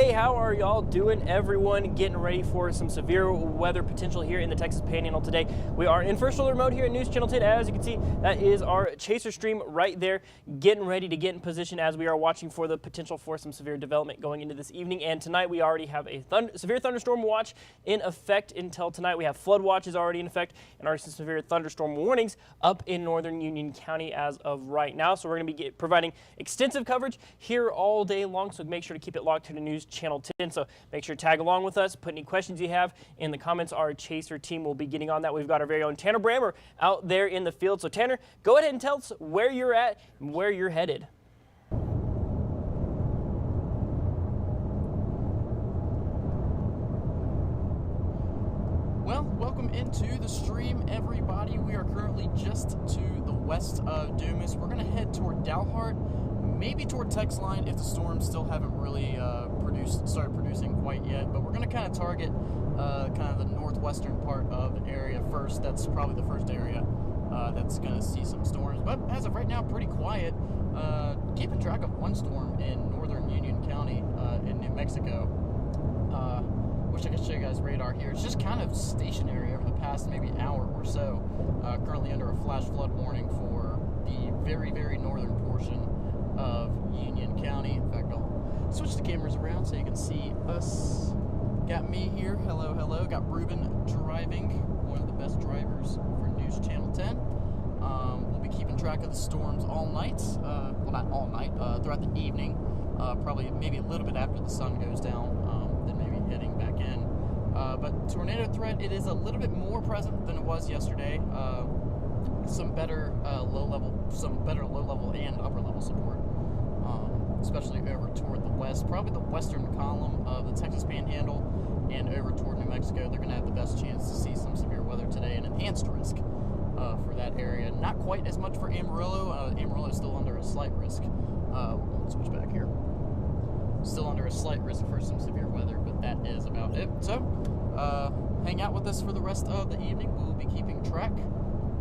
Hey, how are y'all doing, everyone? Getting ready for some severe weather potential here in the Texas Panhandle today. We are in first alert mode here at News Channel 10. As you can see, that is our chaser stream right there, getting ready to get in position as we are watching for the potential for some severe development going into this evening. And tonight we already have a severe thunderstorm watch in effect until tonight. We have flood watches already in effect and already some severe thunderstorm warnings up in northern Union County as of right now. So we're going to be providing extensive coverage here all day long. So make sure to keep it locked to the News Channel 10. So make sure to tag along with us. Put any questions you have in the comments. Our chaser team will be getting on that. We've got our very own Tanner Brammer out there in the field. So Tanner, go ahead and tell us where you're at and where you're headed. Well, welcome into the stream, everybody. We are currently just to the west of Dumas. We're going to head toward Dalhart, maybe toward Texline if the storms still haven't really started producing quite yet. But we're going to kind of target kind of the northwestern part of the area first. That's probably the first area that's going to see some storms. But as of right now, pretty quiet. Keeping track of one storm in northern Union County in New Mexico. Wish I could show you guys radar here. It's just kind of stationary over the past maybe hour or so. Currently under a flash flood warning for the very, very northern portion of Union County. In fact, I'll switch the cameras around so you can see us. Got me here. Hello, hello. Got Ruben driving, one of the best drivers for News Channel 10. We'll be keeping track of the storms all night. Well, not all night, throughout the evening. Probably maybe a little bit after the sun goes down, then maybe heading back in. But tornado threat, it is a little bit more present than it was yesterday. Some better low level and upper level support, especially over toward the west, probably the western column of the Texas Panhandle and over toward New Mexico. They're going to have the best chance to see some severe weather today, and enhanced risk for that area. Not quite as much for Amarillo. Amarillo is still under a slight risk. We'll switch back here. Still under a slight risk for some severe weather, but that is about it. So, hang out with us for the rest of the evening. We'll be keeping track.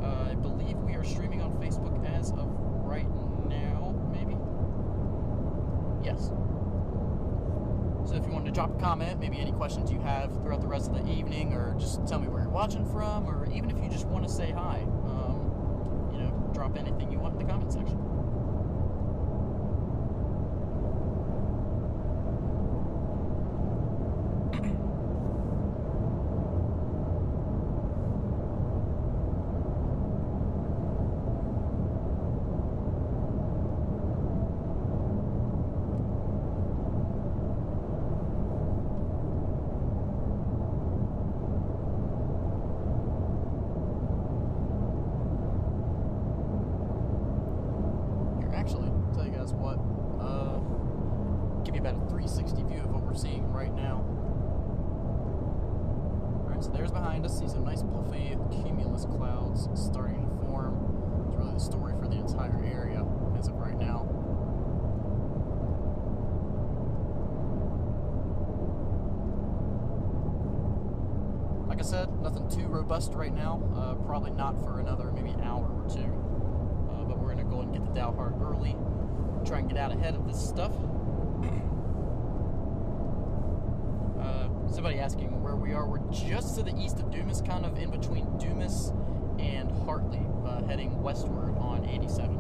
I believe we are streaming on Facebook as of right now, maybe? Yes. So if you wanted to drop a comment, maybe any questions you have throughout the rest of the evening, or just tell me where you're watching from, or even if you just want to say hi, drop anything you want in the comment section. Give you about a 360 view of what we're seeing right now. Alright, so there's behind us. See some nice puffy cumulus clouds starting to form. It's really the story for the entire area as of right now. Like I said, nothing too robust right now. Probably not for another maybe hour or two. But we're going to go and get to Dalhart early. Try and get out ahead of this stuff. Somebody asking where we are. We're just to the east of Dumas, kind of in between Dumas and Hartley, heading westward on 87.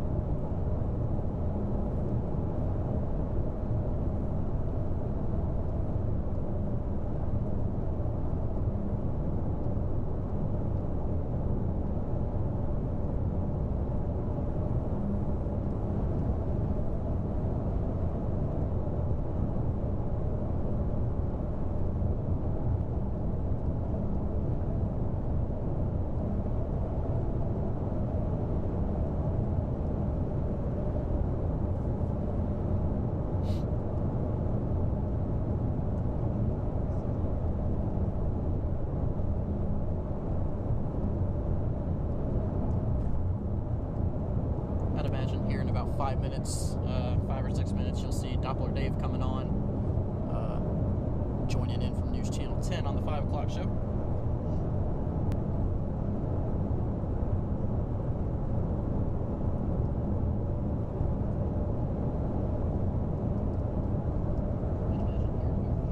Here in about 5 minutes, 5 or 6 minutes, you'll see Doppler Dave coming on, joining in from News Channel 10 on the 5 o'clock show.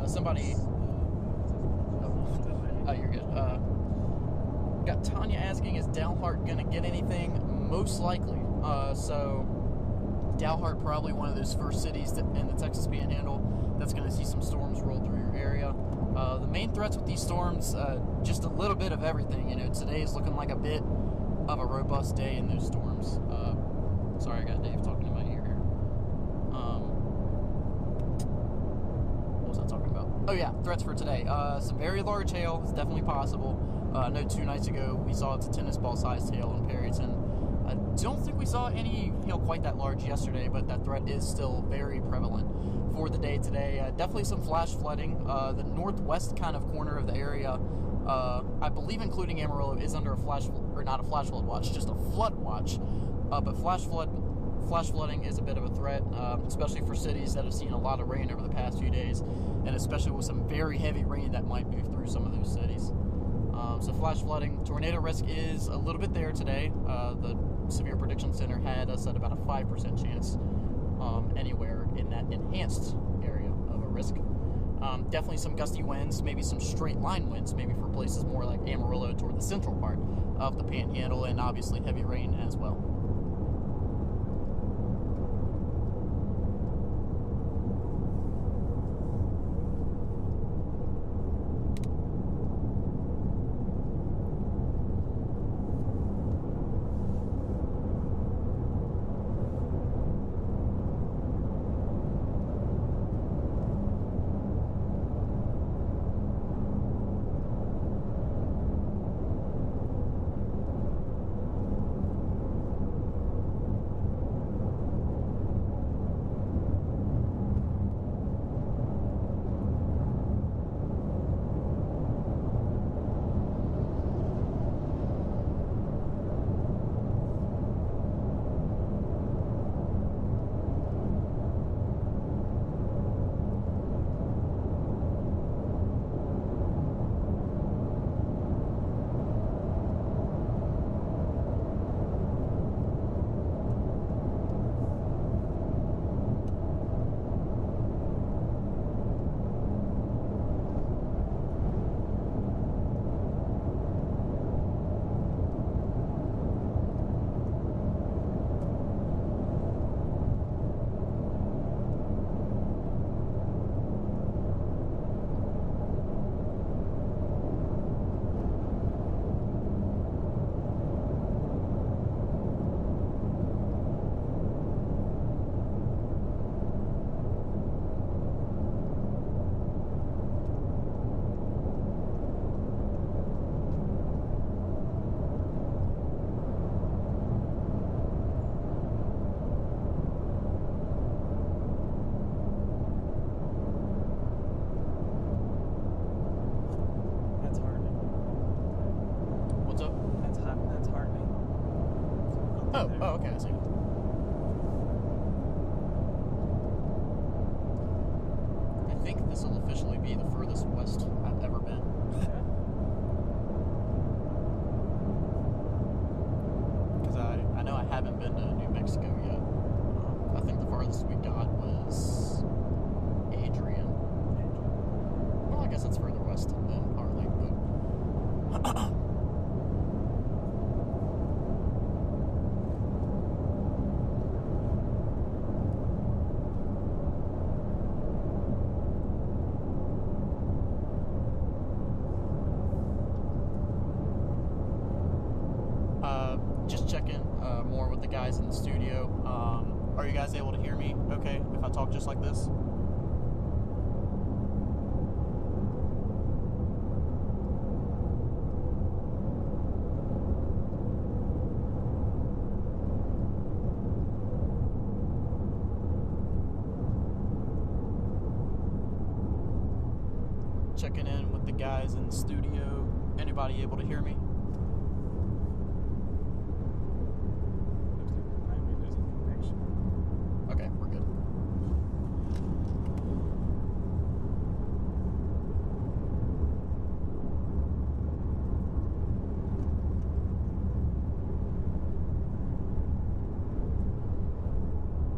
somebody. Oh, you're good. Got Tanya asking, is Dalhart going to get anything? Most likely. So Dalhart probably one of those first cities in the Texas Panhandle that's going to see some storms roll through your area. The main threats with these storms, just a little bit of everything. You know, today is looking like a bit of a robust day in those storms. Sorry, I got Dave talking in my ear here. What was I talking about? Oh yeah, threats for today. Some very large hail is definitely possible. I know 2 nights ago we saw it's a tennis ball sized hail in Perryton. I don't think we saw any hail quite that large yesterday, but that threat is still very prevalent for the day today. Definitely some flash flooding. The northwest kind of corner of the area, I believe including Amarillo, is under a not a flash flood watch, just a flood watch. But flash flooding is a bit of a threat, especially for cities that have seen a lot of rain over the past few days, and especially with some very heavy rain that might move through some of those cities. So flash flooding, tornado risk is a little bit there today. The Severe Prediction Center had us at about a 5% chance anywhere in that enhanced area of a risk. Definitely some gusty winds, maybe some straight line winds, maybe for places more like Amarillo toward the central part of the Panhandle, and obviously heavy rain as well. Oh, okay, I see. I think this will officially be the furthest west I've ever been. Because I know I haven't been to New Mexico yet. I think the farthest we got was Adrian. Well, I guess that's further west than Harley, but... Just checking more with the guys in the studio. Are you guys able to hear me okay if I talk just like this? Checking in with the guys in the studio. Anybody able to hear me? Okay, we're good.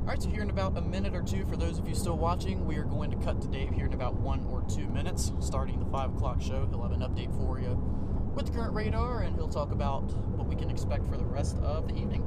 Alright, so here in about a minute or two, for those of you still watching, we are going to cut to Dave here in about 1 or 2 minutes, starting the 5 o'clock show. He'll have an update for you with the current radar, and he'll talk about what we can expect for the rest of the evening.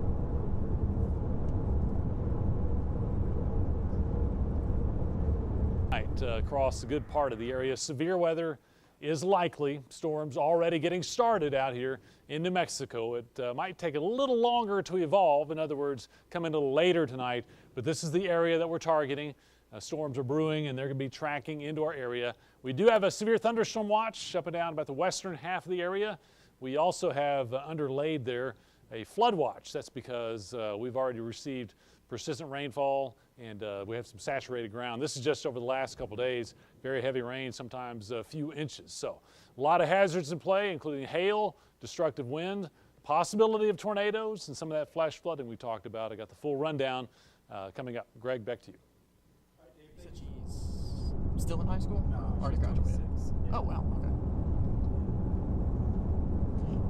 Across a good part of the area, severe weather is likely. Storms already getting started out here in New Mexico. It might take a little longer to evolve. In other words, come in a little later tonight, but this is the area that we're targeting. Storms are brewing and they're going to be tracking into our area. We do have a severe thunderstorm watch up and down about the western half of the area. We also have underlaid there a flood watch. That's because we've already received persistent rainfall and we have some saturated ground. This is just over the last couple days. Very heavy rain, sometimes a few inches. So a lot of hazards in play, including hail, destructive wind, possibility of tornadoes, and some of that flash flooding we talked about. I got the full rundown coming up. Greg, back to you. You said she's still in high school? No, already she's graduated. 26. Yeah. Oh, wow, okay.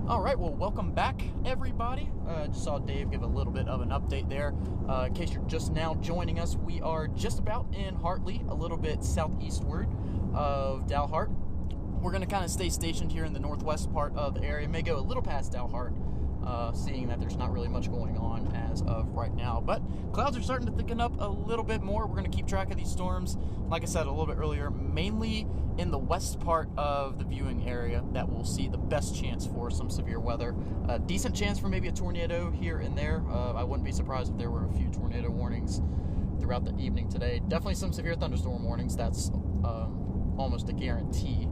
All right, well, welcome back, everybody. Just saw Dave give a little bit of an update there. In case you're just now joining us, we are just about in Hartley, a little bit southeastward of Dalhart. We're going to kind of stay stationed here in the northwest part of the area. May go a little past Dalhart, seeing that there's not really much going on as of right now. But clouds are starting to thicken up a little bit more. We're going to keep track of these storms, like I said a little bit earlier, mainly in the west part of the viewing area that we'll see the best chance for some severe weather. A decent chance for maybe a tornado here and there. I wouldn't be surprised if there were a few tornado warnings throughout the evening today. Definitely some severe thunderstorm warnings. That's almost a guarantee.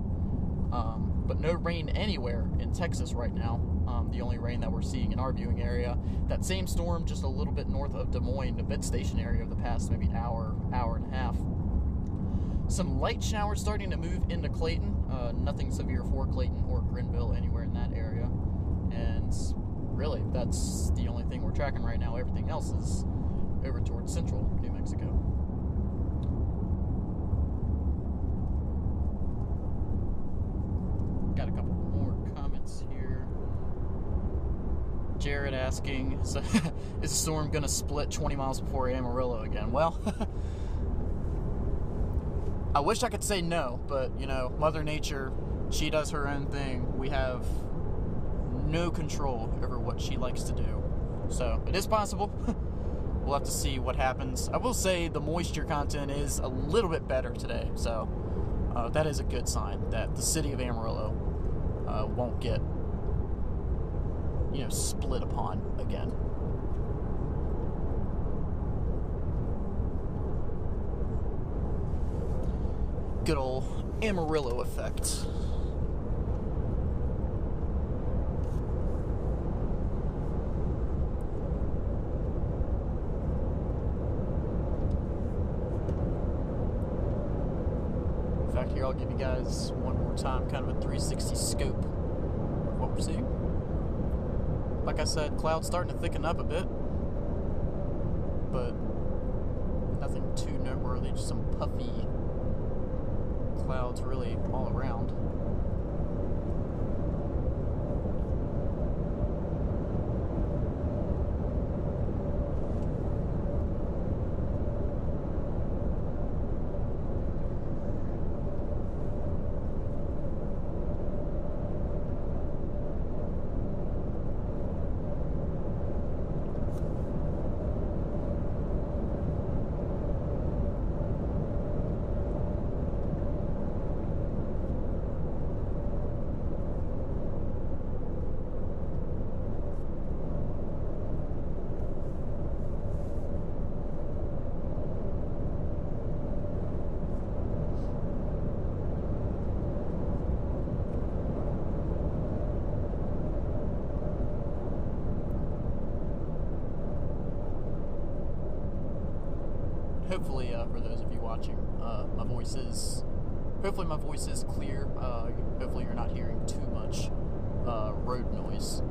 But no rain anywhere in Texas right now. The only rain that we're seeing in our viewing area. That same storm just a little bit north of Des Moines, the mid-station area of the past maybe hour and a half. Some light showers starting to move into Clayton. Nothing severe for Clayton or Grenville, anywhere in that area. And really, that's the only thing we're tracking right now. Everything else is over towards central New Mexico. Got a couple more comments here. Jared asking, so, is the storm going to split 20 miles before Amarillo again? Well, I wish I could say no, but, you know, Mother Nature, she does her own thing. We have no control over what she likes to do. So, it is possible. We'll have to see what happens. I will say the moisture content is a little bit better today, so that is a good sign that the city of Amarillo won't get, you know, split upon again. Good old Amarillo effect. In fact, here I'll give you guys one more time kind of a 360 scope of what we're seeing. Like I said, clouds starting to thicken up a bit, but nothing too noteworthy, just some puffy clouds really all around. Hopefully, for those of you watching, hopefully my voice is clear. Hopefully you're not hearing too much road noise.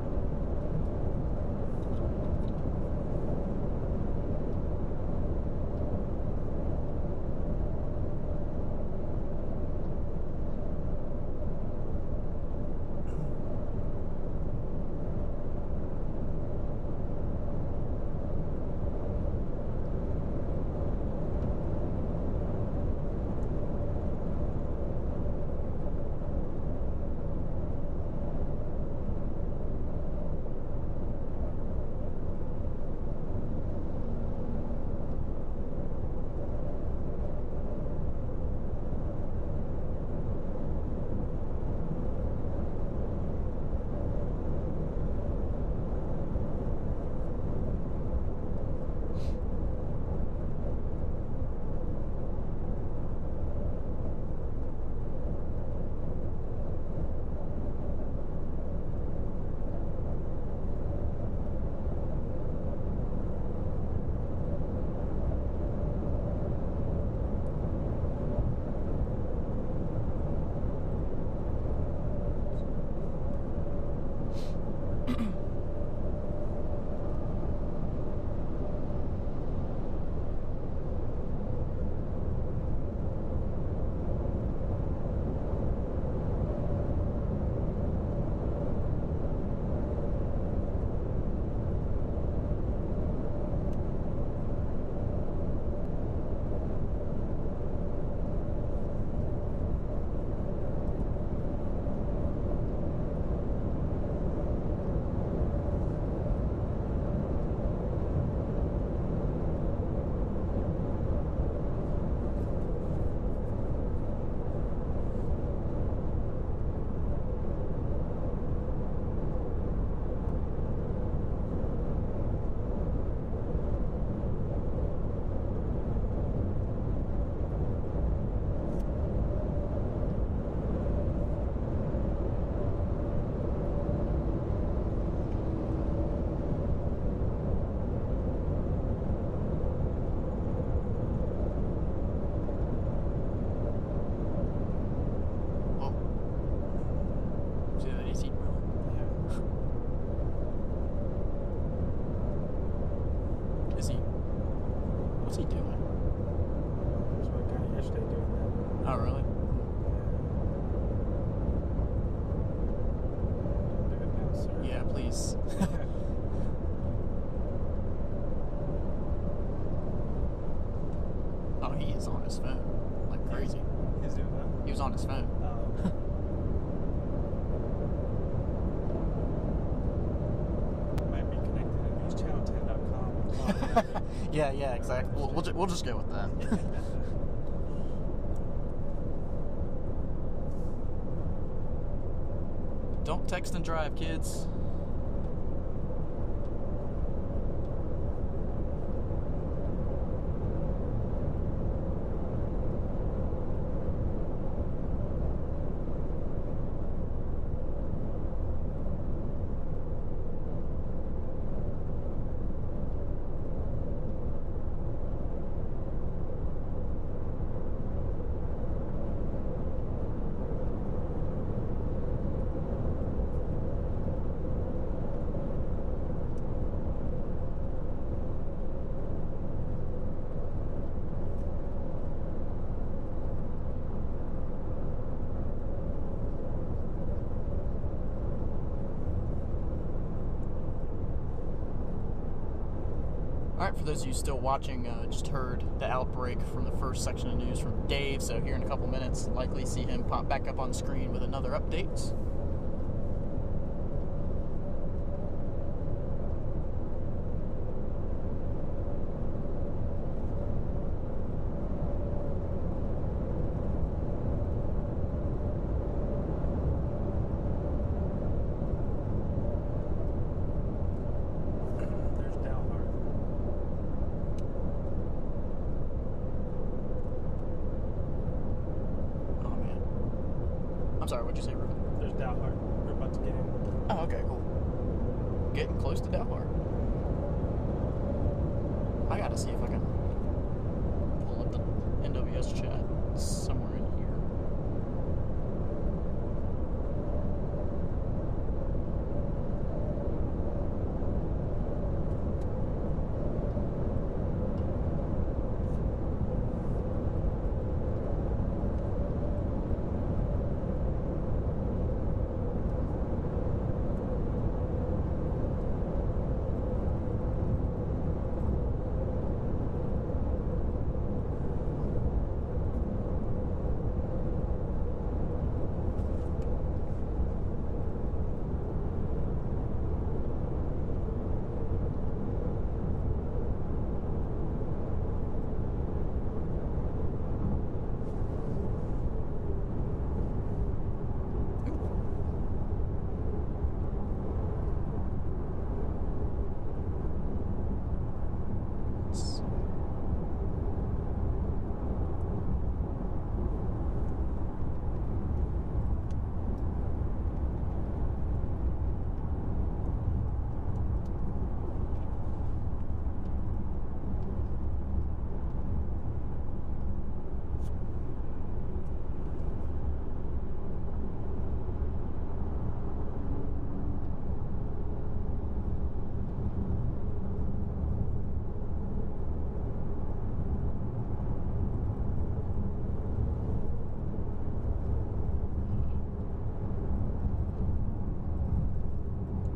Jeez. Oh, he is on his phone like crazy. He's doing that. He was on his phone. Might be connected to newschannel10.com. Yeah, exactly. We'll just go with that. Don't text and drive, kids. Alright, for those of you still watching, just heard the outbreak from the first section of news from Dave, so here in a couple minutes, likely see him pop back up on screen with another update. There's Dalhart. Oh man. I'm sorry, what'd you say, Ruben? There's Dalhart. We're about to get in. Oh, okay, cool. Getting close to Dalhart. I gotta see if I can pull up the NWS chat somewhere in here.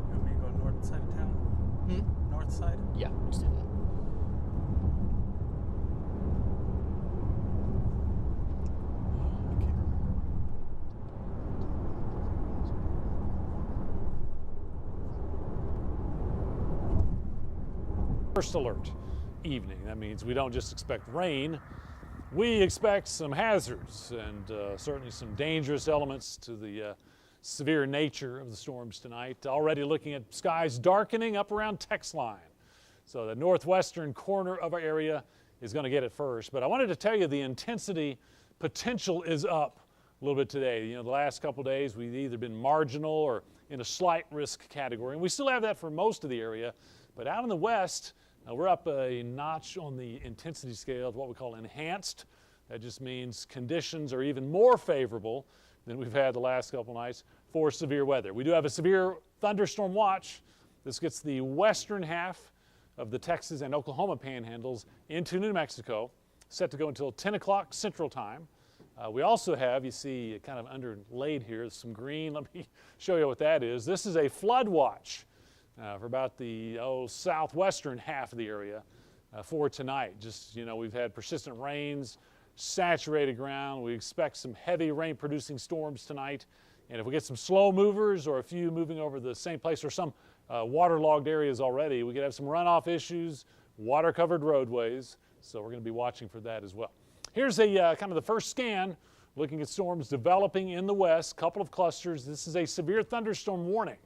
You want me to go north side of town? North side? Yeah, let's do that. Okay. First alert, evening. That means we don't just expect rain, we expect some hazards and certainly some dangerous elements to the severe nature of the storms tonight. Already looking at skies darkening up around text line. So the northwestern corner of our area is going to get it first. But I wanted to tell you the intensity potential is up a little bit today. You know, the last couple of days we've either been marginal or in a slight risk category. And we still have that for most of the area. But out in the west, we're up a notch on the intensity scale of what we call enhanced. That just means conditions are even more favorable than we've had the last couple nights for severe weather. We do have a severe thunderstorm watch. This gets the western half of the Texas and Oklahoma panhandles into New Mexico, set to go until 10 o'clock Central Time. We also have, you see kind of underlaid here, some green. Let me show you what that is. This is a flood watch. for about the southwestern half of the area for tonight. Just, we've had persistent rains, saturated ground. We expect some heavy rain producing storms tonight. And if we get some slow movers or a few moving over the same place or some waterlogged areas already, we could have some runoff issues, water covered roadways. So we're going to be watching for that as well. Here's a kind of the first scan looking at storms developing in the west, couple of clusters. This is a severe thunderstorm warning.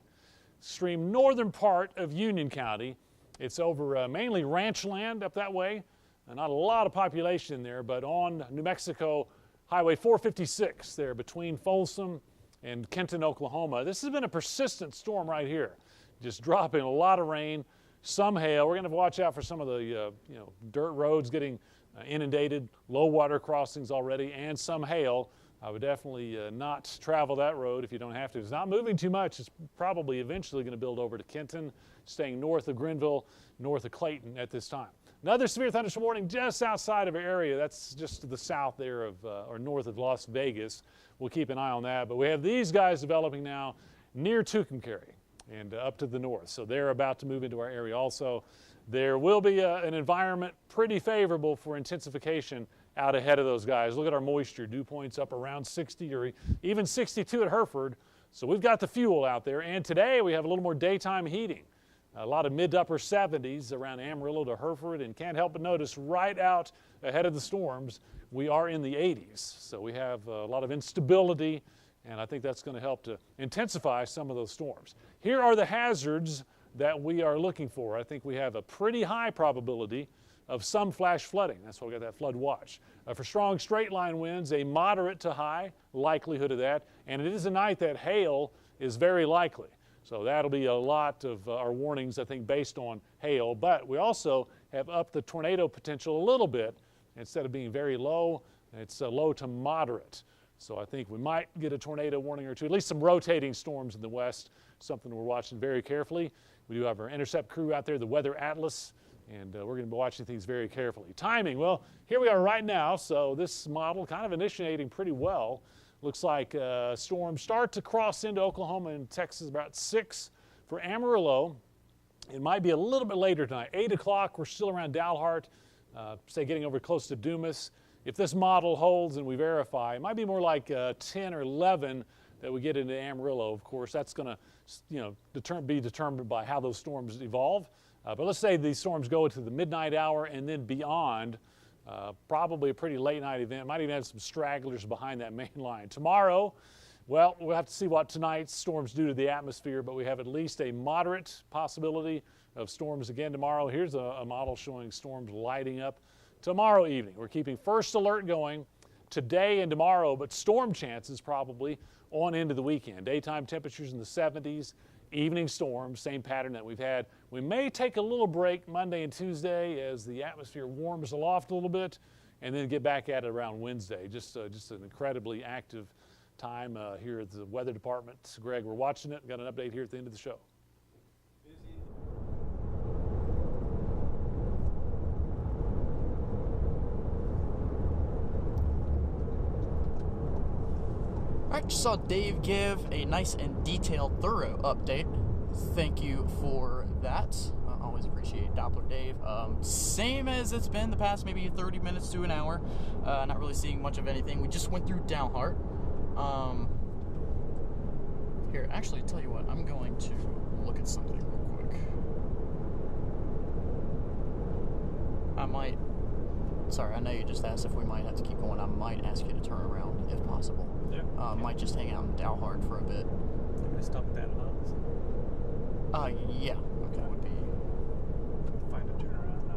Extreme northern part of Union County. It's over mainly ranch land up that way. Not a lot of population there, but on New Mexico Highway 456 there between Folsom and Kenton, Oklahoma. This has been a persistent storm right here, just dropping a lot of rain, some hail. We're going to watch out for some of the dirt roads getting inundated, low water crossings already, and some hail. I would definitely not travel that road if you don't have to. It's not moving too much. It's probably eventually going to build over to Kenton, staying north of Grenville, north of Clayton at this time. Another severe thunderstorm warning just outside of our area. That's just to the south there of, or north of Las Vegas. We'll keep an eye on that. But we have these guys developing now near Tucumcari and up to the north. So they're about to move into our area also. There will be an environment pretty favorable for intensification out ahead of those guys. Look at our moisture. Dew points up around 60 or even 62 at Hereford. So we've got the fuel out there. And today we have a little more daytime heating. A lot of mid to upper 70s around Amarillo to Hereford, and can't help but notice right out ahead of the storms, we are in the 80s. So we have a lot of instability, and I think that's going to help to intensify some of those storms. Here are the hazards that we are looking for. I think we have a pretty high probability of some flash flooding. That's why we got that flood watch. For strong straight line winds, a moderate to high likelihood of that, and it is a night that hail is very likely. So that'll be a lot of our warnings, I think, based on hail. But we also have upped the tornado potential a little bit. Instead of being very low, it's low to moderate. So I think we might get a tornado warning or two, at least some rotating storms in the west, something we're watching very carefully. We do have our intercept crew out there, the Weather Atlas, and we're going to be watching things very carefully. Timing, well, here we are right now. So this model kind of initiating pretty well. Looks like storms start to cross into Oklahoma and Texas about 6 for Amarillo. It might be a little bit later tonight. 8 o'clock, we're still around Dalhart, say getting over close to Dumas. If this model holds and we verify, it might be more like 10 or 11 that we get into Amarillo. Of course, that's going to be determined by how those storms evolve. But let's say these storms go to the midnight hour and then beyond. Probably a pretty late night event. Might even have some stragglers behind that main line. Tomorrow, well, we'll have to see what tonight's storms do to the atmosphere, but we have at least a moderate possibility of storms again tomorrow. Here's a model showing storms lighting up tomorrow evening. We're keeping first alert going today and tomorrow, but storm chances probably on into the weekend. Daytime temperatures in the 70s. Evening storms, same pattern that we've had. We may take a little break Monday and Tuesday as the atmosphere warms aloft a little bit, and then get back at it around Wednesday. Just an incredibly active time here at the weather department. Greg, we're watching it. Got an update here at the end of the show. All right, just saw Dave give a nice and detailed, thorough update. Thank you for that. Always appreciate Doppler Dave. Same as it's been the past maybe 30 minutes to an hour. Not really seeing much of anything. We just went through Dalhart. Here, actually, tell you what, I'm going to look at something real quick. Sorry, I know you just asked if we might have to keep going. I might ask you to turn around if possible. Yeah. Might just hang out in Dalhart for a bit. I'm going to stop at that Lowe's. Yeah. Okay. That would be fine to turn around.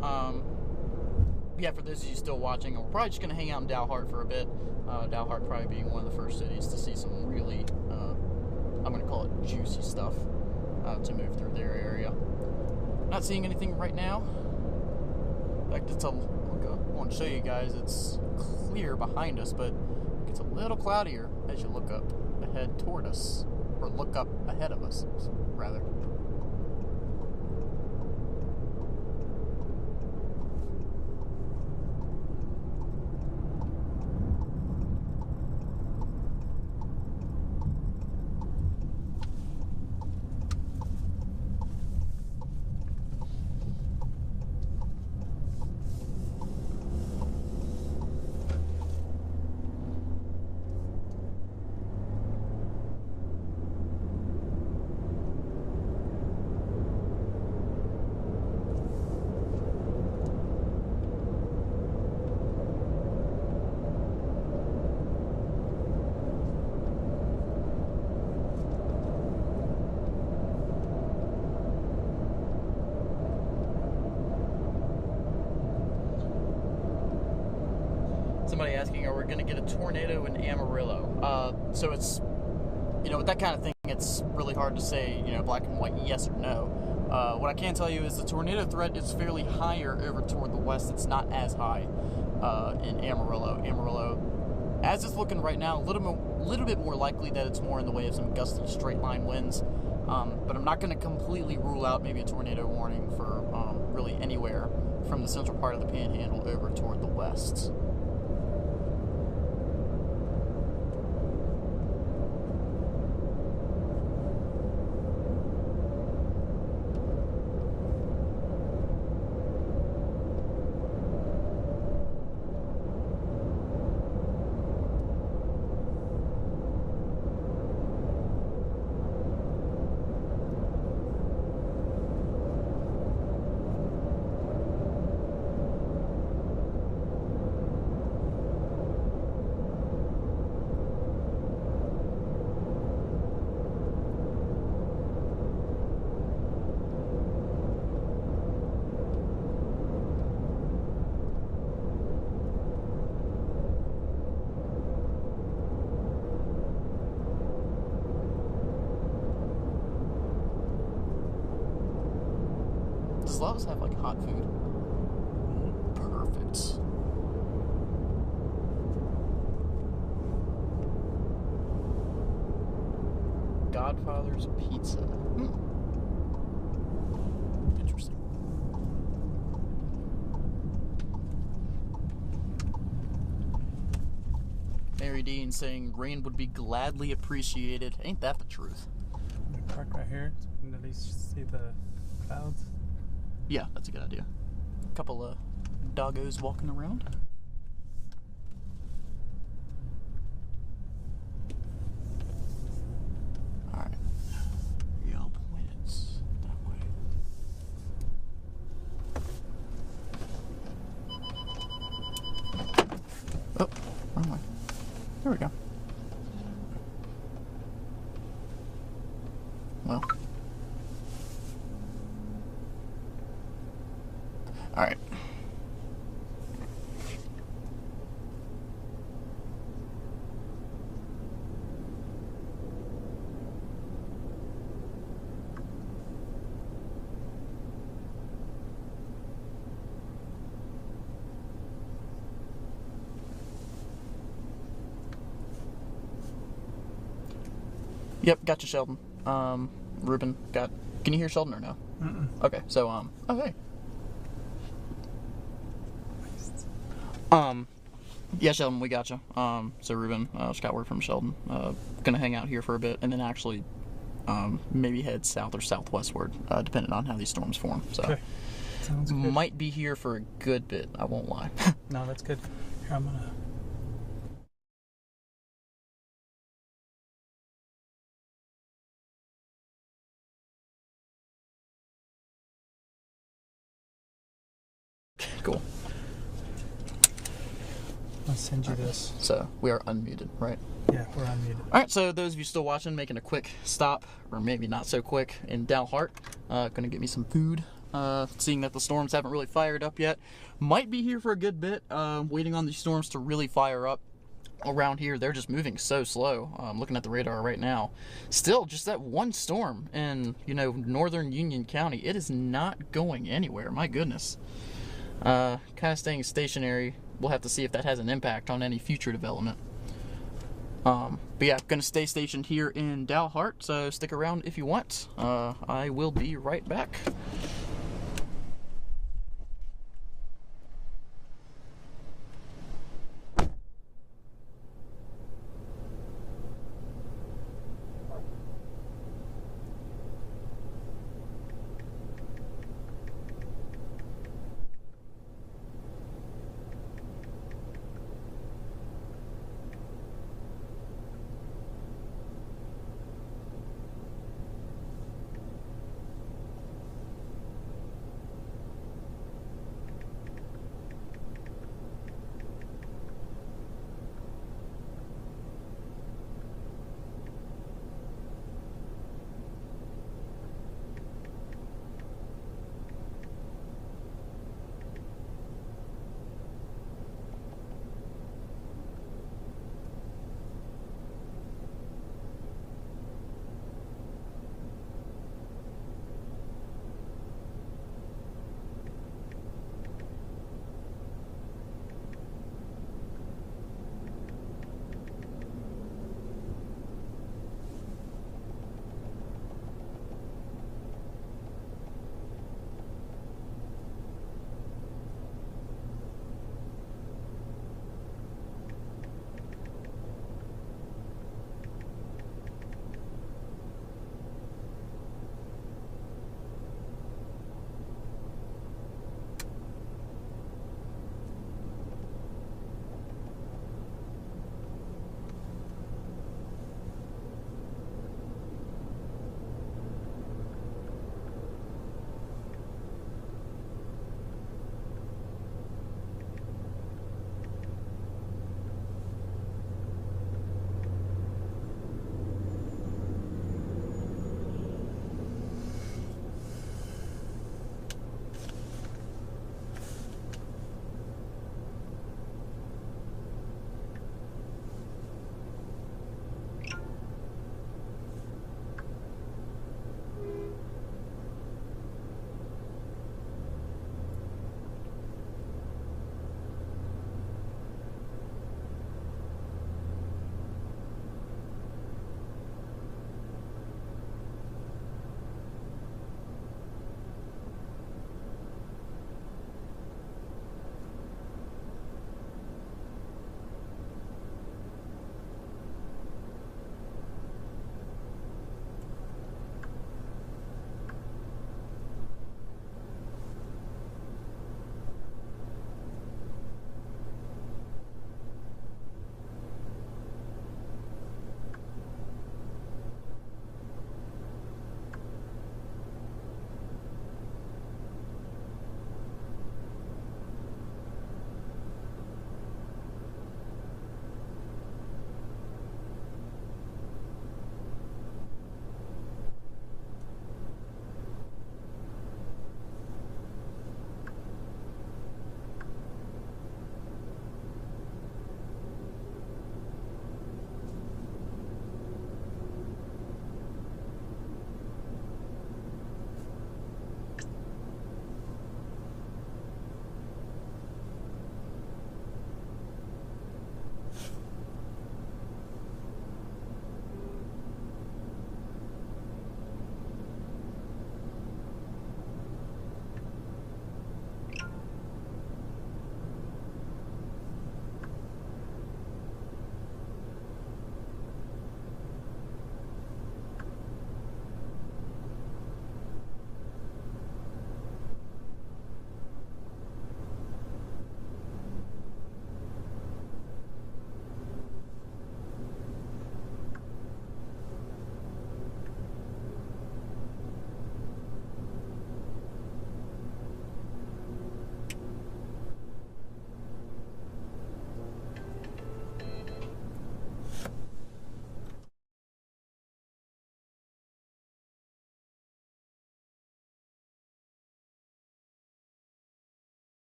Okay. Yeah, for those of you still watching, we're probably just going to hang out in Dalhart for a bit. Dalhart probably being one of the first cities to see some really, I'm going to call it juicy stuff to move through their area. Not seeing anything right now. In fact, I want to show you guys it's clear behind us, but it gets a little cloudier as you look up ahead toward us, or look up ahead of us, rather. we're going to get a tornado in Amarillo. So it's, with that kind of thing, it's really hard to say, black and white, yes or no. What I can tell you is the tornado threat is fairly higher over toward the west. It's not as high in Amarillo. Amarillo, as it's looking right now, a little bit more likely that it's more in the way of some gusty straight line winds. But I'm not going to completely rule out maybe a tornado warning for really anywhere from the central part of the Panhandle over toward the west. Does Laos have like hot food? Perfect. Godfather's Pizza. Interesting. Mary Dean saying rain would be gladly appreciated. Ain't that the truth? We park right here and at least see the clouds. Yeah, that's a good idea. A couple of doggos walking around. Alright. Y'all point it that way. Oh, wrong way. There we go. Well. Alright. Yep, gotcha, Sheldon. Ruben, can you hear Sheldon or no? Mm-mm. Okay, so, okay. Yeah, Sheldon, we gotcha. So Ruben, just got word from Sheldon. Gonna hang out here for a bit, and then actually, maybe head south or southwestward, depending on how these storms form. So, Okay. Sounds good. might be here for a good bit. I won't lie. No, that's good. Here, I'm gonna. Cool. I'll send you this. So we are unmuted, right? Yeah, we're unmuted. All right. So those of you still watching, making a quick stop, or maybe not so quick, in Dalhart. Gonna get me some food. Seeing that the storms haven't really fired up yet, might be here for a good bit. Waiting on these storms to really fire up. Around here, they're just moving so slow. I'm looking at the radar right now. Still, just that one storm in, northern Union County. It is not going anywhere. My goodness. Kind of staying stationary. We'll have to see if that has an impact on any future development. But yeah, gonna stay stationed here in Dalhart, so stick around if you want. I will be right back.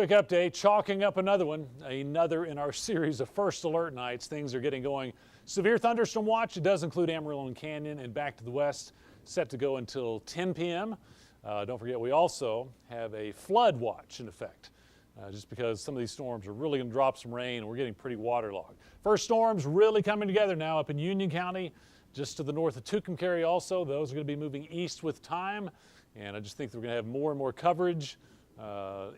Quick update, chalking up another one, another in our series of first alert nights. Things are getting going. Severe thunderstorm watch. It does include Amarillo and Canyon and back to the west, set to go until 10 p.m. Don't forget, we also have a flood watch in effect, just because some of these storms are really going to drop some rain and we're getting pretty waterlogged. First storms really coming together now up in Union County, just to the north of Tucumcari also. Those are going to be moving east with time, and I just think that we're going to have more and more coverage.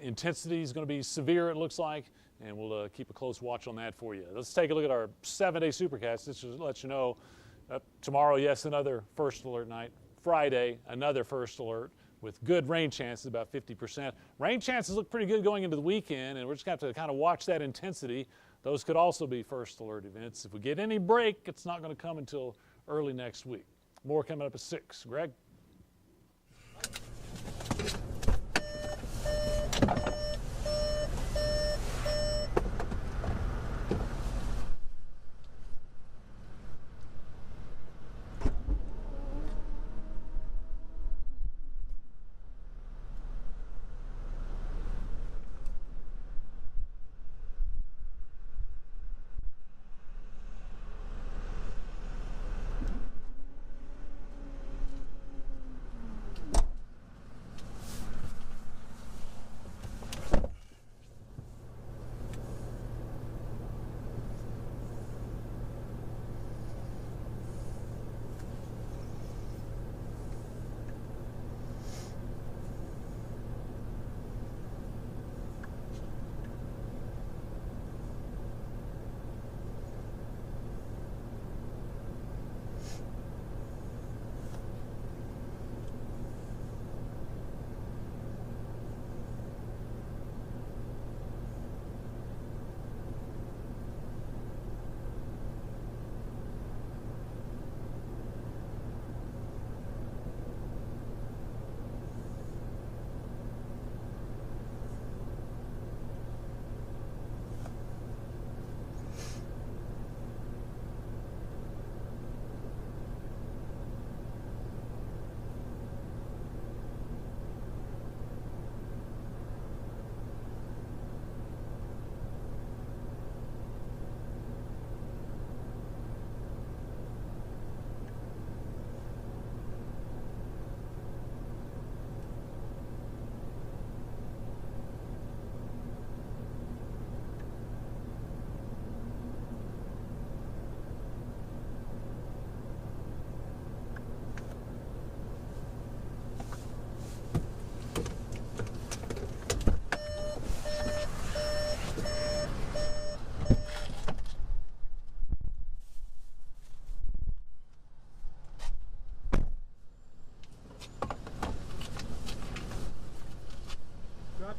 Intensity is going to be severe, it looks like, and we'll keep a close watch on that for you. Let's take a look at our 7-day supercast. This just lets you know tomorrow, yes, another first alert night. Friday, another first alert with good rain chances, about 50%. Rain chances look pretty good going into the weekend, and we're just going to have to kind of watch that intensity. Those could also be first alert events. If we get any break, it's not going to come until early next week. More coming up at 6. Greg?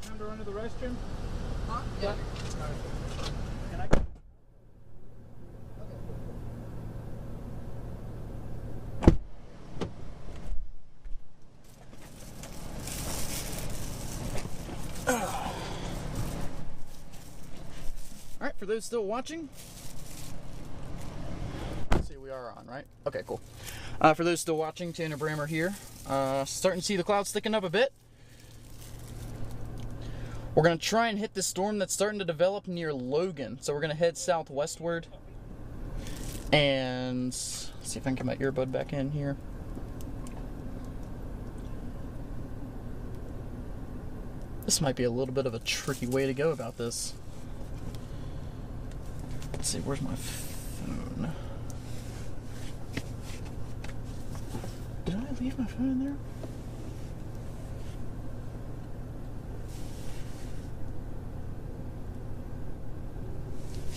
Time to run to the restroom? Huh? Yeah. Can I? All right, for those still watching, let's see, we are on, right? Okay, cool. For those still watching, Tanner Brammer here. Starting to see the clouds thicken up a bit. We're going to try and hit this storm that's starting to develop near Logan. So we're going to head southwestward. And let's see if I can get my earbud back in here. This might be a little bit of a tricky way to go about this. Let's see, where's my phone? Did I leave my phone in there?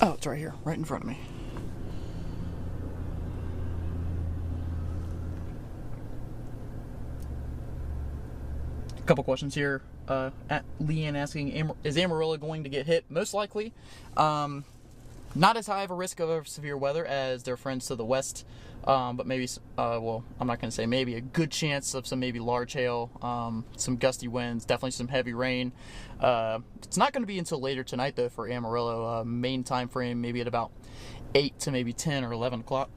Oh, it's right here, right in front of me. A couple questions here. Leanne asking, is Amarillo going to get hit? Most likely. Not as high of a risk of severe weather as their friends to the west, but maybe, well, I'm not going to say maybe, a good chance of some maybe large hail, some gusty winds, definitely some heavy rain. It's not going to be until later tonight, though, for Amarillo. Main time frame maybe at about 8 to maybe 10 or 11 o'clock.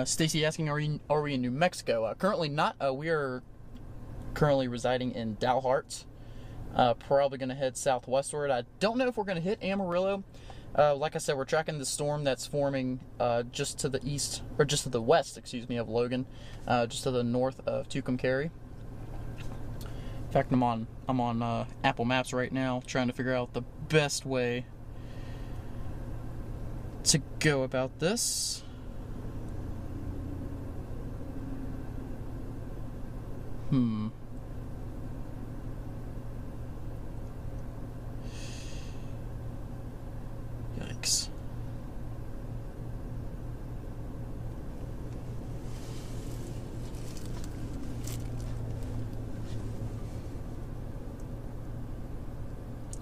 Stacy asking, are we in New Mexico? Currently not. We are currently residing in Dalhart, Probably going to head southwestward. I don't know if we're going to hit Amarillo. Like I said, we're tracking the storm that's forming just to the east, or just to the west, excuse me, of Logan, just to the north of Tucumcari. In fact, I'm on Apple Maps right now, trying to figure out the best way to go about this. Yikes.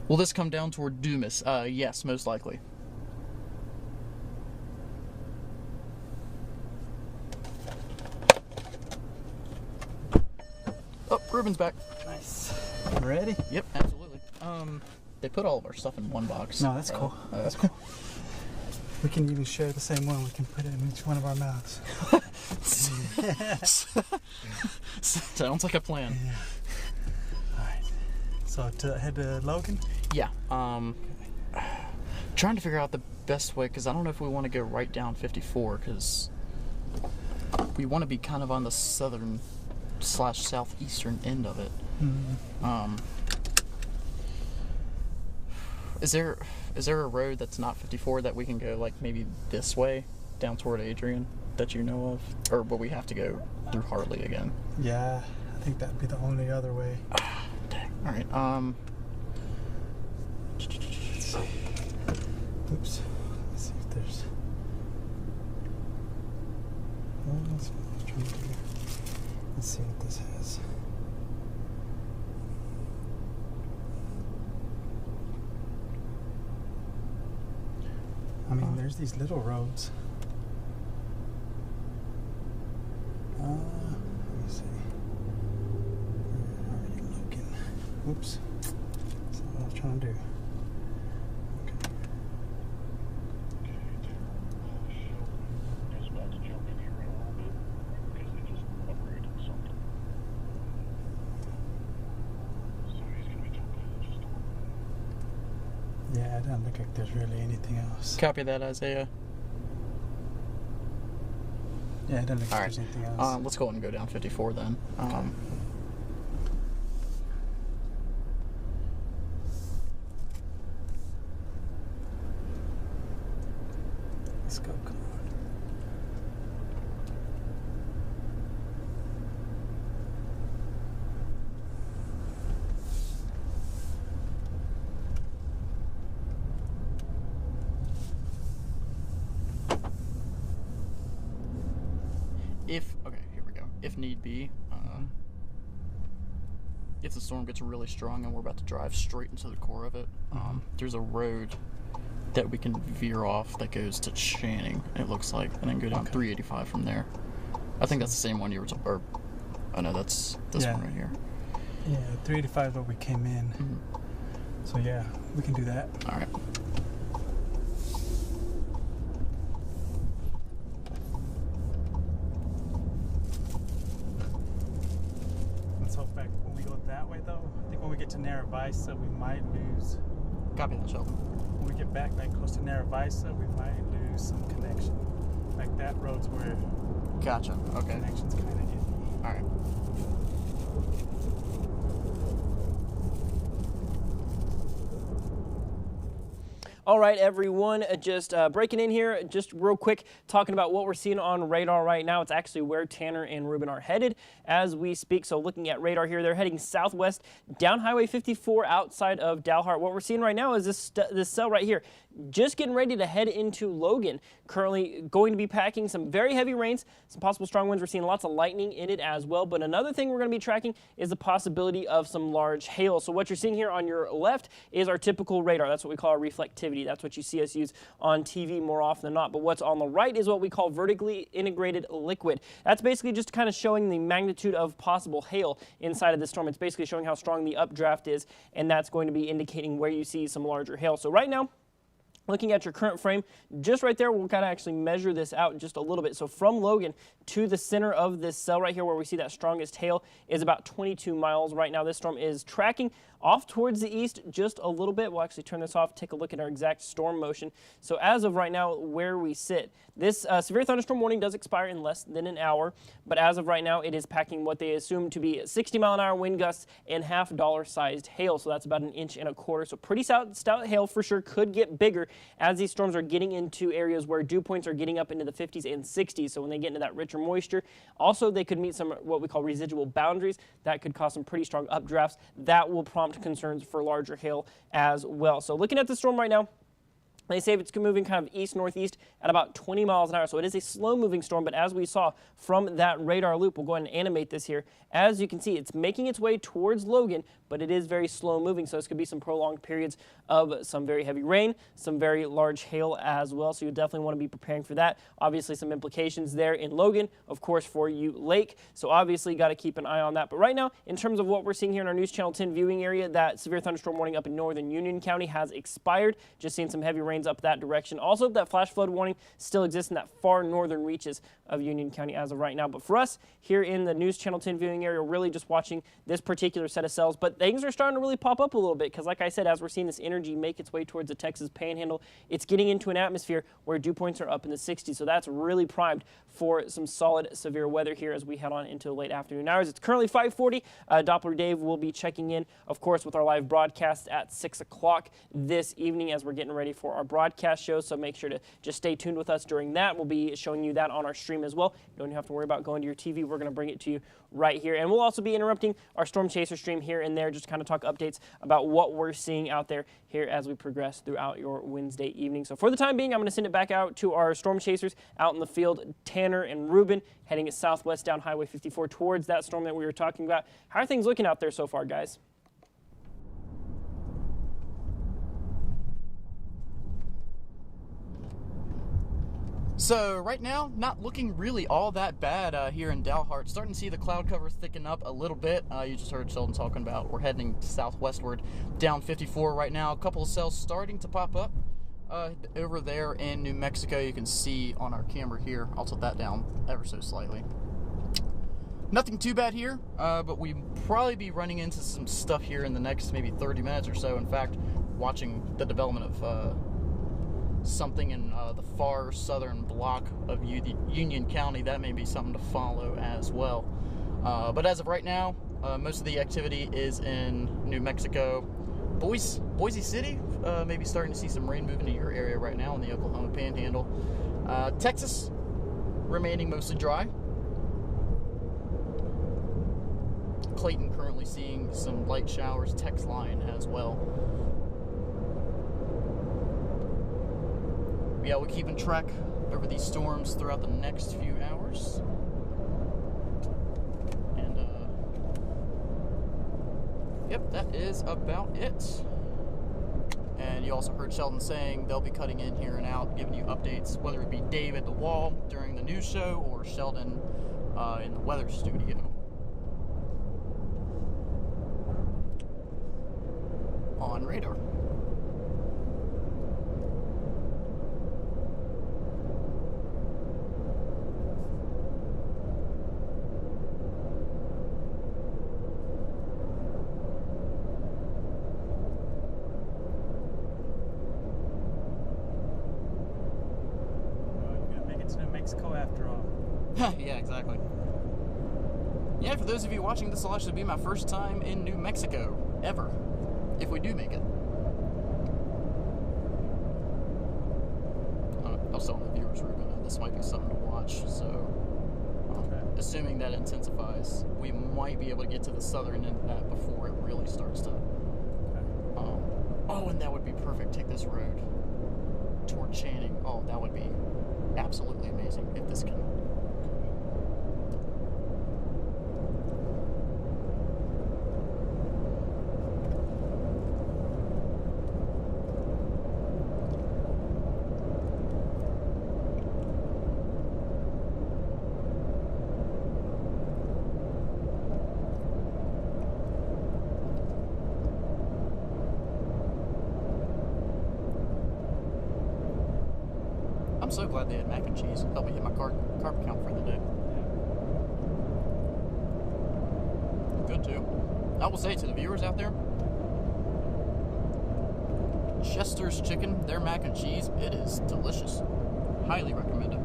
Will this come down toward Dumas? Yes, most likely. Oh, Ruben's back. Nice. Ready? Yep, absolutely. They put all of our stuff in one box. No, that's cool. That's cool. We can even share the same one. We can put it in each one of our mouths. Sounds like a plan. Yeah. All right. So to head to Logan? Yeah. Trying to figure out the best way, because I don't know if we want to go right down 54, because we want to be kind of on the southern / southeastern end of it. Is there a road that's not 54 that we can go, like, maybe this way down toward Adrian that you know of, or will we have to go through Hartley again? Yeah, I think that'd be the only other way. Dang. All right. Oops. Let's see if there's. Oh, that's what I was trying to do. Let's see what this has. I mean, there's these little roads. Let me see. Where are you looking? Oops. That's not what I was trying to do. Okay. Just about to jump in here in a little bit because they just upgraded something. So he's going to be jumping in just a little bit. Yeah, it doesn't look like there's really anything else. Copy that, Isaiah. Yeah, it doesn't look All like right. there's anything else. Let's go ahead and go down 54 then. Let's go, come on. Okay, here we go. If need be, if the storm gets really strong and we're about to drive straight into the core of it, there's a road that we can veer off that goes to Channing, it looks like, and then go down 385 from there. I think that's the same one you were or oh no, that's this one right here. Yeah, 385 is where we came in. So yeah, we can do that. All right. Let's hope back when we go that way though. I think when we get to Narrabisa, we might lose. Copy that, Sheldon. When we get back like close to Narrabisa, we might lose some connection. Like that road's where Gotcha. Okay. connection's kind of iffy. All right. All right, everyone, just breaking in here, just real quick, talking about what we're seeing on radar right now. It's actually where Tanner and Ruben are headed as we speak. So looking at radar here, they're heading southwest down Highway 54 outside of Dalhart. What we're seeing right now is this cell right here, just getting ready to head into Logan. Currently going to be packing some very heavy rains, some possible strong winds. We're seeing lots of lightning in it as well. But another thing we're going to be tracking is the possibility of some large hail. So what you're seeing here on your left is our typical radar. That's what we call our reflectivity. That's what you see us use on TV more often than not. But what's on the right is what we call vertically integrated liquid. That's basically just kind of showing the magnitude of possible hail inside of the storm. It's basically showing how strong the updraft is, and that's going to be indicating where you see some larger hail. So right now, Looking at your current frame, just right there, we'll kind of actually measure this out just a little bit. So from Logan to the center of this cell right here where we see that strongest hail is about 22 miles right now. This storm is tracking off towards the east just a little bit. We'll actually turn this off, take a look at our exact storm motion. So as of right now, where we sit, this severe thunderstorm warning does expire in less than an hour, but as of right now, it is packing what they assume to be 60-mile-an-hour wind gusts and half dollar-sized hail. So that's about 1.25 inches. So pretty stout hail for sure. Could get bigger as these storms are getting into areas where dew points are getting up into the 50s and 60s. So when they get into that richer moisture, also they could meet some what we call residual boundaries. That could cause some pretty strong updrafts. That will prompt concerns for larger hail as well. So looking at the storm right now, they say it's moving kind of east-northeast at about 20 miles an hour. So it is a slow-moving storm, but as we saw from that radar loop, we'll go ahead and animate this here. As you can see, it's making its way towards Logan, but it is very slow-moving. So this could be some prolonged periods of some very heavy rain, some very large hail as well. So you definitely want to be preparing for that. Obviously, some implications there in Logan, of course, for you Lake. So obviously, you got to keep an eye on that. But right now, in terms of what we're seeing here in our News Channel 10 viewing area, that severe thunderstorm warning up in northern Union County has expired. Just seeing some heavy rain up that direction. Also, that flash flood warning still exists in that far northern reaches of Union County as of right now. But for us here in the News Channel 10 viewing area, we're really just watching this particular set of cells. But things are starting to really pop up a little bit because, like I said, as we're seeing this energy make its way towards the Texas Panhandle, it's getting into an atmosphere where dew points are up in the 60s. So that's really primed for some solid severe weather here as we head on into the late afternoon hours. It's currently 5:40. Doppler Dave will be checking in, of course, with our live broadcast at 6 o'clock this evening as we're getting ready for our broadcast show, so make sure to just stay tuned with us during that. We'll be showing you that on our stream as well. You don't have to worry about going to your TV. We're going to bring it to you right here. And we'll also be interrupting our Storm Chaser stream here and there, just to kind of talk updates about what we're seeing out there here as we progress throughout your Wednesday evening. So for the time being, I'm going to send it back out to our Storm Chasers out in the field, Tanner and Ruben, heading southwest down Highway 54 towards that storm that we were talking about. How are things looking out there so far, guys? So right now, not looking really all that bad here in Dalhart. Starting to see the cloud cover thicken up a little bit. You just heard Sheldon talking about we're heading southwestward down 54 right now. A couple of cells starting to pop up over there in New Mexico. You can see on our camera here. I'll tilt that down ever so slightly. Nothing too bad here, but we probably be running into some stuff here in the next maybe 30 minutes or so. In fact, watching the development of something in the far southern block of Union County, that may be something to follow as well. But as of right now, most of the activity is in New Mexico. Boise City, maybe starting to see some rain moving to your area right now in the Oklahoma Panhandle. Texas, remaining mostly dry. Clayton currently seeing some light showers, text line as well. Yeah, we're keeping track over these storms throughout the next few hours. And, yep, that is about it. And you also heard Sheldon saying they'll be cutting in here and out, giving you updates, whether it be Dave at the wall during the news show or Sheldon in the weather studio. On radar. Yeah, exactly. Yeah, for those of you watching, this will actually be my first time in New Mexico, ever, if we do make it. I was telling the viewers, Ruben, this might be something to watch, so assuming that intensifies, we might be able to get to the southern end of that before it really starts to... oh, and that would be perfect. Take this road toward Channing. Oh, that would be absolutely amazing if this can... I'm so glad they had mac and cheese. Helped me hit my carb count for the day. Good too. I will say to the viewers out there, Chester's Chicken, their mac and cheese, it is delicious. Highly recommend it.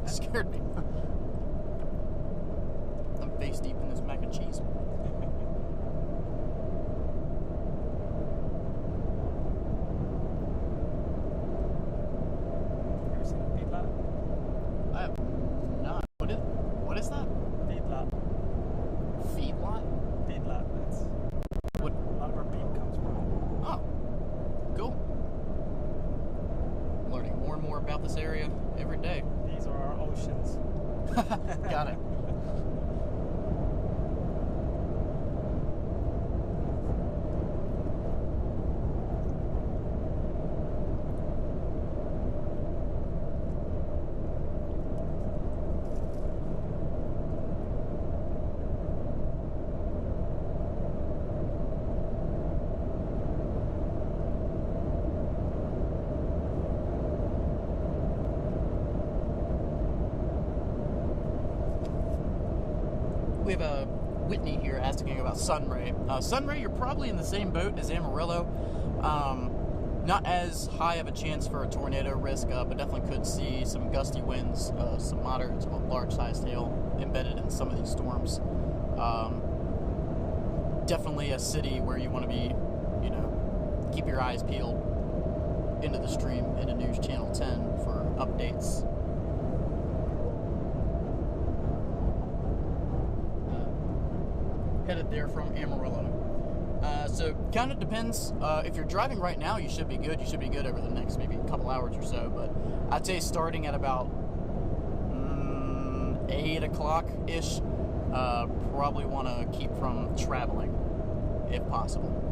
Scared me. I'm face deep in this mac and cheese. Ever seen a feedlot? I have not. What is that? Feedlot. Feedlot? Feedlot. That's What? a lot of our beef comes from. Oh, cool. Learning more and more about this area every day. These are our oceans. Got it. We have Whitney here asking about Sunray. Sunray, you're probably in the same boat as Amarillo. Not as high of a chance for a tornado risk, but definitely could see some gusty winds, some moderate to large-sized hail embedded in some of these storms. Definitely a city where you want to be, keep your eyes peeled into the stream, into News Channel 10 for updates. Headed there from Amarillo. So kind of depends. If you're driving right now, you should be good. You should be good over the next maybe couple hours or so. But I'd say starting at about 8 o'clock-ish, probably want to keep from traveling if possible.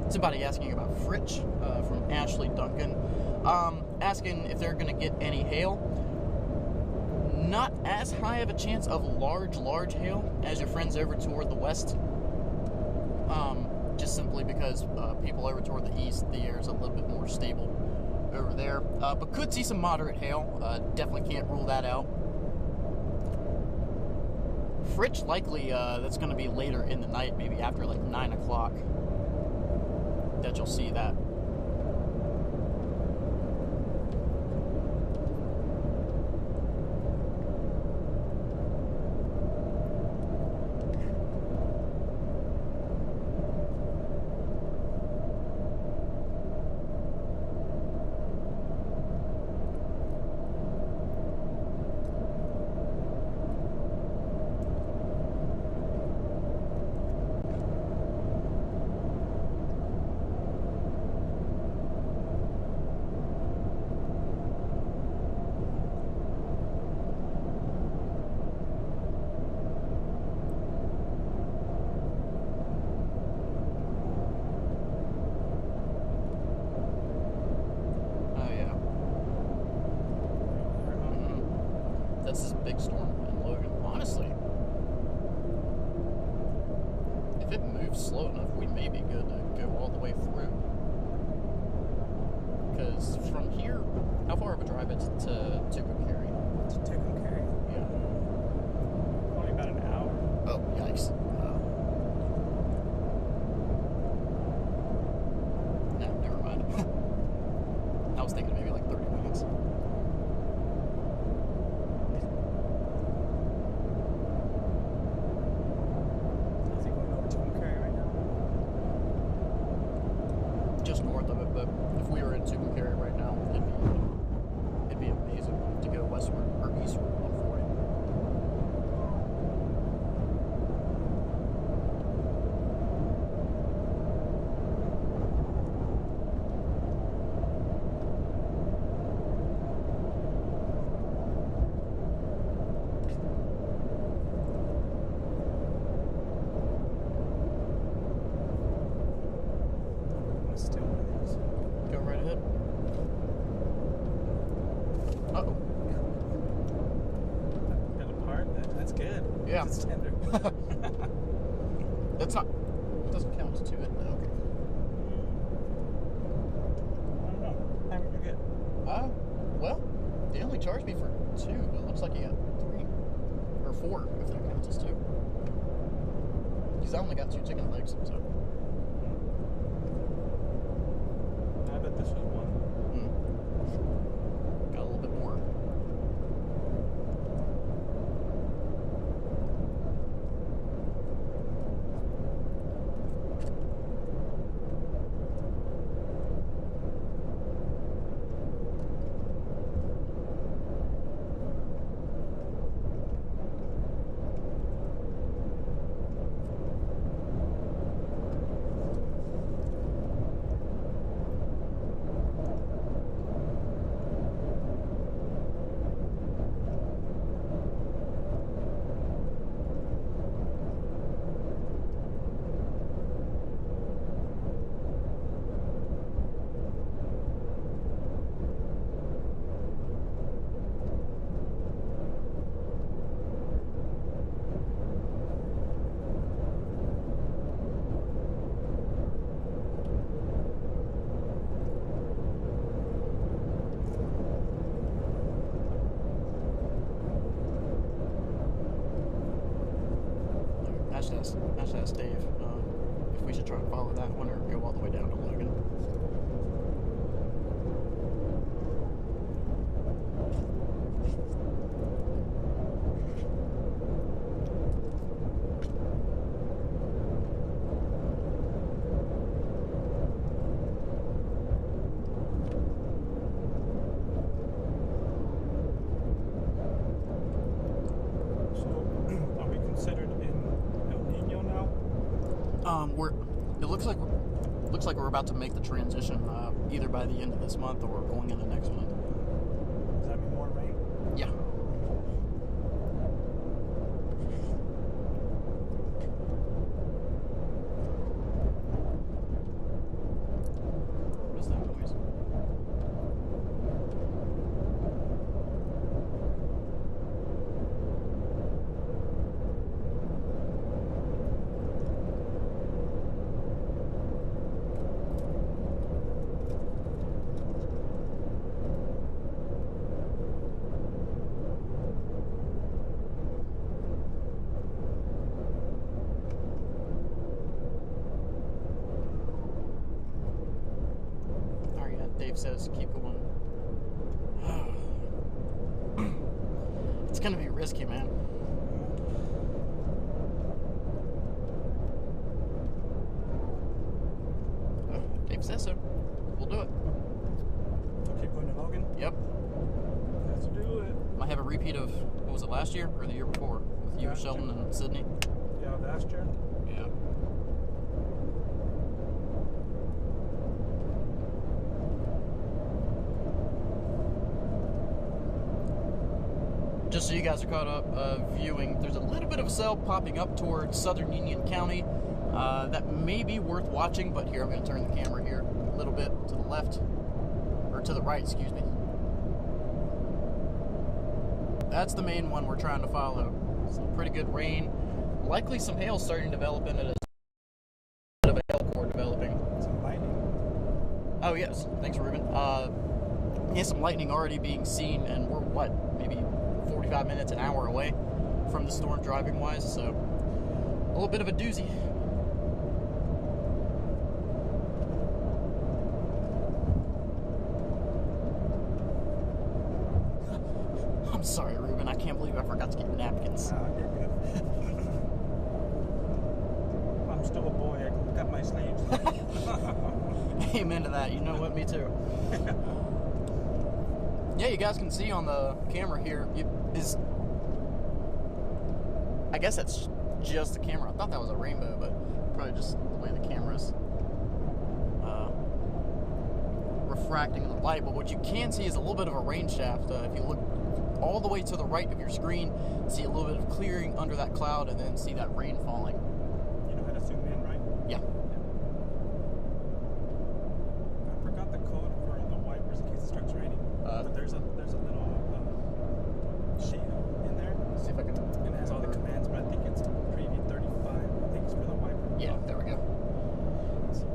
Somebody asking about Fritch from Ashley Duncan, asking if they're going to get any hail. Not as high of a chance of large hail as your friends over toward the west. Just simply because people over toward the east, the air is a little bit more stable over there. But could see some moderate hail. Definitely can't rule that out. Fritch, likely that's going to be later in the night, maybe after like 9 o'clock. That you'll see that. if it moves slow enough, we may be good to go all the way through. Because from here, how far of a drive is it to Tucumcari? To Tucumcari? Yeah. Only about an hour. Oh, yikes. No, never mind. I was thinking maybe like 30 minutes. Is he going over Tucumcari right now? Just north of it, but if we were in Tucumcari right now, it'd be amazing to go westward or eastward on 40. Let's steal one of these. Go right ahead. Uh-oh. Got a part? That's good. Yeah. It's tender. That's not... doesn't count to it, though. I don't know. I think we're good. Well, they only charged me for 2, but it looks like you got 3. Or 4, if that counts as 2. Because I only got 2 chicken legs, so... I bet this was one. Got a little bit more. I should ask Dave if we should try to follow that one or go all the way down to Logan. So, are we considered in El Nino now? It looks like we're about to make the transition either by the end of this month or going into next month. Does that mean more rain? Yeah. What is that noise? Dave says keep going. It's gonna be risky, man. Dave says so. We'll do it. Keep going to Logan? Yep. Let's do it. Might have a repeat of, what was it, last year or the year before? With you, Last Sheldon, year. and Sydney? Yeah, last year. Yeah. Just so you guys are caught up viewing, there's a little bit of a cell popping up towards southern Union County that may be worth watching, but here I'm going to turn the camera here a little bit to the left, or to the right, excuse me. That's the main one we're trying to follow. Some pretty good rain, likely some hail starting to develop in it as Oh, yes. Thanks, Ruben. Yeah, some lightning already being seen, and we're, what, maybe 45 minutes, an hour away from the storm driving-wise, so a little bit of a doozy. I'm sorry, Ruben. I can't believe I forgot to get napkins. You're good. I'm still a boy. I got my sleeves. Amen to that. You know what? Me too. Yeah, you guys can see on the camera here. I guess that's just the camera. I thought that was a rainbow, but probably just the way the camera's refracting the light. But what you can see is a little bit of a rain shaft. If you look all the way to the right of your screen, see a little bit of clearing under that cloud, and then see that rain falling. You know how to zoom in, right? Yeah. I forgot the code for the wipers in case it starts raining. But there's a little sheet in there. See if I can. It has all the commands, but I think it's preview 35. I think it's for the wiper. Yeah, there we go.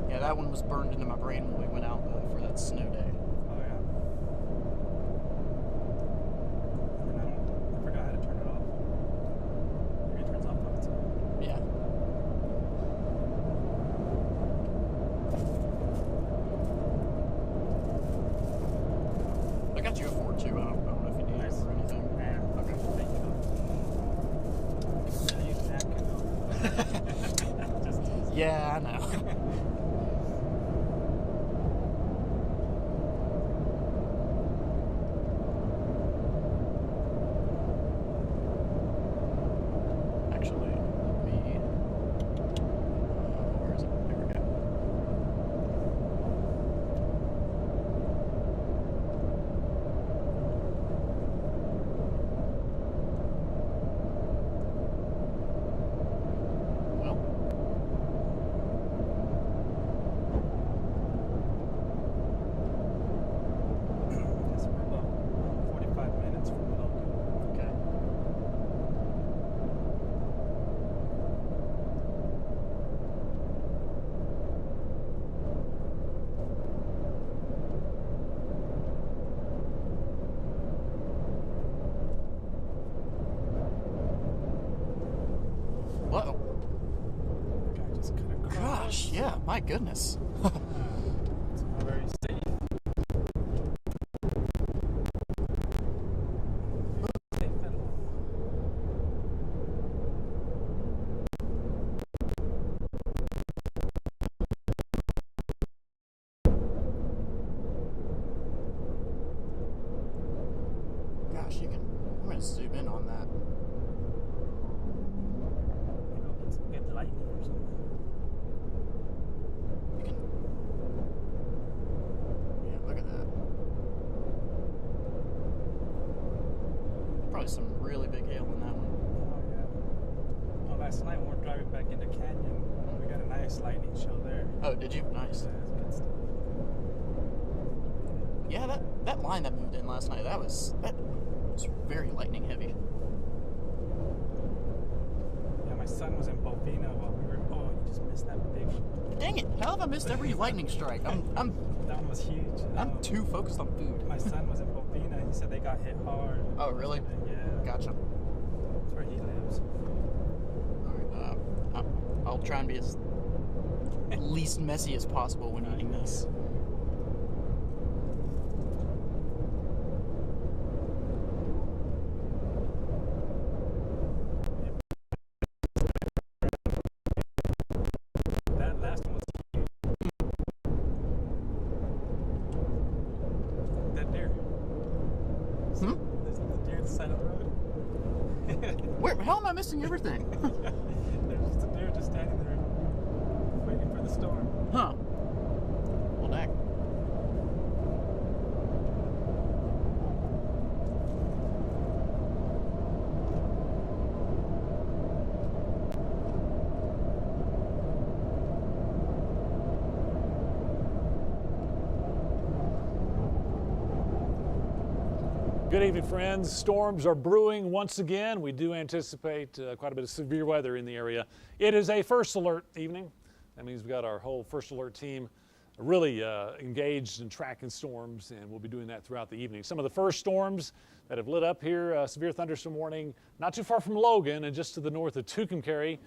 Yeah, that one was burned into my brain when we went out for that snow day. Oh yeah. And I forgot how to turn it off. Maybe it turns off on its own. Yeah. I got you a 4 too. I don't know if you need it or anything. Yeah. Okay. Thank you. I use napkin though. Just Yeah, I know. Actually, where is it? There we go. Well, Yes, we're about 45 minutes from Logan. okay. Uh-oh. Guy just cut across. Gosh, yeah, my goodness. It's not very safe. Safe at all. Gosh, I'm gonna zoom in on that. Maybe we'll get some good lightning or something. You can, yeah, look at that. Probably some really big hail in that one. Oh yeah. Well, last night when we were driving back into Canyon, we got a nice lightning show there. Oh, did you? Nice. Yeah, it's good stuff. Yeah, that line that moved in last night, that was very lightning heavy. Yeah, my son was in Bovina while we were. Oh, he just missed that big. Dang it! How have I missed every lightning strike? That one was huge. I'm too focused on food. My son was in Bovina. He said they got hit hard. Oh, really? Yeah. Gotcha. That's where he lives. All right. I'll try and be as least messy as possible when eating this. That last one was huge. That deer. There's the deer at the side of the road. Where? How am I missing everything? There's just a deer just standing there waiting for the storm. Huh. Well, dang. Good evening, friends. Storms are brewing once again. We do anticipate quite a bit of severe weather in the area. It is a first alert evening. That means we've got our whole first alert team really engaged in tracking storms, and we'll be doing that throughout the evening. Some of the first storms that have lit up here, severe thunderstorm warning, not too far from Logan and just to the north of Tucumcari.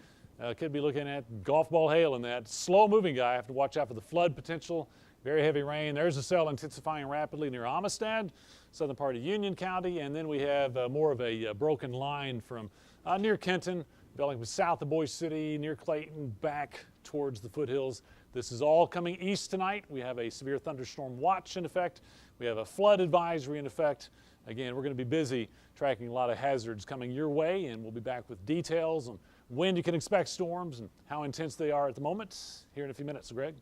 Could be looking at golf ball hail in that. Slow moving guy, have to watch out for the flood potential. Very heavy rain. There's a cell intensifying rapidly near Amistad, southern part of Union County, and then we have more of a broken line from near Kenton, developing south of Boise City, near Clayton, back towards the foothills. This is all coming east tonight. We have a severe thunderstorm watch in effect. We have a flood advisory in effect. Again, we're going to be busy tracking a lot of hazards coming your way, and we'll be back with details on when you can expect storms and how intense they are at the moment here in a few minutes. So, Greg?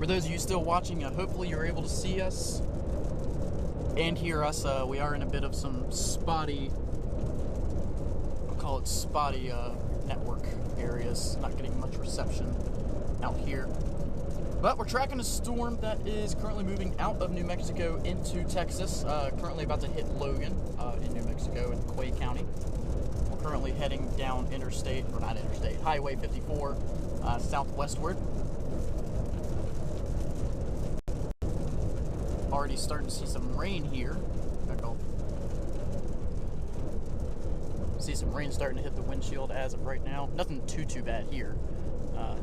For those of you still watching, hopefully you're able to see us and hear us. We are in a bit of some spotty, I'll call it spotty network areas. Not getting much reception out here. But we're tracking a storm that is currently moving out of New Mexico into Texas. Currently about to hit Logan in New Mexico in Clay County. We're currently heading down interstate, or not interstate, Highway 54 southwestward. Already starting to see some rain here. See some rain starting to hit the windshield as of right now. Nothing too bad here.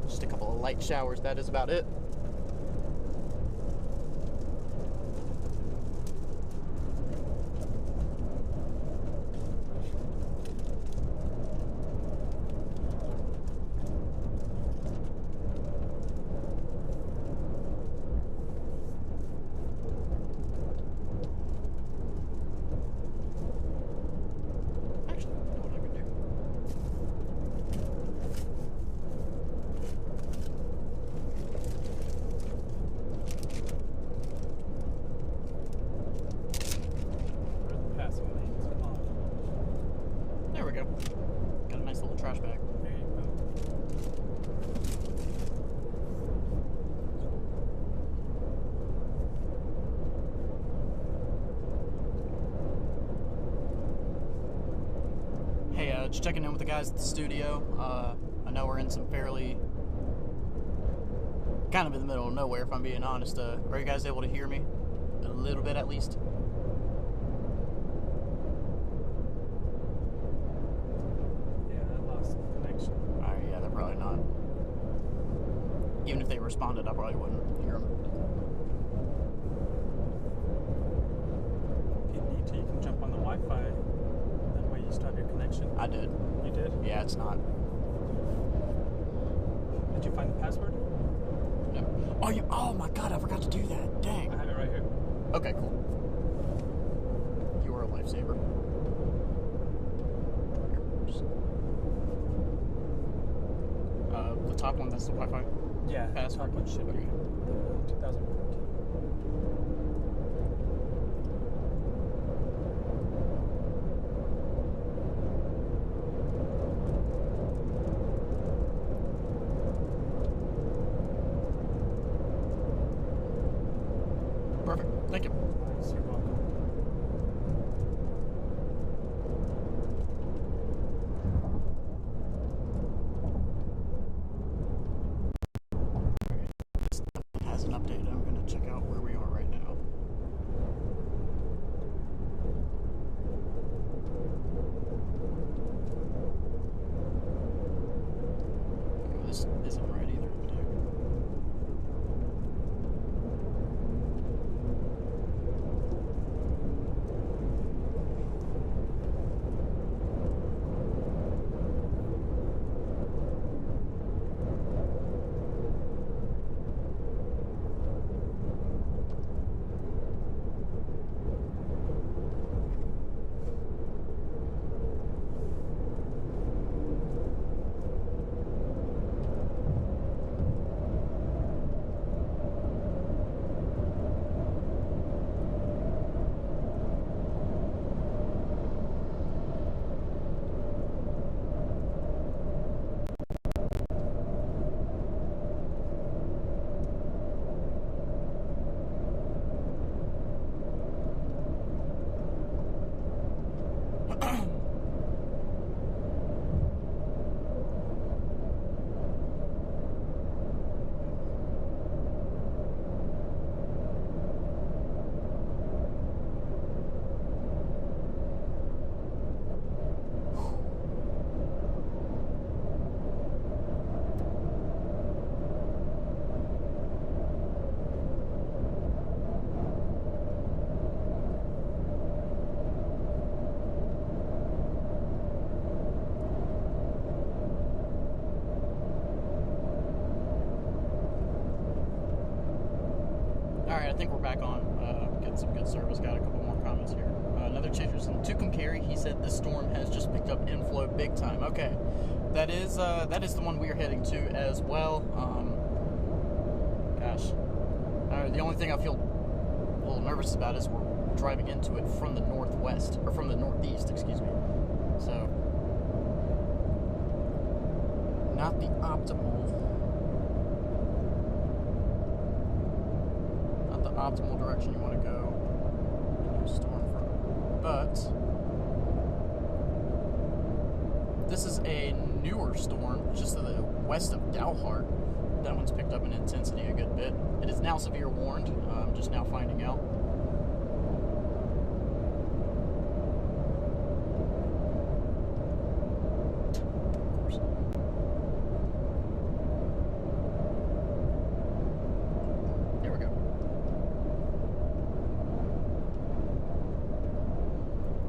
Just a couple of light showers, that is about it. There we go. Got a nice little trash bag. There you go. Hey, just checking in with the guys at the studio. I know we're in some fairly, kind of in the middle of nowhere, if I'm being honest. Are you guys able to hear me? A little bit, at least? Probably not. Even if they responded, I probably wouldn't hear them. If you need to, you can jump on the Wi-Fi. That way you still have your connection. I did. You did? Yeah, it's not. Did you find the password? No. Oh, oh my God, I forgot to do that. Dang. I have it right here. Okay, cool. You are a lifesaver. The top one, that's the Wi-Fi? Yeah, password. Top one should be 2014. Perfect. Thank you. Nice, you're welcome. Has an update. I'm going to check out where we are right now. think we're back on. Getting some good service. Got a couple more comments here. Another chaser from Tucum Carey. He said this storm has just picked up inflow big time. Okay, that is the one we are heading to as well. Gosh, the only thing I feel a little nervous about is we're driving into it from the northwest, or from the northeast, excuse me. So, not the optimal direction you want to go into a storm from. But this is a newer storm just to the west of Dalhart. That one's picked up in intensity a good bit. It is now severe warned. I'm just now finding out. There we go.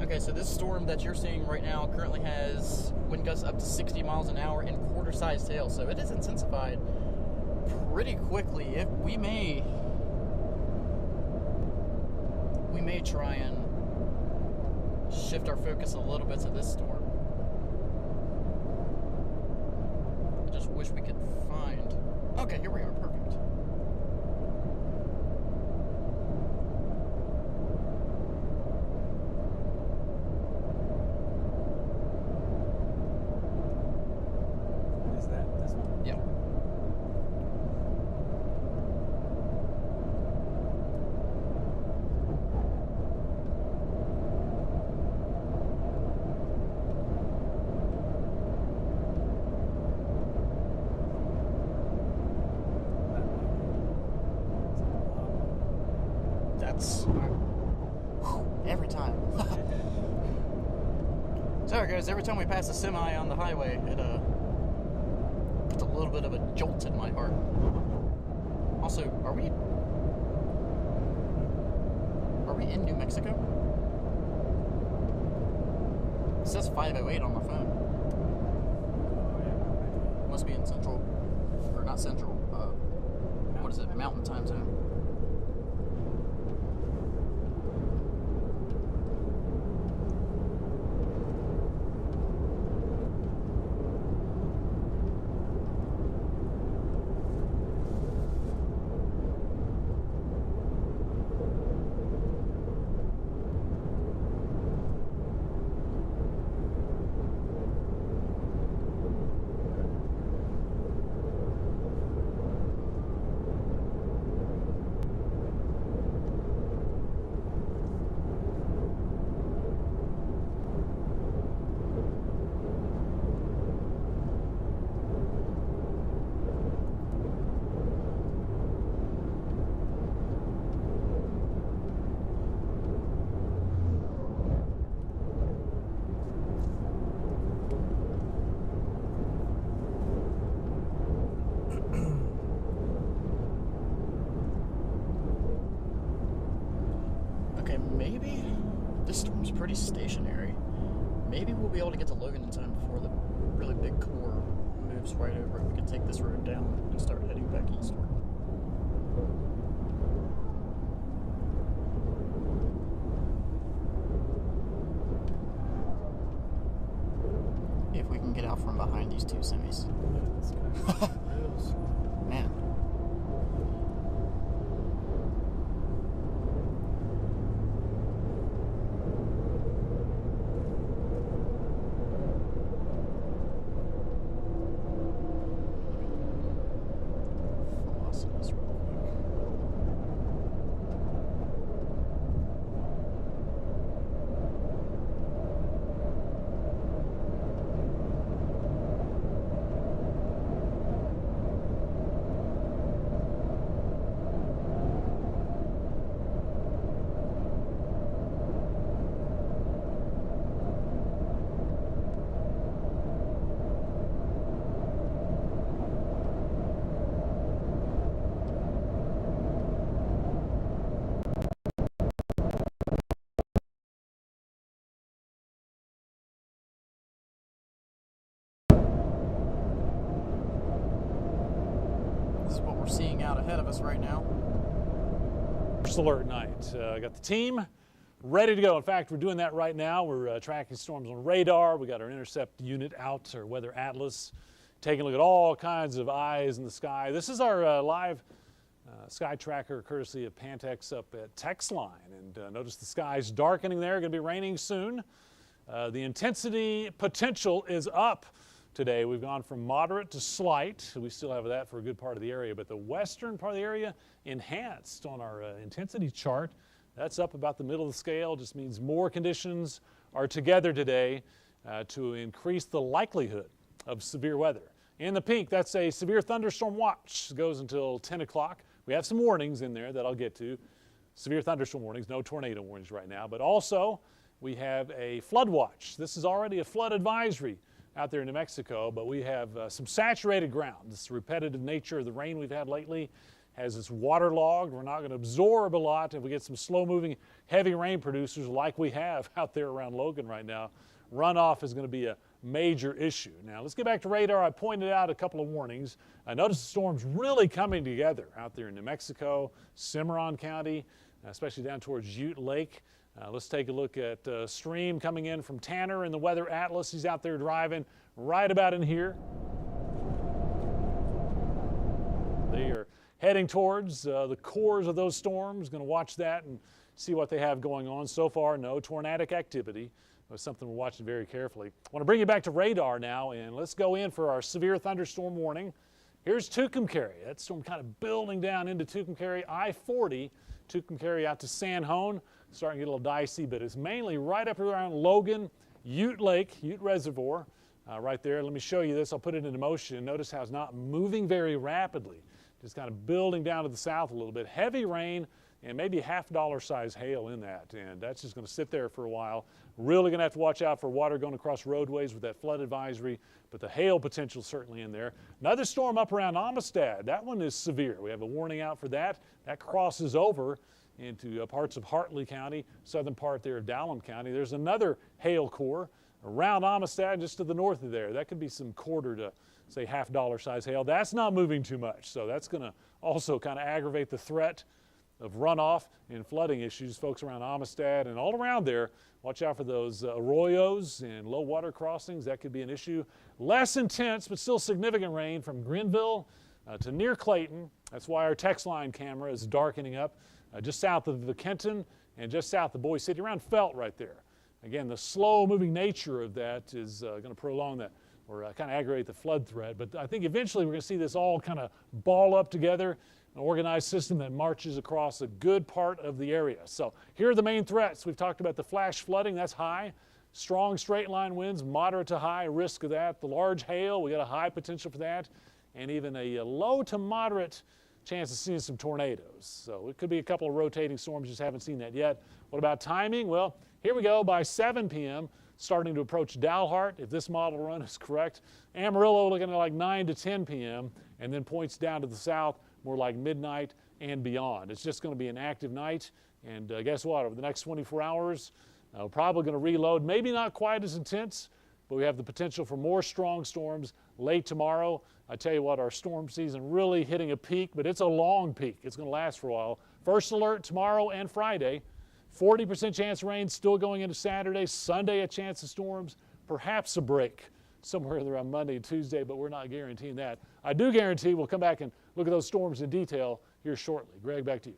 Okay, so this storm that you're seeing right now currently has wind gusts up to 60 miles an hour and quarter-sized hail, so it is intensified pretty quickly. If we may try and shift our focus a little bit to this storm. I just wish we could find. Okay, here we are. Perfect. Is that this one? Yeah. That's every time. Sorry guys, every time we pass a semi on the highway, it puts a little bit of a jolt in my heart. Also, are we in New Mexico? It says 508 on my phone. Must be in Central, or not Central. What is it? Mountain Time Zone. Maybe this storm's pretty stationary. Maybe we'll be able to get to Logan in time before the really big core moves right over it. We can take this road down and start heading back eastward. If we can get out from behind these two semis. Man. This is what we're seeing out ahead of us right now. first alert night. Got the team ready to go. In fact, we're doing that right now. We're tracking storms on radar. We got our intercept unit out, our weather atlas, taking a look at all kinds of eyes in the sky. This is our live sky tracker courtesy of Pantex up at Texline. And notice the sky's darkening there. Going to be raining soon. The intensity potential is up today. We've gone from moderate to slight. We still have that for a good part of the area, but the western part of the area enhanced on our intensity chart. That's up about the middle of the scale. Just means more conditions are together today to increase the likelihood of severe weather. In the pink, that's a severe thunderstorm watch. It goes until 10 o'clock. We have some warnings in there that I'll get to. Severe thunderstorm warnings, no tornado warnings right now, but also we have a flood watch. This is already a flood advisory out there in New Mexico, but we have some saturated ground. This repetitive nature of the rain we've had lately has this waterlogged. We're not going to absorb a lot if we get some slow-moving, heavy rain producers like we have out there around Logan right now. Runoff is going to be a major issue. Now, let's get back to radar. I pointed out a couple of warnings. I noticed the storms really coming together out there in New Mexico, Cimarron County, especially down towards Ute Lake. Let's take a look at stream coming in from Tanner in the Weather Atlas. He's out there driving right about in here. They are heading towards the cores of those storms. Going to watch that and see what they have going on. So far, no tornadic activity. That's something we're watching very carefully. I want to bring you back to radar now, and let's go in for our severe thunderstorm warning. Here's Tucumcari. That storm kind of building down into Tucumcari. I-40, Tucumcari out to San Juan. Starting to get a little dicey, but it's mainly right up around Logan, Ute Lake, Ute Reservoir, right there. Let me show you this. I'll put it into motion. Notice how it's not moving very rapidly. Just kind of building down to the south a little bit. Heavy rain and maybe $half size hail in that, and that's just going to sit there for a while. Really going to have to watch out for water going across roadways with that flood advisory, but the hail potential certainly in there. Another storm up around Amistad. That one is severe. We have a warning out for that. That crosses over into parts of Hartley County, southern part there of Dowlam County. There's another hail core around Amistad just to the north of there. That could be some quarter to, say, $half size hail. That's not moving too much, so that's going to also kind of aggravate the threat of runoff and flooding issues. Folks around Amistad and all around there, watch out for those arroyos and low water crossings. That could be an issue. Less intense, but still significant rain from Grenville to near Clayton. That's why our text line camera is darkening up. Just south of the Kenton and just south of Boise City, around Felt right there. Again, the slow-moving nature of that is going to prolong that or kind of aggravate the flood threat. But I think eventually we're going to see this all kind of ball up together, an organized system that marches across a good part of the area. So here are the main threats. We've talked about the flash flooding. That's high. Strong straight-line winds, moderate to high risk of that. The large hail, we got a high potential for that. And even a low to moderate chance of seeing some tornadoes. So it could be a couple of rotating storms, just haven't seen that yet. What about timing? Well, here we go by 7 p.m., starting to approach Dalhart, if this model run is correct. Amarillo looking at like 9 to 10 p.m., and then points down to the south, more like midnight and beyond. It's just going to be an active night, and guess what? Over the next 24 hours, we're probably going to reload. Maybe not quite as intense, but we have the potential for more strong storms late tomorrow. I tell you what, our storm season really hitting a peak, but it's a long peak. It's going to last for a while. First alert tomorrow and Friday. 40% chance of rain still going into Saturday. Sunday, a chance of storms. Perhaps a break somewhere around Monday and Tuesday, but we're not guaranteeing that. I do guarantee we'll come back and look at those storms in detail here shortly. Greg, back to you.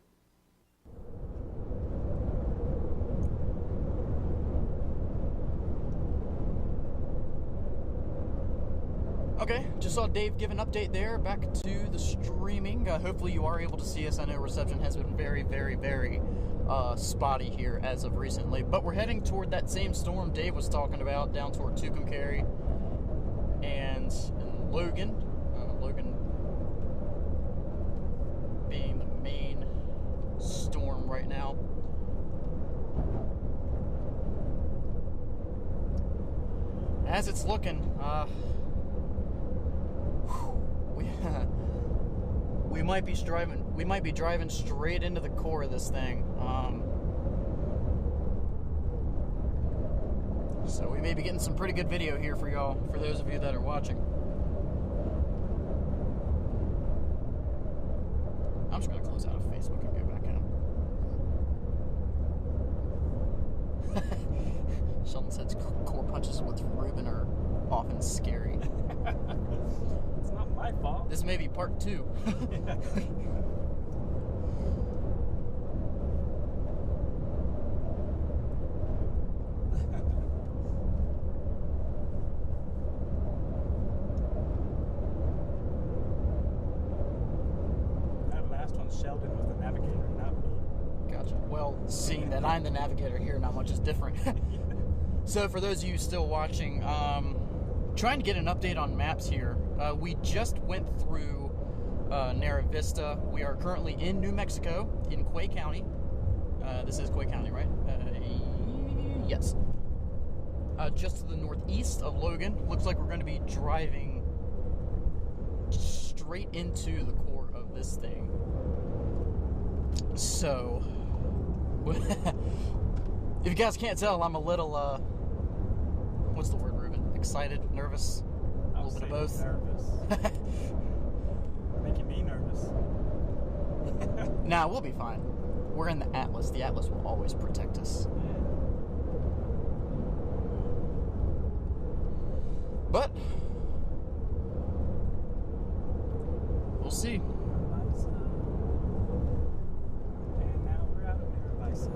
Okay, just saw Dave give an update there. Back to the streaming. Hopefully you are able to see us. I know reception has been very, very, very spotty here as of recently. But we're heading toward that same storm Dave was talking about, down toward Tucumcari and Logan. Logan being the main storm right now. As it's looking, we might be driving straight into the core of this thing. So we may be getting some pretty good video here for y'all, for those of you that are watching. I'm just gonna close out of Facebook and go back in. Sheldon said core punches with Ruben are often scary. It's not my fault. This may be part 2. That last one, Sheldon was the navigator, not me. Gotcha. Well, seeing that I'm the navigator here, not much is different. So for those of you still watching, trying to get an update on maps here. We just went through Nara Vista. We are currently in New Mexico, in Quay County. This is Quay County, right? Yes. Just to the northeast of Logan. Looks like we're going to be driving straight into the core of this thing. So, if you guys can't tell, I'm a little, what's the word, Ruben? Excited, nervous, a little bit of both. Nervous. Making me nervous. Nah, we'll be fine. We're in the Atlas. The Atlas will always protect us. But we'll see. And now we're out of Narragansett.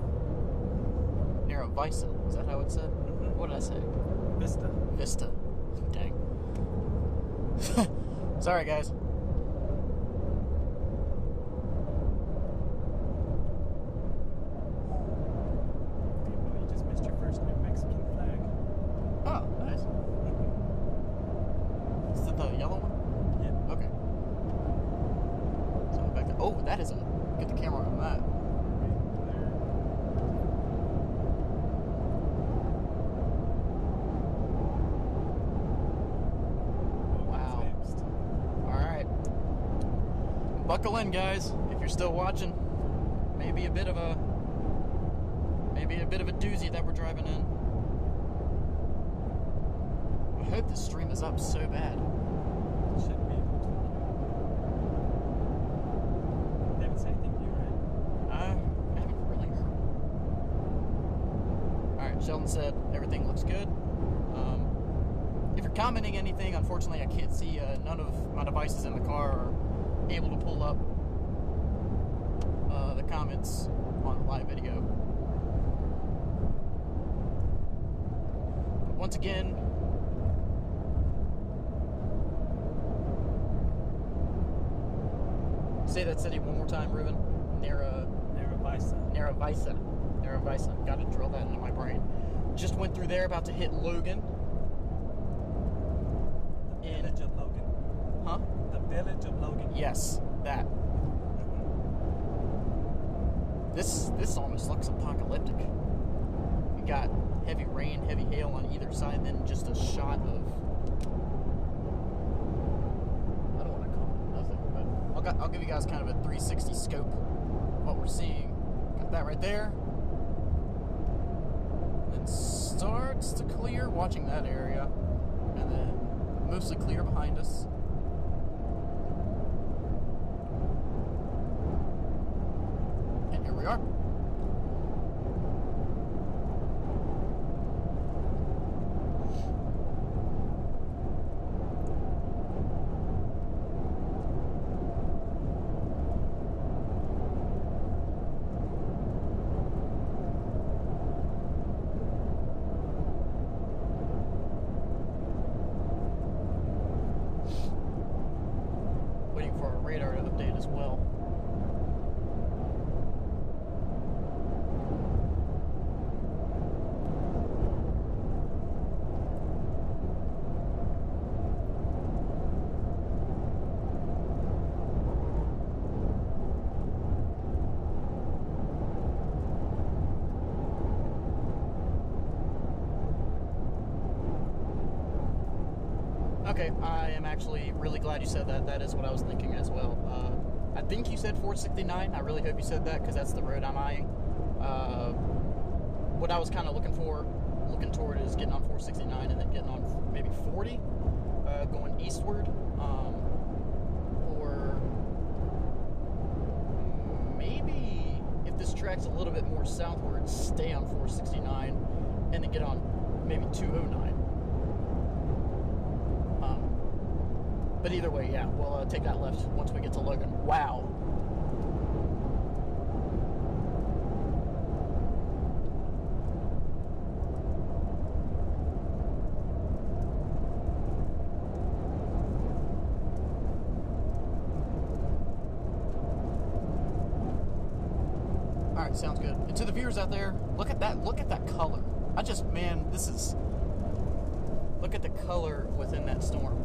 Narragansett. Is that how it said? What did I say? Vista. Vista. Dang. Sorry, guys. Well, you just missed your first New Mexican flag. Oh, nice. Is it the yellow one? Yep. Okay. So back to, oh, that is a, get the camera on that. Wow. All right. Buckle in, guys. If you're still watching, maybe a bit of a doozy that we're driving in. I hope this stream is up so bad. Should be able to. They haven't said anything to you, right? I haven't really heard. Alright, Sheldon said everything looks good. If you're commenting anything, unfortunately I can't see, none of my devices in the car are able to pull up the comments on the live video. But once again, say that city one more time, Ruben. Narragansett. Got to drill that into my brain. Just went through there, about to hit Logan. The village of Logan. Huh? The village of Logan. Yes, that. This almost looks apocalyptic. We got heavy rain, heavy hail on either side, then just a shot of, I don't want to call it nothing, but I'll give you guys kind of a 360 scope of what we're seeing. Got that right there. Then starts to clear, watching that area, and then mostly clear behind us. And here we are. Waiting for a radar update as well. Okay, I am actually really glad you said that. That is what I was thinking as well. I think you said 469. I really hope you said that because that's the road I'm eyeing. What I was kind of looking toward is getting on 469 and then getting on maybe 40, going eastward. Or maybe if this track's a little bit more southward, stay on 469 and then get on maybe 209. But either way, yeah, we'll take that left once we get to Logan. Wow. All right, sounds good. And to the viewers out there, look at that color. Man, look at the color within that storm.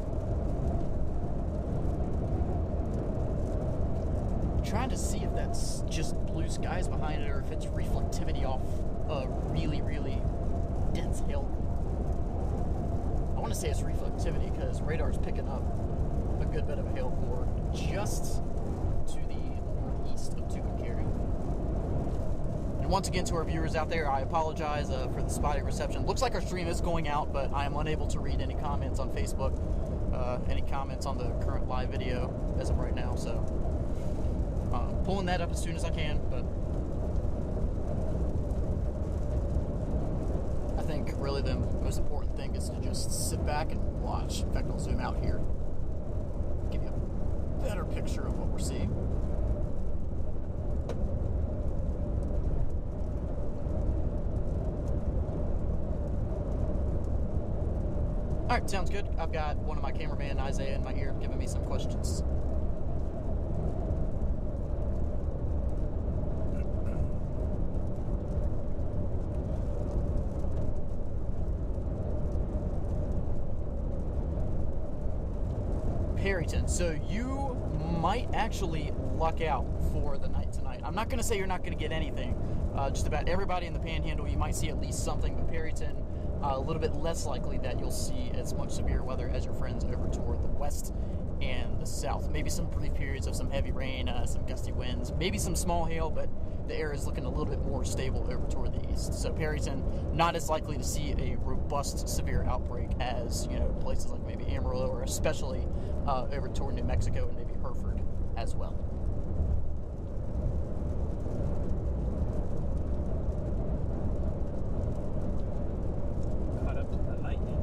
I'm trying to see if that's just blue skies behind it or if it's reflectivity off a really, really dense hail. I want to say it's reflectivity because radar's picking up a good bit of hail core just to the northeast of Tucumcari. And once again, to our viewers out there, I apologize for the spotty reception. Looks like our stream is going out, but I am unable to read any comments on Facebook, any comments on the current live video as of right now. So, pulling that up as soon as I can. But I think really the most important thing is to just sit back and watch. In fact, I'll zoom out here, give you a better picture of what we're seeing. All right, sounds good. I've got one of my cameraman, Isaiah, in my ear giving me some questions. Perryton, so you might actually luck out for the night tonight. I'm not going to say you're not going to get anything. Just about everybody in the Panhandle, you might see at least something, but Perryton, a little bit less likely that you'll see as much severe weather as your friends over toward the west and the south. Maybe some brief periods of some heavy rain, some gusty winds, maybe some small hail, but the air is looking a little bit more stable over toward the east. So Perryton, not as likely to see a robust severe outbreak as, places like maybe Amarillo or especially over toward New Mexico and maybe Hereford as well. Caught up to the lightning.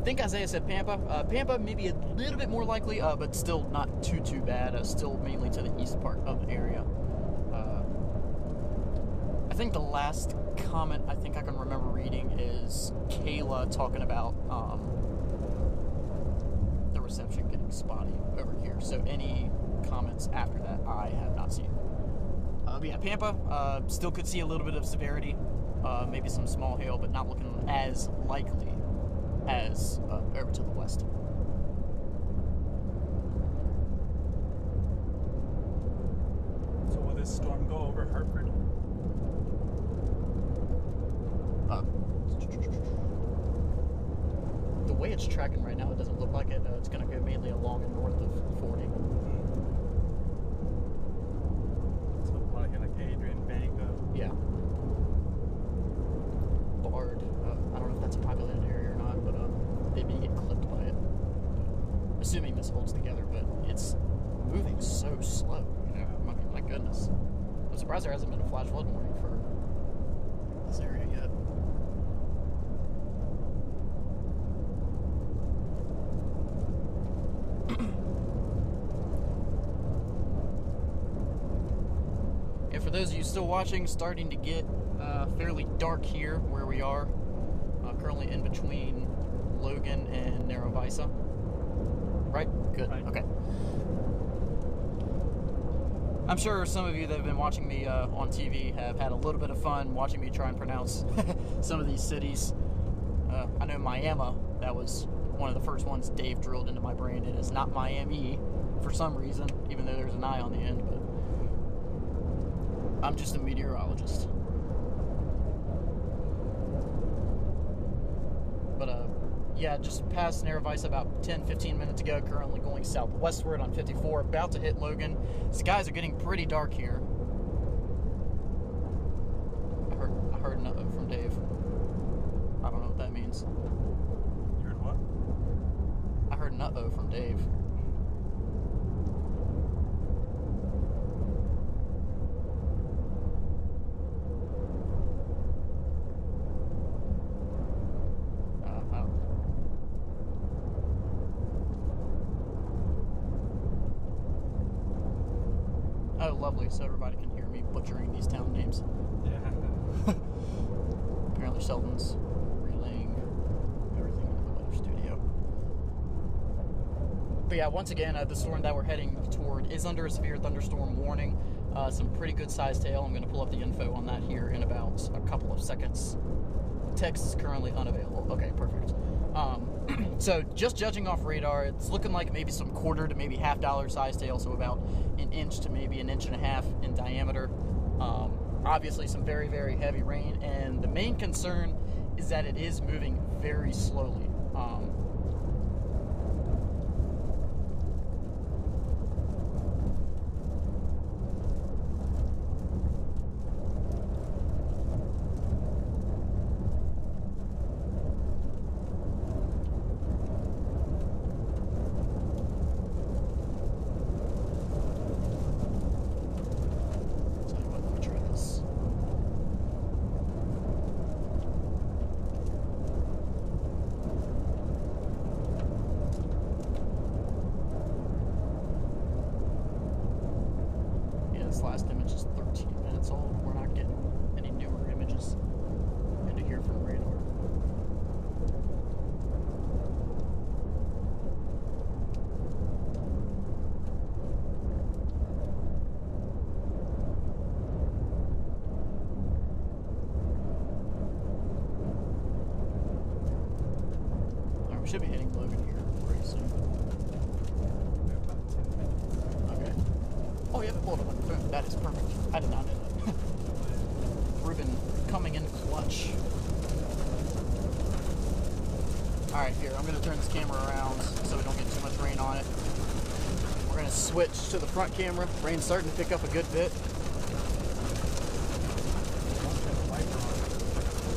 I think Isaiah said Pampa. Pampa maybe a little bit more likely, but still not too bad. Still mainly to the east part of the area. I think the last comment I think I can remember reading is Kayla talking about the reception getting spotty over here. So any comments after that I have not seen. But yeah, Pampa still could see a little bit of severity, maybe some small hail, but not looking as likely as over to the west. So will this storm go over Hereford? The way it's tracking right now, it doesn't look like it. It's going to go mainly along and north of 40. So probably like Adrian Bank. Yeah. Bard. I don't know if that's a populated area or not, but they may get clipped by it. Assuming this holds together, but it's moving so slow. My goodness. I'm surprised there hasn't been a flash flood warning for this area yet. And for those of you still watching, starting to get fairly dark here where we are. Currently in between Logan and Narrow Visa. Right? Good. Right. Okay. I'm sure some of you that have been watching me on TV have had a little bit of fun watching me try and pronounce some of these cities. I know Miami, that was one of the first ones Dave drilled into my brain. It is not Miami for some reason, even though there's an I on the end, but I'm just a meteorologist. But yeah, just past Narrow Vista about 10-15 minutes ago, currently going southwestward on 54, about to hit Logan. The skies are getting pretty dark here. I heard an uh-oh from Dave. I don't know what that means. You heard what? I heard an uh-oh from Dave. lovely so everybody can hear me butchering these town names. Yeah. Apparently Sheldon's relaying everything into the weather studio. But yeah, once again, the storm that we're heading toward is under a severe thunderstorm warning. Some pretty good sized hail. I'm going to pull up the info on that here in about a couple of seconds. Text is currently unavailable. Okay, perfect. So just judging off radar, it's looking like maybe some quarter to maybe $half sized hail, so about an inch to maybe an inch and a half in diameter. Obviously some very, very heavy rain, and the main concern is that it is moving very slowly. This last image is 13 minutes old. We're not getting any newer images into here from radar. Alright, we should be hitting Logan here pretty soon. About 10 minutes. Okay. Oh, you have it pulled up on your phone. That is perfect. I did not know that. Ruben coming in clutch. Alright, here, I'm going to turn this camera around so we don't get too much rain on it. We're going to switch to the front camera. Rain's starting to pick up a good bit.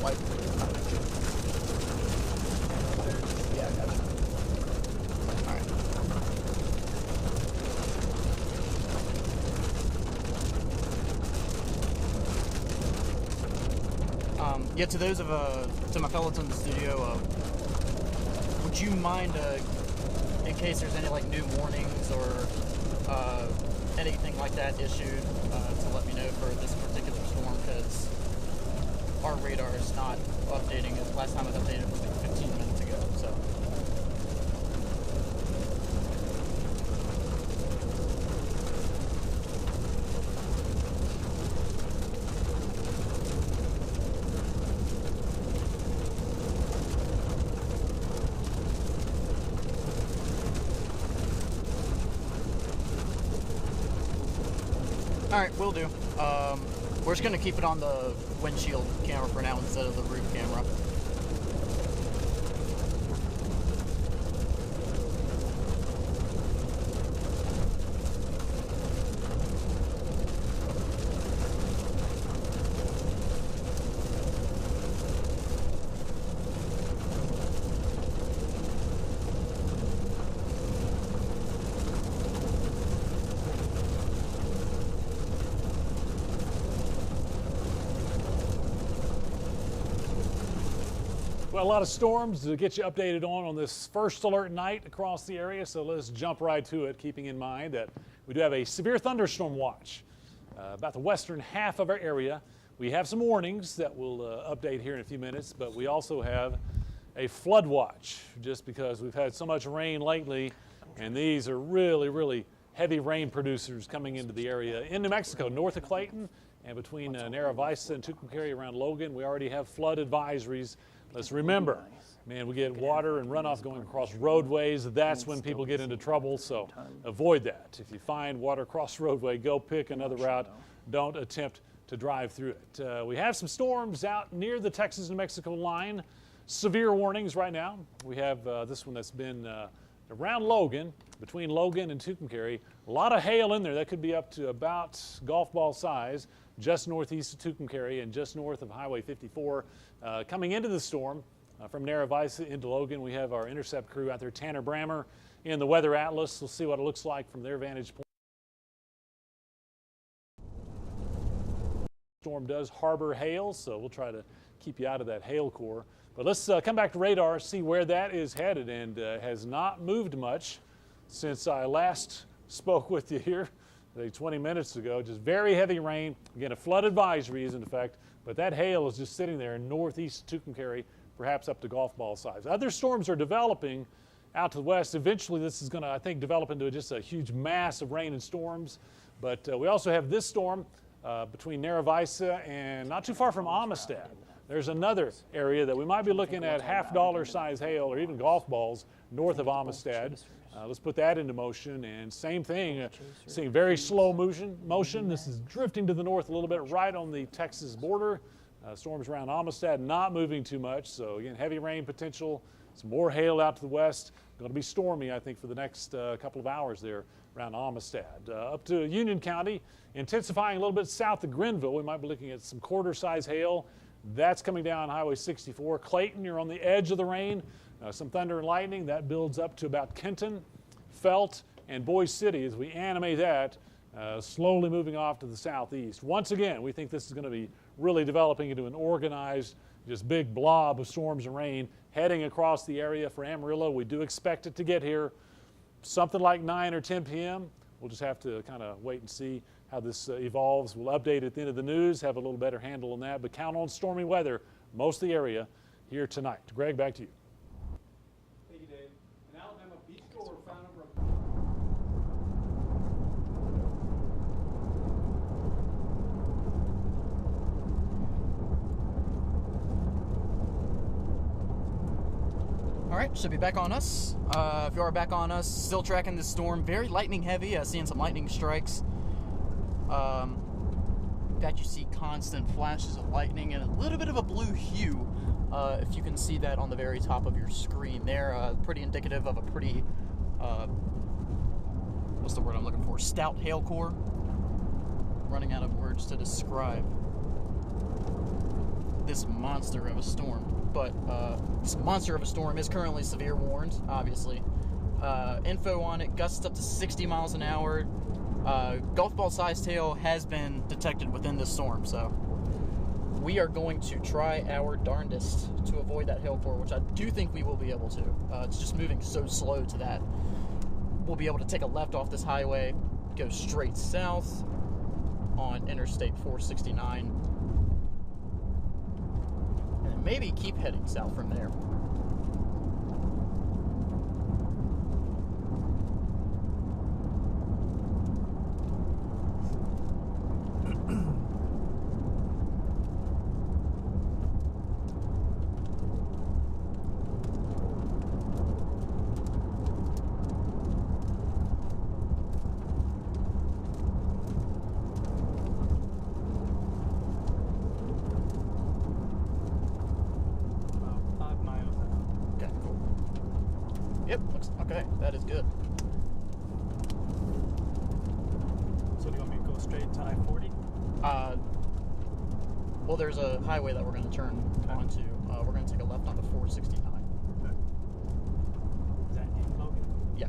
Wipe. Yeah, I got it. Alright. Yeah, to those to my fellows in the studio, would you mind, in case there's any like new warnings or anything like that issued, to let me know for this particular storm, because our radar is not updating. Last time it updated was like 15 minutes ago, so. Alright, will do. We're just going to keep it on the windshield camera for now instead of the roof camera. Well, a lot of storms to get you updated on this first alert night across the area, so let's jump right to it, keeping in mind that we do have a severe thunderstorm watch about the western half of our area. We have some warnings that we'll update here in a few minutes, but we also have a flood watch just because we've had so much rain lately, and these are really, really heavy rain producers coming into the area in New Mexico, north of Clayton and between Naravaisa and Tucumcari around Logan. We already have flood advisories. Let's remember, man, we get water and runoff going across roadways. That's when people get into trouble, so avoid that. If you find water across the roadway, go pick another route. Don't attempt to drive through it. We have some storms out near the Texas-New Mexico line. Severe warnings right now. We have this one that's been around Logan, between Logan and Tucumcari. A lot of hail in there. That could be up to about golf ball size, just northeast of Tucumcari and just north of Highway 54. Coming into the storm from Naravaisa into Logan, we have our intercept crew out there, Tanner Brammer in the Weather Atlas. We'll see what it looks like from their vantage point. Storm does harbor hail, so we'll try to keep you out of that hail core. But let's come back to radar, see where that is headed, and has not moved much since I last spoke with you here. I think 20 minutes ago. Just very heavy rain. Again, a flood advisory is in effect, but that hail is just sitting there in northeast Tucumcari, perhaps up to golf ball size. Other storms are developing out to the west. Eventually, this is going to, I think, develop into just a huge mass of rain and storms. But we also have this storm between Naravaisa and not too far from Amistad. There's another area that we might be looking at half-dollar size hail or even golf balls north of Amistad. Let's put that into motion, and same thing, seeing very slow motion. This is drifting to the north a little bit, right on the Texas border. Storms around Amistad not moving too much, so again, heavy rain potential. Some more hail out to the west. Going to be stormy, I think, for the next couple of hours there around Amistad. Up to Union County, intensifying a little bit south of Grenville. We might be looking at some quarter-size hail. That's coming down Highway 64. Clayton, you're on the edge of the rain. Some thunder and lightning. That builds up to about Kenton, Felt, and Boise City as we animate that, slowly moving off to the southeast. Once again, we think this is going to be really developing into an organized, just big blob of storms and rain heading across the area for Amarillo. We do expect it to get here something like 9 or 10 p.m. We'll just have to kind of wait and see how this evolves. We'll update at the end of the news, have a little better handle on that, but count on stormy weather most of the area here tonight. Greg, back to you. Thank you, Dave. An Alabama beachgoer found over All right, should be back on us. If you are back on us, still tracking this storm. Very lightning heavy, seeing some lightning strikes. In fact, you see constant flashes of lightning and a little bit of a blue hue. If you can see that on the very top of your screen there, pretty indicative of a pretty, what's the word I'm looking for? Stout hail core. Running out of words to describe this monster of a storm. But this monster of a storm is currently severe warned, obviously. Info on it, gusts up to 60 miles an hour. Golf ball sized hail has been detected within this storm, so we are going to try our darndest to avoid that hail core, which I do think we will be able to. It's just moving so slow to that we'll be able to take a left off this highway, go straight south on Interstate 469, and maybe keep heading south from there. Yep, looks okay. That is good. So do you want me to go straight to I-40? Well, there's a highway that we're going to turn onto. We're going to take a left onto 469. Okay. Is that in Logan? Yeah.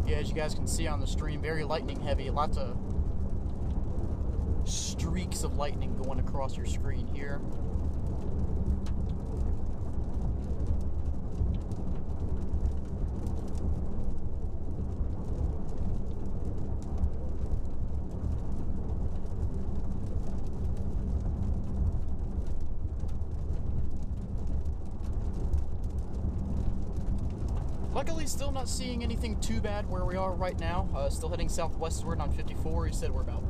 Yeah, as you guys can see on the stream, very lightning heavy. Lots of streaks of lightning going across your screen here. Luckily, still not seeing anything too bad where we are right now. Still heading southwestward on 54. He said we're about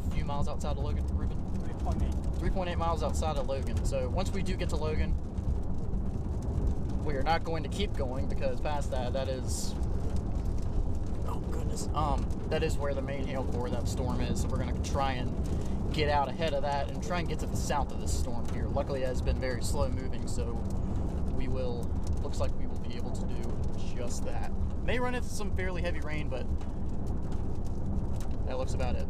a few miles outside of Logan, Ruben. 3.8 miles outside of Logan. So once we do get to Logan, we are not going to keep going, because past that, that is, oh goodness, that is where the main hail core of that storm is. So we're going to try and get out ahead of that and try and get to the south of this storm here. Luckily, it has been very slow moving, so we will, looks like we will be able to do just that. May run into some fairly heavy rain, but that looks about it.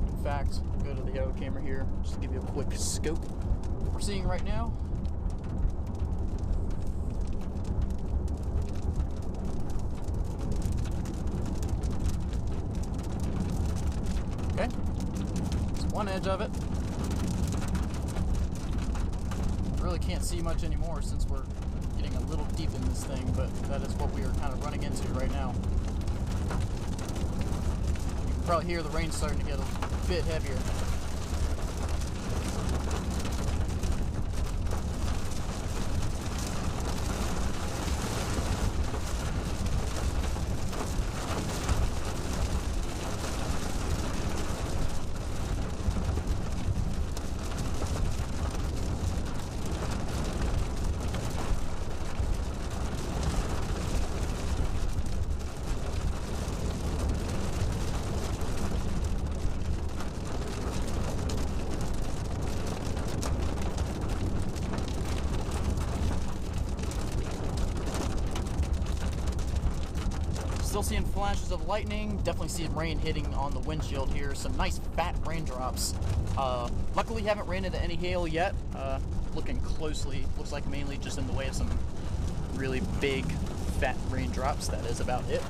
In fact, go to the video camera here, just to give you a quick scope of what we're seeing right now. Okay, that's one edge of it. Really can't see much anymore since we're getting a little deep in this thing, but that is what we are kind of running into right now. You can probably hear the rain starting to get a bit heavier. Still seeing flashes of lightning, definitely seeing rain hitting on the windshield here. Some nice fat raindrops. Luckily haven't ran into any hail yet. Looking closely, looks like mainly just in the way of some really big fat raindrops. That is about it.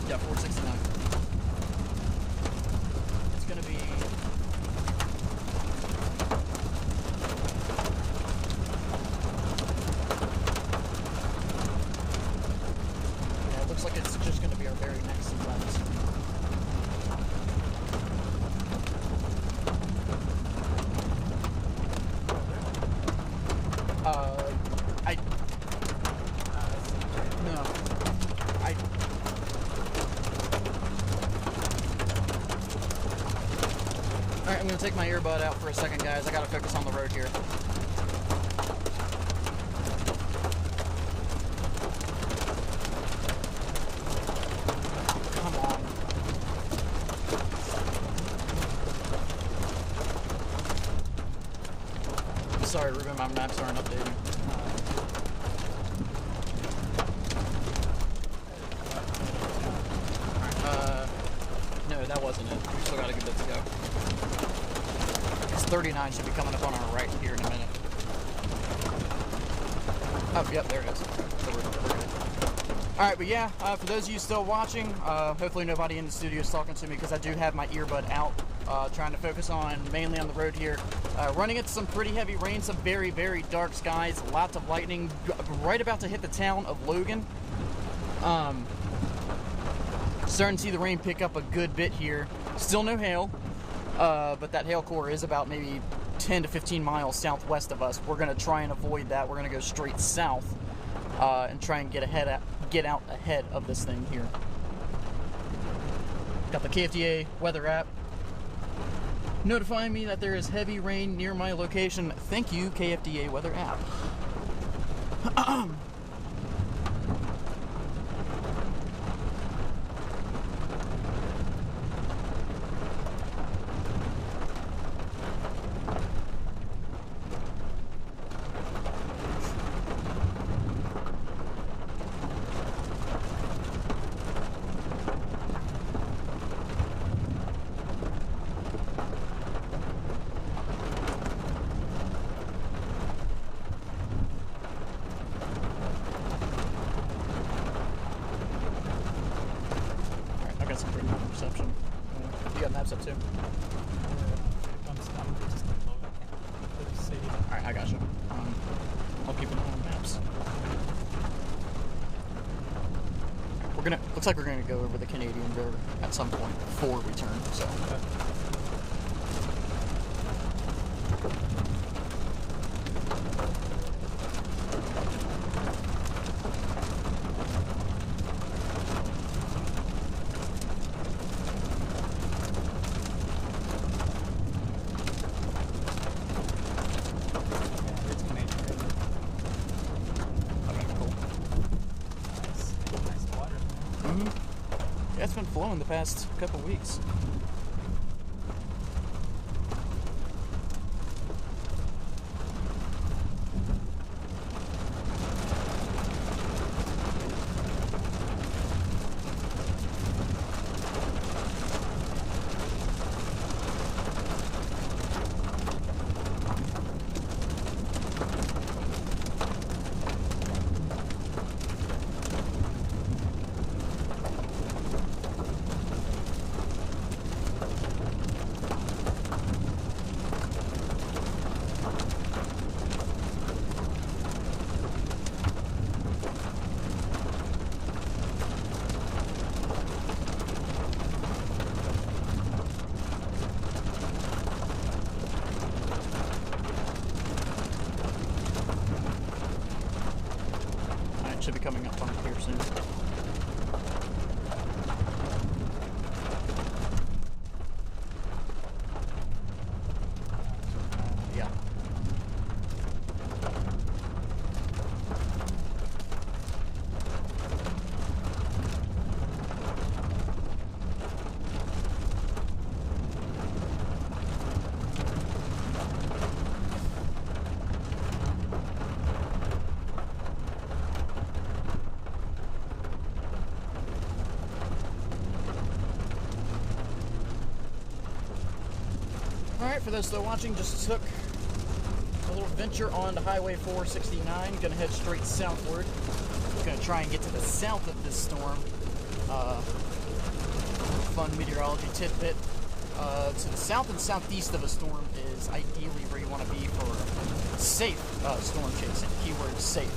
Yeah, 469. It's gonna be... Yeah, it looks like it's just gonna be our very next event. No. Alright, I'm gonna take my earbud out for a second, guys. I gotta focus on the road here. Come on. Sorry, Ruben, my maps aren't updating. No, that wasn't it. We still got a good bit to go. 39 should be coming up on our right here in a minute. Oh, yep, there it is. So we're good. Alright, but yeah, for those of you still watching, hopefully nobody in the studio is talking to me because I do have my earbud out, trying to focus on mainly on the road here. Running into some pretty heavy rain, some very, very dark skies, lots of lightning, right about to hit the town of Logan. Starting to see the rain pick up a good bit here. Still no hail. But that hail core is about maybe 10 to 15 miles southwest of us. We're going to try and avoid that. We're going to go straight south and try and get out ahead of this thing here. Got the KFDA weather app notifying me that there is heavy rain near my location. Thank you, KFDA weather app. Reception. You got maps up too? Alright, I got you. I'll keep an eye on maps. Looks like we're gonna go over the Canadian River at some point before we turn, so. Yeah, it's been flowing the past couple weeks. Alright, for those still watching, just took a little venture onto Highway 469. Gonna head straight southward. Gonna try and get to the south of this storm. Fun meteorology tidbit. To the south and southeast of a storm is ideally where you want to be for safe storm chasing. Keyword safe.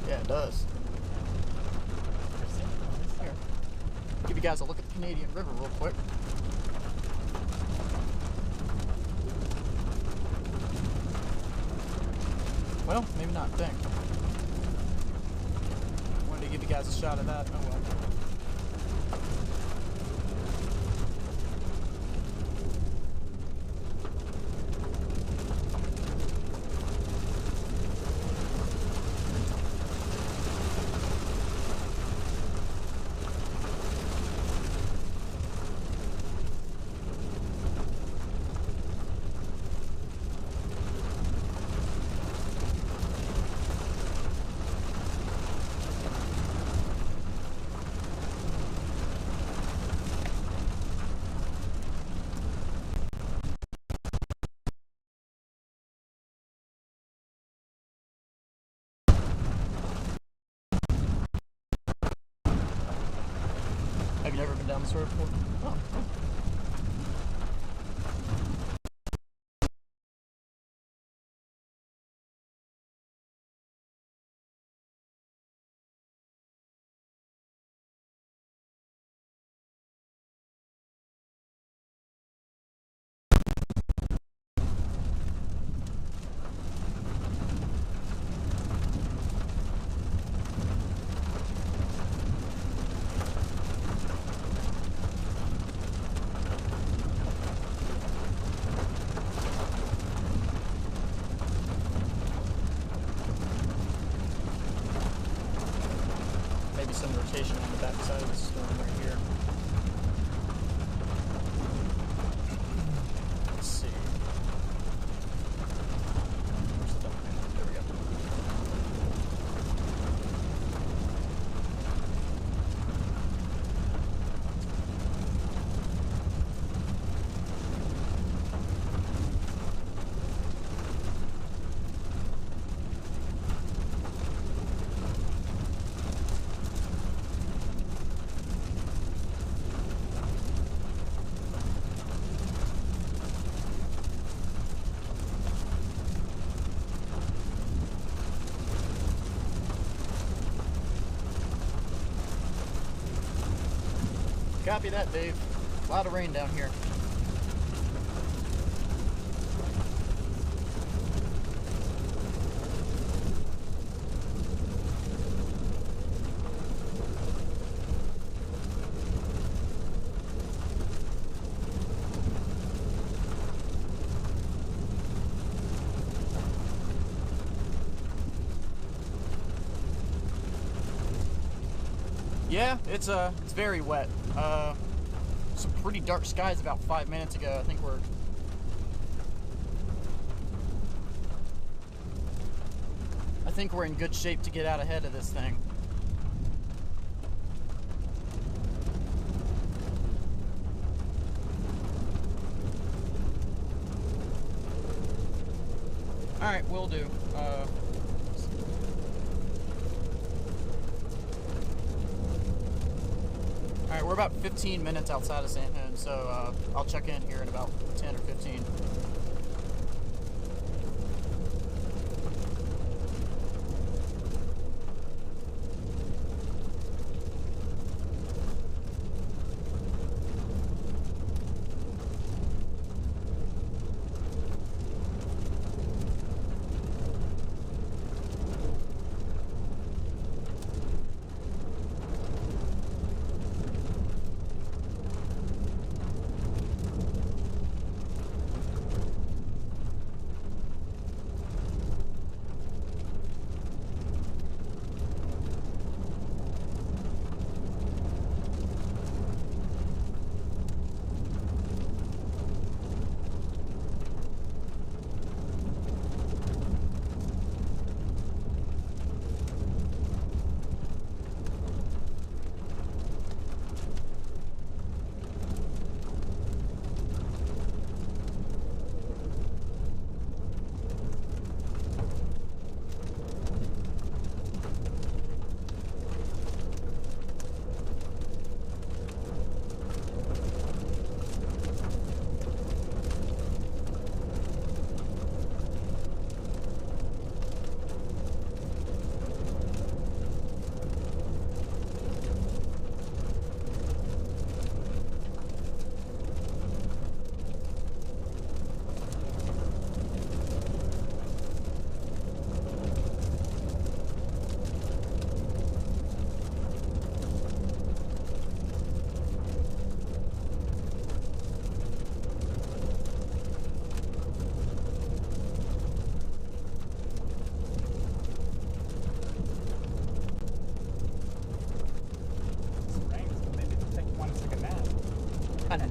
Yeah, it does. Here. Give you guys a look at the Canadian River real quick. Well, maybe not, dang. Wanted to give you guys a shot of that. Oh well. Have you never been down this road before? Oh, cool. Maybe some rotation on the back side of the storm right here. Let's see. Where's the button? There we go. Copy that, Dave. A lot of rain down here. Yeah, it's very wet. Some pretty dark skies about 5 minutes ago. I think we're in good shape to get out ahead of this thing. All right, will do. Alright, we're about 15 minutes outside of San Juan, so I'll check in here in about 10 or 15.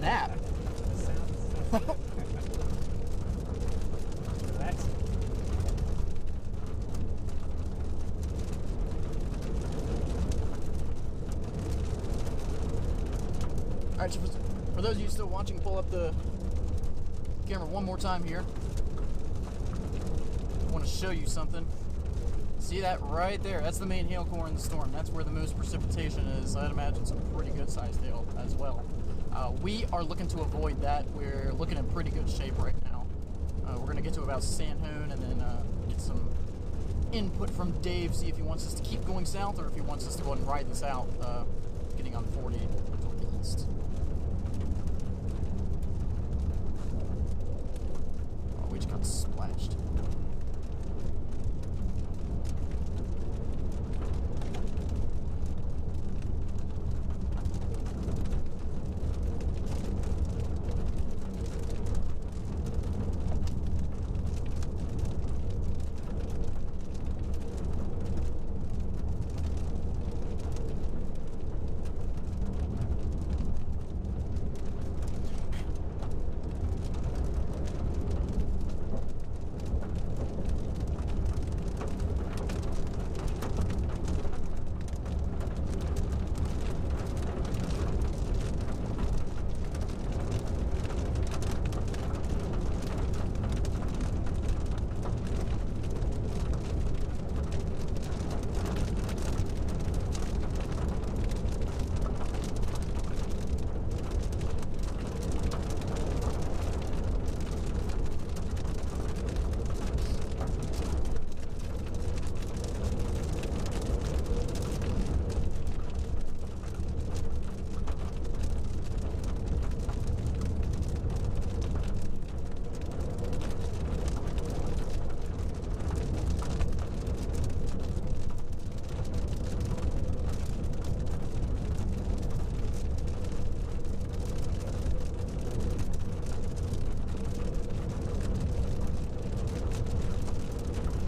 snap. Relax. All right, so for those of you still watching, pull up the camera one more time here. I want to show you something. See that right there? That's the main hail core in the storm. That's where the most precipitation is. I'd imagine some pretty good sized hail as well. We are looking to avoid that. We're looking in pretty good shape right now. We're going to get to about Sanhone and then get some input from Dave, see if he wants us to keep going south or if he wants us to go ahead and ride this out, getting on 40 toward the east. Oh, we just got splashed.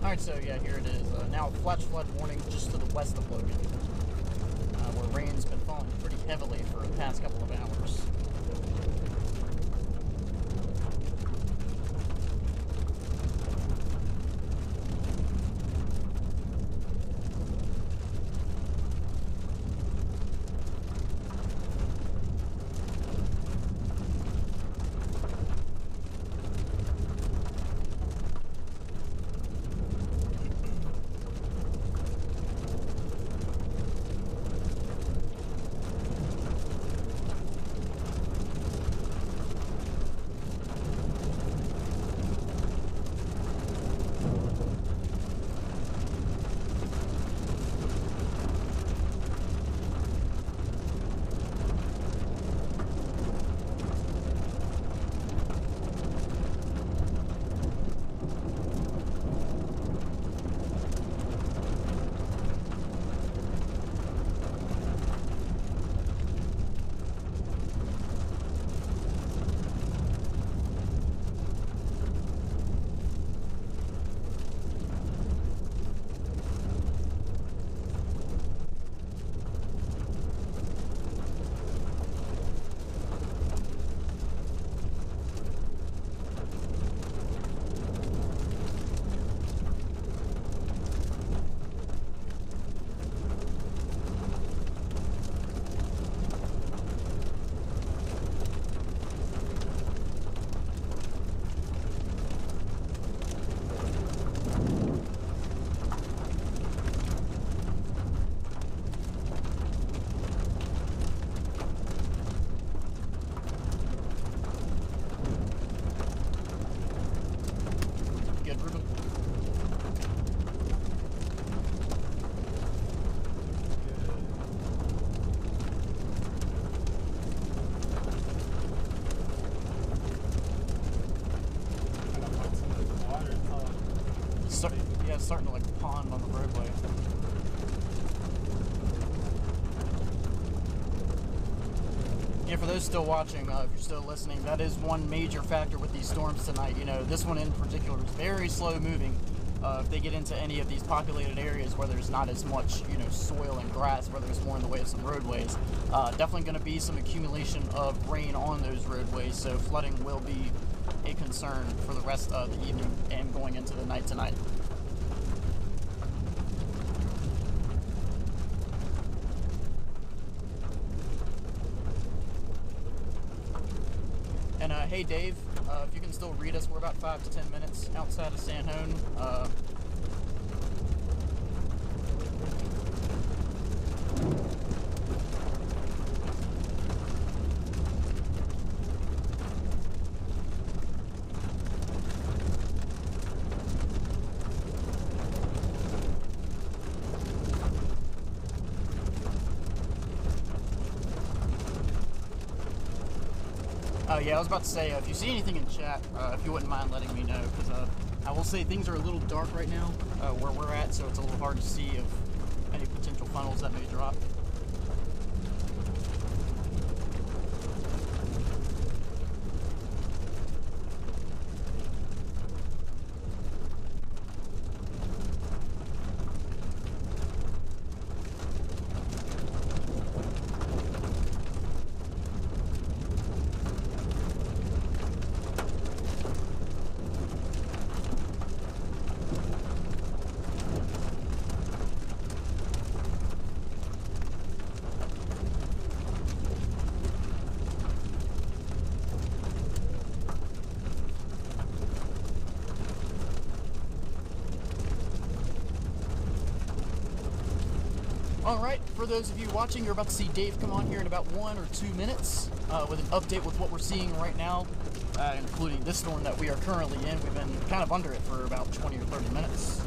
Alright, so yeah, here it is. Now a flash flood warning just to the west of Logan, where rain's been falling pretty heavily for the past couple of hours. Yeah, it's starting to like pond on the roadway. Yeah, for those still watching, if you're still listening, that is one major factor with these storms tonight. You know, this one in particular is very slow moving. if they get into any of these populated areas where there's not as much, soil and grass, where there's more in the way of some roadways, definitely going to be some accumulation of rain on those roadways, so flooding will be a concern for the rest of the evening and going into the night tonight. And hey Dave, if you can still read us, we're about 5 to 10 minutes outside of San Juan. Yeah, I was about to say, if you see anything in chat, if you wouldn't mind letting me know, because I will say things are a little dark right now where we're at, so it's a little hard to see of any potential funnels that may drop. Alright, for those of you watching, you're about to see Dave come on here in about 1 or 2 minutes with an update with what we're seeing right now, including this storm that we are currently in. We've been kind of under it for about 20 or 30 minutes.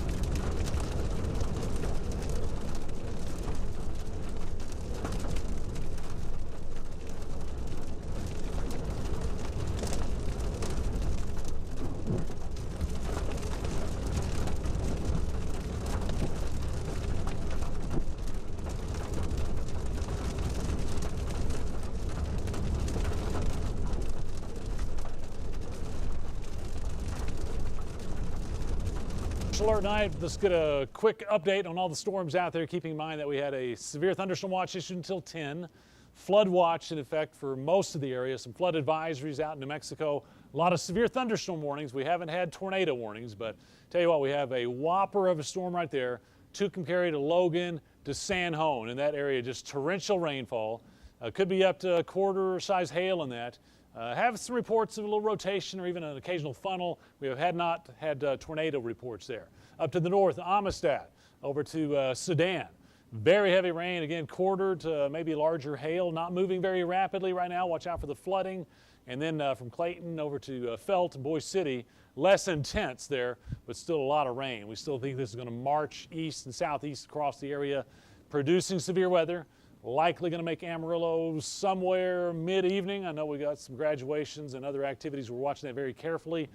Alert night. Let's get a quick update on all the storms out there, keeping in mind that we had a severe thunderstorm watch issued until 10, flood watch in effect for most of the area, some flood advisories out in New Mexico, a lot of severe thunderstorm warnings. We haven't had tornado warnings, but tell you what, we have a whopper of a storm right there, Tucumcari to Logan to San Juan. In that area, just torrential rainfall. Could be up to a quarter-size hail in that. Have some reports of a little rotation or even an occasional funnel. We have not had tornado reports there. Up to the north, Amistad, over to Sedan. Very heavy rain, again, quarter to maybe larger hail, not moving very rapidly right now. Watch out for the flooding. And then from Clayton over to Felt and Boise City, less intense there, but still a lot of rain. We still think this is going to march east and southeast across the area, producing severe weather. Likely going to make Amarillo somewhere mid-evening. I know we got some graduations and other activities. We're watching that very carefully.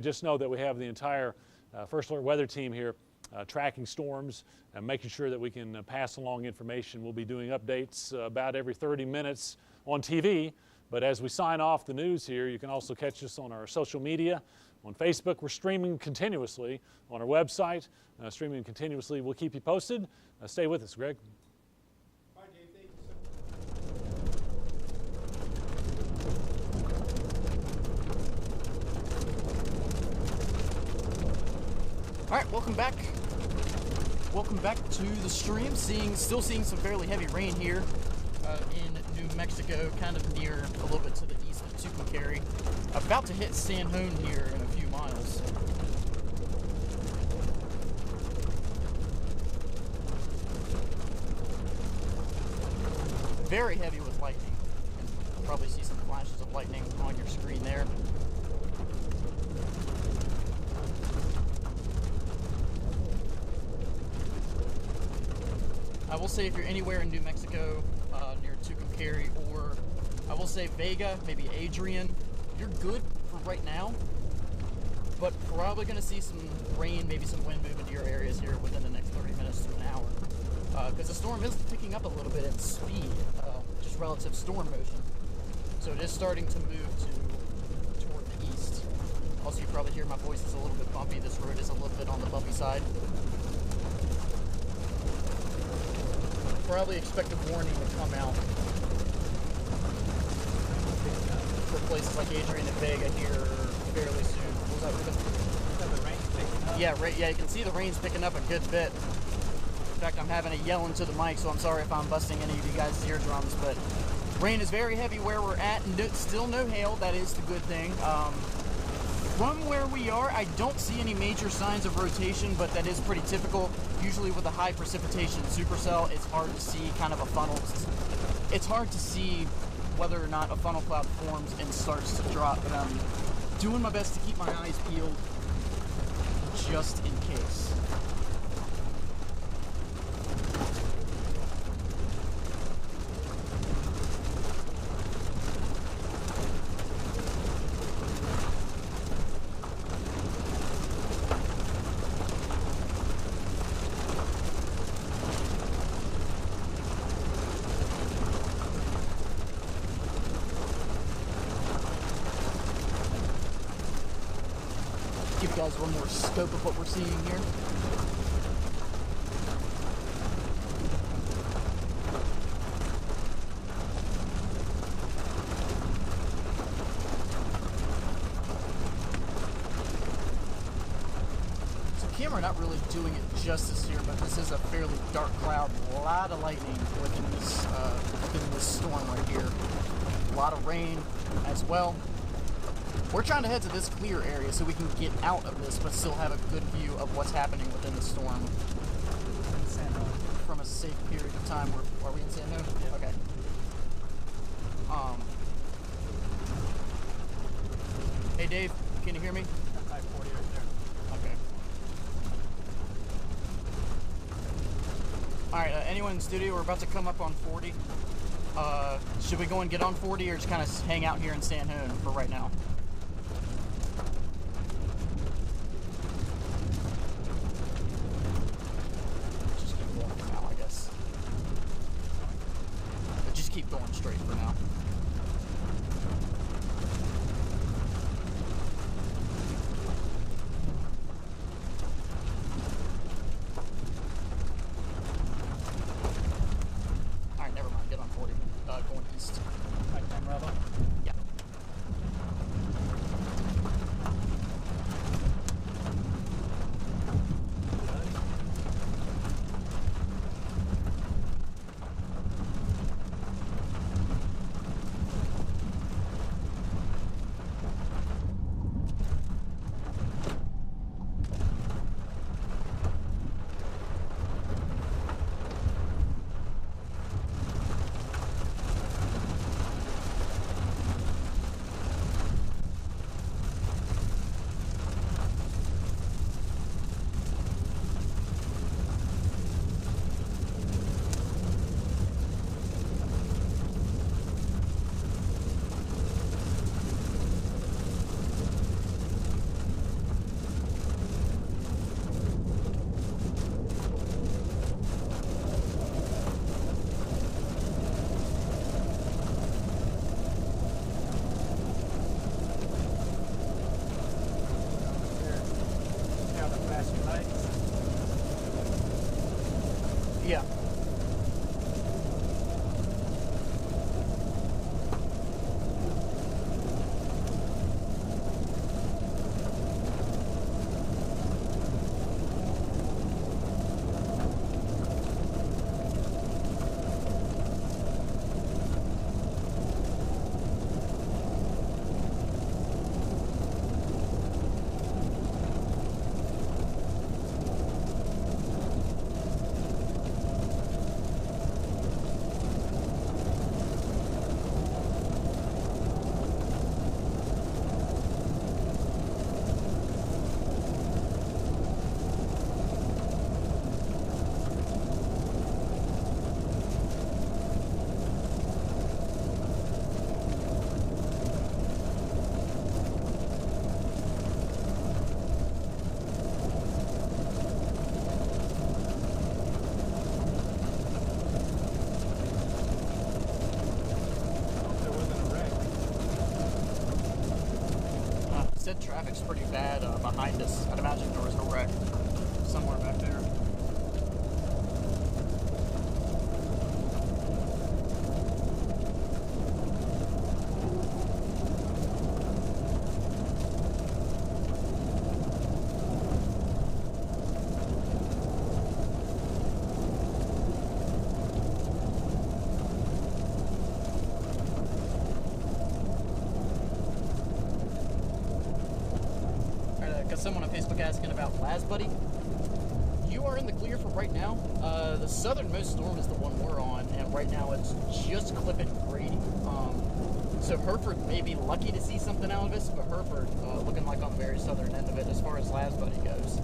Just know that we have the entire First Alert weather team here tracking storms and making sure that we can pass along information. We'll be doing updates about every 30 minutes on TV. But as we sign off the news here, you can also catch us on our social media. On Facebook, we're streaming continuously. On our website, streaming continuously. We'll keep you posted. Stay with us, Greg. All right, welcome back. Welcome back to the stream. Still seeing some fairly heavy rain here in New Mexico, kind of near a little bit to the east of Tucumcari. About to hit San Juan here in a few miles. Very heavy with lightning. You'll probably see some flashes of lightning on your screen there. I will say if you're anywhere in New Mexico, near Tucumcari, or I will say Vega, maybe Adrian, you're good for right now, but probably going to see some rain, maybe some wind move into your areas here within the next 30 minutes to an hour, because the storm is picking up a little bit in speed, just relative storm motion. So it is starting to move toward the east. Also, you probably hear my voice is a little bit bumpy. This road is a little bit on the bumpy side. Probably expect a warning to come out for places like Adrian and Vega here fairly soon. What was that, Ruben? The rain's picking up. Yeah, you can see the rain's picking up a good bit. In fact, I'm having to yell into the mic, so I'm sorry if I'm busting any of you guys' eardrums, but rain is very heavy where we're at, and still no hail. That is the good thing. From where we are, I don't see any major signs of rotation, but that is pretty typical. Usually with a high precipitation supercell, it's hard to see kind of a funnel. It's hard to see whether or not a funnel cloud forms and starts to drop, but I'm doing my best to keep my eyes peeled just in case. Give you guys one more scope of what we're seeing here. So camera not really doing it justice here, but this is a fairly dark cloud. A lot of lightning within this storm right here. A lot of rain as well. We're trying to head to this clear area so we can get out of this, but still have a good view of what's happening within the storm from a safe period of time. Are we in San Jose? Yeah. Okay. Hey Dave, can you hear me? 540 right there. Okay. All right. Anyone in the studio? We're about to come up on 40. Should we go and get on 40, or just kind of hang out here in San Jose for right now? Keep going straight for now. Alright, never mind. Get on 40. Going east. Nighttime Rebel. Yeah. Yeah. traffic's pretty bad behind us. I'd imagine there was a wreck somewhere back there. Someone on Facebook asking about LazBuddy. You are in the clear for right now. The southernmost storm is the one we're on, and right now it's just clipping Grady. So Hereford may be lucky to see something out of us, but Hereford looking like on the very southern end of it as far as LazBuddy goes.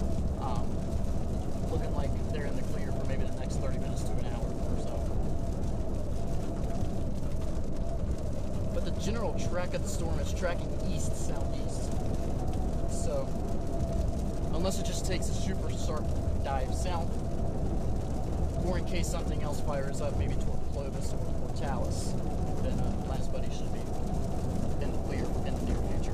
Looking like they're in the clear for maybe the next 30 minutes to an hour or so. But the general track of the storm is tracking east-southeast. So unless it just takes a super sharp dive south, or in case something else fires up, maybe toward Clovis or Talus, then LazBuddy should be in the clear in the near future.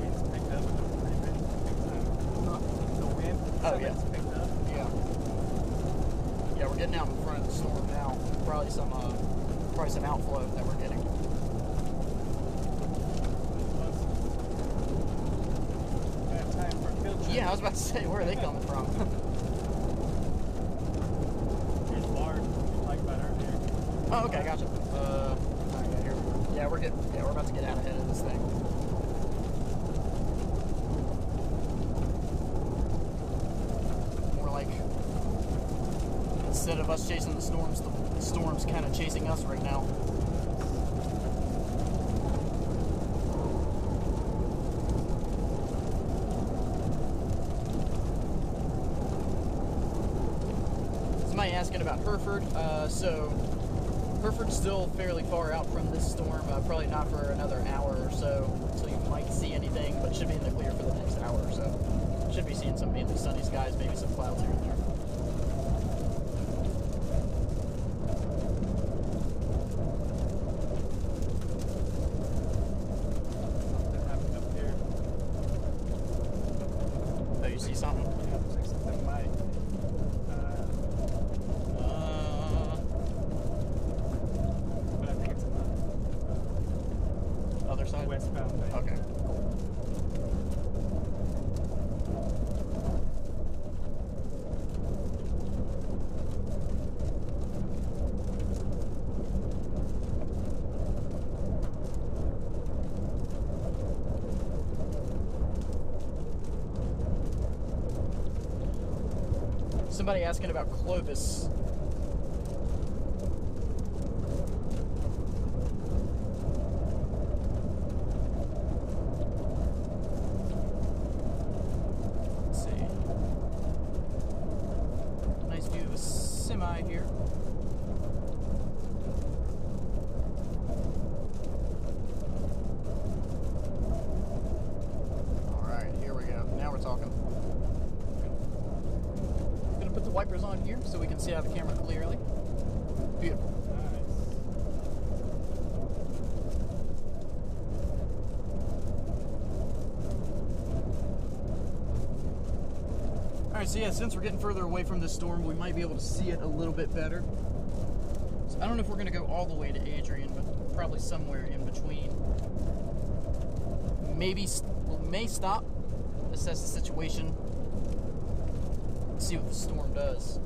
Wind's picked up pretty big time. The wind. Oh, yeah. It's picked up. Yeah, we're getting out in front of the storm now. Probably some outflow that we're getting. We have time for a field trip. Yeah, I was about to say, where are they coming from? Here's Bard, we talked about earlier. Oh, okay, gotcha. Alright, yeah, here we go. Yeah, we're good. Yeah, we're about to get out ahead of this thing. More like, instead of us chasing the storm's kind of chasing us right now. Somebody asking about Hereford. So Hereford's still fairly far out from this storm. Probably not for another hour or so, so you might see anything, but should be in the clear for the next hour or so. Should be seeing some mainly sunny skies, maybe some clouds here and there. See something? Yeah, looks like something might. But I think it's on the Other side? westbound way. Okay. Somebody asking about Clovis. Let's see. Nice view of a semi here. All right, here we go. Now we're talking. Put the wipers on here so we can see out of the camera clearly. Beautiful. Alright, so yeah, since we're getting further away from this storm, we might be able to see it a little bit better. So I don't know if we're going to go all the way to Adrian, but probably somewhere in between. Maybe we may stop, assess the situation, see what the storm does.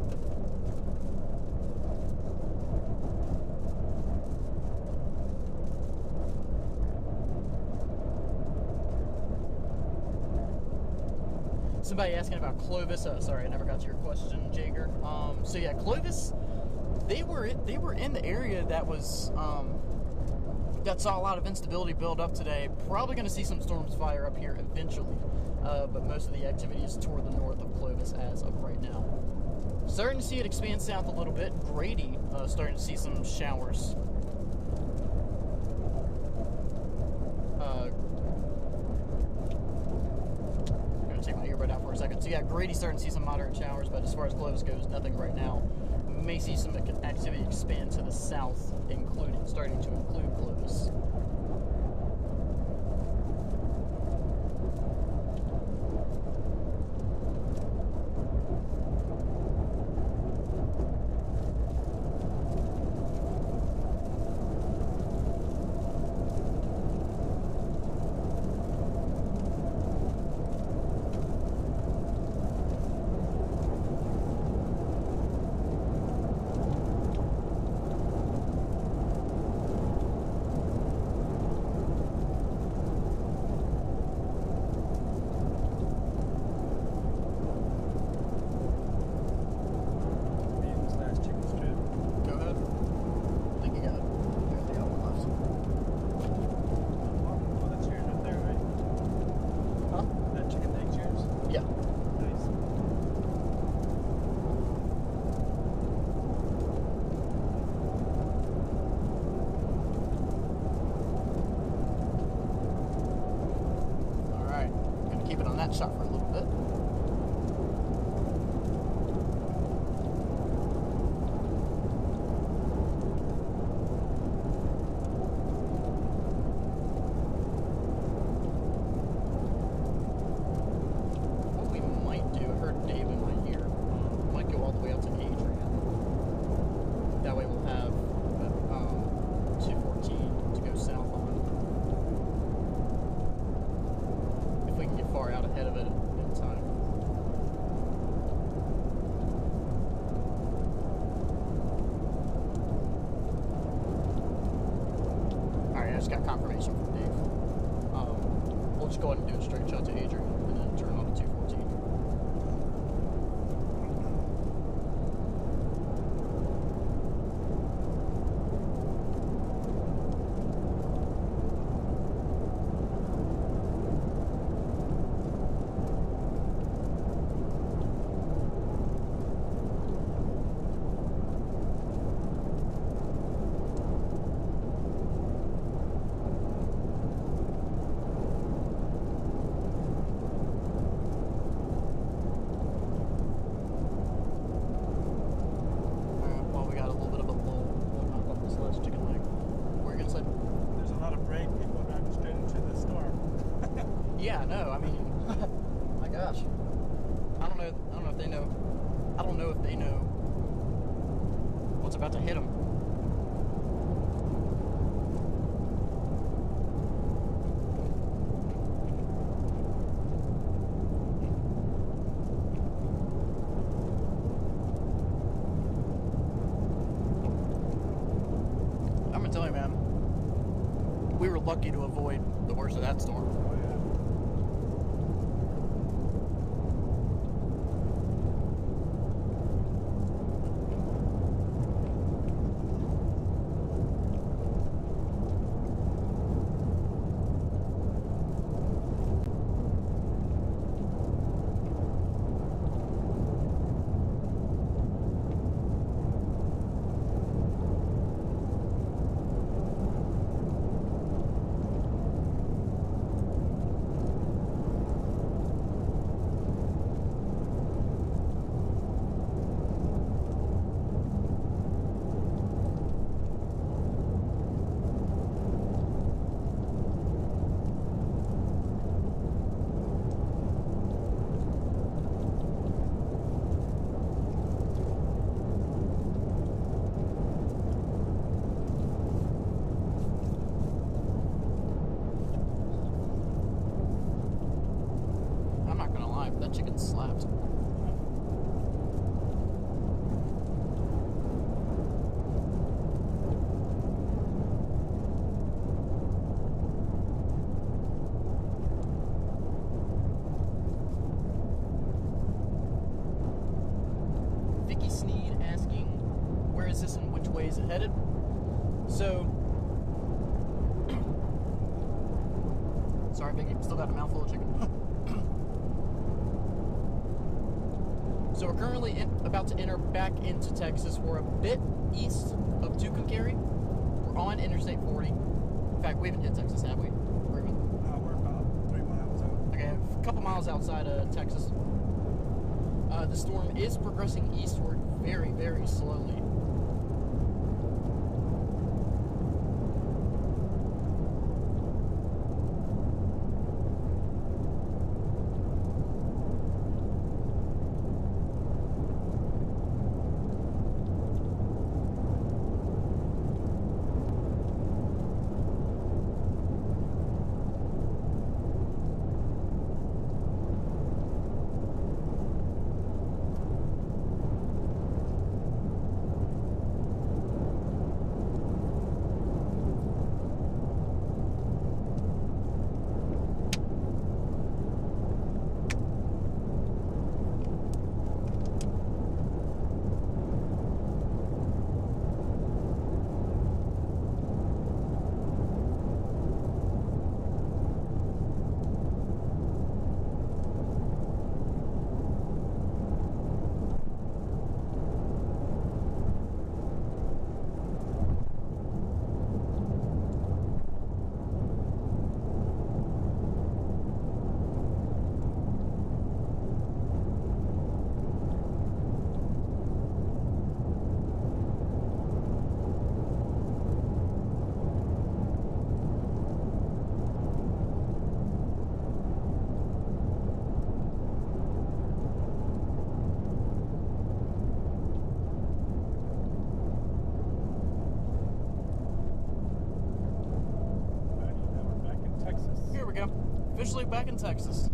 Somebody asking about Clovis. Sorry, I never got to your question, Jager. So yeah, Clovis, they were in the area that was that saw a lot of instability build up today. Probably going to see some storms fire up here eventually, but most of the activity is toward the north of Clovis as of right now. Starting to see it expand south a little bit. Grady starting to see some showers. I'm going to take my earbud out for a second. So yeah, Grady's starting to see some moderate showers, but as far as Clovis goes, nothing right now. may see some activity expand to the south, starting to include Clovis. Shot for a little bit. What we might do, I heard Dave in my ear, might go all the way out to Adrian. That way we'll have 214 to go south on. If we can get far out ahead of it in time. Alright, I just got confirmation from Dave. We'll just go ahead and do a straight shot to Adrian and then turn on to 214. Yeah, no, I mean, my gosh. I don't know if they know. I don't know if they know what's about to hit them. I'm gonna tell you, man, we were lucky to avoid the worst of that storm. That chicken slapped. Vicky Sneed asking, where is this and which way is it headed? So, sorry, Vicky, still got a mouthful of chicken. So we're currently about to enter back into Texas. We're a bit east of Tucumcari. We're on Interstate 40. In fact, we haven't hit Texas, have we? We're about 3 miles out. Okay, a couple miles outside of Texas. The storm is progressing eastward very, very slowly. Here we go. Officially back in Texas.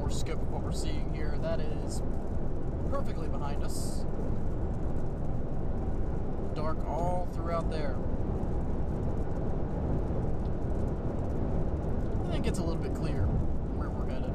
Scope of what we're seeing here. That is perfectly behind us. Dark all throughout there. I think it's a little bit clear where we're headed.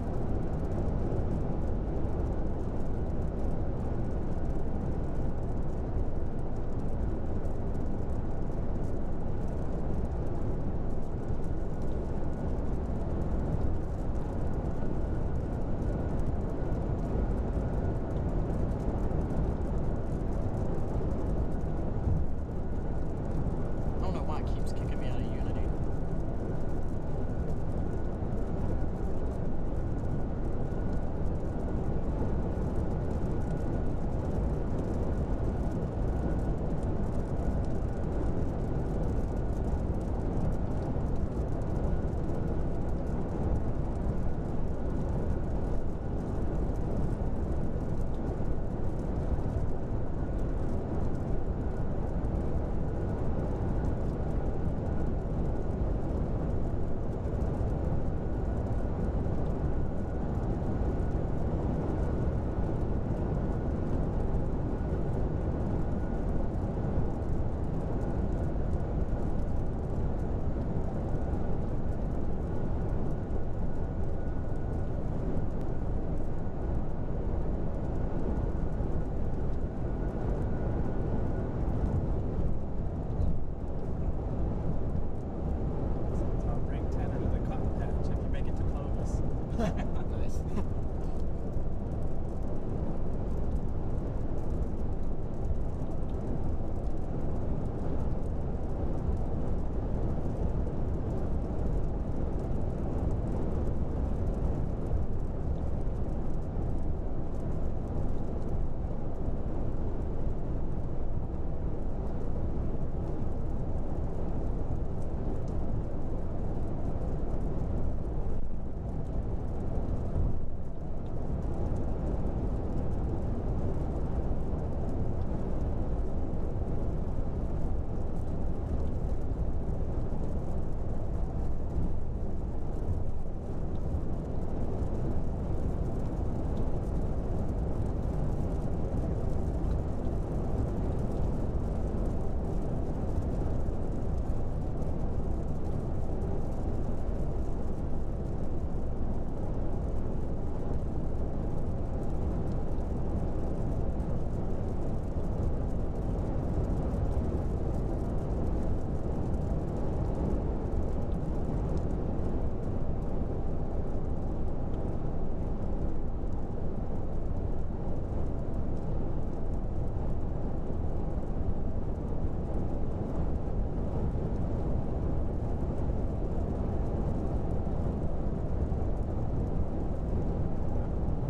Nice.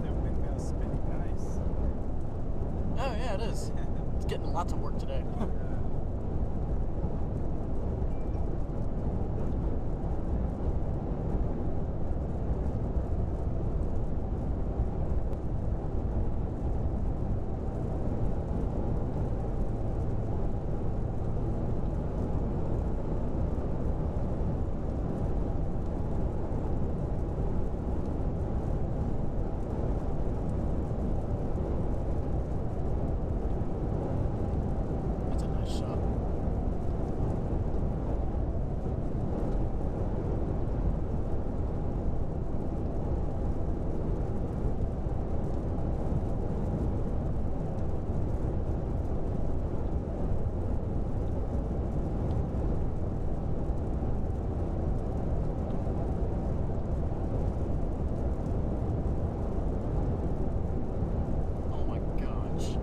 That windmill's spinning nice. Oh yeah, it is. It's getting lots of work today. That's a nice shot. Oh my gosh.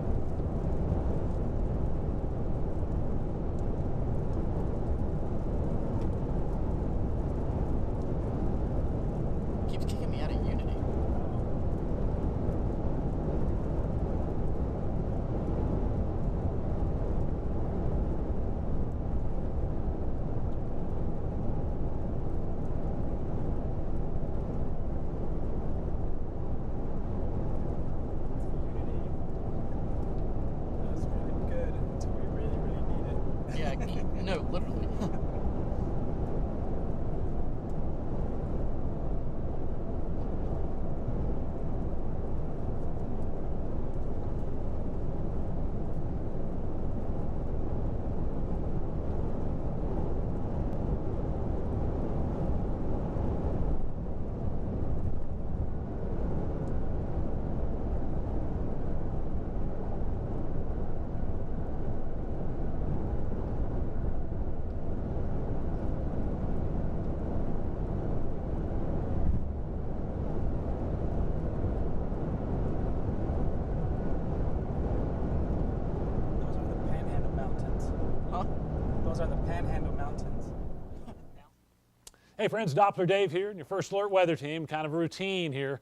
Keeps kicking me out of Unity. That's really good until we really, really need it. Yeah, no, literally. Those are the Panhandle Mountains. Huh? Those are the Panhandle Mountains. Hey friends, Doppler Dave here, and your First Alert weather team. Kind of a routine here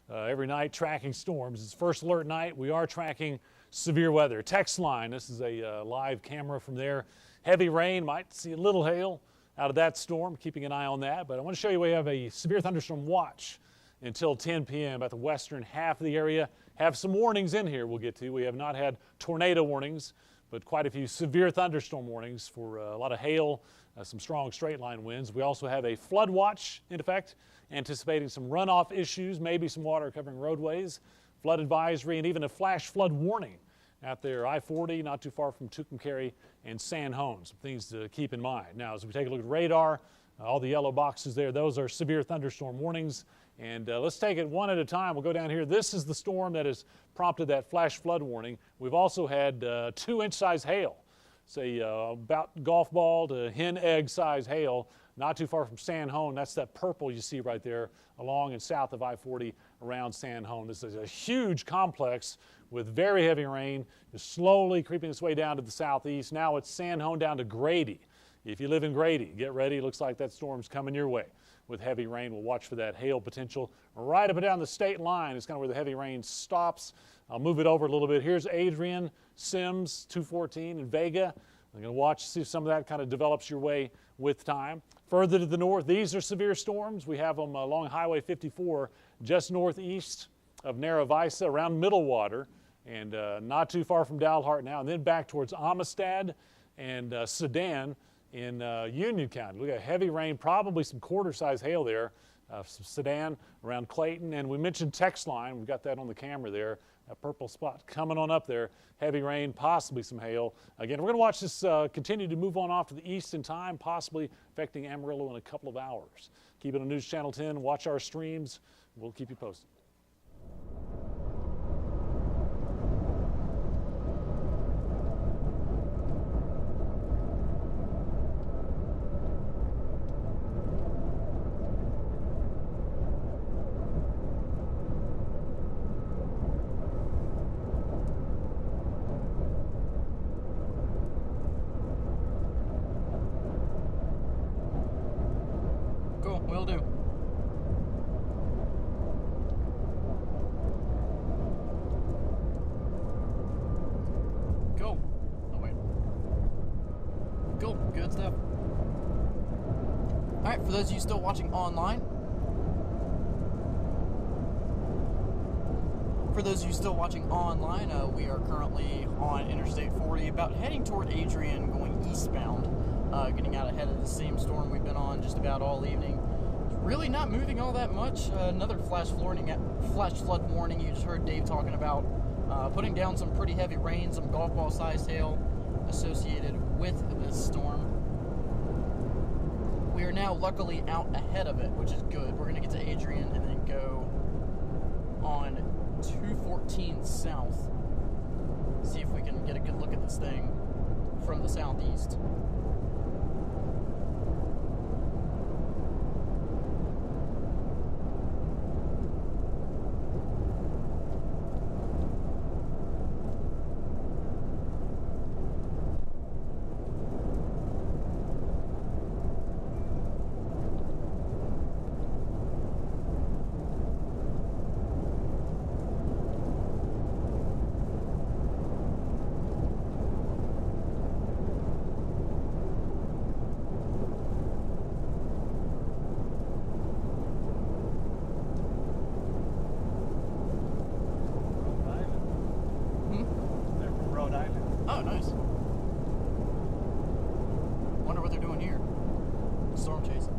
every night tracking storms. It's First Alert night. We are tracking severe weather. Text line, this is a live camera from there. Heavy rain, might see a little hail out of that storm, keeping an eye on that. But I want to show you we have a severe thunderstorm watch until 10 p.m. at the western half of the area. Have some warnings in here we'll get to. We have not had tornado warnings, but quite a few severe thunderstorm warnings for a lot of hail, some strong straight line winds. We also have a flood watch in effect, anticipating some runoff issues, maybe some water covering roadways, flood advisory, and even a flash flood warning out there, I-40, not too far from Tucumcari and San Juan. Some things to keep in mind. Now, as we take a look at radar, all the yellow boxes there, those are severe thunderstorm warnings. And let's take it one at a time. We'll go down here. This is the storm that has prompted that flash flood warning. We've also had 2-inch size hail, say about golf ball to hen egg size hail not too far from San Juan. That's that purple you see right there along and south of I-40 around San Juan. This is a huge complex with very heavy rain, just slowly creeping its way down to the southeast. Now it's San Juan down to Grady. If you live in Grady, get ready. Looks like that storm's coming your way with heavy rain. We'll watch for that hail potential right up and down the state line. It's kind of where the heavy rain stops. I'll move it over a little bit. Here's Adrian, Sims, 214, and Vega. I'm going to watch, see if some of that kind of develops your way with time. Further to the north, these are severe storms. We have them along Highway 54, just northeast of Narragansett, around Middlewater, and not too far from Dalhart now, and then back towards Amistad and Sedan in Union County. Look at heavy rain, probably some quarter-size hail there. Some Sedan around Clayton, and we mentioned text line. We've got that on the camera there. That purple spot coming on up there. Heavy rain, possibly some hail. Again, we're going to watch this continue to move on off to the east in time, possibly affecting Amarillo in a couple of hours. Keep it on News Channel 10. Watch our streams. We'll keep you posted. Cool, will do. Cool. Oh, wait. Cool, good stuff. All right, for those of you still watching online, we are currently on Interstate 40, about heading toward Adrian, going eastbound, getting out ahead of the same storm we've been on just about all evening. Really not moving all that much. Another flash flood warning you just heard Dave talking about, putting down some pretty heavy rain, some golf ball sized hail associated with this storm. We are now luckily out ahead of it, which is good. We're going to get to Adrian and then go on 214 south. See if we can get a good look at this thing from the southeast. Oh, nice. Wonder what they're doing here. Storm chasing.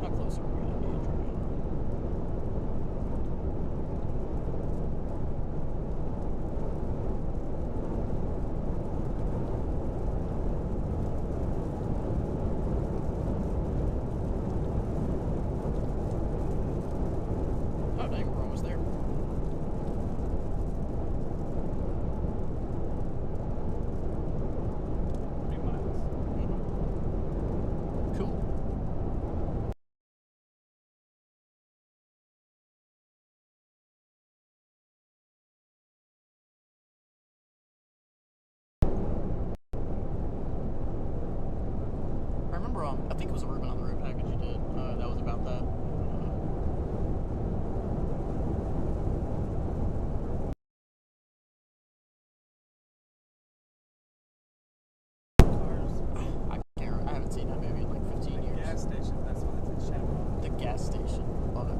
How close are we going to be, Adrian? Oh, dang, we're almost there. Cool. I remember, I think it was a Ruben on the Road package you did. That was about that. I haven't seen that movie in like 15 years. Gas station, that's what it's in Chevron. The gas station. Love it.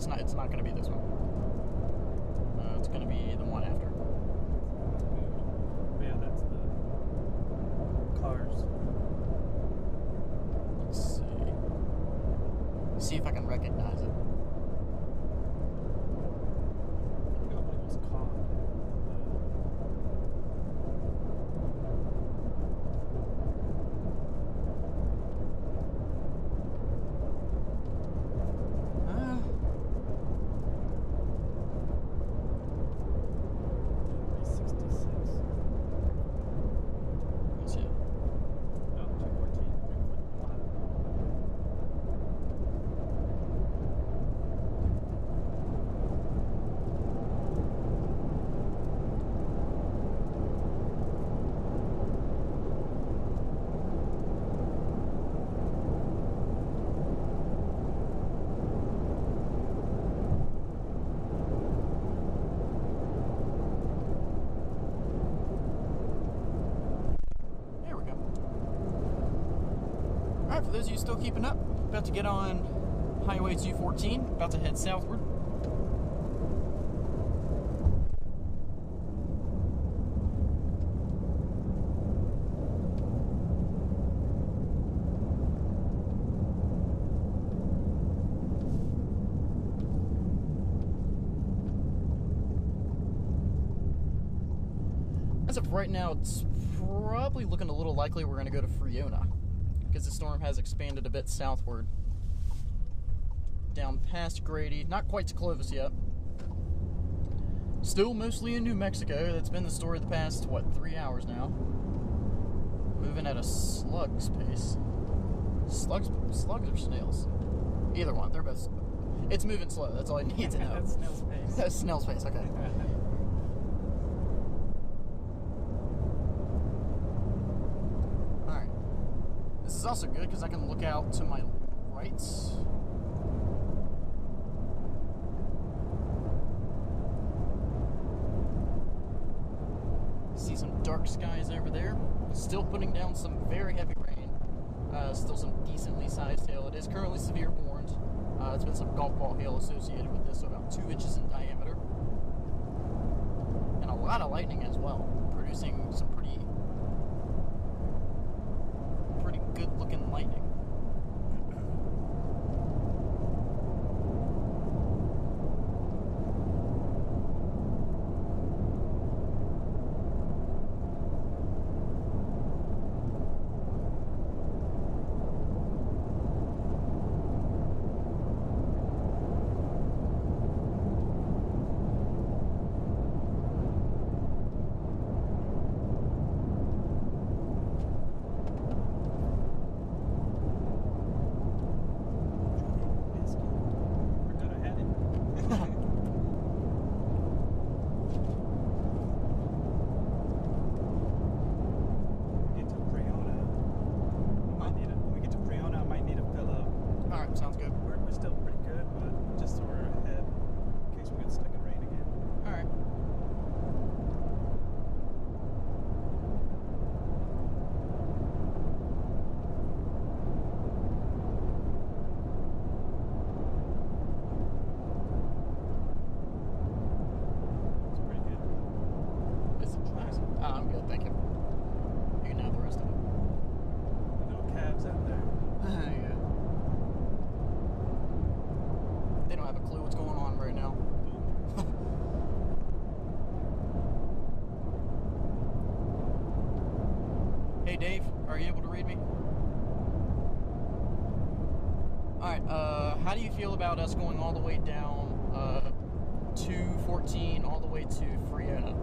it's not going to be this one. It's going to be the one after. Yeah, that's the cars. Let's see if I can recognize it. I forgot what it was called. Uh, 366. let's see. No, 214. 341. There we go. Alright, for those of you still keeping up, about to get on Highway 214, about to head southward. As of right now, it's probably looking a little likely we're going to go to Friona, because the storm has expanded a bit southward. Down past Grady, not quite to Clovis yet. Still mostly in New Mexico. That's been the story of the past, 3 hours now. Moving at a slug's pace. Slugs or snails? Either one, they're both. It's moving slow, that's all I need to know. That's snail's pace. That's snail's pace, okay. Alright. This is also good because I can look out to my right. See some dark skies over there. Still putting down some very heavy rain. Still some decently sized hail. It is currently severe warned. It's been some golf ball hail associated with this, so about 2 inches in diameter. And a lot of lightning as well, producing some pretty good looking lightning. Forgot I had it. Get to Friona. When we get to Friona, I might need to fill up. Alright, sounds good. We're still pretty good, but just so we're ahead in case we get stuck in rain again. Alright. It's pretty good. It's nice. I'm good, thank you. You can have the rest of it. No cabs out there. Yeah. They don't have a clue what's going on right now. Hey Dave, are you able to read me? Alright, how do you feel about us going all the way down 214 all the way to Friona?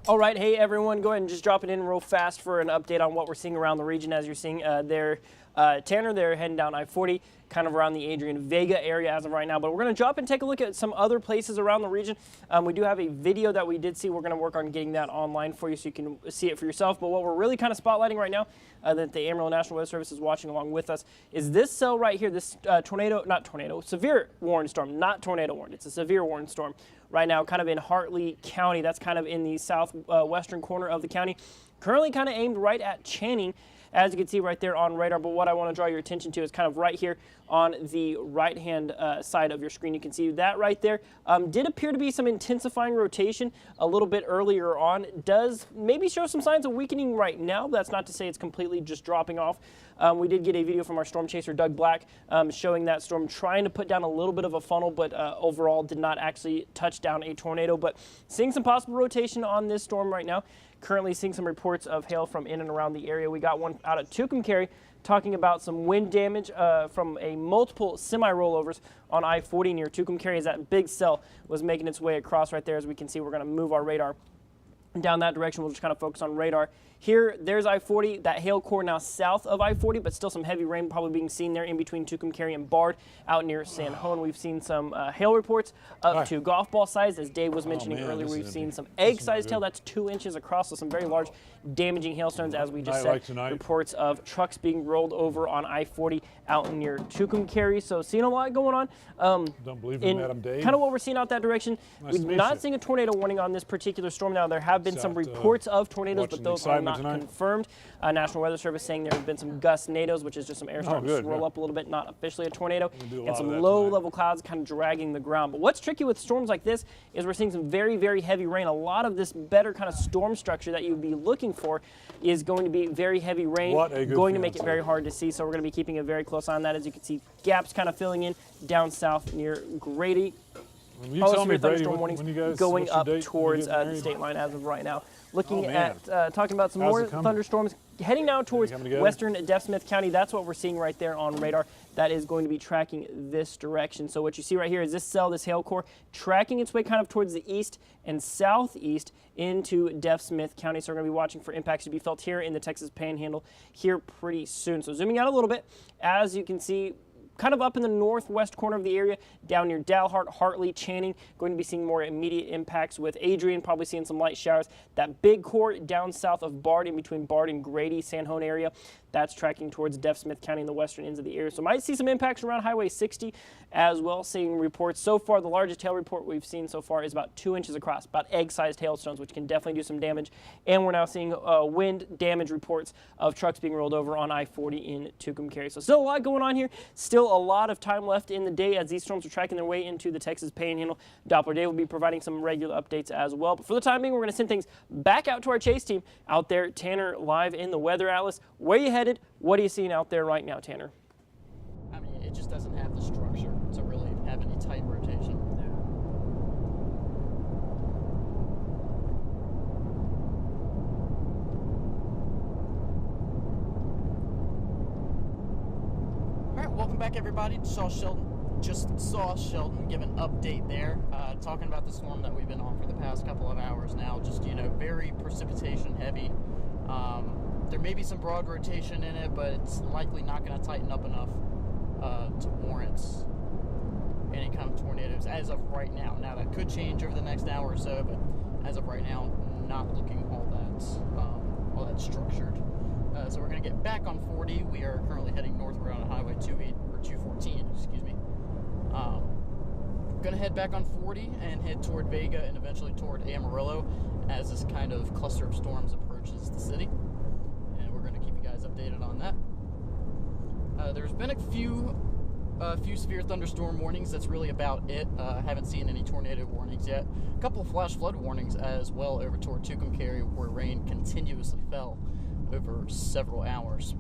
All right, hey everyone, go ahead and just drop it in real fast for an update on what we're seeing around the region. As you're seeing there, Tanner, they're heading down I-40, kind of around the Adrian Vega area as of right now. But we're going to drop and take a look at some other places around the region. We do have a video that we did see. We're going to work on getting that online for you so you can see it for yourself. But what we're really kind of spotlighting right now, that the Amarillo National Weather Service is watching along with us, is this cell right here, this severe warning storm, not tornado warned. It's a severe warning storm right now, kind of in Hartley County. That's kind of in the southwestern corner of the county. Currently kind of aimed right at Channing, as you can see right there on radar. But what I want to draw your attention to is kind of right here on the right-hand side of your screen. You can see that right there. Did appear to be some intensifying rotation a little bit earlier on. Does maybe show some signs of weakening right now. That's not to say it's completely just dropping off. We did get a video from our storm chaser, Doug Black, showing that storm trying to put down a little bit of a funnel, but overall did not actually touch down a tornado. But seeing some possible rotation on this storm right now. Currently seeing some reports of hail from in and around the area. We got one out at Tucumcari talking about some wind damage from a multiple semi-rollovers on I-40 near Tucumcari, as that big cell was making its way across right there. As we can see, we're going to move our radar down that direction. We'll just kind of focus on radar. Here, there's I-40, that hail core now south of I-40, but still some heavy rain probably being seen there in between Tucumcari and Bard out near San Juan. We've seen some hail reports up to golf ball size. As Dave was mentioning earlier, we've seen some egg-sized hail. That's 2 inches across, so some very large damaging hailstones, as we just said. Reports of trucks being rolled over on I-40 out near Tucumcari. So seeing a lot going on. Don't believe in Madam Dave. Kind of what we're seeing out that direction. We're not seeing a tornado warning on this particular storm. Now, there have been some reports of tornadoes, but those are not confirmed. National Weather Service saying there have been some gustnados, which is just some air starting to swirl up a little bit, not officially a tornado, and some low-level clouds kind of dragging the ground. But what's tricky with storms like this is we're seeing some very, very heavy rain. A lot of this better kind of storm structure that you'd be looking for is going to be very heavy rain, going to make it very hard to see. So we're going to be keeping a very close eye on that. As you can see, gaps kind of filling in down south near Grady. You tell me, Brady, thunderstorm warnings when you guys, going up towards the state line as of right now. Looking at talking about some more thunderstorms heading now towards western Deaf Smith County. That's what we're seeing right there on radar. That is going to be tracking this direction. So what you see right here is this cell, this hail core, tracking its way kind of towards the east and southeast into Deaf Smith County. So we're going to be watching for impacts to be felt here in the Texas Panhandle here pretty soon. So zooming out a little bit, as you can see, kind of up in the northwest corner of the area, down near Dalhart, Hartley, Channing, going to be seeing more immediate impacts with Adrian, probably seeing some light showers. That big core down south of Bard, in between Bard and Grady, San Juan area, that's tracking towards Deaf Smith County in the western ends of the area. So might see some impacts around Highway 60 as well. Seeing reports so far, the largest hail report we've seen so far is about 2 inches across, about egg-sized hailstones, which can definitely do some damage. And we're now seeing wind damage reports of trucks being rolled over on I-40 in Tucumcari. So still a lot going on here. Still a lot of time left in the day as these storms are tracking their way into the Texas Panhandle. Doppler Dave will be providing some regular updates as well. But for the time being, we're going to send things back out to our chase team out there. Tanner, live in the Weather Atlas. Where you headed? What are you seeing out there right now, Tanner? I mean, it just doesn't have the structure to really have any tight rotation. All right, welcome back, everybody. Just saw Sheldon give an update there, talking about the storm that we've been on for the past couple of hours now. Just, very precipitation heavy. There may be some broad rotation in it, but it's likely not going to tighten up enough to warrant any kind of tornadoes as of right now. Now, that could change over the next hour or so, but as of right now, not looking all that structured. So we're going to get back on 40. We are currently heading northward on Highway 214, excuse me. Going to head back on 40 and head toward Vega and eventually toward Amarillo as this kind of cluster of storms approaches the city. And we're going to keep you guys updated on that. There's been a few severe thunderstorm warnings. That's really about it. Haven't seen any tornado warnings yet. A couple of flash flood warnings as well over toward Tucumcari, where rain continuously fell over several hours.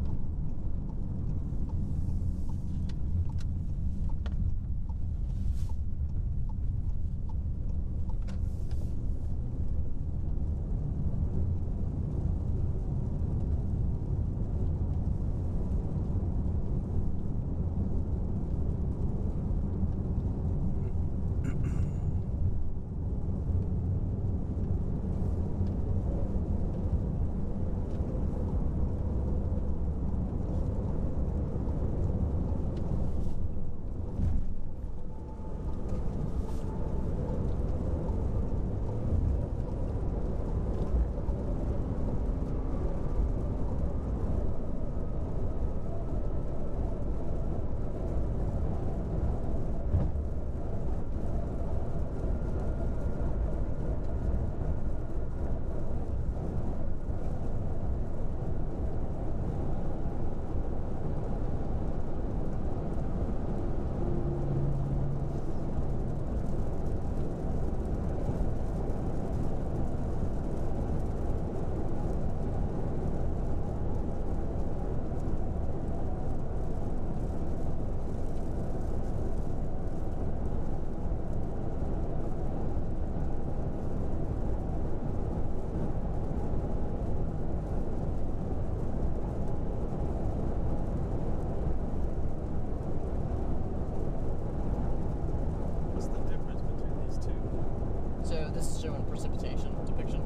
this is showing precipitation depiction.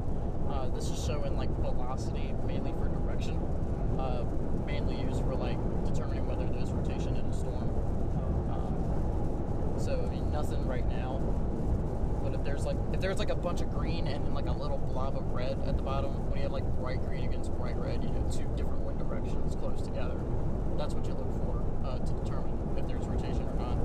This is showing like velocity, mainly for direction, mainly used for like determining whether there's rotation in a storm. So I mean, nothing right now. But if there's like a bunch of green and then like a little blob of red at the bottom, when you have like bright green against bright red, you know, two different wind directions close together. That's what you look for to determine if there's rotation or not.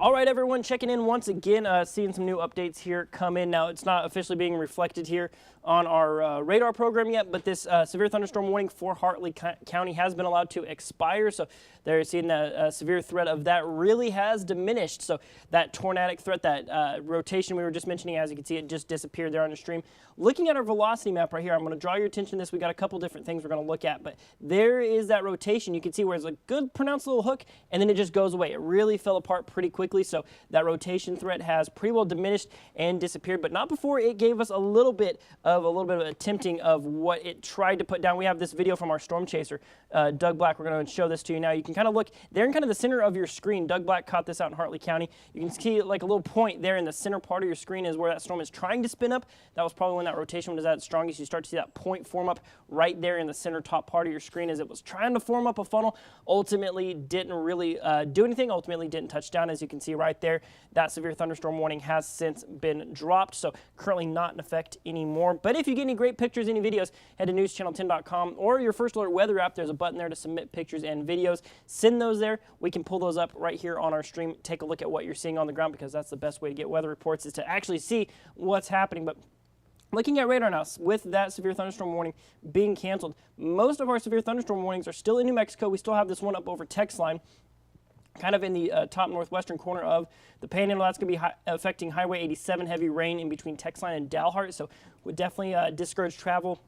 All right, everyone, checking in once again, seeing some new updates here come in. Now, it's not officially being reflected here on our radar program yet, but this severe thunderstorm warning for Hartley County has been allowed to expire. So they're seeing the severe threat of that really has diminished. So that tornadic threat, that rotation we were just mentioning, as you can see, it just disappeared there on the stream. Looking at our velocity map right here, I'm going to draw your attention to this. We got a couple different things we're going to look at, but there is that rotation. You can see where it's a good pronounced little hook, and then it just goes away. It really fell apart pretty quickly. So that rotation threat has pretty well diminished and disappeared, but not before it gave us a little bit of a tempting of what it tried to put down. We have this video from our storm chaser, Doug Black. We're going to show this to you now. You can kind of look there in kind of the center of your screen. Doug Black caught this out in Hartley County. You can see like a little point there in the center part of your screen is where that storm is trying to spin up. That was probably when that rotation was at its strongest. You start to see that point form up right there in the center top part of your screen as it was trying to form up a funnel. Ultimately didn't really do anything. Ultimately didn't touch down, as you can see right there. That severe thunderstorm warning has since been dropped, so currently not in effect anymore. But if you get any great pictures, any videos, head to newschannel10.com or your First Alert weather app. There's a button there to submit pictures and videos. Send those there. We can pull those up right here on our stream. Take a look at what you're seeing on the ground, because that's the best way to get weather reports, is to actually see what's happening. But looking at radar now, with that severe thunderstorm warning being canceled, most of our severe thunderstorm warnings are still in New Mexico. We still have this one up over text line, kind of in the top northwestern corner of the Panhandle. That's going to be affecting Highway 87, heavy rain in between text line and Dalhart, so would definitely discourage travel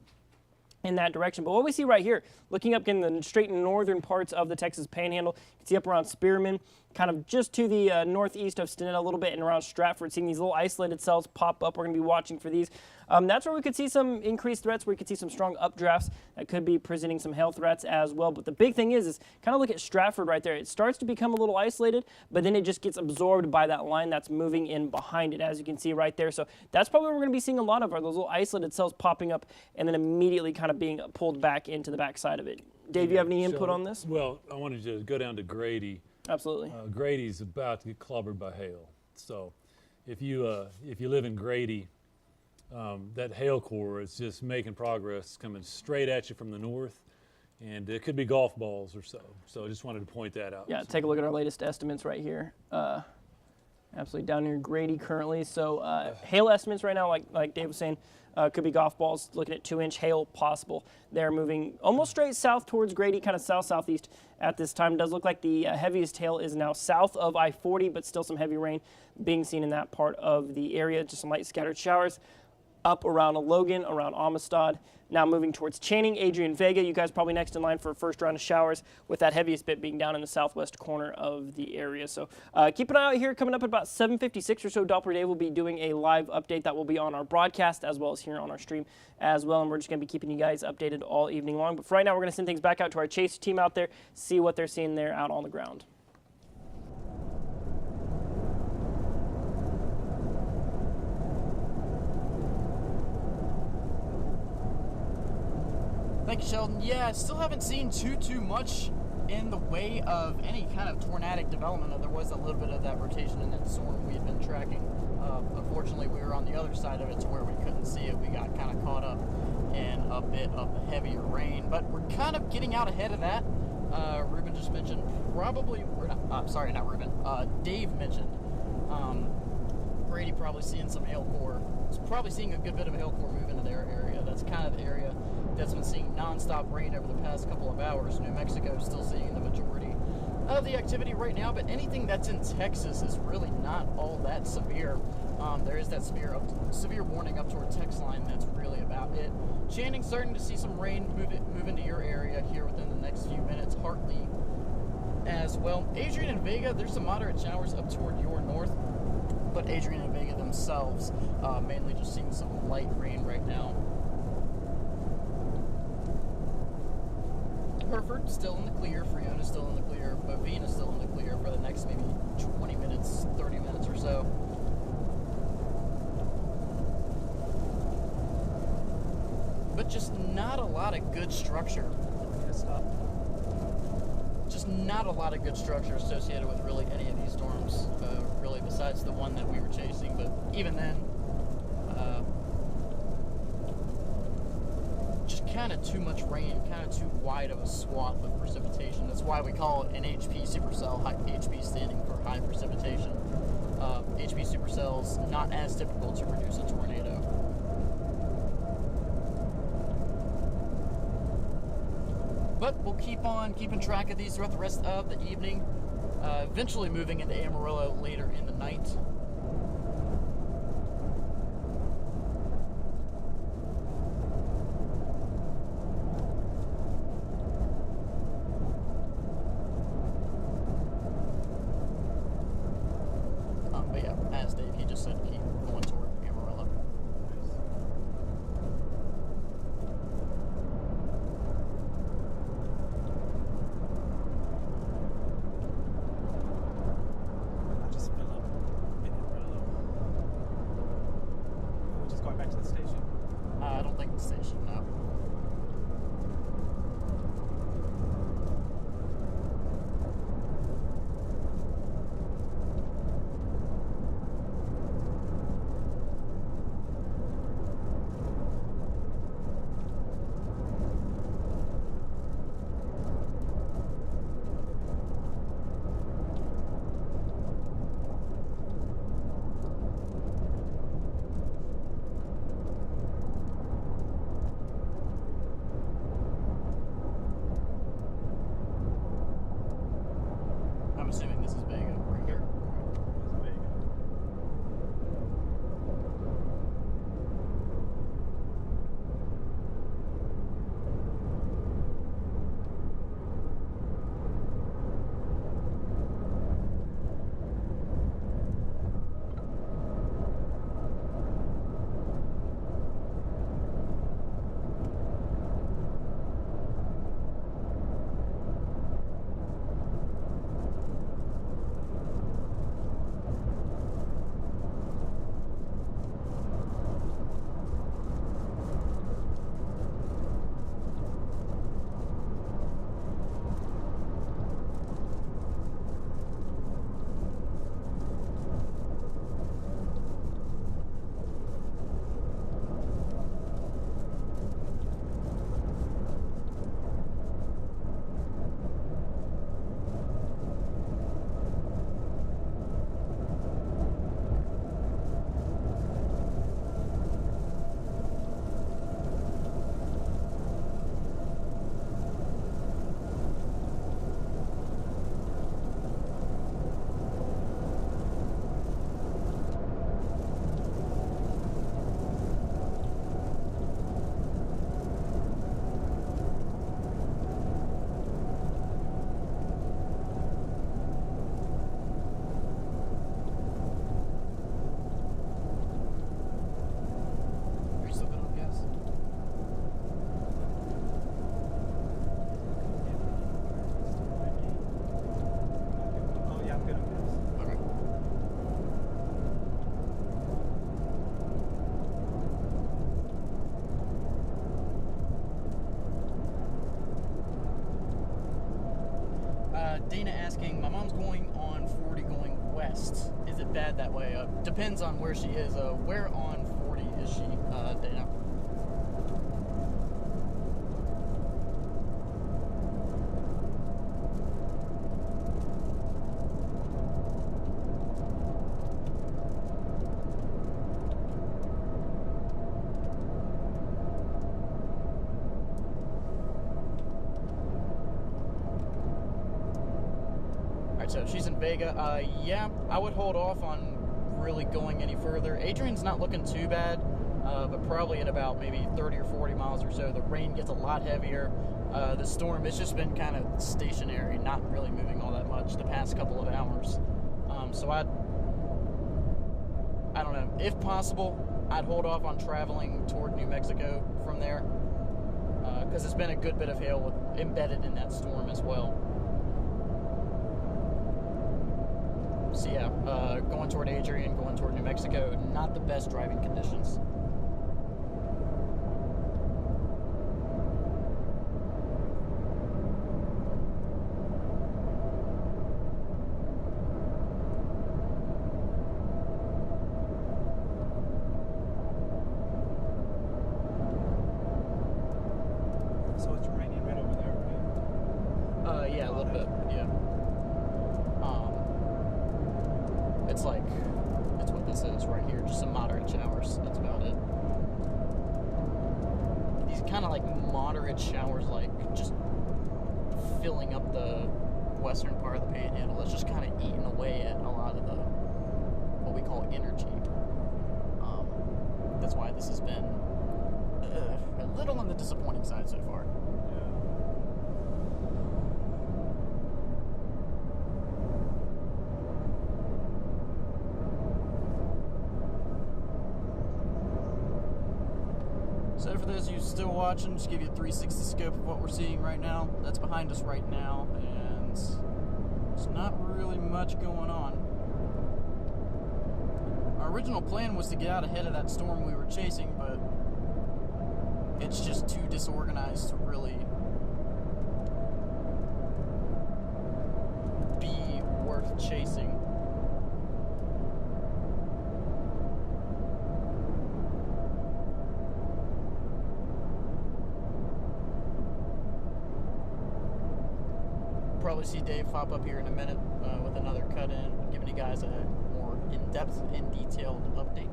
in that direction. But what we see right here, looking up in the straight northern parts of the Texas Panhandle, you can see up around Spearman, kind of just to the northeast of Stenetta a little bit, and around Stratford, seeing these little isolated cells pop up. We're going to be watching for these. That's where we could see some increased threats, where we could see some strong updrafts that could be presenting some hail threats as well. But the big thing is kind of look at Stratford right there. It starts to become a little isolated, but then it just gets absorbed by that line that's moving in behind it, as you can see right there. So that's probably what we're going to be seeing a lot of, are those little isolated cells popping up and then immediately kind of being pulled back into the backside of it. Dave, you have any input on this? Well, I wanted to go down to Grady. Absolutely. Grady's about to get clobbered by hail. So if you live in Grady, that hail core is just making progress, coming straight at you from the north, and it could be golf balls or so. So I just wanted to point that out. Yeah, take a look at our latest estimates right here. Absolutely down near Grady currently. So hail estimates right now, like Dave was saying, could be golf balls, looking at 2-inch hail possible. They're moving almost straight south towards Grady, kind of south-southeast at this time. It does look like the heaviest hail is now south of I-40, but still some heavy rain being seen in that part of the area, just some light scattered showers. up around Logan, around Amistad. Now moving towards Channing, Adrian Vega. You guys probably next in line for a first round of showers, with that heaviest bit being down in the southwest corner of the area. So keep an eye out here. Coming up at about 7:56 or so, Doppler Dave will be doing a live update that will be on our broadcast as well as here on our stream as well. And we're just going to be keeping you guys updated all evening long. But for right now, we're going to send things back out to our Chaser team out there, see what they're seeing there out on the ground. Thank you, Sheldon. Yeah, I still haven't seen too much in the way of any kind of tornadic development. There was a little bit of that rotation in that storm we had been tracking. Unfortunately, we were on the other side of it to where we couldn't see it. We got kind of caught up in a bit of the heavier rain, but we're kind of getting out ahead of that. Ruben just mentioned Dave mentioned Brady probably seeing some hail core. He's probably seeing a good bit of hail core move into their area. That's kind of the area that's been seeing non-stop rain over the past couple of hours. New Mexico is still seeing the majority of the activity right now, but anything that's in Texas is really not all that severe. There is that severe warning up toward text line. That's really about it. Channing starting to see some rain move into your area here within the next few minutes. Hartley as well. Adrian and Vega, there's some moderate showers up toward your north, but Adrian and Vega themselves mainly just seeing some light rain right now. Hereford still in the clear, Freon is still in the clear, Bovine is still in the clear for the next maybe 20 minutes, 30 minutes or so. But just not a lot of good structure. Just not a lot of good structure associated with really any of these storms, really besides the one that we were chasing, but even then, just kind of too much rain, kind of too wide of a swath of precipitation. That's why we call it an HP supercell, HP standing for high precipitation. HP supercells not as typical to produce a tornado. But we'll keep on keeping track of these throughout the rest of the evening, eventually moving into Amarillo later in the night. But yeah, as Dave, he just said keep going toward Amarillo. I just fill up in Amarillo. We're just going back to the station. I don't think the station, no. mom's going on 40 going west. Is it bad that way? Depends on where she is. Where on 40 is she, Dana? So she's in Vega. Yeah, I would hold off on really going any further. Adrian's not looking too bad, but probably at about maybe 30 or 40 miles or so. The rain gets a lot heavier. The storm has just been kind of stationary, not really moving all that much the past couple of hours. So I don't know. If possible, I'd hold off on traveling toward New Mexico from there, because there's been a good bit of hail embedded in that storm as well. So yeah, going toward Adrian, going toward New Mexico, not the best driving conditions. So it's raining right over there, right? Yeah, a little bit, yeah. It's what this is right here, just some moderate showers, that's about it. These kind of like moderate showers, like just filling up the western part of the panhandle. It's just kind of eating away at a lot of the, what we call energy. That's why this has been a little on the disappointing side so far. So for those of you still watching, just give you a 360 scope of what we're seeing right now. That's behind us right now, and there's not really much going on. Our original plan was to get out ahead of that storm we were chasing, but it's just too disorganized to really be worth chasing. Probably see Dave pop up here in a minute with another cut-in, giving you guys a more in-depth and detailed update.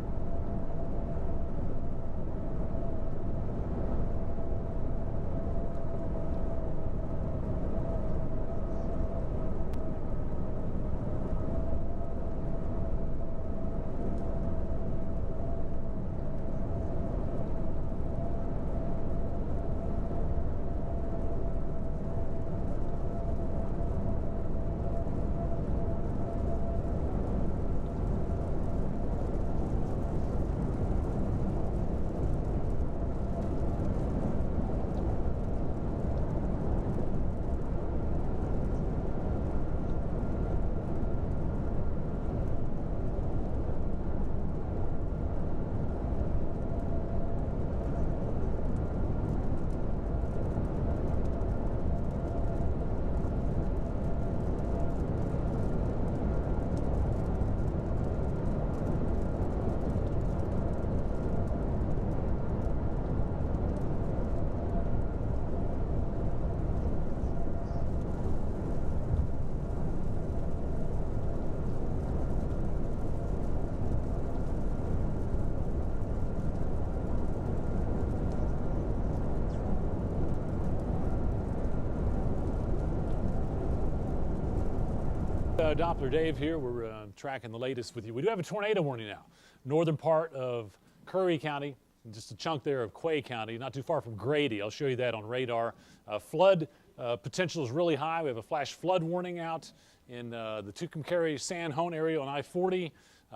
Doppler Dave here. We're tracking the latest with you. We do have a tornado warning now. Northern part of Curry County, just a chunk there of Quay County, not too far from Grady. I'll show you that on radar. Flood potential is really high. We have a flash flood warning out in the Tucumcari-San Juan area on I-40.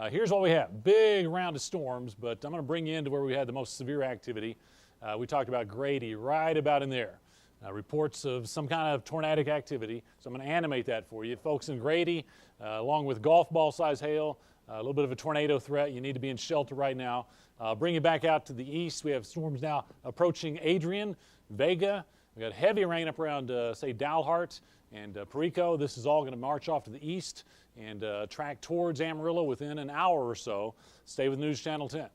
Here's what we have. Big round of storms, but I'm going to bring you into where we had the most severe activity. We talked about Grady, right about in there. Reports of some kind of tornadic activity, so I'm going to animate that for you. Folks in Grady, along with golf ball size hail, a little bit of a tornado threat. You need to be in shelter right now. Bring you back out to the east. We have storms now approaching Adrian, Vega, We got heavy rain up around, say, Dalhart and Perico. This is all going to march off to the east and track towards Amarillo within an hour or so. Stay with News Channel 10.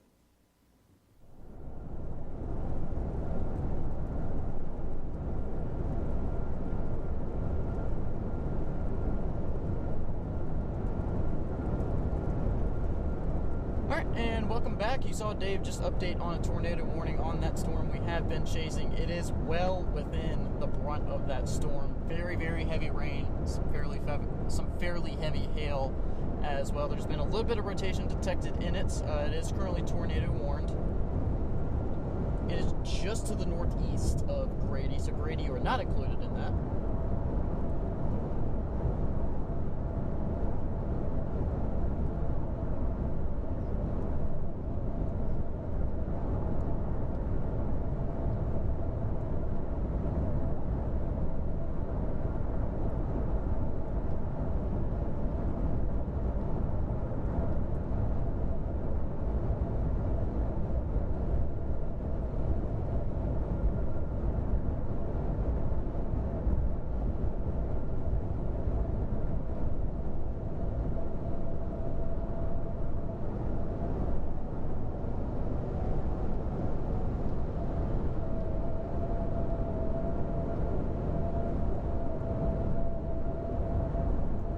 And welcome back. You saw Dave just update on a tornado warning on that storm we have been chasing. It is well within the brunt of that storm. Very, very heavy rain, some fairly heavy hail as well. There's been a little bit of rotation detected in it. It is currently tornado warned. It is just to the northeast of Grady, so Grady, you are not included in that.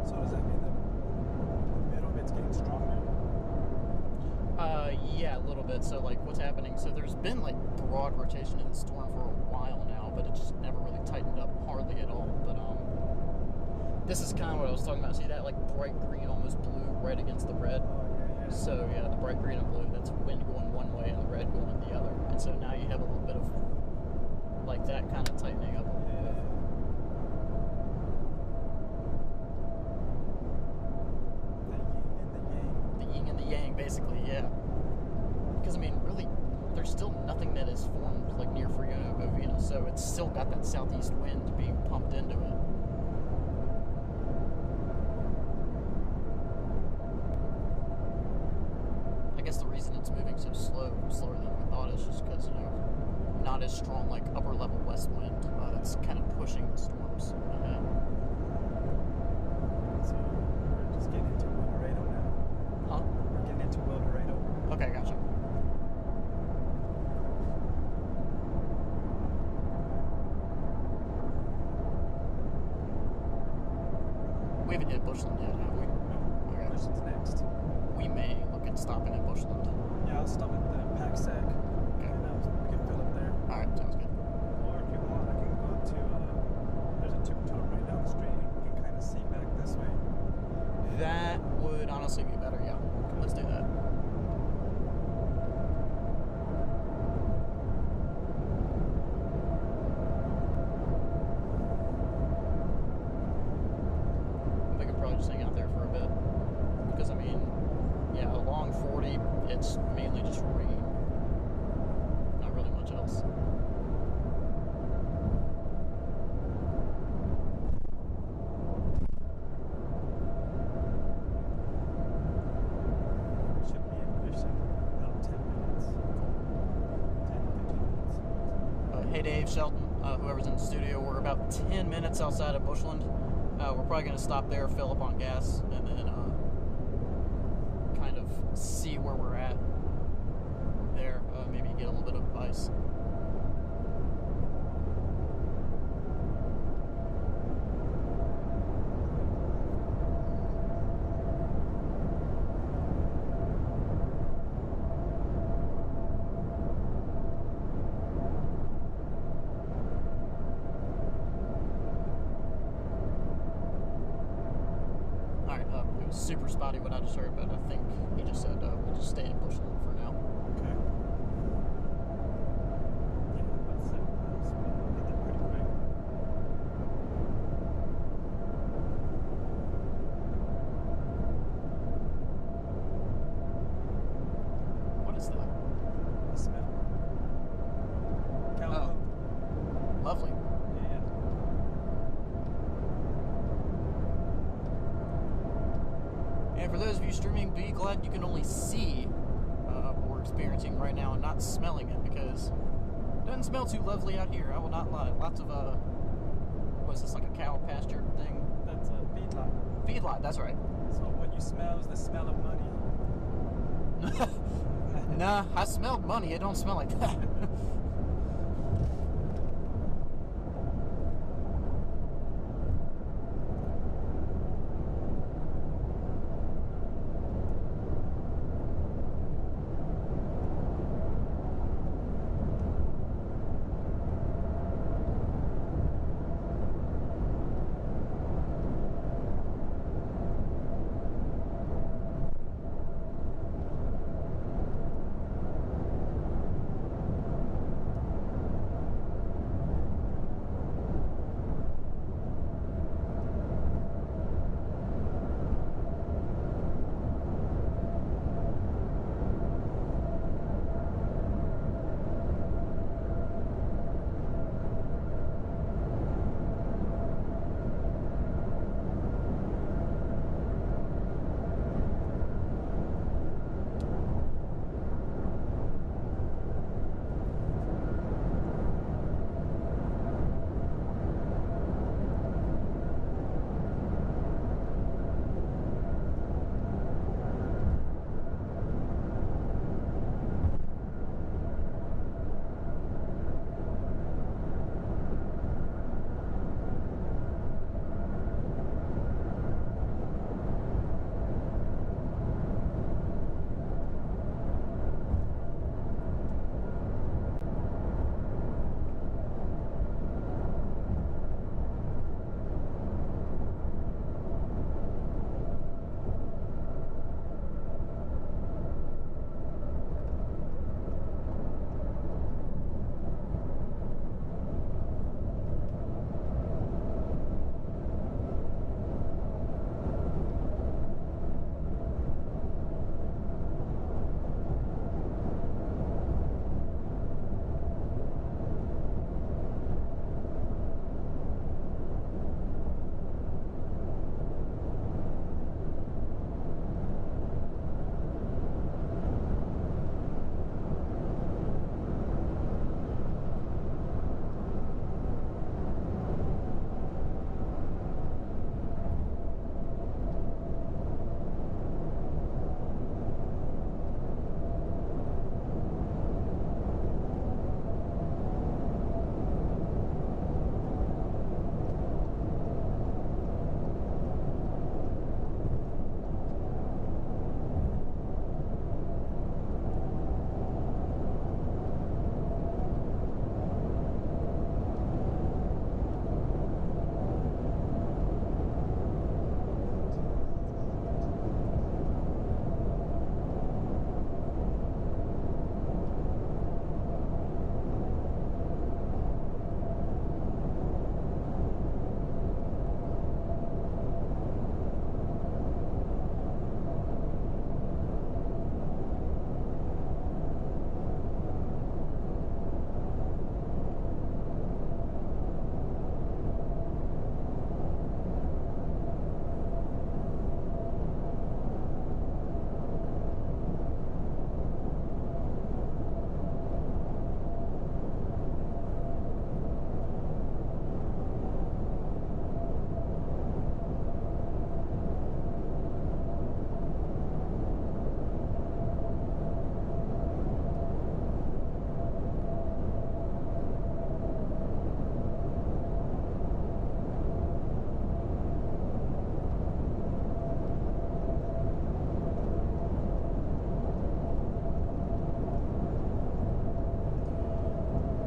So does that mean the middle of it's getting stronger? Yeah, a little bit. So, like, what's happening? So there's been, like, broad rotation in the storm for a while now, but it just never really tightened up hardly at all. But, this is kind of what I was talking about. See that, like, bright green, almost blue, right against the red? Yeah. So, yeah, the bright green and blue, that's wind going one way and the red going the other. And so now you have a little bit of, like, that kind of tightening up a little bit. The yin and the yang, basically, yeah. Because, I mean, really, there's still nothing that is formed, like, near Frio Bovina, so it's still got that southeast wind being pumped into it. I guess the reason it's moving so slower than we thought, is just because, you know, not as strong, like, upper-level west wind that's kind of pushing the storms ahead. So we're just getting into El Dorado now. Huh? We're getting into El Dorado. Okay, gotcha. We haven't hit Bushland yet, have we? Okay. Bushland's next. We may look at stopping at Bushland. Yeah, I'll stop at the Pack Sack. Okay. And we can fill up there. Alright, sounds good. Or if you want, I can go to, there's a tube-tower right down the street. You can kind of see back this way. That would honestly be better, yeah. Let's do that. We could probably just hang out there for a bit. Because, I mean, yeah, along 40, it's mainly just rain. Not really much else. Should be in Bushland in about 10 minutes. 10, 15 minutes. Hey Dave, Shelton, whoever's in the studio, we're about 10 minutes outside of Bushland. We're probably going to stop there, fill up on gas, and then kind of see where we're at there. Maybe get a little bit of ice. Alright, it was super spotty what I just heard, but I think he just said we'll just stay in Bushland for now. Okay. Yeah, let's get there pretty quick. What is that? The smell. Cow Oh. poop. Lovely. Yeah. And for those of you streaming, be glad you can only see what we're experiencing right now and not smelling it, because Doesn't smell too lovely out here, I will not lie. Lots of, what is this, like a cow pasture thing? That's a feedlot. Feedlot, that's right. So what you smell is the smell of money. Nah, I smelled money. It don't smell like that.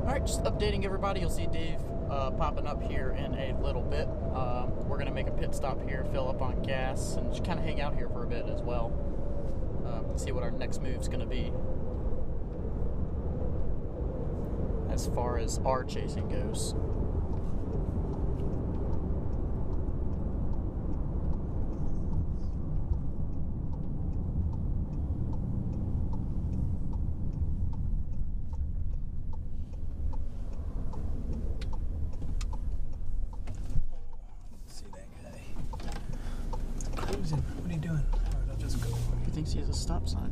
Alright, just updating everybody. You'll see Dave popping up here in a little bit. We're going to make a pit stop here, fill up on gas, and just kind of hang out here for a bit as well. See what our next move's going to be as far as our chasing goes. See that guy cruising. What are you doing? Alright, I'll just go. He thinks he has a stop sign.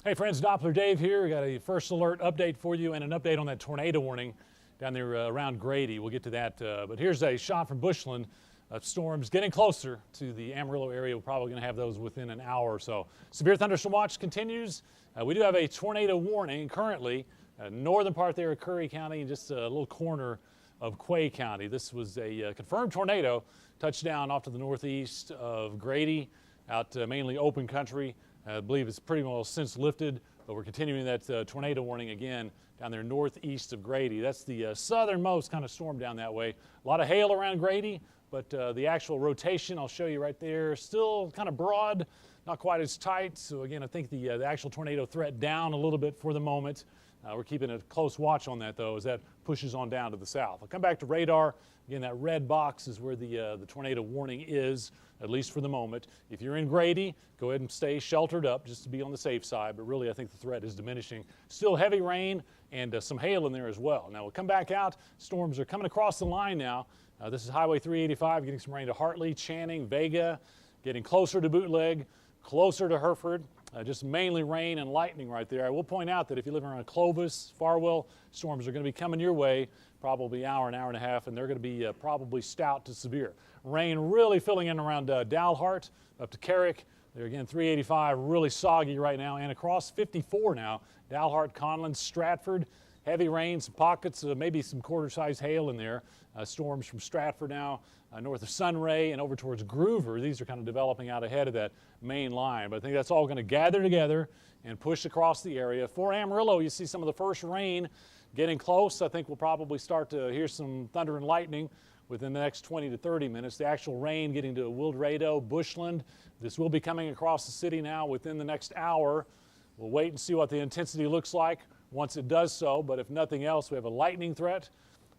Hey friends, Doppler Dave here. We got a first alert update for you and an update on that tornado warning down there around Grady. We'll get to that. But here's a shot from Bushland of storms getting closer to the Amarillo area. We're probably going to have those within an hour or so. Severe thunderstorm watch continues. We do have a tornado warning currently. Northern part there of Curry County and just a little corner of Quay County. This was a confirmed tornado touchdown off to the northeast of Grady, out mainly open country. I believe it's pretty well since lifted, but we're continuing that tornado warning again down there northeast of Grady. That's the southernmost kind of storm down that way. A lot of hail around Grady, but the actual rotation, I'll show you right there, still kind of broad, not quite as tight. So again, I think the actual tornado threat down a little bit for the moment. We're keeping a close watch on that, though, as that pushes on down to the south. I'll come back to radar. Again, that red box is where the tornado warning is, at least for the moment. If you're in Grady, go ahead and stay sheltered up just to be on the safe side. But really, I think the threat is diminishing. Still heavy rain and some hail in there as well. Now, we'll come back out. Storms are coming across the line now. This is Highway 385, getting some rain to Hartley, Channing, Vega, getting closer to Bootleg, closer to Hereford. Just mainly rain and lightning right there. I will point out that if you live around Clovis, Farwell, storms are going to be coming your way probably an hour and a half, and they're going to be probably stout to severe. Rain really filling in around Dalhart up to Carrick. There again, 385, really soggy right now, and across 54 now. Dalhart, Conlin, Stratford, heavy rain, some pockets, maybe some quarter-size hail in there. Storms from Stratford now, north of Sunray and over towards Groover. These are kind of developing out ahead of that main line. But I think that's all going to gather together and push across the area. For Amarillo, you see some of the first rain getting close. I think we'll probably start to hear some thunder and lightning within the next 20 to 30 minutes. The actual rain getting to Wildredo, Bushland. This will be coming across the city now within the next hour. We'll wait and see what the intensity looks like once it does so. But if nothing else, we have a lightning threat.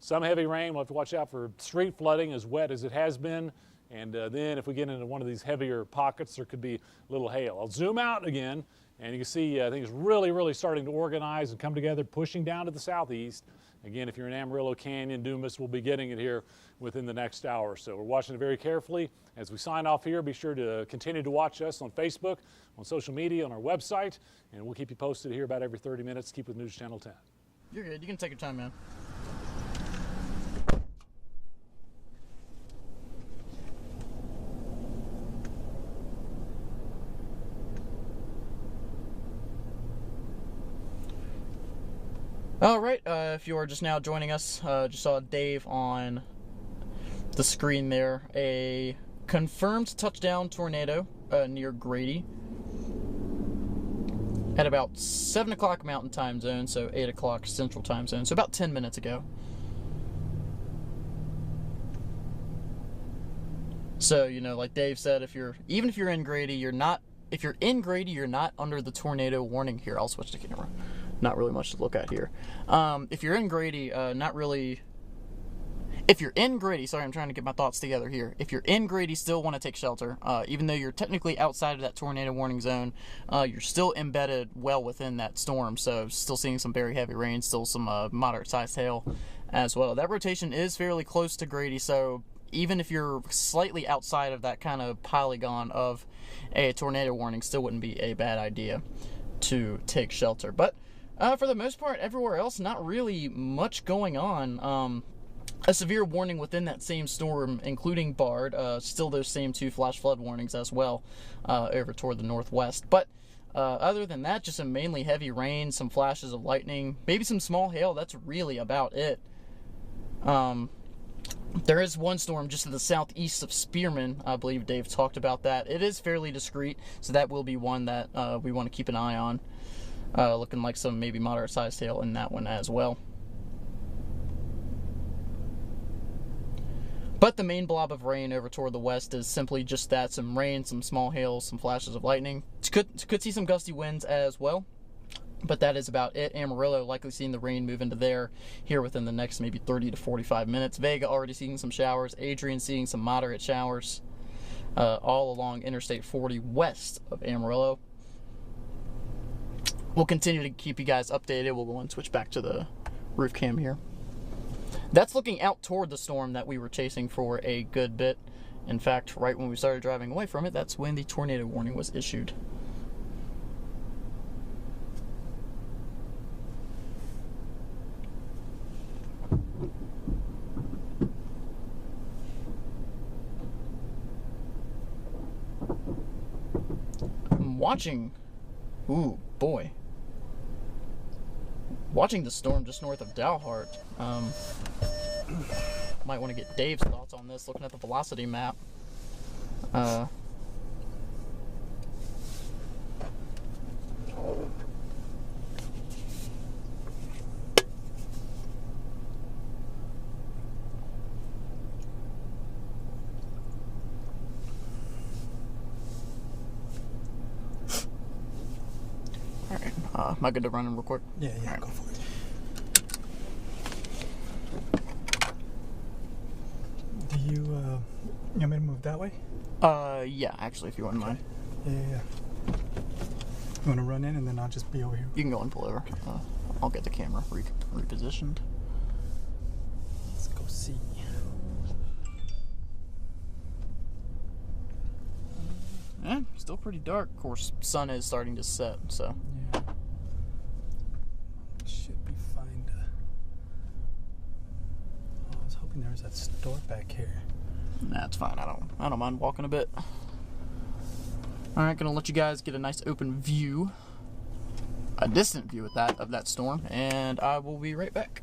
Some heavy rain. We'll have to watch out for street flooding, as wet as it has been. And then if we get into one of these heavier pockets, there could be a little hail. I'll zoom out again, and you can see I think it's really starting to organize and come together, pushing down to the southeast. Again, if you're in Amarillo, Canyon, Dumas, we'll be getting it here within the next hour or so. We're watching it very carefully. As we sign off here, be sure to continue to watch us on Facebook, on social media, on our website, and we'll keep you posted here about every 30 minutes. Keep with News Channel 10. You're good. You can take your time, man. All right, if you are just now joining us, just saw Dave on the screen there. A confirmed touchdown tornado near Grady at about 7 o'clock Mountain Time Zone, so 8 o'clock Central Time Zone, so about 10 minutes ago. So, you know, like Dave said, even if you're in Grady, you're not under the tornado warning here. I'll switch the camera. Not really much to look at here. If you're in Grady, if you're in Grady, sorry, I'm trying to get my thoughts together here. If you're in Grady, still want to take shelter. Even though you're technically outside of that tornado warning zone, you're still embedded well within that storm. So still seeing some very heavy rain, still some moderate-sized hail as well. That rotation is fairly close to Grady, so even if you're slightly outside of that kind of polygon of a tornado warning, still wouldn't be a bad idea to take shelter. But for the most part, everywhere else, not really much going on. A severe warning within that same storm, including Bard, still those same 2 flash flood warnings as well over toward the northwest. But other than that, just some mainly heavy rain, some flashes of lightning, maybe some small hail. That's really about it. There is one storm just to the southeast of Spearman. I believe Dave talked about that. It is fairly discreet, so that will be one that we want to keep an eye on. Looking like some maybe moderate-sized hail in that one as well. But the main blob of rain over toward the west is simply just that, some rain, some small hail, some flashes of lightning. Could see some gusty winds as well, but that is about it. Amarillo likely seeing the rain move into there here within the next maybe 30 to 45 minutes. Vega already seeing some showers. Adrian seeing some moderate showers all along Interstate 40 west of Amarillo. We'll continue to keep you guys updated. We'll go and switch back to the roof cam here. That's looking out toward the storm that we were chasing for a good bit. In fact, right when we started driving away from it, that's when the tornado warning was issued. watching, ooh boy, watching the storm just north of Dalhart. Might want to get Dave's thoughts on this, looking at the velocity map. Alright, am I good to run and record? Yeah, All right. go for it. Do you want me to move that way? Yeah, actually, if you wouldn't mind. Yeah. You want to run in and then I'll just be over here? You can go and pull over. I'll get the camera repositioned. Let's go see. Yeah, still pretty dark. Of course, sun is starting to set, so. Yeah. Should be fine to... Oh, I was hoping there was that store back here. That's fine. I don't mind walking a bit. All right, gonna let you guys get a nice open view, a distant view at that of that storm, and I will be right back.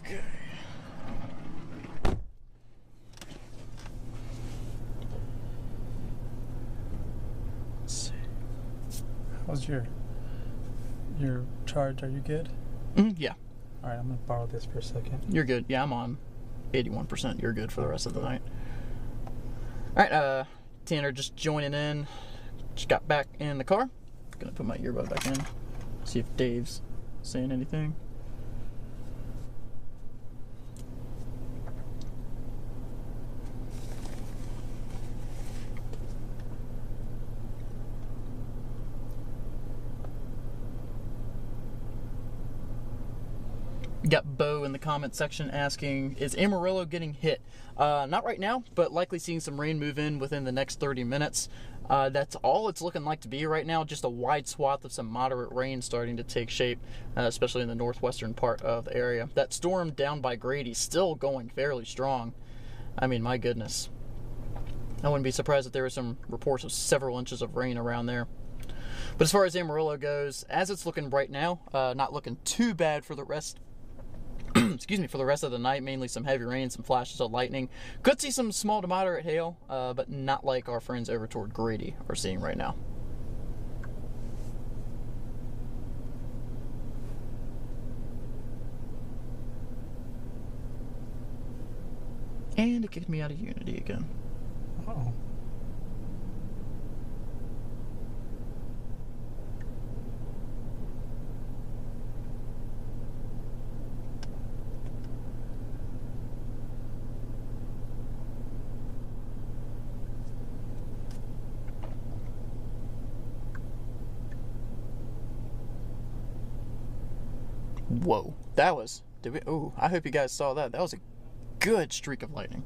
Okay. Let's see. How's your charge? Are you good? Yeah, All right, I'm gonna borrow this for a second. you're good. Yeah, I'm on 81%. You're good for the rest of the night. All right, Tanner just joining in. Just got back in the car. Gonna put my earbud back in. See if Dave's saying anything. We got Bo in the comment section asking, is Amarillo getting hit? Not right now, but likely seeing some rain move in within the next 30 minutes. That's all it's looking like to be right now, just a wide swath of some moderate rain starting to take shape, especially in the northwestern part of the area. That storm down by Grady still going fairly strong. I mean, my goodness. I wouldn't be surprised if there were some reports of several inches of rain around there. But as far as Amarillo goes, as it's looking right now, not looking too bad for the rest excuse me, for the rest of the night. Mainly some heavy rain, some flashes of lightning. Could see some small to moderate hail, but not like our friends over toward Grady are seeing right now. And it kicked me out of Unity again. Oh. Whoa, that was, ooh, I hope you guys saw that. That was a good streak of lightning.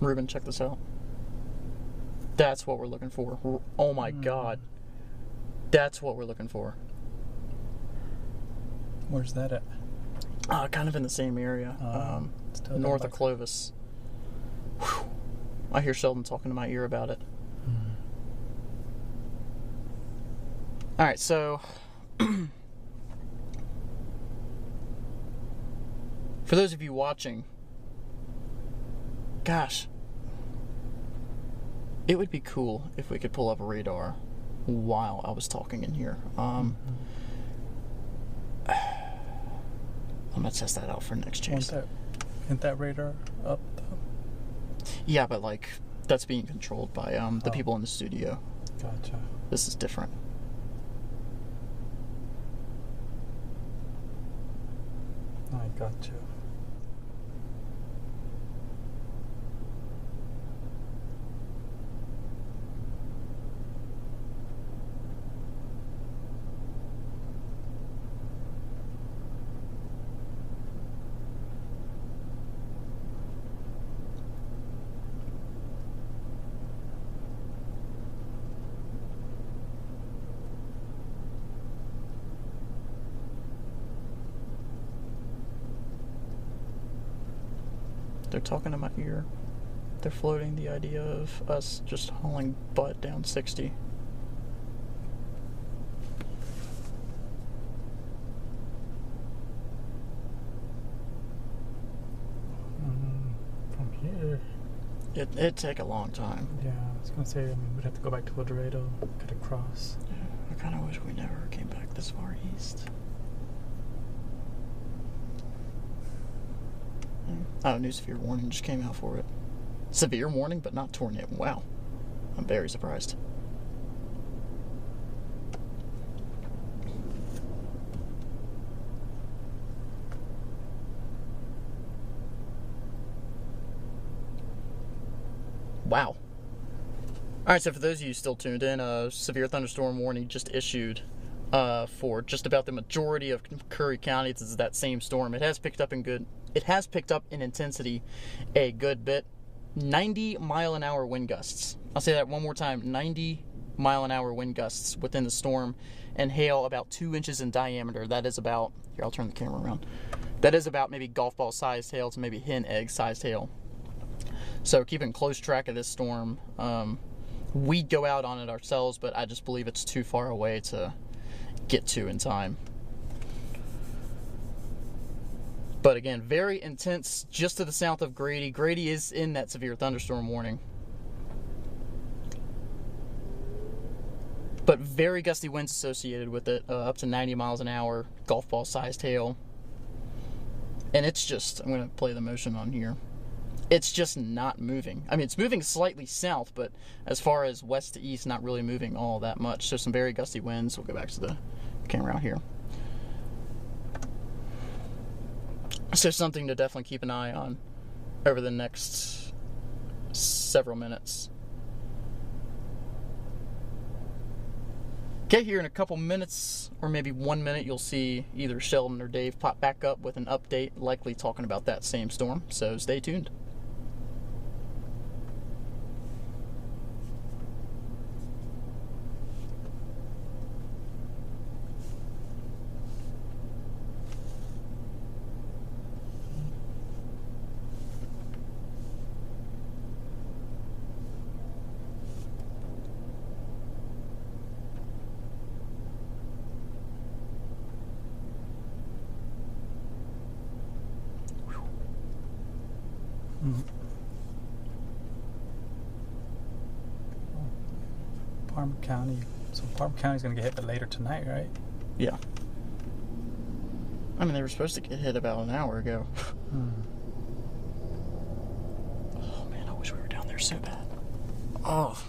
Ruben, check this out. That's what we're looking for. Oh my God. That's what we're looking for. Where's that at? Kind of in the same area. Still North like of Clovis. Whew. I hear Sheldon talking to my ear about it. Alright, so for those of you watching, gosh, it would be cool if we could pull up a radar while I was talking in here. I'm gonna test that out for next chase. Isn't that radar up though? Yeah, but like that's being controlled by the people in the studio. Gotcha. This is different. I gotcha. They're talking to my ear. They're floating the idea of us just hauling butt down 60. It'd take a long time. Yeah, I was gonna say, I mean, we'd have to go back to Laredo, cut across. Yeah, I kind of wish we never came back this far east. Oh, new severe warning just came out for it. Severe warning, but not tornado. Wow. I'm very surprised. Wow. All right, so for those of you still tuned in, severe thunderstorm warning just issued for just about the majority of Curry County. This is that same storm. It has picked up in intensity a good bit. 90-mile-an-hour wind gusts. I'll say that one more time. 90-mile-an-hour wind gusts within the storm, and hail about 2 inches in diameter. That is about, here, I'll turn the camera around. That is about maybe golf ball sized hail to maybe hen egg sized hail. So keeping close track of this storm. We'd go out on it ourselves, but I just believe it's too far away to get to in time. But again, very intense just to the south of Grady. Grady is in that severe thunderstorm warning. But very gusty winds associated with it, up to 90 miles an hour, golf ball sized hail. And it's just, I'm going to play the motion on here. It's just not moving. I mean, it's moving slightly south, but as far as west to east, not really moving all that much. So some very gusty winds. We'll go back to the camera out here. So something to definitely keep an eye on over the next several minutes. Okay, here in a couple minutes, or maybe 1 minute, you'll see either Sheldon or Dave pop back up with an update, likely talking about that same storm. So stay tuned. Palmer County. So Palmer County's gonna get hit later tonight, right? Yeah. I mean, they were supposed to get hit about an hour ago. Oh man, I wish we were down there so bad. Oh.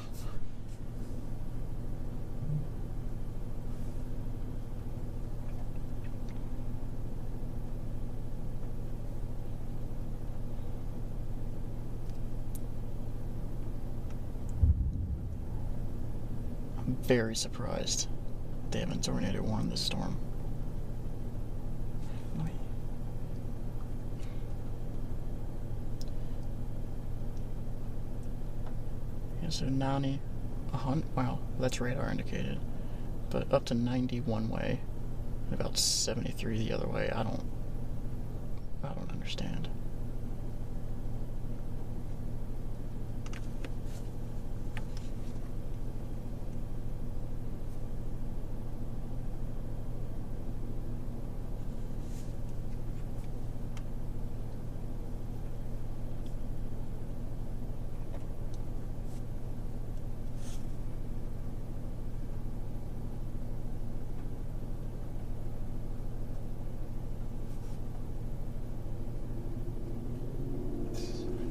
I'm very surprised they haven't tornado warned this storm. Yeah, so 90, 100, wow, that's radar indicated. But up to 90 one way, and about 73 the other way. I don't understand.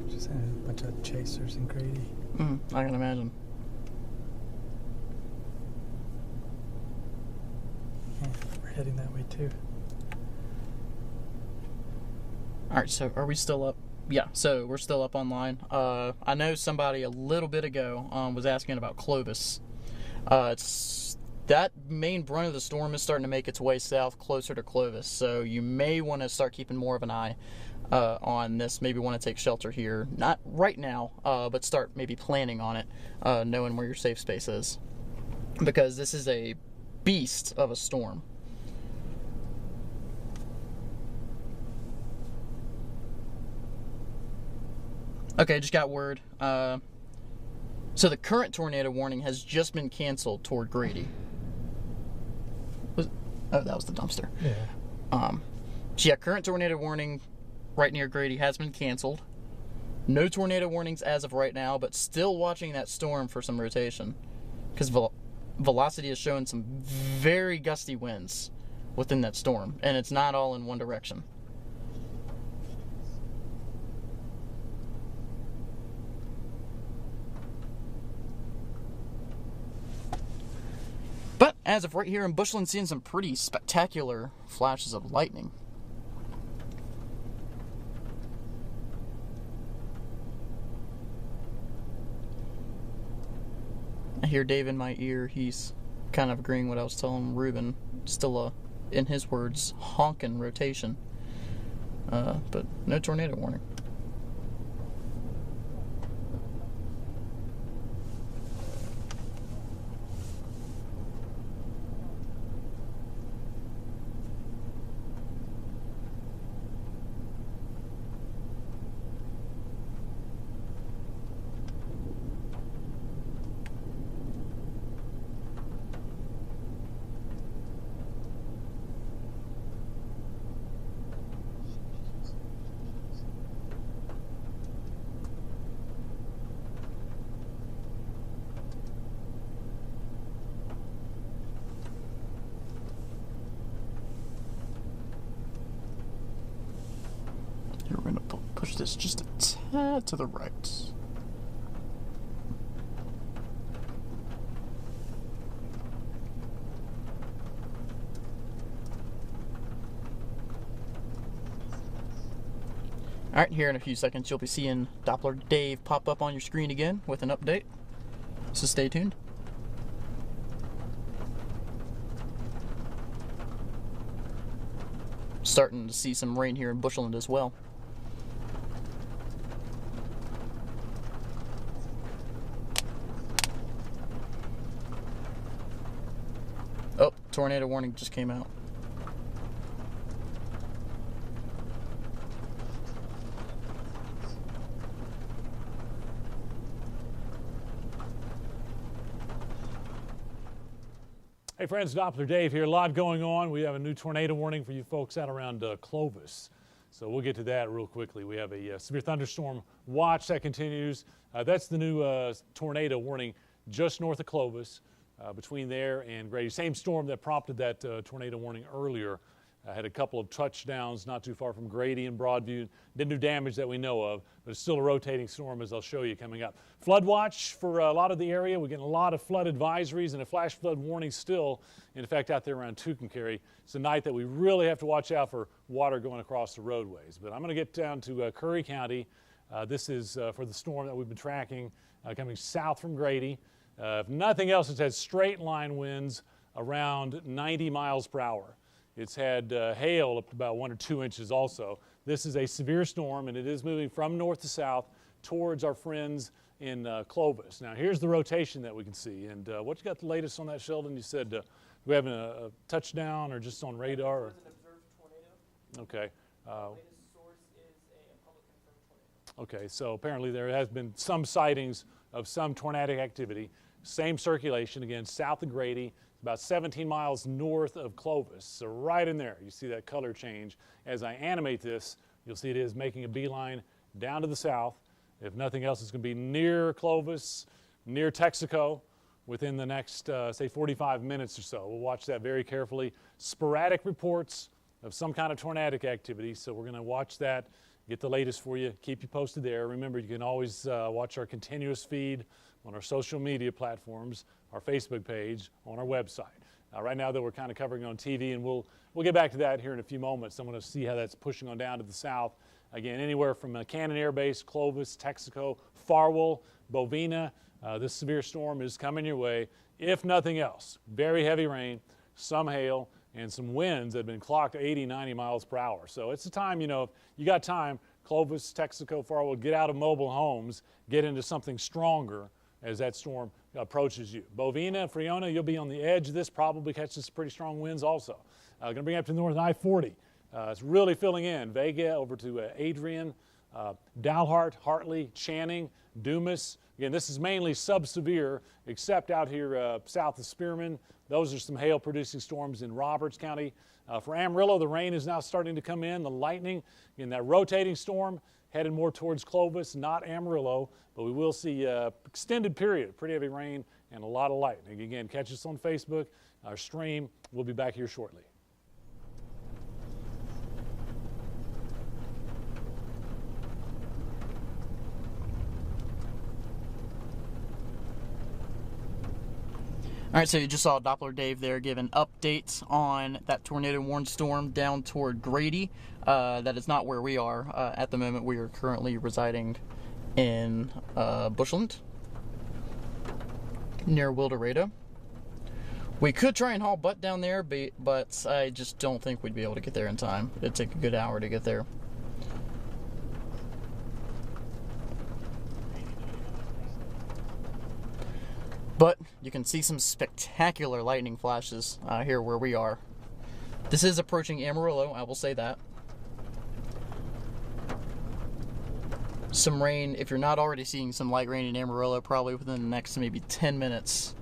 Just a bunch of chasers in Grady. I can imagine. Yeah, we're heading that way too. Alright, so are we still up? Yeah, so we're still up online. I know somebody a little bit ago was asking about Clovis. It's that main brunt of the storm is starting to make its way south closer to Clovis, so you may want to start keeping more of an eye on this. Maybe want to take shelter here, not right now, but start maybe planning on it, knowing where your safe space is, because this is a beast of a storm. Okay, just got word. So the current tornado warning has just been canceled toward Grady. Oh, that was the dumpster. Yeah. So yeah, current tornado warning right near Grady has been canceled. No tornado warnings as of right now, but still watching that storm for some rotation, because velocity is showing some very gusty winds within that storm, and it's not all in one direction. But as of right here in Bushland, seeing some pretty spectacular flashes of lightning. I hear Dave in my ear. He's kind of agreeing what I was telling Ruben. Still in his words, honkin' rotation. But no tornado warning. Here, we're going to push this just a tad to the right. Alright, here in a few seconds you'll be seeing Doppler Dave pop up on your screen again with an update. So stay tuned. Starting to see some rain here in Bushland as well. Oh, tornado warning just came out. Hey friends, Doppler Dave here. A lot going on. We have a new tornado warning for you folks out around Clovis. So we'll get to that real quickly. We have a severe thunderstorm watch that continues. That's the new tornado warning just north of Clovis, between there and Grady. Same storm that prompted that tornado warning earlier. Had a couple of touchdowns not too far from Grady and Broadview. Didn't do damage that we know of, but it's still a rotating storm, as I'll show you coming up. Flood watch for a lot of the area. We're getting a lot of flood advisories and a flash flood warning still in effect out there around Tucumcari. It's a night that we really have to watch out for water going across the roadways. But I'm going to get down to Curry County. This is for the storm that we've been tracking coming south from Grady. If nothing else, it's had straight line winds around 90 miles per hour. It's had hail up to about 1 or 2 inches also. This is a severe storm, and it is moving from north to south towards our friends in Clovis. Now, here's the rotation that we can see. And what you got the latest on that, Sheldon? You said we having a touchdown or just on radar? There was an observed tornado. Okay. The latest source is a public confirmed tornado. Okay, so apparently there has been some sightings of some tornadic activity. Same circulation, again, south of Grady. About 17 miles north of Clovis, so right in there. You see that color change. As I animate this, you'll see it is making a beeline down to the south. If nothing else, it's going to be near Clovis, near Texaco, within the next, say, 45 minutes or so. We'll watch that very carefully. Sporadic reports of some kind of tornadic activity, so we're going to watch that, get the latest for you, keep you posted there. Remember, you can always watch our continuous feed on our social media platforms, our Facebook page, on our website. Right now, though, we're kind of covering on TV, and we'll get back to that here in a few moments. I'm going to see how that's pushing on down to the south. Again, anywhere from Cannon Air Base, Clovis, Texaco, Farwell, Bovina. This severe storm is coming your way. If nothing else, very heavy rain, some hail, and some winds that have been clocked 80, 90 miles per hour. So it's a time, you know, if you got time, Clovis, Texaco, Farwell, get out of mobile homes, get into something stronger as that storm approaches you. Bovina, Friona, you'll be on the edge of this, probably catches pretty strong winds also. Going to bring you up to the north I-40. It's really filling in. Vega over to Adrian, Dalhart, Hartley, Channing, Dumas. Again, this is mainly sub-severe, except out here south of Spearman. Those are some hail-producing storms in Roberts County. For Amarillo, the rain is now starting to come in. The lightning, in that rotating storm, headed more towards Clovis, not Amarillo, but we will see extended period, pretty heavy rain and a lot of lightning. Again, catch us on Facebook, our stream. We'll be back here shortly. All right, so you just saw Doppler Dave there give an update on that tornado warned storm down toward Grady. That is not where we are at the moment. We are currently residing in Bushland, near Wildorado. We could try and haul butt down there, but I just don't think we'd be able to get there in time. It'd take a good hour to get there. But you can see some spectacular lightning flashes here where we are. This is approaching Amarillo, I will say that. Some rain, if you're not already seeing some light rain in Amarillo, probably within the next maybe 10 minutes.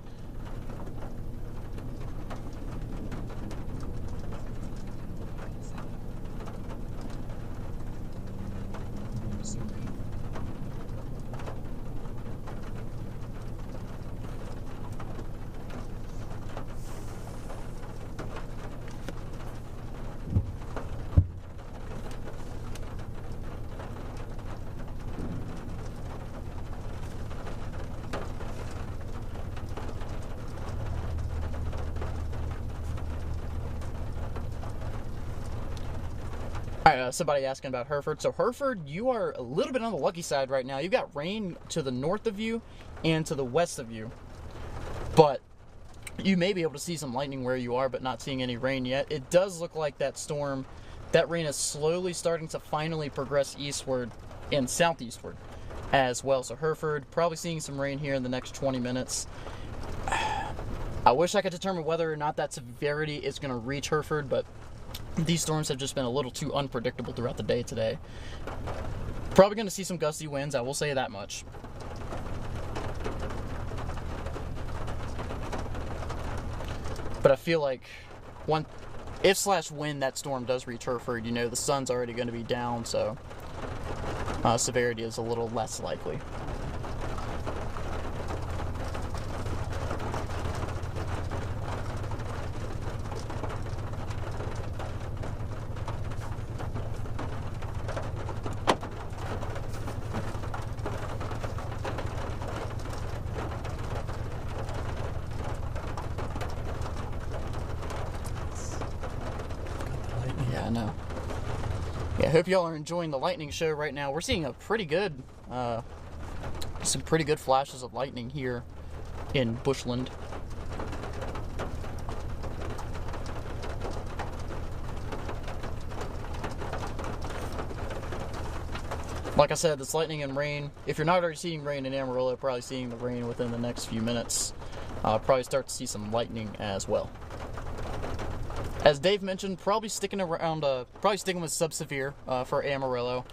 All right, somebody asking about Hereford. So Hereford, you are a little bit on the lucky side right now. You've got rain to the north of you and to the west of you. But you may be able to see some lightning where you are, but not seeing any rain yet. It does look like that storm, that rain is slowly starting to finally progress eastward and southeastward as well. So Hereford, probably seeing some rain here in the next 20 minutes. I wish I could determine whether or not that severity is going to reach Hereford, but these storms have just been a little too unpredictable throughout the day today. Probably going to see some gusty winds, I will say that much. But I feel like if/when that storm does reach Hereford, you know, the sun's already going to be down, so severity is a little less likely. Yeah, I know. Yeah, I hope y'all are enjoying the lightning show right now. We're seeing a pretty good, some pretty good flashes of lightning here in Bushland. Like I said, this lightning and rain, if you're not already seeing rain in Amarillo, probably seeing the rain within the next few minutes. Probably start to see some lightning as well. As Dave mentioned, probably sticking around, probably sticking with sub-severe for Amarillo.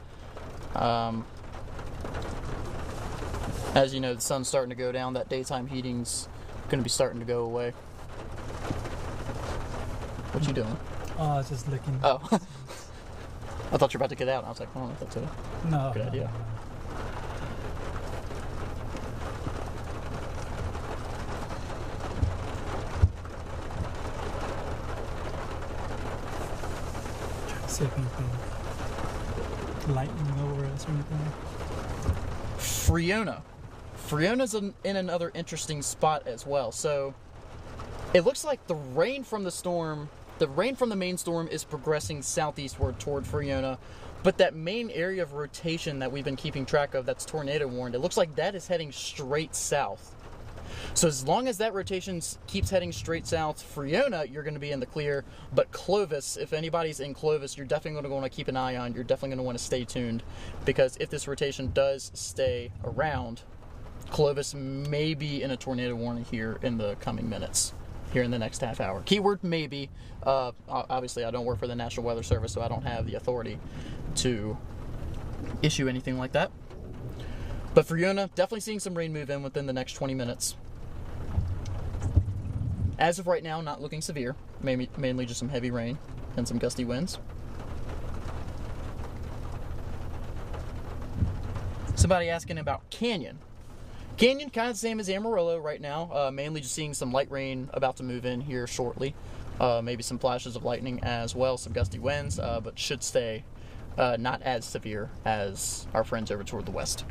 As you know, the sun's starting to go down. That daytime heating's going to be starting to go away. What you doing? Oh, I was just looking. Oh. I thought you were about to get out. I was like, oh, that's a No. good idea. See if anything lightning over us or anything. Friona's in another interesting spot as well. So it looks like the rain from the main storm is progressing southeastward toward Friona, but that main area of rotation that we've been keeping track of, that's tornado warned, it looks like that is heading straight south. So as long as that rotation keeps heading straight south, Friona, you're going to be in the clear. But Clovis, if anybody's in Clovis, you're definitely going to want to keep an eye on. You're definitely going to want to stay tuned, because if this rotation does stay around, Clovis may be in a tornado warning here in the coming minutes, here in the next half hour. Keyword maybe. Obviously, I don't work for the National Weather Service, so I don't have the authority to issue anything like that. But Friona, definitely seeing some rain move in within the next 20 minutes. As of right now, not looking severe, mainly just some heavy rain. and some gusty winds. Somebody asking about Canyon. Canyon, kind of the same as Amarillo right now, mainly just seeing some light rain about to move in here shortly. Maybe some flashes of lightning as well, some gusty winds, but should stay not as severe as our friends over toward the west.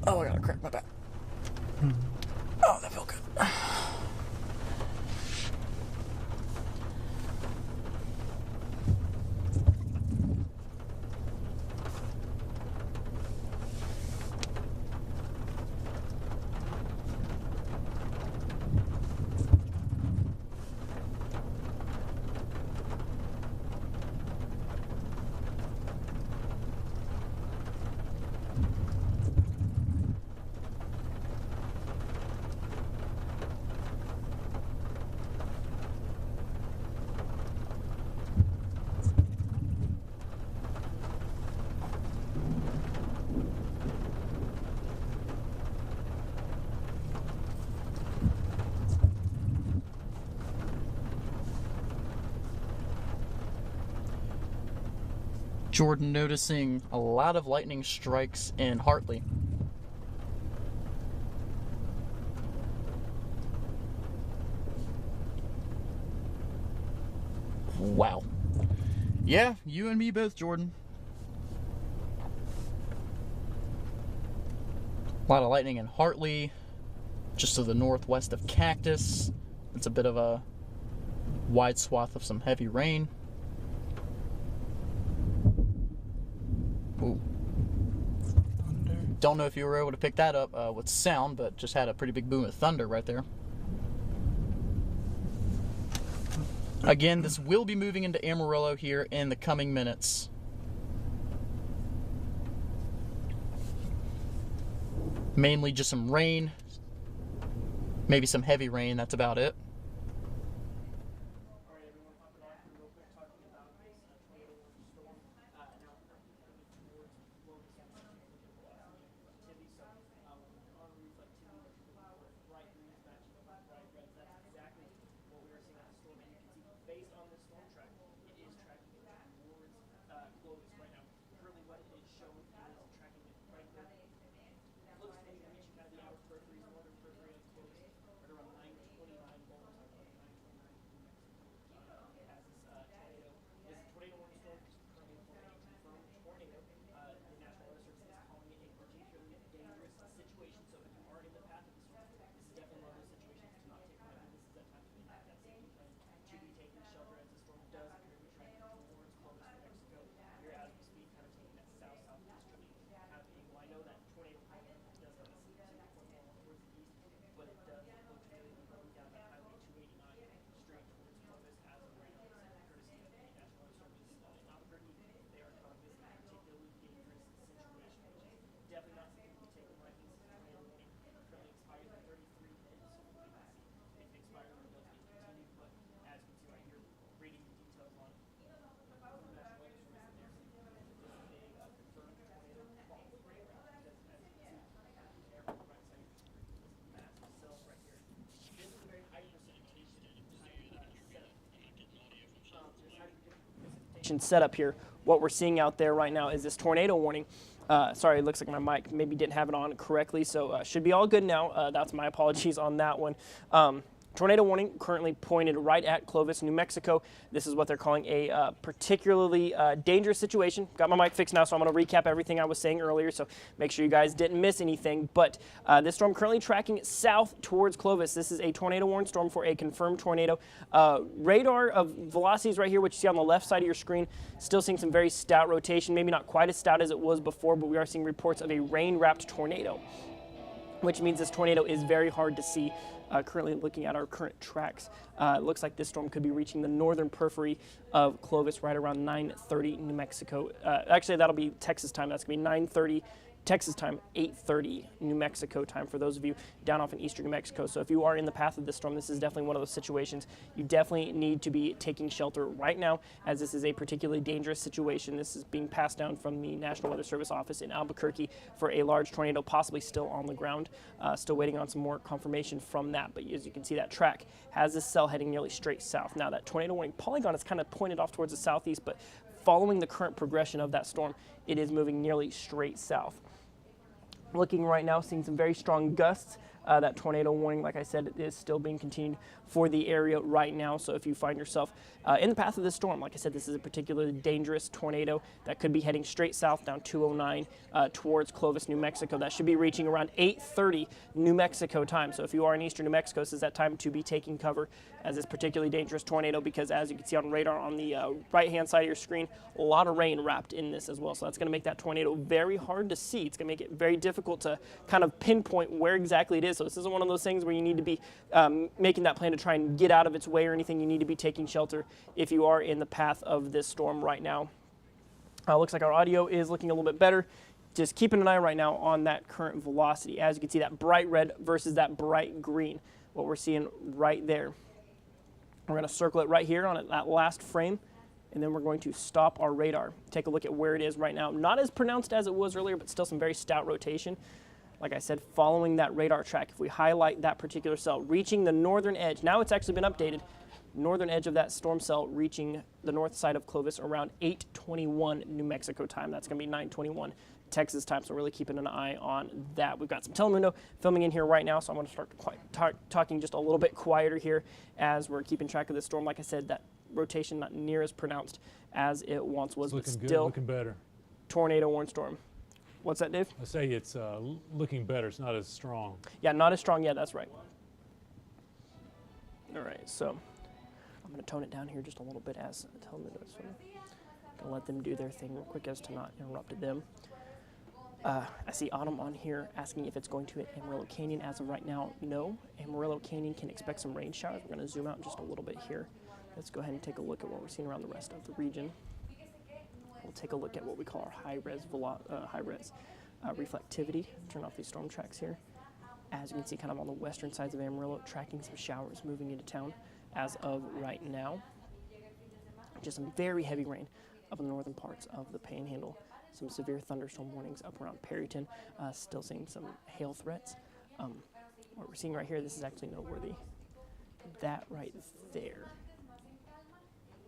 Oh, I gotta crack my back. Oh, that felt good. Jordan noticing a lot of lightning strikes in Hartley. Wow. Yeah, you and me both, Jordan. A lot of lightning in Hartley, just to the northwest of Cactus. It's a bit of a wide swath of some heavy rain. Ooh. Thunder. Don't know if you were able to pick that up with sound, but just had a pretty big boom of thunder right there. Again, this will be moving into Amarillo here in the coming minutes. Mainly just some rain, maybe some heavy rain, that's about it. Based on this storm track, it is tracking it towards Clovis right now. Currently, what it is showing is tracking it right there. It looks to be reaching kind of the outer periphery, northern periphery of Clovis, right around 929 volts. It has this tornado. This tornado warning storm is currently for a confirmed tornado. The National Weather Service is calling it a particularly dangerous situation. So if you are in the path of the storm, this is definitely one of those situations to not take lightly. This is that time to make that safety plan to be taking shelter as the storm does appear to be tracking towards Clovis, New Mexico. Here as we speak, kind of taking that south-southeast kind of angle. I know that tornado does kind of seem to point more towards the east, but it does look to be going down that highway 289 straight towards Clovis as of right now. Courtesy of the National Weather Service in Albuquerque, they are calling this a particularly dangerous situation, which is definitely not something to be taken lightly. This is a tornado warning. Currently expires in 33 minutes, so we can see if it expires or does get continued. But as you can see right here, reading the details on from the National Weather Service, there this is a confirmed tornado, probably right now, because as you can see, air from the right side, this massive cell right here. This is a very high precipitation setup here. What we're seeing out there right now is this tornado warning. Sorry, it looks like my mic maybe didn't have it on correctly, so should be all good now. That's my apologies on that one. Tornado warning currently pointed right at Clovis, New Mexico. This is what they're calling a particularly dangerous situation. Got my mic fixed now, so I'm going to recap everything I was saying earlier, so make sure you guys didn't miss anything. But this storm currently tracking south towards Clovis. This is a tornado warning storm for a confirmed tornado. Radar of velocities right here, which you see on the left side of your screen, still seeing some very stout rotation. Maybe not quite as stout as it was before, but we are seeing reports of a rain-wrapped tornado, which means this tornado is very hard to see. Currently looking at our current tracks, it looks like this storm could be reaching the northern periphery of Clovis right around 9:30 New Mexico. Actually, that'll be Texas time. That's going to be 9:30 Texas time, 8:30 New Mexico time for those of you down off in eastern New Mexico. So if you are in the path of this storm, this is definitely one of those situations you definitely need to be taking shelter right now, as this is a particularly dangerous situation. This is being passed down from the National Weather Service office in Albuquerque for a large tornado possibly still on the ground. Still waiting on some more confirmation from that, but as you can see, that track has this cell heading nearly straight south. Now that tornado warning polygon is kind of pointed off towards the southeast, but following the current progression of that storm, it is moving nearly straight south. Looking right now, seeing some very strong gusts. That tornado warning, like I said, is still being continued for the area right now. So if you find yourself in the path of this storm, like I said, this is a particularly dangerous tornado that could be heading straight south down 209 towards Clovis, New Mexico. That should be reaching around 8:30 New Mexico time. So if you are in eastern New Mexico, this is that time to be taking cover as this particularly dangerous tornado, because as you can see on radar on the right-hand side of your screen, a lot of rain wrapped in this as well. So that's going to make that tornado very hard to see. It's going to make it very difficult to kind of pinpoint where exactly it is. So this isn't one of those things where you need to be making that plan to try and get out of its way or anything. You need to be taking shelter if you are in the path of this storm right now. Looks like our audio is looking a little bit better. Just keeping an eye right now on that current velocity. As you can see, that bright red versus that bright green, what we're seeing right there. We're going to circle it right here on that last frame, and then we're going to stop our radar. Take a look at where it is right now. Not as pronounced as it was earlier, but still some very stout rotation. Like I said, following that radar track, if we highlight that particular cell, reaching the northern edge, now it's actually been updated, northern edge of that storm cell reaching the north side of Clovis around 8:21 New Mexico time. That's going to be 9:21 Texas time, so really keeping an eye on that. We've got some Telemundo filming in here right now, so I'm going to start talking just a little bit quieter here as we're keeping track of this storm. Like I said, that rotation not near as pronounced as it once was, but looking still good, looking better. Tornado warn storm. What's that, Dave? I say it's looking better. It's not as strong. Yeah, not as strong. Yeah, that's right. All right, so I'm going to tone it down here just a little bit as Telemundo is going to let them do their thing real quick as to not interrupt them. I see Autumn on here asking if it's going to hit Amarillo Canyon. As of right now, no. Amarillo Canyon can expect some rain showers. We're going to zoom out just a little bit here. Let's go ahead and take a look at what we're seeing around the rest of the region. We'll take a look at what we call our high-res reflectivity. Turn off these storm tracks here. As you can see, kind of on the western sides of Amarillo, tracking some showers moving into town as of right now. Just some very heavy rain up in the northern parts of the Panhandle. Some severe thunderstorm warnings up around Perryton. Still seeing some hail threats. What we're seeing right here, this is actually noteworthy. That right there,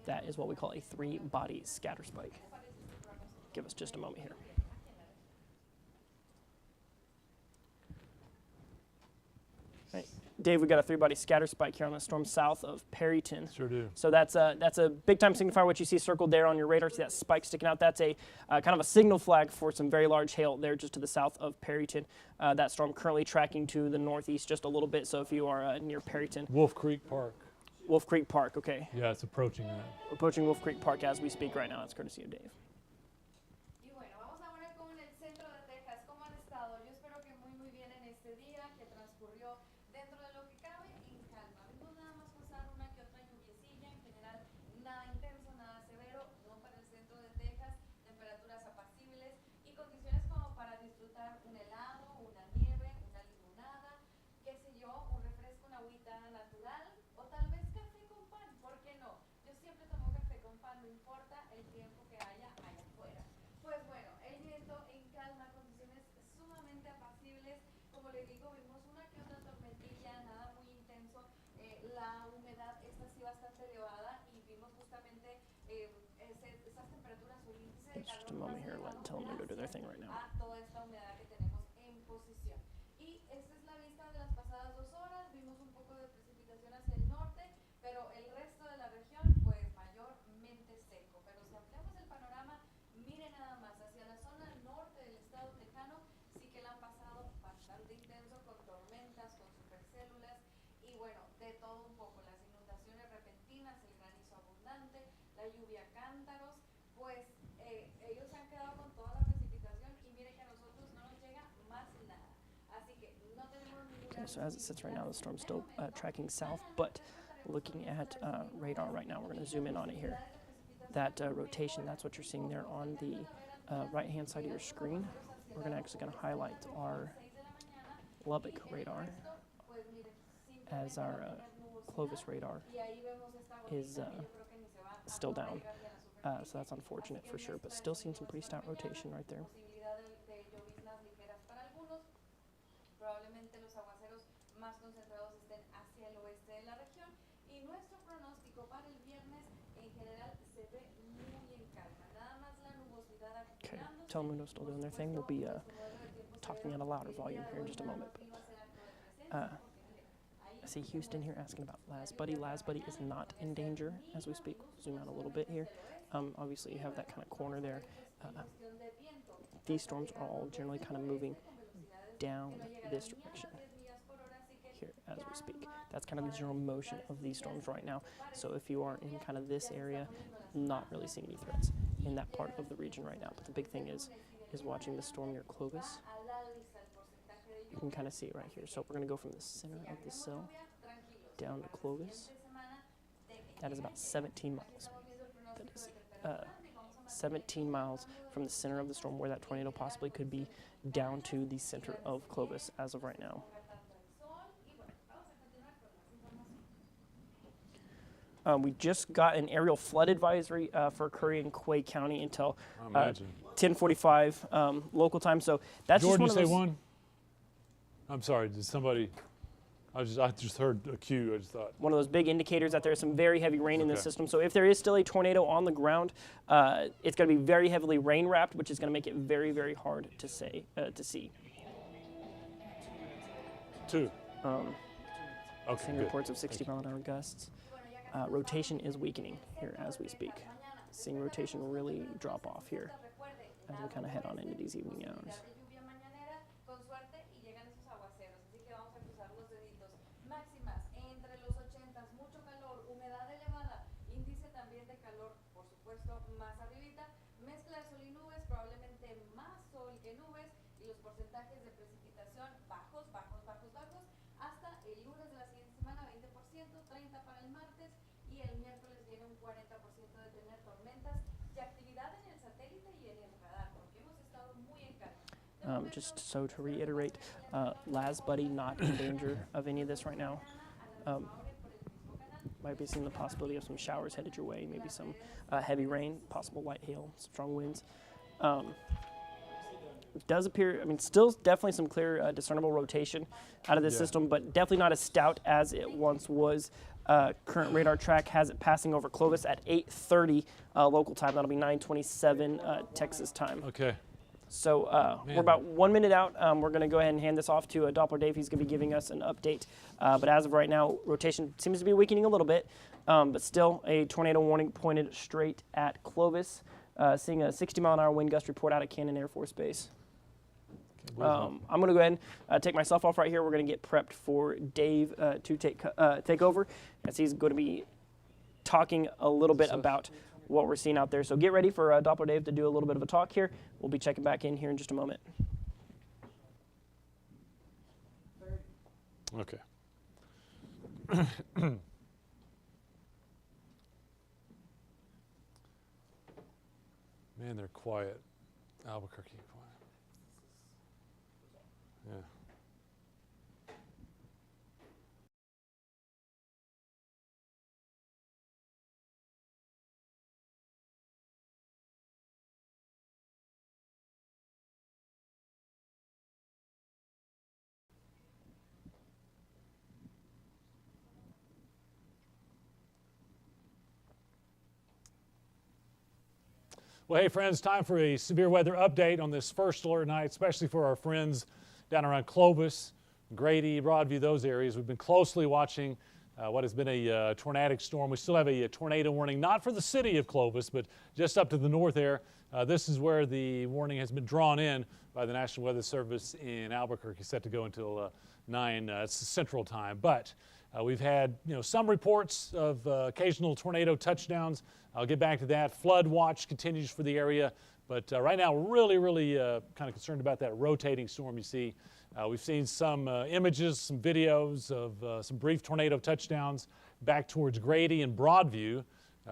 that is what we call a 3-body scatter spike. Give us just a moment here. Right. Dave, we got a 3-body scatter spike here on the storm south of Perryton. Sure do. So that's a big time signifier. What you see circled there on your radar, see that spike sticking out. That's a kind of a signal flag for some very large hail there just to the south of Perryton. That storm currently tracking to the northeast just a little bit. So if you are near Perryton, Wolf Creek Park. Wolf Creek Park, okay. Yeah, it's approaching that. Approaching Wolf Creek Park as we speak right now. It's courtesy of Dave. Just a moment here, let Telemundo do their thing right now. Okay, so as it sits right now, the storm's still tracking south, but looking at radar right now, we're going to zoom in on it here. That rotation, that's what you're seeing there on the right-hand side of your screen. we're actually going to highlight our Lubbock radar as our Clovis radar is still down. So that's unfortunate for sure, but still seeing some pretty stout rotation right there. Okay, Telemundo still doing their thing. We'll be talking at a louder volume here in just a moment. I see Houston here asking about Laz Buddy. Laz Buddy is not in danger as we speak. We'll zoom out a little bit here. Obviously, you have that kind of corner there. These storms are all generally kind of moving down this direction here as we speak. That's kind of the general motion of these storms right now. So if you are in kind of this area, not really seeing any threats in that part of the region right now. But the big thing is watching the storm near Clovis. You can kind of see it right here. So we're going to go from the center of the cell down to Clovis. That is about 17 miles. That is 17 miles from the center of the storm where that tornado possibly could be down to the center of Clovis as of right now. We just got an aerial flood advisory for Curry and Quay County until 10:45 local time. So that's Jordan, just one of those. you say one? I'm sorry. Did somebody? I just heard a cue. I just thought. One of those big indicators that there's some very heavy rain in the Okay. system. So if there is still a tornado on the ground, it's going to be very heavily rain wrapped, which is going to make it very, very hard to see. Two. Okay, Okay. seeing Good. reports of 60-mile-an-hour gusts. Rotation is weakening here as we speak. Seeing rotation really drop off here as we kind of head on into these evening hours. Just so to reiterate, Laz Buddy not in danger of any of this right now. Might be seeing the possibility of some showers headed your way, maybe some heavy rain, possible light hail, strong winds. It does appear, I mean, still definitely some clear discernible rotation out of this system, but definitely not as stout as it once was. Current radar track has it passing over Clovis at 8:30 local time. That'll be 9:27 Texas time. Okay. So we're about 1 minute out. We're going to go ahead and hand this off to Doppler Dave. He's going to be giving us an update. But as of right now, rotation seems to be weakening a little bit, but still a tornado warning pointed straight at Clovis. Seeing a 60-mile-an-hour wind gust report out of Cannon Air Force Base. I'm going to go ahead and take myself off right here. We're going to get prepped for Dave to take over, as he's going to be talking a little bit about what we're seeing out there. So get ready for Doppler Dave to do a little bit of a talk here. We'll be checking back in here in just a moment. Okay. Man, they're quiet. Albuquerque quiet. Yeah. Well, hey, friends, time for a severe weather update on this first alert night, especially for our friends down around Clovis, Grady, Broadview, those areas. We've been closely watching what has been a tornadic storm. We still have a tornado warning, not for the city of Clovis, but just up to the north there. This is where the warning has been drawn in by the National Weather Service in Albuquerque, set to go until 9 Central Time. But we've had some reports of occasional tornado touchdowns. I'll get back to that. Flood watch continues for the area, but right now really kind of concerned about that rotating storm you see. We've seen some images, some videos of some brief tornado touchdowns back towards Grady and Broadview.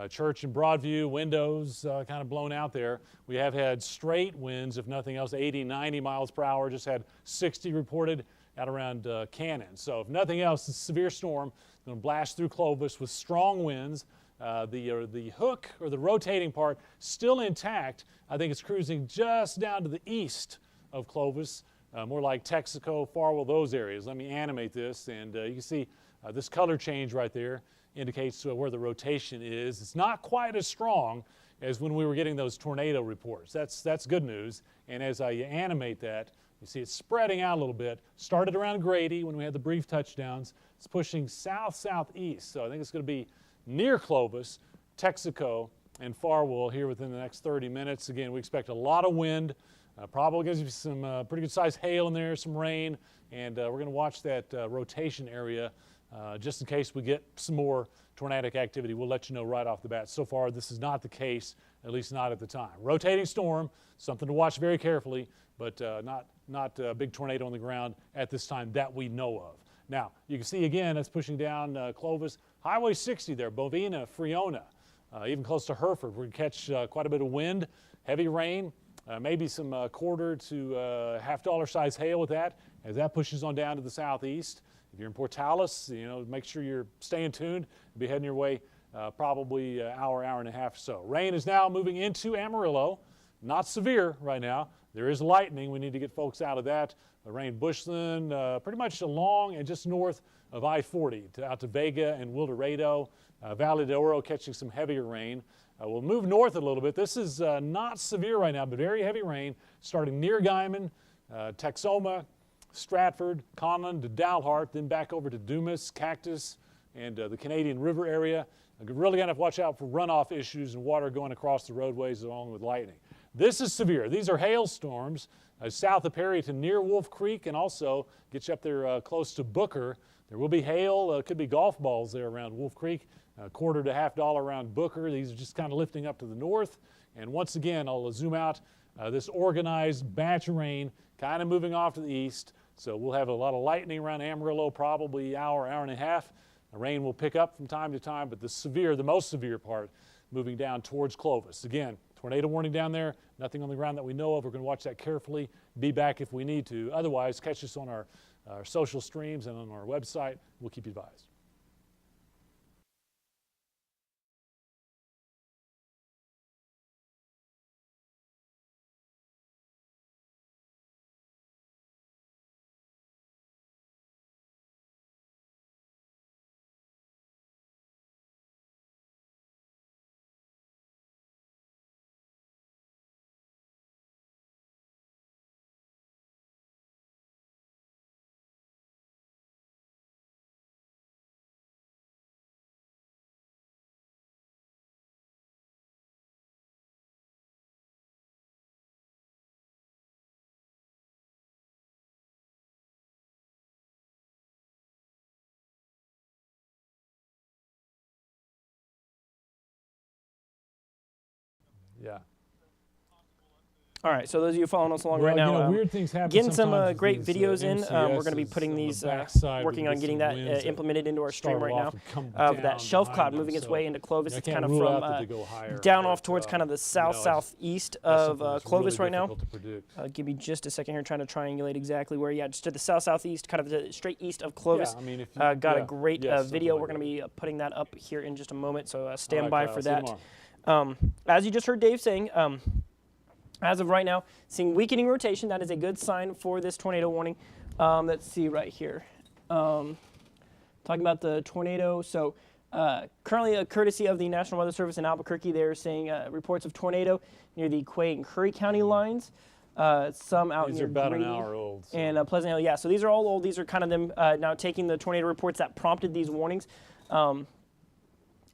Church and Broadview, windows kind of blown out there. We have had straight winds, if nothing else, 80, 90 miles per hour. Just had 60 reported out around Cannon. So if nothing else, the severe storm is going to blast through Clovis with strong winds. The hook, or the rotating part, still intact. I think it's cruising just down to the east of Clovis, more like Texaco, Farwell, those areas. Let me animate this, and you can see this color change right there indicates where the rotation is. It's not quite as strong as when we were getting those tornado reports. That's good news. And as I animate that, you see it's spreading out a little bit. Started around Grady when we had the brief touchdowns. It's pushing south-southeast, so I think it's going to be near Clovis, Texaco, and Farwell here within the next 30 minutes. Again, we expect a lot of wind, probably going to be some pretty good sized hail in there, some rain, and we're going to watch that rotation area just in case we get some more tornadic activity. We'll let you know right off the bat. So far, this is not the case, at least not at the time. Rotating storm, something to watch very carefully, but not a big tornado on the ground at this time that we know of. Now, you can see again, it's pushing down Clovis. Highway 60 there, Bovina, Friona, even close to Hereford. We're going to catch quite a bit of wind, heavy rain, maybe some quarter to $half size hail with that as that pushes on down to the southeast. If you're in Portales, make sure you're staying tuned. You'll be heading your way probably an hour and a half or so. Rain is now moving into Amarillo. Not severe right now. There is lightning. We need to get folks out of that. Rain Bushland, pretty much along and just north of I-40 out to Vega and Wildorado. Valley de Oro catching some heavier rain. We'll move north a little bit. This is not severe right now, but very heavy rain starting near Guyman, Texoma, Stratford, Conlon to Dalhart, then back over to Dumas, Cactus, and the Canadian River area. We're really going to have to watch out for runoff issues and water going across the roadways along with lightning. This is severe. These are hailstorms south of Perry to near Wolf Creek, and also get you up there close to Booker. There will be hail. Could be golf balls there around Wolf Creek, $quarter to $half around Booker. These are just kind of lifting up to the north. And once again, I'll zoom out. This organized batch of rain kind of moving off to the east. So we'll have a lot of lightning around Amarillo, probably hour and a half. The rain will pick up from time to time, but the most severe part, moving down towards Clovis. Again, tornado warning down there, nothing on the ground that we know of. We're going to watch that carefully, be back if we need to. Otherwise, catch us on our social streams and on our website. We'll keep you advised. Yeah. All right, so those of you following us along right now, weird things happen getting some sometimes great with videos in. We're going to be MCSs putting on the these, backside. working on getting that implemented into our stream right now. Of that shelf cloud moving its way into Clovis. It's kind of from down off towards kind of the south-southeast of Clovis right now. Give me just a second here, trying to triangulate exactly where. Yeah, just to the south-southeast, kind of the straight east of Clovis. Yeah, I mean, if you, got a great video. We're going to be putting that up here in just a moment, so stand by for that. As you just heard Dave saying, as of right now, seeing weakening rotation. That is a good sign for this tornado warning. Let's see right here. Talking about the tornado. So currently, a courtesy of the National Weather Service in Albuquerque, they're saying reports of tornado near the Quay and Curry County lines. Some out these near are about Grady an hour old. So. And Pleasant Hill. Yeah, so these are all old. These are kind of them now taking the tornado reports that prompted these warnings. So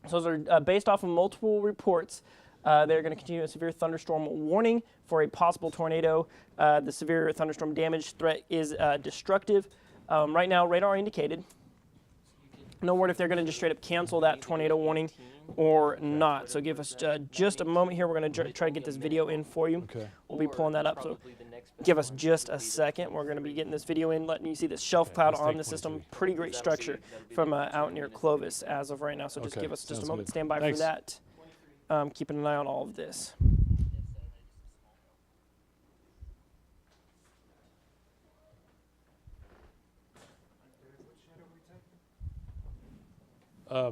those are based off of multiple reports. They're going to continue a severe thunderstorm warning for a possible tornado. The severe thunderstorm damage threat is destructive. Right now, radar indicated. No word if they're going to just straight up cancel that tornado warning or not. So give us just a moment here. We're going to try to get this video in for you. Okay. We'll be pulling that up. So give us just a second. We're going to be getting this video in, letting you see this shelf cloud on the system. Pretty great structure from out near Clovis as of right now. So just give us just a moment. Stand by for that. keeping an eye on all of this.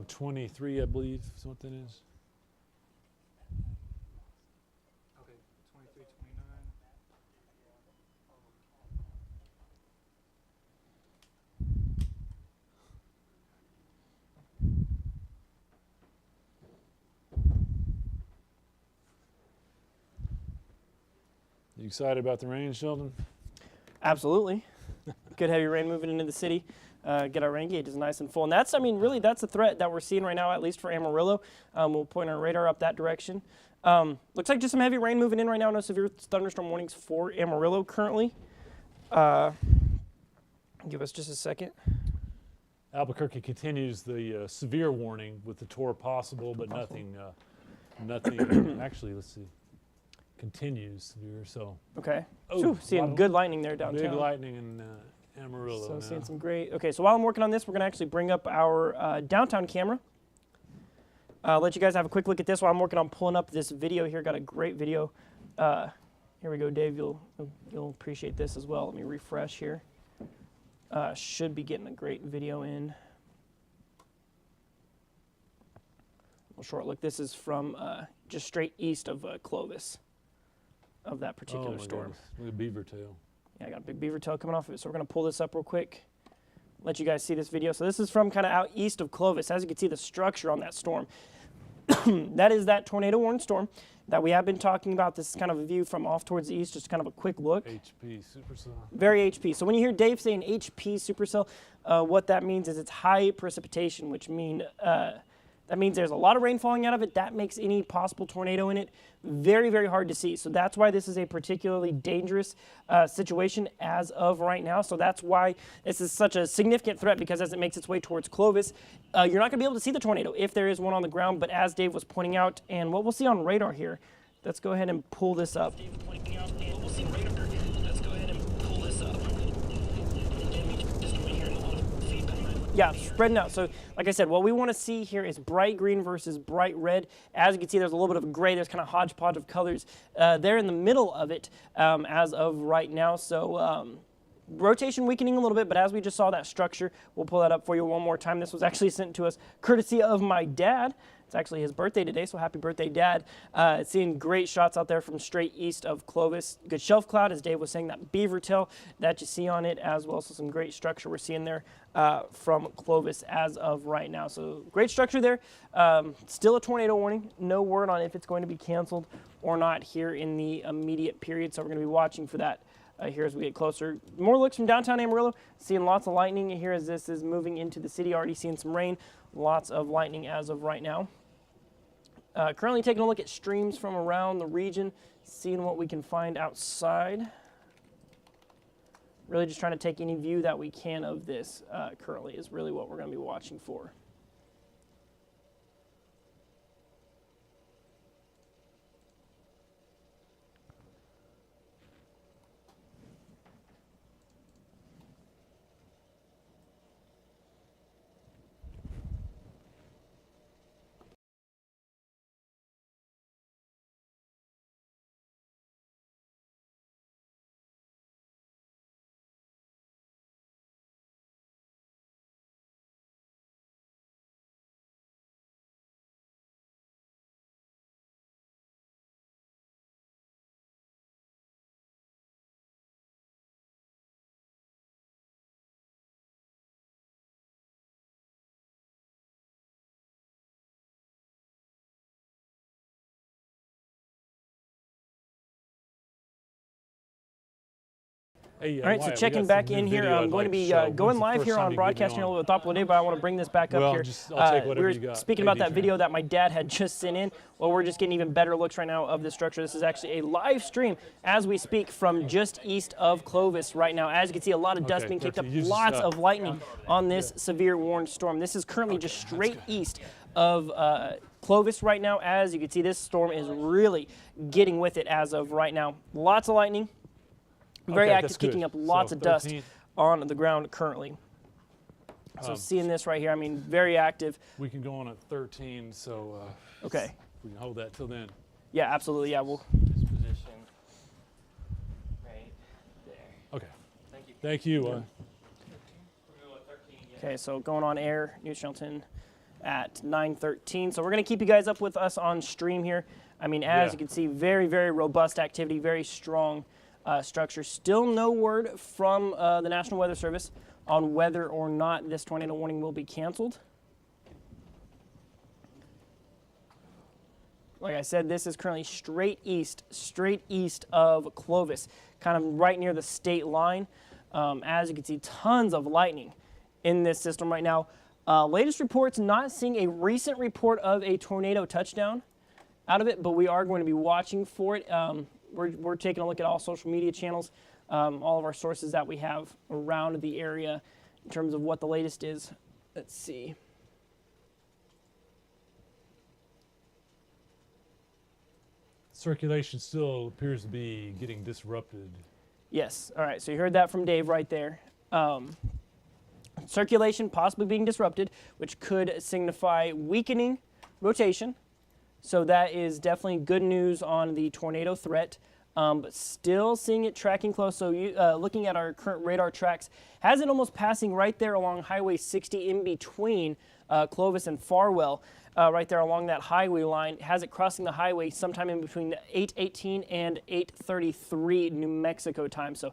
23, I believe, is what that is. Okay, 23, 29. You excited about the rain, Sheldon? Absolutely. Good heavy rain moving into the city. Get our rain gauges nice and full. And that's, I mean, really, that's the threat that we're seeing right now, at least for Amarillo. We'll point our radar up that direction. Looks like just some heavy rain moving in right now. No severe thunderstorm warnings for Amarillo currently. Give us just a second. Albuquerque continues the severe warning with the tour possible, but nothing, actually, let's see, continues severe, so. Okay. Oh, Seeing good lightning there downtown. Big lightning in Amarillo So now. seeing some great. Okay, so while I'm working on this, we're going to actually bring up our downtown camera. Let you guys have a quick look at this while I'm working on pulling up this video here. Got a great video. Here we go, Dave. You'll appreciate this as well. Let me refresh here. Should be getting a great video in. A short look. This is from just straight east of Clovis, of that particular storm. Goodness. Look at beaver tail. Yeah, I got a big beaver tail coming off of it, so we're going to pull this up real quick. Let you guys see this video. So this is from kind of out east of Clovis. As you can see, the structure on that storm. That is that tornado warning storm that we have been talking about. This is kind of a view from off towards the east, just kind of a quick look. HP supercell. Very HP. So when you hear Dave saying HP supercell, what that means is it's high precipitation, which that means there's a lot of rain falling out of it. That makes any possible tornado in it very, very hard to see. So that's why this is a particularly dangerous situation as of right now. So that's why this is such a significant threat, because as it makes its way towards Clovis, you're not going to be able to see the tornado if there is one on the ground. But as Dave was pointing out, and what we'll see on radar here, let's go ahead and pull this up. Yeah, spreading out. So like I said, what we want to see here is bright green versus bright red. As you can see, there's a little bit of gray. There's kind of hodgepodge of colors there in the middle of it as of right now. So rotation weakening a little bit, but as we just saw that structure, we'll pull that up for you one more time. This was actually sent to us courtesy of my dad. It's actually his birthday today, so happy birthday, Dad. Seeing great shots out there from straight east of Clovis. Good shelf cloud, as Dave was saying, that beaver tail that you see on it, as well. So some great structure we're seeing there from Clovis as of right now. So great structure there. Still a tornado warning. No word on if it's going to be canceled or not here in the immediate period. So we're going to be watching for that here as we get closer. More looks from downtown Amarillo. Seeing lots of lightning here as this is moving into the city. Already seeing some rain. Lots of lightning as of right now. Currently taking a look at streams from around the region, seeing what we can find outside. Really just trying to take any view that we can of this currently is really what we're going to be watching for. Hey, All right, so Wyatt, we checking got back some in new here. video I'm I'd going like to be show. going When's the live first here time on you get me Broadcast Channel with Top today, but I want to bring this back Well, up here. I'll take we whatever were you got. speaking about AD that fan. video that my dad had just sent in. Well, we're just getting even better looks right now of the structure. This is actually a live stream as we speak from just east of Clovis right now. As you can see, a lot of dust Okay, being kicked up, Kirsty, you just, lots of lightning on this severe warned storm. This is currently just straight east of Clovis right now. As you can see, this storm is really getting with it as of right now. Lots of lightning, very Okay, active, that's good. kicking up lots So of dust 13. on the ground currently. So seeing this right here, I mean, very active. We can go on at 13, so Okay. We can hold that till then. Yeah, absolutely. Yeah, we'll just position right there. Okay. Thank you. Thank you. Okay, so going on air, News Channel 10 at 9:13. So we're going to keep you guys up with us on stream here. I mean, as you can see, very, very robust activity, very strong structure. Still no word from the National Weather Service on whether or not this tornado warning will be canceled. Like I said, this is currently straight east of Clovis, kind of right near the state line. As you can see, tons of lightning in this system right now. Latest reports, not seeing a recent report of a tornado touchdown out of it, but we are going to be watching for it. We're taking a look at all social media channels, all of our sources that we have around the area in terms of what the latest is. Let's see. Circulation still appears to be getting disrupted. Yes. All right. So you heard that from Dave right there. Circulation possibly being disrupted, which could signify weakening rotation. So that is definitely good news on the tornado threat. But still seeing it tracking close. So looking at our current radar tracks, has it almost passing right there along Highway 60 in between Clovis and Farwell. Right there along that highway line, has it crossing the highway sometime in between 8:18 and 8:33 New Mexico time. So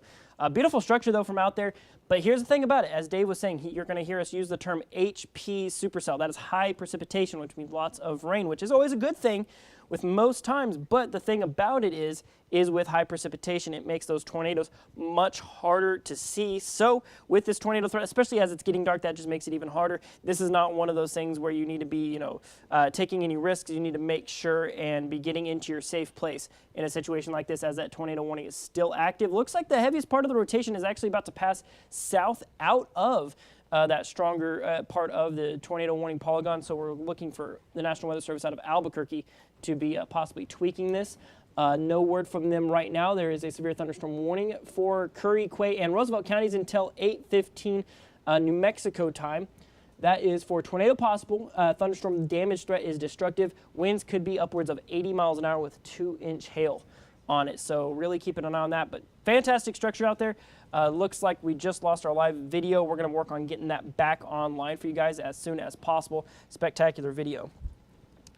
beautiful structure though from out there. But here's the thing about it, as Dave was saying, you're going to hear us use the term HP supercell. That is high precipitation, which means lots of rain, which is always a good thing with most times. But the thing about it is with high precipitation, it makes those tornadoes much harder to see. So with this tornado threat, especially as it's getting dark, that just makes it even harder. This is not one of those things where you need to be, taking any risks. You need to make sure and be getting into your safe place in a situation like this, as that tornado warning is still active. Looks like the heaviest part of the rotation is actually about to pass south out of that stronger part of the tornado warning polygon. So we're looking for the National Weather Service out of Albuquerque to be possibly tweaking this. No word from them right now. There is a severe thunderstorm warning for Curry, Quay, and Roosevelt counties until 8:15 New Mexico time. That is for tornado possible. Thunderstorm damage threat is destructive. Winds could be upwards of 80 miles an hour with 2-inch hail on it. So really keeping an eye on that. But fantastic structure out there. Looks like we just lost our live video. We're going to work on getting that back online for you guys as soon as possible. Spectacular video.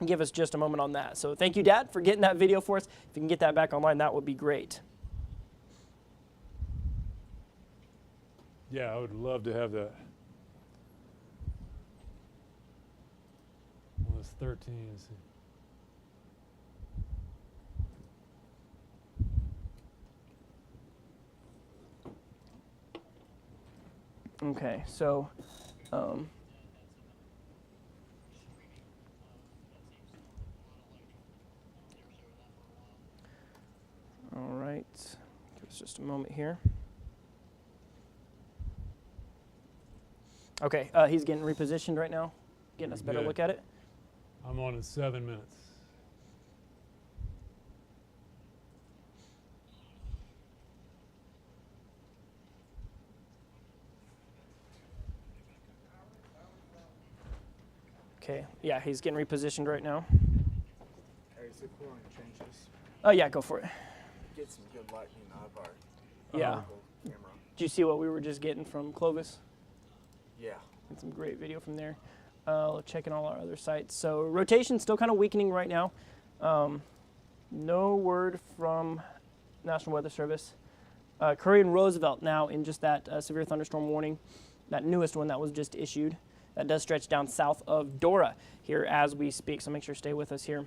Give us just a moment on that. So thank you, Dad, for getting that video for us. If you can get that back online, that would be great. Yeah, I would love to have that. Well, it's 13. Let's see. Okay, so all right, give us just a moment here. Okay, he's getting repositioned right now, getting us a better Good. look at it. I'm on in 7 minutes. Okay, yeah, he's getting repositioned right now. Hey, is it cool on changes? Oh yeah, go for it. Get some good lightning out of our Yeah. camera. Did you see what we were just getting from Clovis? Yeah. And some great video from there. Checking all our other sites. So rotation still kind of weakening right now. No word from National Weather Service. Curry and Roosevelt now in just that severe thunderstorm warning, that newest one that was just issued. That does stretch down south of Dora here as we speak. So make sure to stay with us here.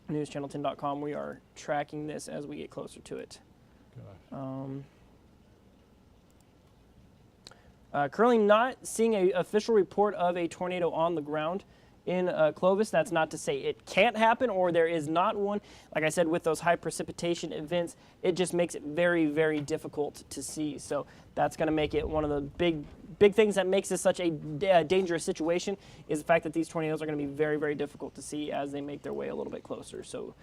NewsChannel10.com. We are tracking this as we get closer to it. Currently not seeing an official report of a tornado on the ground in Clovis. That's not to say it can't happen or there is not one. Like I said, with those high precipitation events, it just makes it very, very difficult to see. So that's going to make it one of the big things that makes this such a dangerous situation is the fact that these tornadoes are going to be very, very difficult to see as they make their way a little bit closer. So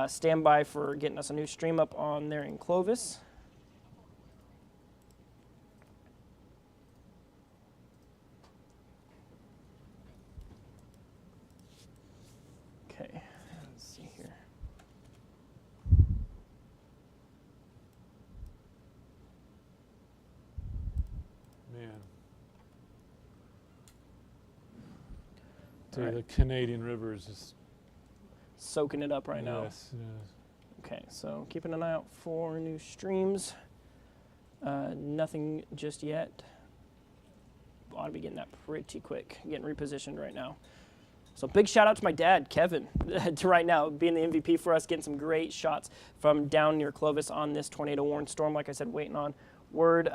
stand by for getting us a new stream up on there in Clovis. Okay. tell you, the Canadian river is just Soaking it up right now. Yes, yes. Okay, so keeping an eye out for new streams. Nothing just yet. Ought to be getting that pretty quick. Getting repositioned right now. So big shout out to my dad, Kevin, to right now being the MVP for us, getting some great shots from down near Clovis on this tornado warned storm. Like I said, waiting on word.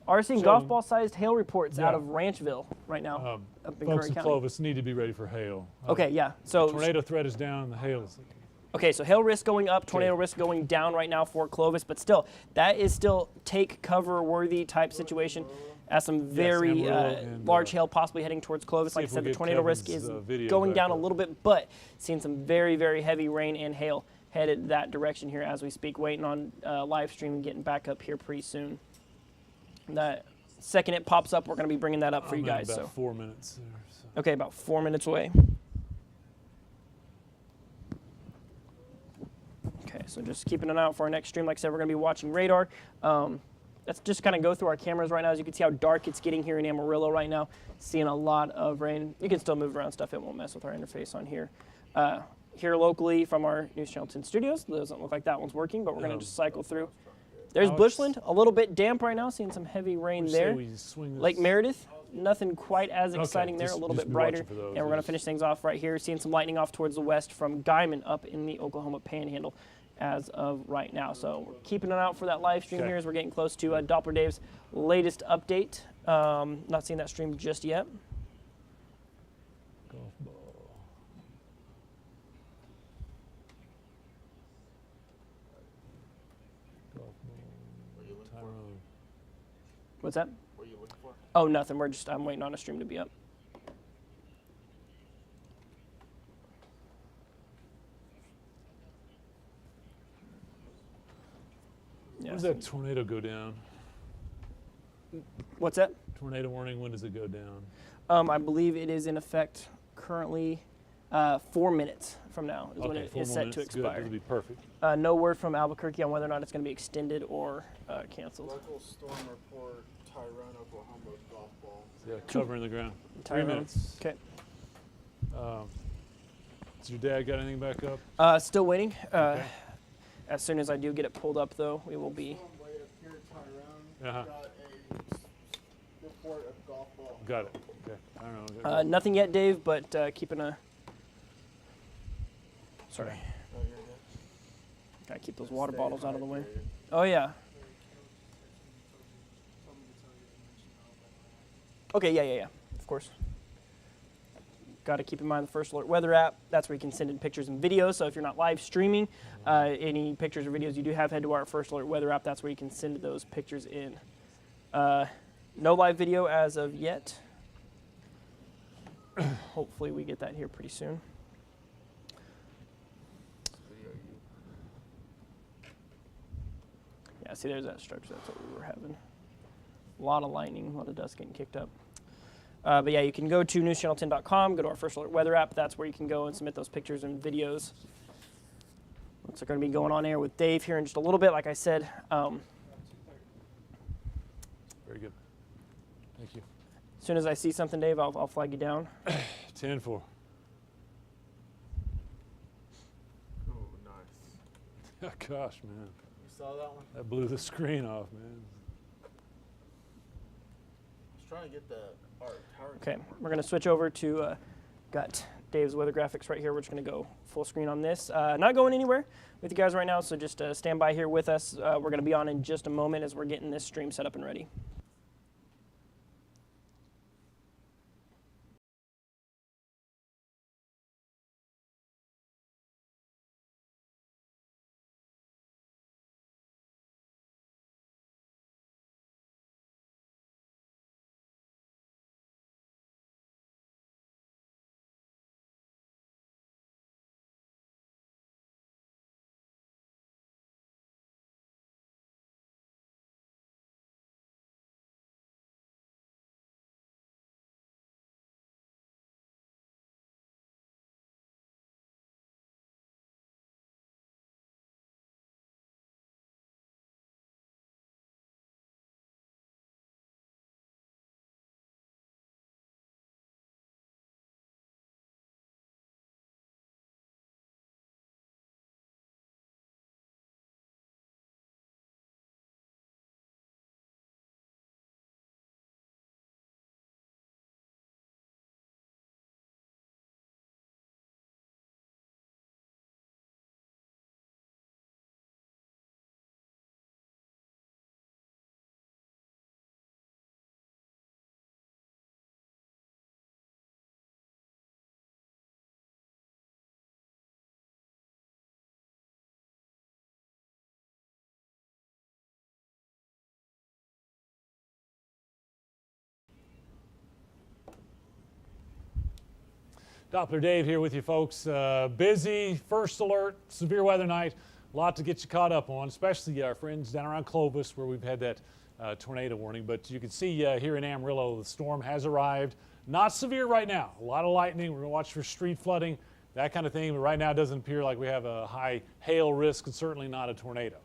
Are seeing golf ball sized hail reports out of Ranchville right now. Up in Folks Curry in County. Clovis need to be ready for hail. Okay, yeah. So Tornado threat is down. The hail is. okay, so hail risk going up, tornado risk going down right now for Clovis, but still, that is still take cover worthy type situation. As some very large hail possibly heading towards Clovis. Like I said, the tornado risk is going down a little bit, but seeing some very, very heavy rain and hail headed that direction here as we speak. Waiting on live stream and getting back up here pretty soon. That second it pops up, we're going to be bringing that up for you guys. About so 4 minutes there. So. Okay, about 4 minutes away. Okay, so just keeping an eye out for our next stream. Like I said, we're going to be watching radar. Let's just kind of go through our cameras right now. As you can see how dark it's getting here in Amarillo right now. Seeing a lot of rain. You can still move around stuff. It won't mess with our interface on here. Here locally from our NewsChannel 10 studios. It doesn't look like that one's working, but we're going to just cycle through. There's Bushland, a little bit damp right now. Seeing some heavy rain there. Lake Meredith, nothing quite as exciting there. A little bit brighter. And we're going to finish things off right here. Seeing some lightning off towards the west from Guyman up in the Oklahoma Panhandle as of right now. So we're keeping an eye out for that live stream here as we're getting close to Doppler Dave's latest update. Not seeing that stream just yet. Golf ball. Golf ball. Tyrone. What's that? What are you looking for? Oh, nothing. I'm waiting on a stream to be up. When does that tornado go down? What's that? Tornado warning, when does it go down? I believe it is in effect currently 4 minutes from now is when it is set to expire. Good. It'll be perfect. No word from Albuquerque on whether or not it's going to be extended or canceled. Local storm report, Tyrone, Oklahoma, golf ball. Yeah, covering the ground. Tyrone. 3 minutes. Okay. Has your dad got anything back up? Still waiting. Okay. As soon as I do get it pulled up, though, we will be. Way up here, Tyrone. Got a report of golf ball. Got it. Okay. I don't know. Nothing yet, Dave, but keeping a. Sorry. Oh, you're good. Gotta keep those water bottles out of the way. Oh, yeah. Okay, yeah. Of course. Got to keep in mind the First Alert Weather app. That's where you can send in pictures and videos. So if you're not live streaming, any pictures or videos you do have, head to our First Alert Weather app. That's where you can send those pictures in. No live video as of yet. Hopefully we get that here pretty soon. Yeah, see, there's that structure. That's what we were having. A lot of lightning, a lot of dust getting kicked up. But yeah, you can go to newschannel10.com, go to our First Alert Weather app. That's where you can go and submit those pictures and videos. What's going to be going on air with Dave here in just a little bit, like I said. Very good. Thank you. As soon as I see something, Dave, I'll flag you down. 10-4. Ooh, nice. Gosh, man. You saw that one? That blew the screen off, man. I was trying to get the tower. Okay, we're going to switch over to, got Dave's weather graphics right here. We're just going to go full screen on this. Not going anywhere with you guys right now, so just stand by here with us. We're going to be on in just a moment as we're getting this stream set up and ready. Doppler Dave here with you, folks. Busy first alert, severe weather night. A lot to get you caught up on, especially our friends down around Clovis where we've had that tornado warning. But you can see here in Amarillo, the storm has arrived. Not severe right now. A lot of lightning. We're going to watch for street flooding, that kind of thing. But right now it doesn't appear like we have a high hail risk and certainly not a tornado.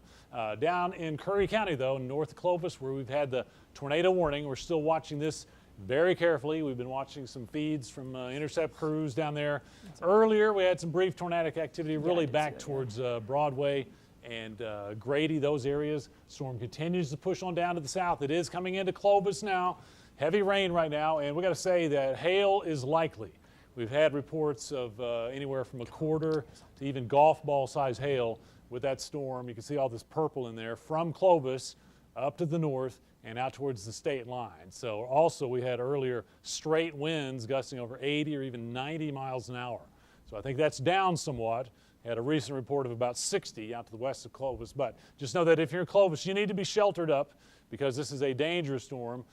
Down in Curry County, though, north of Clovis, where we've had the tornado warning, we're still watching this very carefully. We've been watching some feeds from intercept crews down there. Earlier, we had some brief tornadic activity really back towards Broadway and Grady, those areas. Storm continues to push on down to the south. It is coming into Clovis now. Heavy rain right now, and we got to say that hail is likely. We've had reports of anywhere from a quarter to even golf ball size hail with that storm. You can see all this purple in there from Clovis up to the north and out towards the state line. So also we had earlier straight winds gusting over 80 or even 90 miles an hour. So I think that's down somewhat. Had a recent report of about 60 out to the west of Clovis. But just know that if you're in Clovis, you need to be sheltered up because this is a dangerous storm.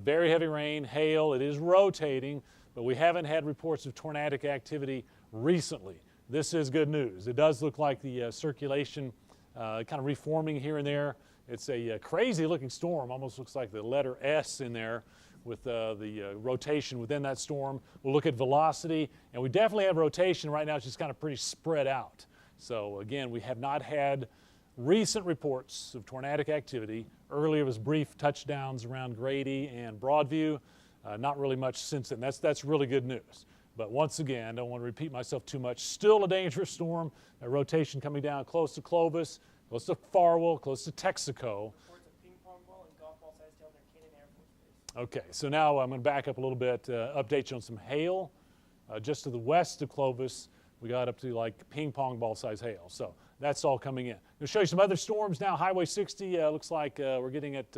Very heavy rain, hail. It is rotating, but we haven't had reports of tornadic activity recently. This is good news. It does look like the circulation kind of reforming here and there. It's a crazy looking storm, almost looks like the letter S in there with the rotation within that storm. We'll look at velocity, and we definitely have rotation. Right now it's just kind of pretty spread out. So again, we have not had recent reports of tornadic activity. Earlier was brief touchdowns around Grady and Broadview. Not really much since then. That's really good news. But once again, I don't want to repeat myself too much. Still a dangerous storm. A rotation coming down close to Clovis, close to Farwell, close to Texaco. Okay, so now I'm going to back up a little bit, update you on some hail. Just to the west of Clovis, we got up to like ping pong ball size hail. So that's all coming in. I'm going to show you some other storms now. Highway 60 looks like we're getting at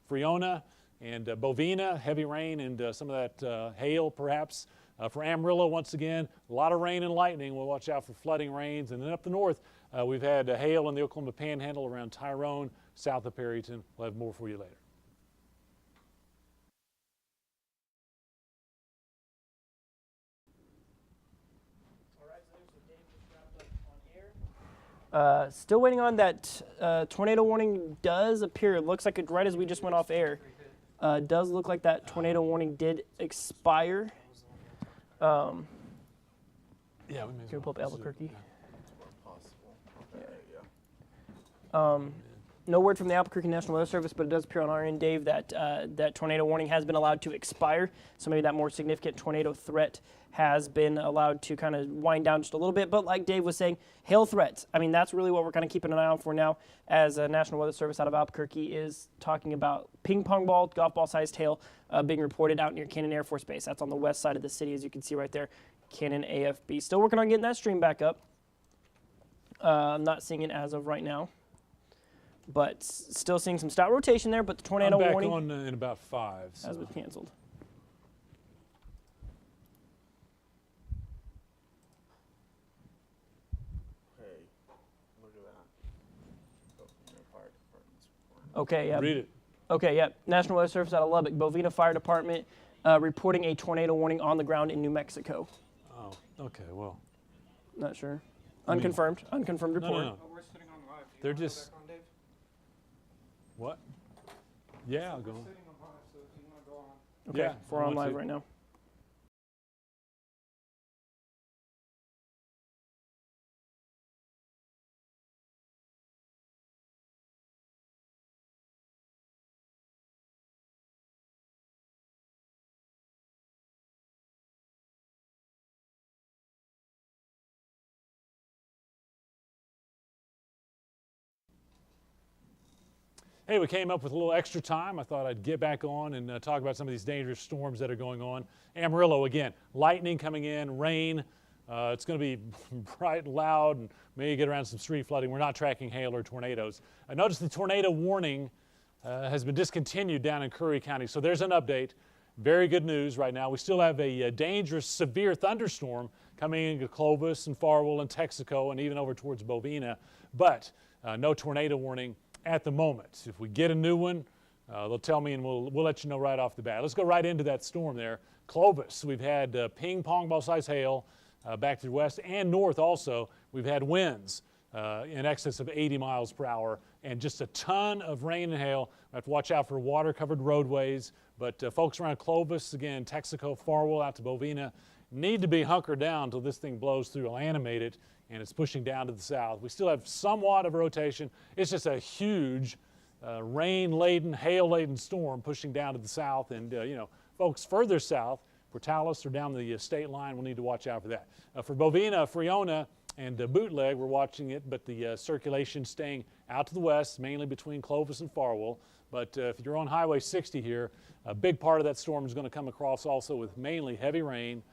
Friona and Bovina, heavy rain and some of that hail perhaps. For Amarillo, once again, a lot of rain and lightning. We'll watch out for flooding rains. And then up the north, we've had hail in the Oklahoma Panhandle around Tyrone, south of Perryton. We'll have more for you later. Still waiting on that tornado warning. Does appear, it looks like it right as we just went off air. Does look like that tornado warning did expire. Yeah, we may Can we pull up Albuquerque? Yeah. No word from the Albuquerque National Weather Service, but it does appear on our end, Dave, that that tornado warning has been allowed to expire. So maybe that more significant tornado threat has been allowed to kind of wind down just a little bit. But like Dave was saying, hail threats. I mean, that's really what we're kind of keeping an eye on for now, as National Weather Service out of Albuquerque is talking about ping pong ball, golf ball sized hail being reported out near Cannon Air Force Base. That's on the west side of the city, as you can see right there, Cannon AFB. Still working on getting that stream back up. I'm not seeing it as of right now, but still seeing some stout rotation there. But the tornado warning on in about 5. So. has been canceled. Hey, look at that. Bovina Fire Department's report. Okay, yeah. Read it. Okay, yeah. National Weather Service out of Lubbock, Bovina Fire Department reporting a tornado warning on the ground in New Mexico. Oh, okay, well. Not sure. Unconfirmed. Unconfirmed report. No. We're sitting on live. Do you They're wanna go just- back on, Dave? What? Yeah, I'll go We're on. sitting on live, so if you want to go on. Okay, Yeah, we're I on want live to. right now. Hey, we came up with a little extra time. I thought I'd get back on and talk about some of these dangerous storms that are going on. Amarillo again, lightning coming in, rain. It's going to be bright and loud and maybe get around some street flooding. We're not tracking hail or tornadoes. I noticed the tornado warning has been discontinued down in Curry County. So there's an update. Very good news right now. We still have a dangerous, severe thunderstorm coming into Clovis and Farwell and Texaco and even over towards Bovina, but no tornado warning at the moment. If we get a new one, They'll tell me, and we'll let you know right off the bat. Let's go right into that storm there. Clovis, we've had ping pong ball size hail back to the west and north also. We've had winds in excess of 80 miles per hour and just a ton of rain and hail. We have to watch out for water-covered roadways. But folks around Clovis, again, Texaco, Farwell, out to Bovina, need to be hunkered down until this thing blows through. I'll animate it, and it's pushing down to the south. We still have somewhat of a rotation. It's just a huge rain-laden, hail-laden storm pushing down to the south. And, you know, folks further south, Portales or down the state line, will need to watch out for that. For Bovina, Friona, and Bootleg, we're watching it, but the circulation staying out to the west, mainly between Clovis and Farwell. But if you're on Highway 60 here, a big part of that storm is going to come across also with mainly heavy rain,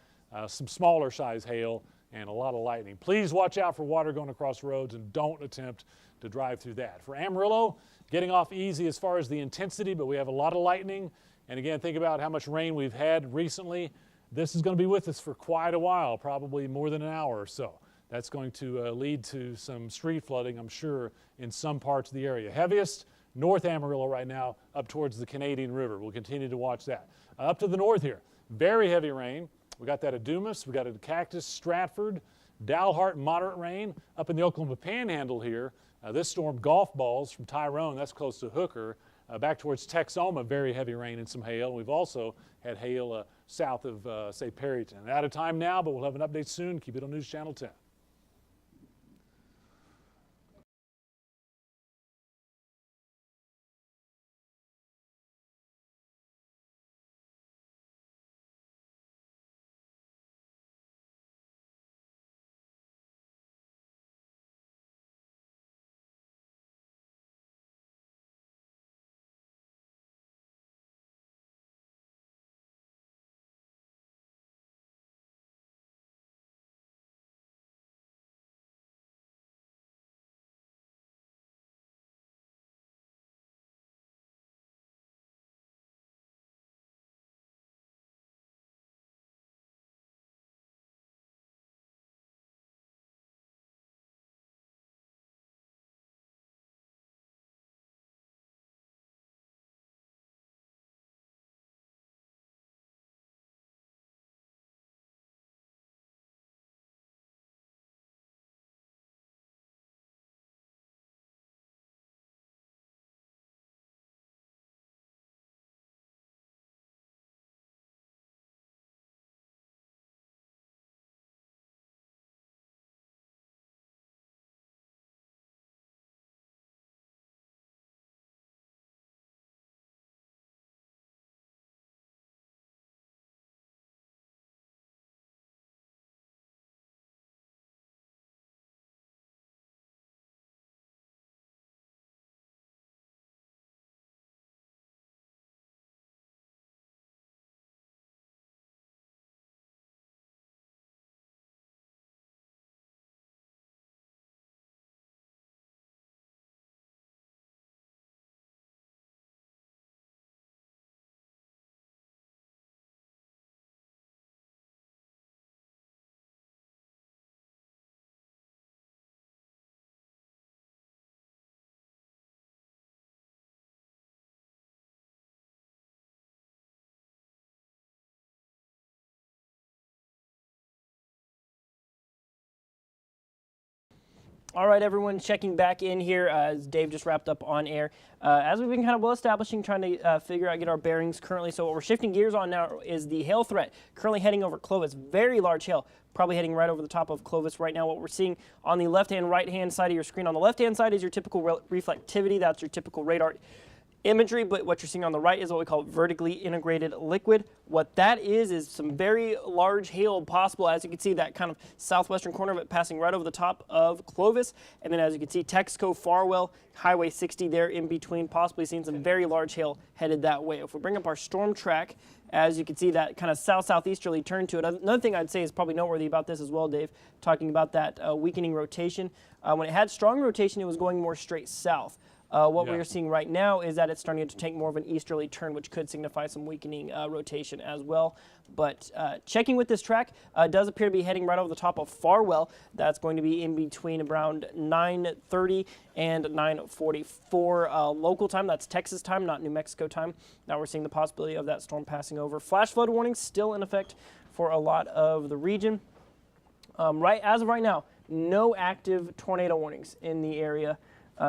some smaller size hail, and a lot of lightning. Please watch out for water going across roads and don't attempt to drive through that. For Amarillo, getting off easy as far as the intensity, but we have a lot of lightning. And again, think about how much rain we've had recently. This is going to be with us for quite a while, probably more than an hour or so. That's going to lead to some street flooding, I'm sure, in some parts of the area. Heaviest, North Amarillo right now, up towards the Canadian River. We'll continue to watch that. Up to the north here, very heavy rain. We got that at Dumas, we got it at Cactus, Stratford, Dalhart, moderate rain. Up in the Oklahoma Panhandle here, this storm, golf balls from Tyrone, that's close to Hooker. Back towards Texoma, very heavy rain and some hail. We've also had hail south of, say, Perryton. Out of time now, but we'll have an update soon. Keep it on News Channel 10. All right, everyone, checking back in here as Dave just wrapped up on air. As we've been kind of well establishing, trying to figure out, get our bearings currently. So what we're shifting gears on now is the hail threat currently heading over Clovis. Very large hail, probably heading right over the top of Clovis right now. What we're seeing on the left-hand, right-hand side of your screen. On the left-hand side is your typical reflectivity. That's your typical radar imagery, but what you're seeing on the right is what we call vertically integrated liquid. What that is some very large hail possible. As you can see, that kind of southwestern corner of it passing right over the top of Clovis. And then as you can see, Texaco, Farwell, Highway 60 there in between, possibly seeing some very large hail headed that way. If we bring up our storm track, as you can see, that kind of south-southeasterly turn to it. Another thing I'd say is probably noteworthy about this as well, Dave, talking about that weakening rotation. When it had strong rotation, it was going more straight south. What Yeah. we're seeing right now is that it's starting to take more of an easterly turn, which could signify some weakening rotation as well. But checking with this track, does appear to be heading right over the top of Farwell. That's going to be in between around 9:30 and 9:44 local time. That's Texas time, not New Mexico time. Now we're seeing the possibility of that storm passing over. Flash flood warnings still in effect for a lot of the region. As of right now, no active tornado warnings in the area.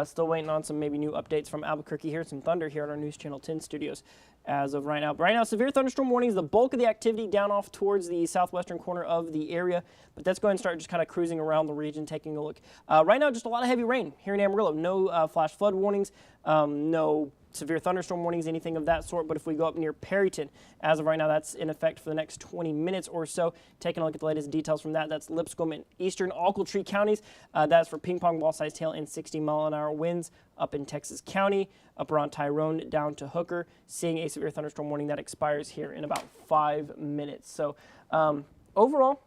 Still waiting on some maybe new updates from Albuquerque here, some thunder here at our News Channel 10 studios as of right now. But right now, severe thunderstorm warnings, the bulk of the activity down off towards the southwestern corner of the area. But let's go ahead and start just kind of cruising around the region, taking a look. Right now, just a lot of heavy rain here in Amarillo. No flash flood warnings, no severe thunderstorm warnings, anything of that sort. But if we go up near Perryton, as of right now, that's in effect for the next 20 minutes or so. Taking a look at the latest details from that, that's Lipscomb and eastern Ochiltree counties. That's for ping pong ball sized hail and 60-mile-an-hour winds up in Texas County, up around Tyrone down to Hooker, seeing a severe thunderstorm warning that expires here in about 5 minutes. So overall,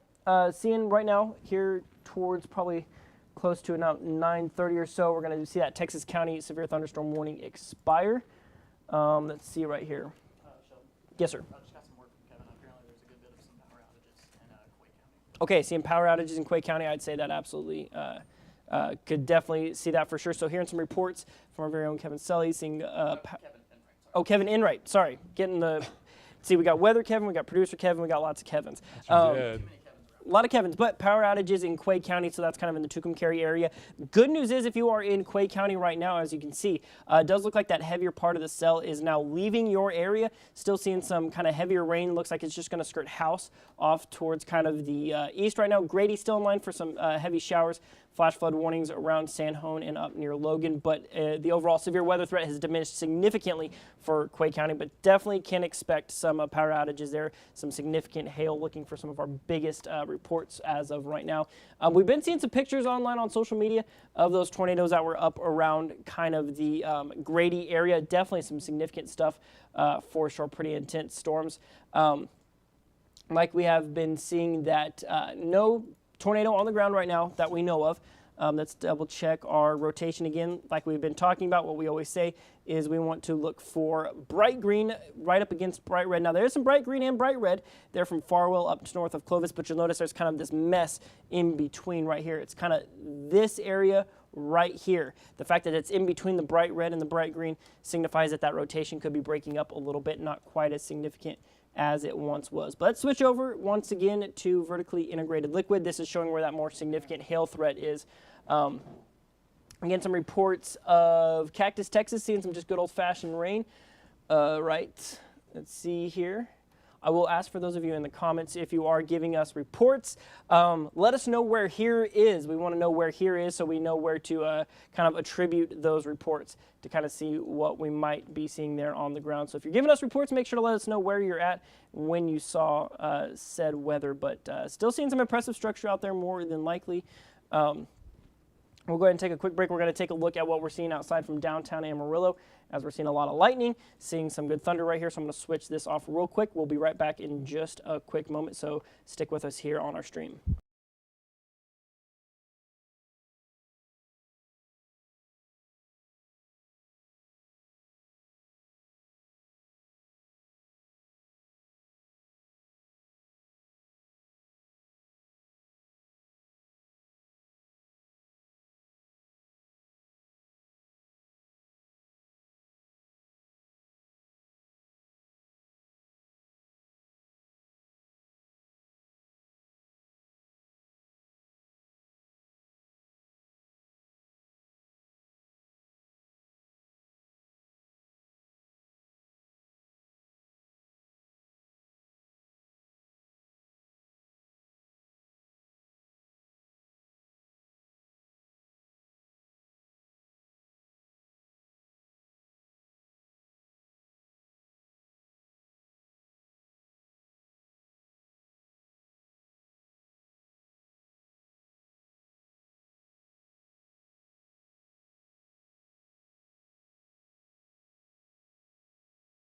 seeing right now here towards probably close to about 9:30 or so, we're going to see that Texas County severe thunderstorm warning expire. Let's see right here. Yes, sir. I just got some word from Kevin. Apparently there's a good bit of some power outages in Quay County. Okay, seeing power outages in Quay County, I'd say that absolutely could definitely see that for sure. So hearing some reports from our very own Kevin Selly, seeing Kevin Enright, sorry. Getting the, see, we got weather Kevin, we got producer Kevin, we got lots of Kevins. A lot of Kevins, but power outages in Quay County, so that's kind of in the Tucumcari area. Good news is if you are in Quay County right now, as you can see, it does look like that heavier part of the cell is now leaving your area. Still seeing some kind of heavier rain. Looks like it's just going to skirt House off towards kind of the east right now. Grady's still in line for some heavy showers. Flash flood warnings around San Juan and up near Logan, but the overall severe weather threat has diminished significantly for Quay County, but definitely can expect some power outages there, some significant hail, looking for some of our biggest reports as of right now. We've been seeing some pictures online on social media of those tornadoes that were up around kind of the Grady area. Definitely some significant stuff for sure, pretty intense storms. Like we have been seeing that no tornado on the ground right now that we know of. Let's double check our rotation again. Like we've been talking about, what we always say is we want to look for bright green right up against bright red. Now there's some bright green and bright red there from Farwell up to north of Clovis, but you'll notice there's kind of this mess in between right here. It's kind of this area right here. The fact that it's in between the bright red and the bright green signifies that that rotation could be breaking up a little bit, not quite as significant as it once was. But let's switch over once again to vertically integrated liquid. This is showing where that more significant hail threat is. Again, some reports of Cactus, Texas, seeing some just good old-fashioned rain. Right, let's see here. I will ask for those of you in the comments, if you are giving us reports, let us know where here is. We want to know where here is so we know where to kind of attribute those reports to kind of see what we might be seeing there on the ground. So if you're giving us reports, make sure to let us know where you're at when you saw said weather. But still seeing some impressive structure out there, more than likely. We'll go ahead and take a quick break. We're going to take a look at what we're seeing outside from downtown Amarillo, as we're seeing a lot of lightning, seeing some good thunder right here. So I'm going to switch this off real quick. We'll be right back in just a quick moment, so stick with us here on our stream.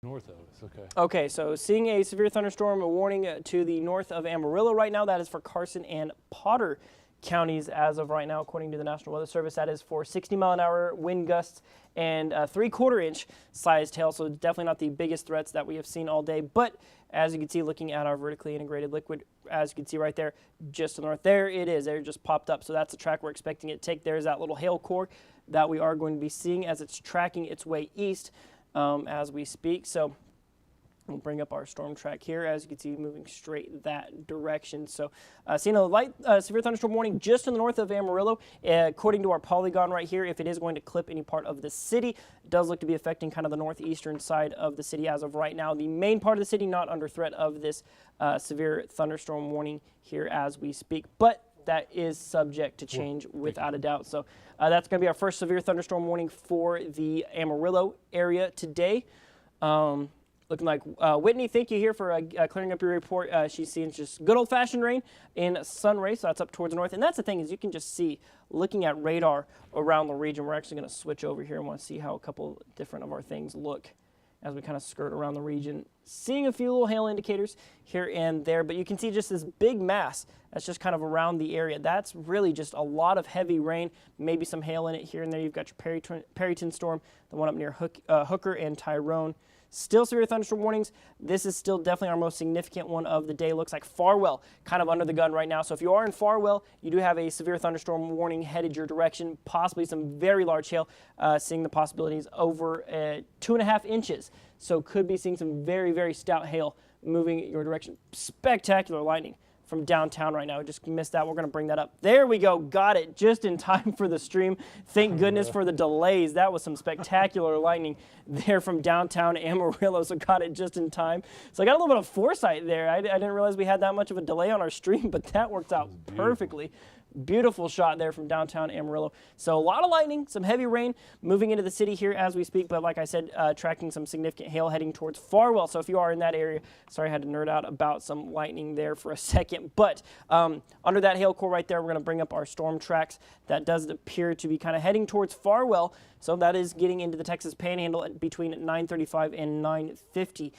North of us, okay. Okay, so seeing a severe thunderstorm, a warning to the north of Amarillo right now. That is for Carson and Potter counties as of right now, according to the National Weather Service. That is for 60-mile-an-hour wind gusts and 3/4-inch sized hail. So definitely not the biggest threats that we have seen all day. But as you can see, looking at our vertically integrated liquid, as you can see right there, just to the north, there it is. There, it just popped up. So that's the track we're expecting it to take. There's that little hail core that we are going to be seeing as it's tracking its way east as we speak. So we'll bring up our storm track here. As you can see, moving straight that direction. So seeing a light severe thunderstorm warning just to the north of Amarillo. According to our polygon right here, if it is going to clip any part of the city, it does look to be affecting kind of the northeastern side of the city as of right now. The main part of the city not under threat of this severe thunderstorm warning here as we speak. But that is subject to change without a doubt. So that's going to be our first severe thunderstorm warning for the Amarillo area today. Looking like Whitney, thank you here for clearing up your report. She's seeing just good old-fashioned rain in Sunray, so that's up towards the north. And that's the thing is you can just see, looking at radar around the region, we're actually going to switch over here and want to see how a couple different of our things look as we kind of skirt around the region. Seeing a few little hail indicators here and there, but you can see just this big mass that's just kind of around the area. That's really just a lot of heavy rain, maybe some hail in it here and there. You've got your Perryton storm, the one up near Hooker and Tyrone. Still severe thunderstorm warnings. This is still definitely our most significant one of the day. Looks like Farwell kind of under the gun right now. So if you are in Farwell, you do have a severe thunderstorm warning headed your direction, possibly some very large hail, seeing the possibilities over 2.5 inches. So could be seeing some very, very stout hail moving your direction. Spectacular lightning from downtown right now. Just missed that. We're going to bring that up. There we go. Got it just in time for the stream. Thank goodness for the delays. That was some spectacular lightning there from downtown Amarillo, so got it just in time. So I got a little bit of foresight there. I didn't realize we had that much of a delay on our stream, but that worked out perfectly. Beautiful shot there from downtown Amarillo. So a lot of lightning, some heavy rain moving into the city here as we speak. But like I said, tracking some significant hail heading towards Farwell. So if you are in that area, sorry I had to nerd out about some lightning there for a second. But under that hail core right there, we're going to bring up our storm tracks. That does appear to be kind of heading towards Farwell. So that is getting into the Texas Panhandle between 9:35 and 9:50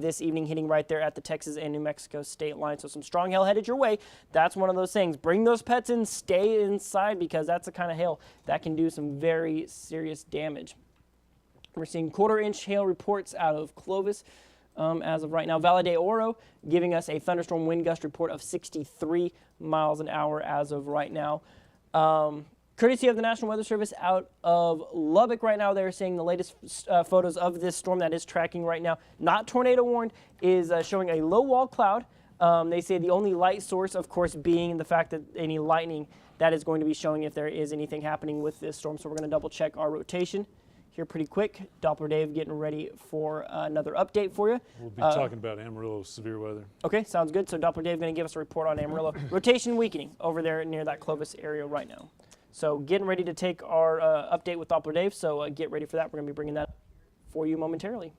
this evening, hitting right there at the Texas and New Mexico state line. So some strong hail headed your way. That's one of those things. Bring those pets in, stay inside, because that's the kind of hail that can do some very serious damage. We're seeing 1/4-inch hail reports out of Clovis as of right now. Valle de Oro giving us a thunderstorm wind gust report of 63 miles an hour as of right now. Courtesy of the National Weather Service out of Lubbock right now, they're seeing the latest photos of this storm that is tracking right now. Not tornado warned, is showing a low wall cloud. They say the only light source, of course, being the fact that any lightning that is going to be showing if there is anything happening with this storm. So we're going to double check our rotation here pretty quick. Doppler Dave getting ready for another update for you. We'll be talking about Amarillo severe weather. Okay, sounds good. So Doppler Dave going to give us a report on Amarillo. Rotation weakening over there near that Clovis area right now. So getting ready to take our update with Doppler Dave. So get ready for that. We're going to be bringing that for you momentarily.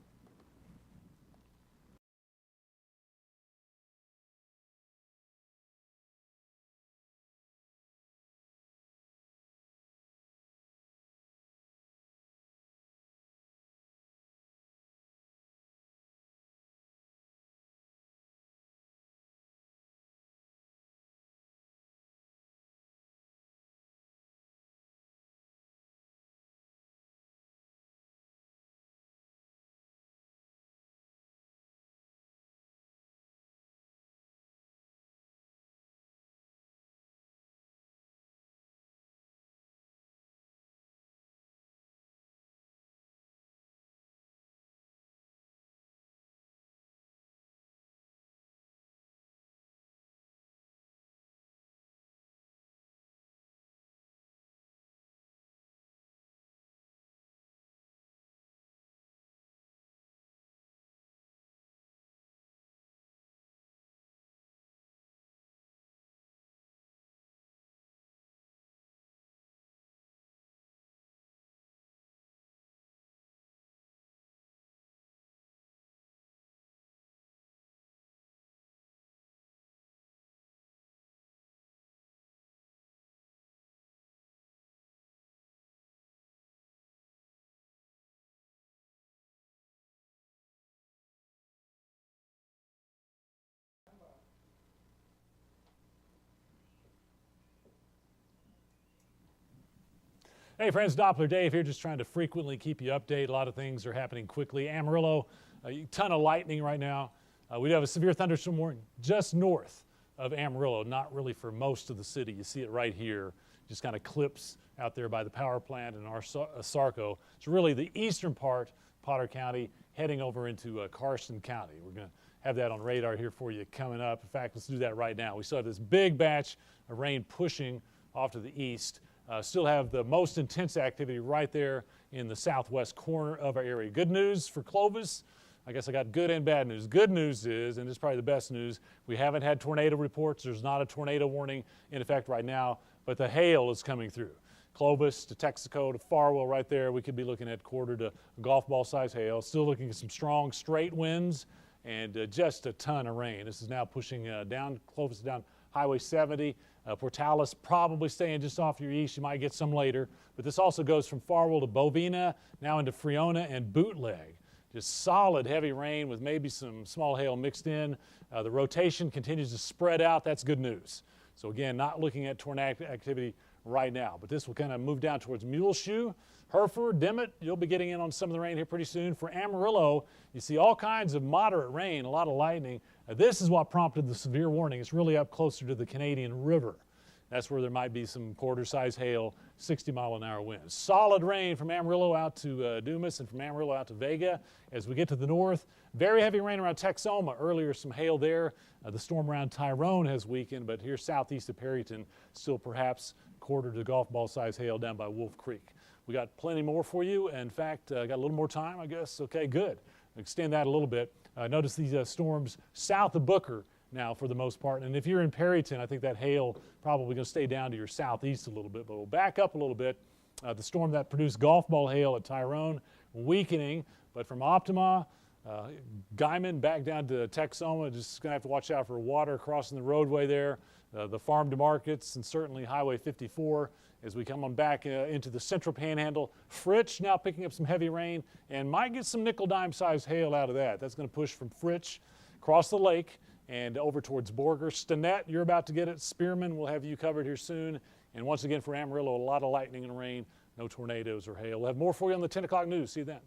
Hey friends, Doppler Dave here, just trying to frequently keep you updated. A lot of things are happening quickly. Amarillo, a ton of lightning right now. We do have a severe thunderstorm warning just north of Amarillo, not really for most of the city. You see it right here, just kind of clips out there by the power plant in Sarco. It's really the eastern part, Potter County, heading over into Carson County. We're going to have that on radar here for you coming up. In fact, let's do that right now. We still have this big batch of rain pushing off to the east. Still have the most intense activity right there in the southwest corner of our area. Good news for Clovis. I guess I got good and bad news. Good news is, and it's probably the best news, we haven't had tornado reports. There's not a tornado warning in effect right now, but the hail is coming through. Clovis to Texaco to Farwell right there, we could be looking at quarter to golf ball size hail. Still looking at some strong straight winds and just a ton of rain. This is now pushing down, Clovis down Highway 70. Portales probably staying just off your east. You might get some later. But this also goes from Farwell to Bovina, now into Friona and Bootleg. Just solid heavy rain with maybe some small hail mixed in. The rotation continues to spread out. That's good news. So again, not looking at tornado activity right now. But this will kind of move down towards Muleshoe, Hereford, Dimmitt. You'll be getting in on some of the rain here pretty soon. For Amarillo, you see all kinds of moderate rain, a lot of lightning. This is what prompted the severe warning. It's really up closer to the Canadian River. That's where there might be some quarter-size hail, 60-mile-an-hour winds. Solid rain from Amarillo out to Dumas and from Amarillo out to Vega. As we get to the north, very heavy rain around Texoma. Earlier, some hail there. The storm around Tyrone has weakened, but here southeast of Perryton, still perhaps quarter to golf ball size hail down by Wolf Creek. We got plenty more for you. In fact, got a little more time, I guess. Okay, good. Extend that a little bit. Notice these storms south of Booker now for the most part. And if you're in Perryton, I think that hail probably going to stay down to your southeast a little bit, but we'll back up a little bit. The storm that produced golf ball hail at Tyrone, weakening, but from Optima, Guyman back down to Texoma, just going to have to watch out for water crossing the roadway there, the farm to markets, and certainly Highway 54 as we come on back into the central panhandle. Fritch now picking up some heavy rain and might get some nickel-dime size hail out of that. That's going to push from Fritch across the lake and over towards Borger. Stinnett, you're about to get it. Spearman, we'll have you covered here soon. And once again for Amarillo, a lot of lightning and rain, no tornadoes or hail. We'll have more for you on the 10 o'clock news. See you then.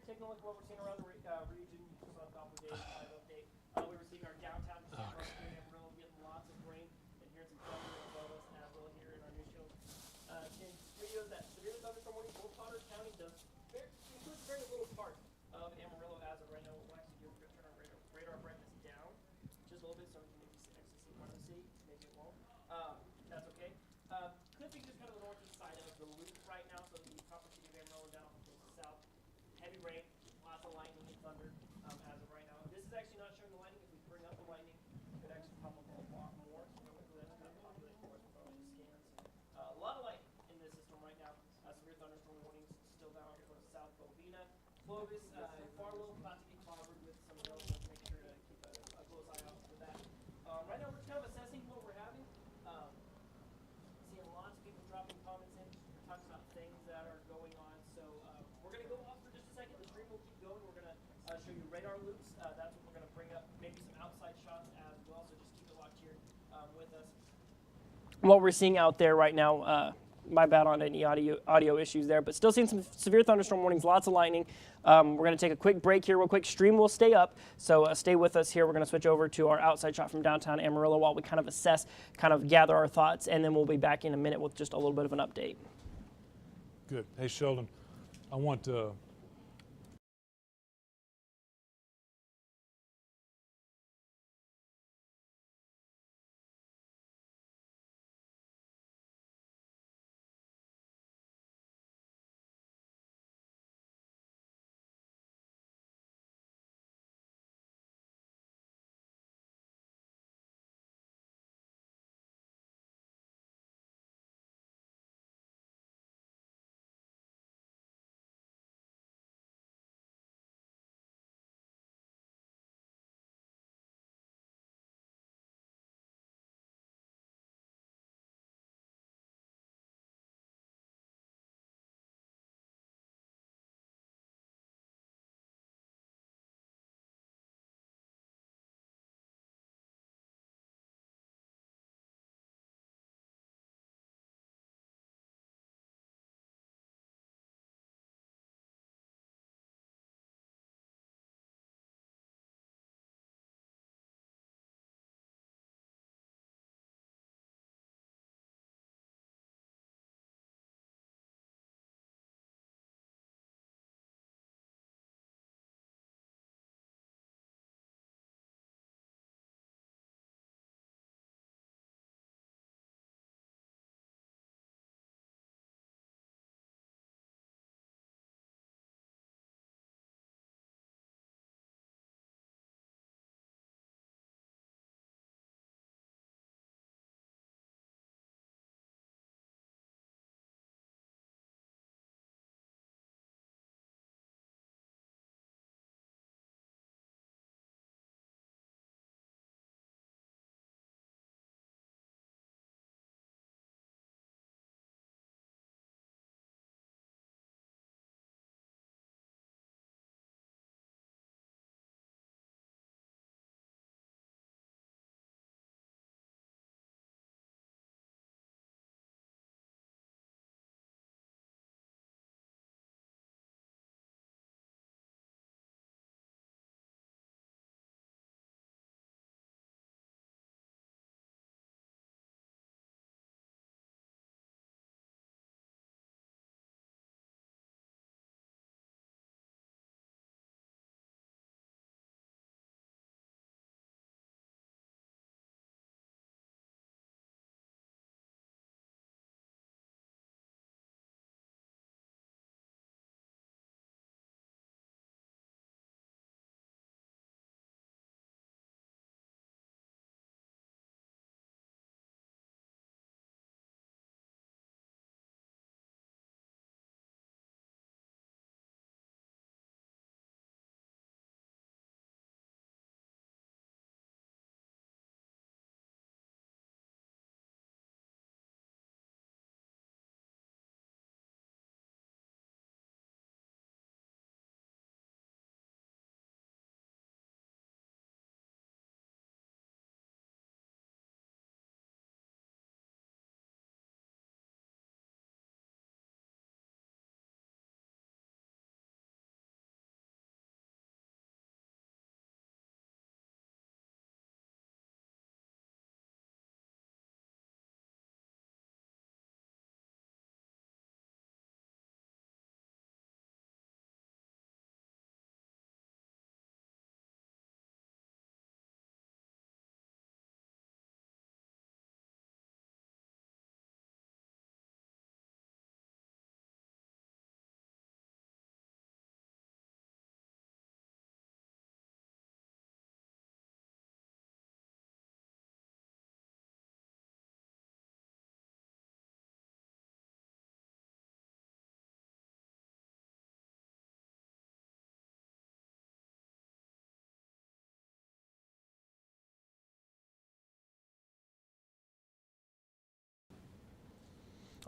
taking a look at what we're seeing around the region. You just saw a couple days live update. We were seeing our downtown here in Amarillo getting lots of rain and hearing some thunder above us as well here in our NewsChannel 10 studios. That severe thunderstorm warning for Potter County includes very little part of Amarillo as of right now. We'll actually turn our radar brightness down just a little bit so we can maybe actually see part of the city. Maybe it won't. That's okay. Could be just kind of the northeast side of the loop right now, so the copper city of Amarillo down off the south. Heavy rain, lots of lightning and thunder as of right now. This is actually not showing the lightning. If we bring up the lightning, it could actually pop up a lot more. So we're going to go ahead and populate for us with our scans. A lot of lightning in this system right now. Severe thunderstorm warnings still down off towards South Bovina. Clovis, Farlow, about to get covered with some hail, so make sure to keep a close eye out for that. Right now, we're kind of assessing what we're having. Seeing lots of people dropping comments in, talking about things that are going on. So we're going to go off for just a second. The stream will keep going. We're going to show you radar loops. That's what we're going to bring up. Maybe some outside shots as well. So just keep it locked here with us. What we're seeing out there right now, my bad on any audio issues there, but still seeing some severe thunderstorm warnings, lots of lightning. We're going to take a quick break here real quick. Stream will stay up, so stay with us here. We're going to switch over to our outside shot from downtown Amarillo while we kind of assess, kind of gather our thoughts, and then we'll be back in a minute with just a little bit of an update. Good. Hey, Sheldon, I want to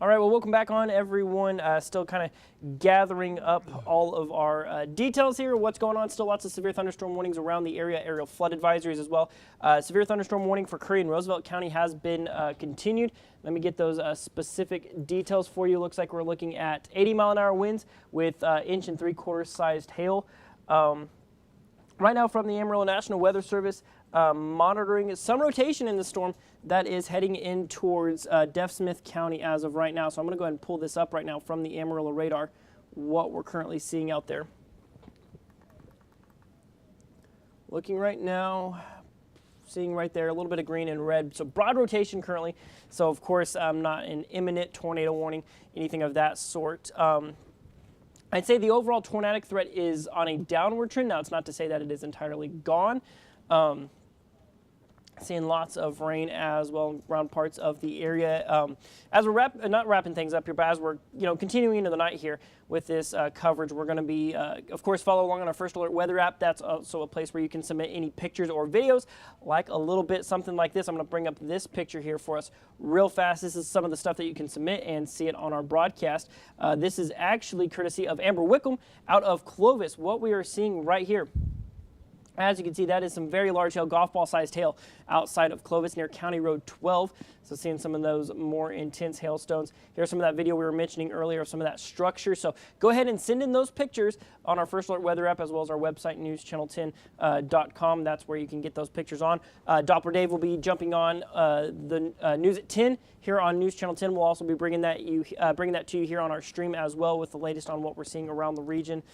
All right, well, welcome back on, everyone. Still kind of gathering up all of our details here. What's going on? Still lots of severe thunderstorm warnings around the area, aerial flood advisories as well. Severe thunderstorm warning for Curry and Roosevelt County has been continued. Let me get those specific details for you. Looks like we're looking at 80-mile-an-hour winds with 1 3/4 inch sized hail. Right now from the Amarillo National Weather Service, monitoring some rotation in the storm that is heading in towards Deaf Smith County as of right now. So I'm going to go ahead and pull this up right now from the Amarillo radar, what we're currently seeing out there. Looking right now, seeing right there a little bit of green and red. So broad rotation currently. So of course, not an imminent tornado warning, anything of that sort. I'd say the overall tornadic threat is on a downward trend. Now, it's not to say that it is entirely gone. Seeing lots of rain as well around parts of the area. As we're not wrapping things up here, but as we're continuing into the night here with this coverage, we're going to be, of course, follow along on our First Alert weather app. That's also a place where you can submit any pictures or videos, like a little bit something like this. I'm going to bring up this picture here for us real fast. This is some of the stuff that you can submit and see it on our broadcast. This is actually courtesy of Amber Wickham out of Clovis. What we are seeing right here, as you can see, that is some very large hail, golf ball sized hail outside of Clovis near County Road 12. So seeing some of those more intense hailstones. Here's some of that video we were mentioning earlier of some of that structure. So go ahead and send in those pictures on our First Alert weather app as well as our website, NewsChannel10.com. That's where you can get those pictures on. Doppler Dave will be jumping on the news at 10 here on News Channel 10. We'll also be bringing that to you here on our stream as well with the latest on what we're seeing around the region.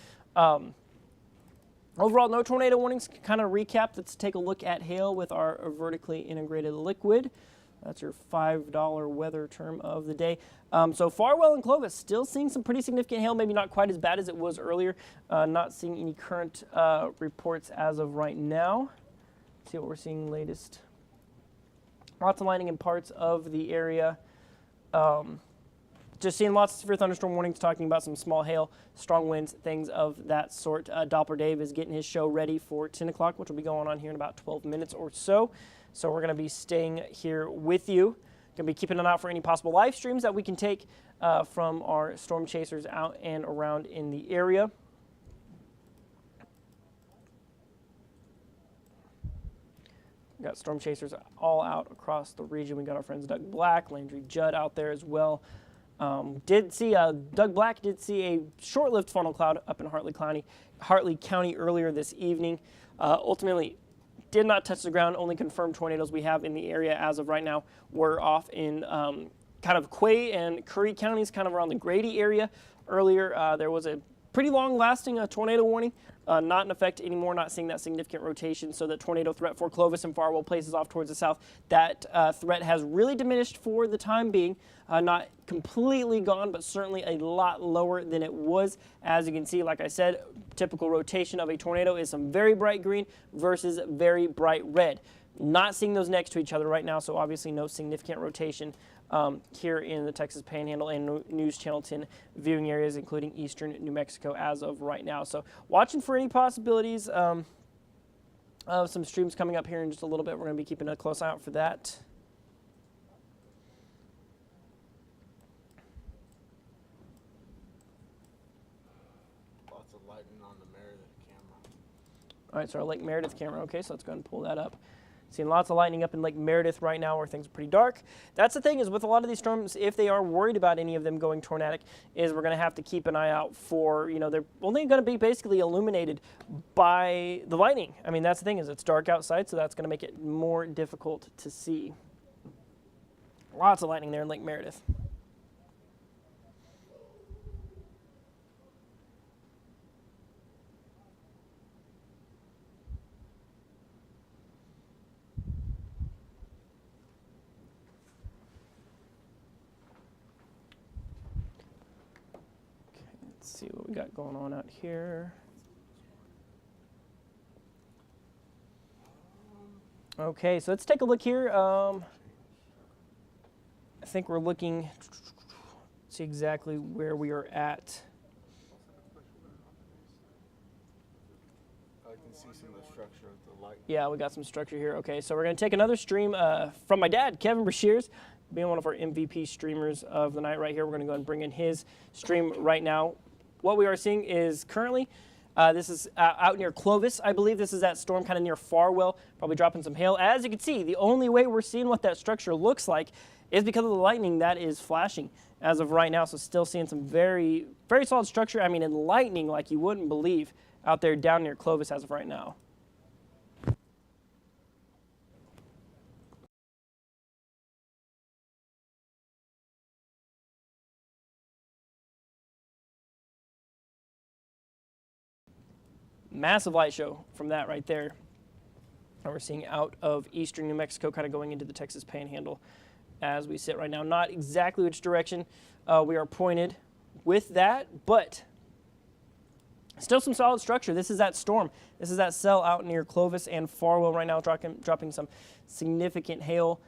Overall, no tornado warnings. Kind of recap, let's take a look at hail with our vertically integrated liquid. That's your $5 weather term of the day. So Farwell and Clovis still seeing some pretty significant hail, maybe not quite as bad as it was earlier. Not seeing any current reports as of right now. Let's see what we're seeing latest. Lots of lightning in parts of the area. Just seeing lots of severe thunderstorm warnings, talking about some small hail, strong winds, things of that sort. Doppler Dave is getting his show ready for 10 o'clock, which will be going on here in about 12 minutes or so. So we're going to be staying here with you. Going to be keeping an eye out for any possible live streams that we can take from our storm chasers out and around in the area. We got storm chasers all out across the region. We got our friends Doug Black, Landry Judd out there as well. Doug Black did see a short-lived funnel cloud up in Hartley County earlier this evening. Ultimately, did not touch the ground. Only confirmed tornadoes we have in the area as of right now were off in kind of Quay and Curry counties, kind of around the Grady area. Earlier, there was a pretty long-lasting tornado warning. Not in effect anymore, not seeing that significant rotation, so the tornado threat for Clovis and Farwell places off towards the south. That threat has really diminished for the time being. Not completely gone, but certainly a lot lower than it was. As you can see, like I said, typical rotation of a tornado is some very bright green versus very bright red. Not seeing those next to each other right now, so obviously no significant rotation here in the Texas Panhandle and News Channel 10 viewing areas, including eastern New Mexico as of right now. So watching for any possibilities of some streams coming up here in just a little bit. We're going to be keeping a close eye out for that. Lots of lightning on the Meredith camera. All right, so our Lake Meredith camera. Okay, so let's go ahead and pull that up. Seeing lots of lightning up in Lake Meredith right now where things are pretty dark. That's the thing is with a lot of these storms, if they are worried about any of them going tornadic, is we're going to have to keep an eye out for, they're only going to be basically illuminated by the lightning. I mean, that's the thing is it's dark outside, so that's going to make it more difficult to see. Lots of lightning there in Lake Meredith. See what we got going on out here. Okay, so let's take a look here. I think we're looking, see exactly where we are at. I can see some of the structure of the light. Yeah, we got some structure here. Okay, so we're going to take another stream from my dad, Kevin Brashears, being one of our MVP streamers of the night right here. We're going to go and bring in his stream right now. What we are seeing is currently, this is out near Clovis, I believe. This is that storm kind of near Farwell, probably dropping some hail. As you can see, the only way we're seeing what that structure looks like is because of the lightning that is flashing as of right now. So still seeing some very, very solid structure. I mean, and lightning like you wouldn't believe out there down near Clovis as of right now. Massive light show from that right there. And we're seeing out of eastern New Mexico, kind of going into the Texas Panhandle as we sit right now. Not exactly which direction we are pointed with that, but still some solid structure. This is that storm. This is that cell out near Clovis and Farwell right now, dropping some significant hail.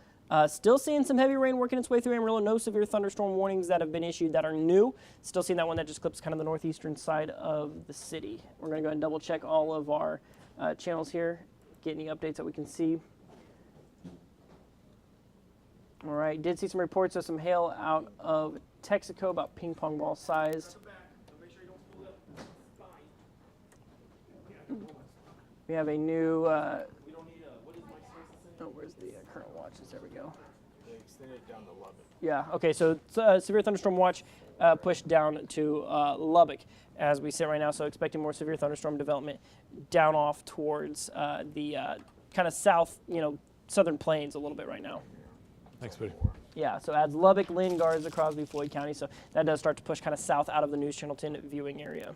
Still seeing some heavy rain working its way through Amarillo. No severe thunderstorm warnings that have been issued that are new. Still seeing that one that just clips kind of the northeastern side of the city. We're going to go ahead and double check all of our channels here, get any updates that we can see. All right, did see some reports of some hail out of Texaco, about ping pong ball sized. We have a new, where's the current watches? There we go. They extended it down to Lubbock. Yeah, okay, so severe thunderstorm watch pushed down to Lubbock as we sit right now, so expecting more severe thunderstorm development down off towards the kind of south, southern plains a little bit right now. Thanks, buddy. Yeah, so adds Lubbock, Lynn, Garza, Crosby, Floyd County, so that does start to push kind of south out of the News Channel 10 viewing area.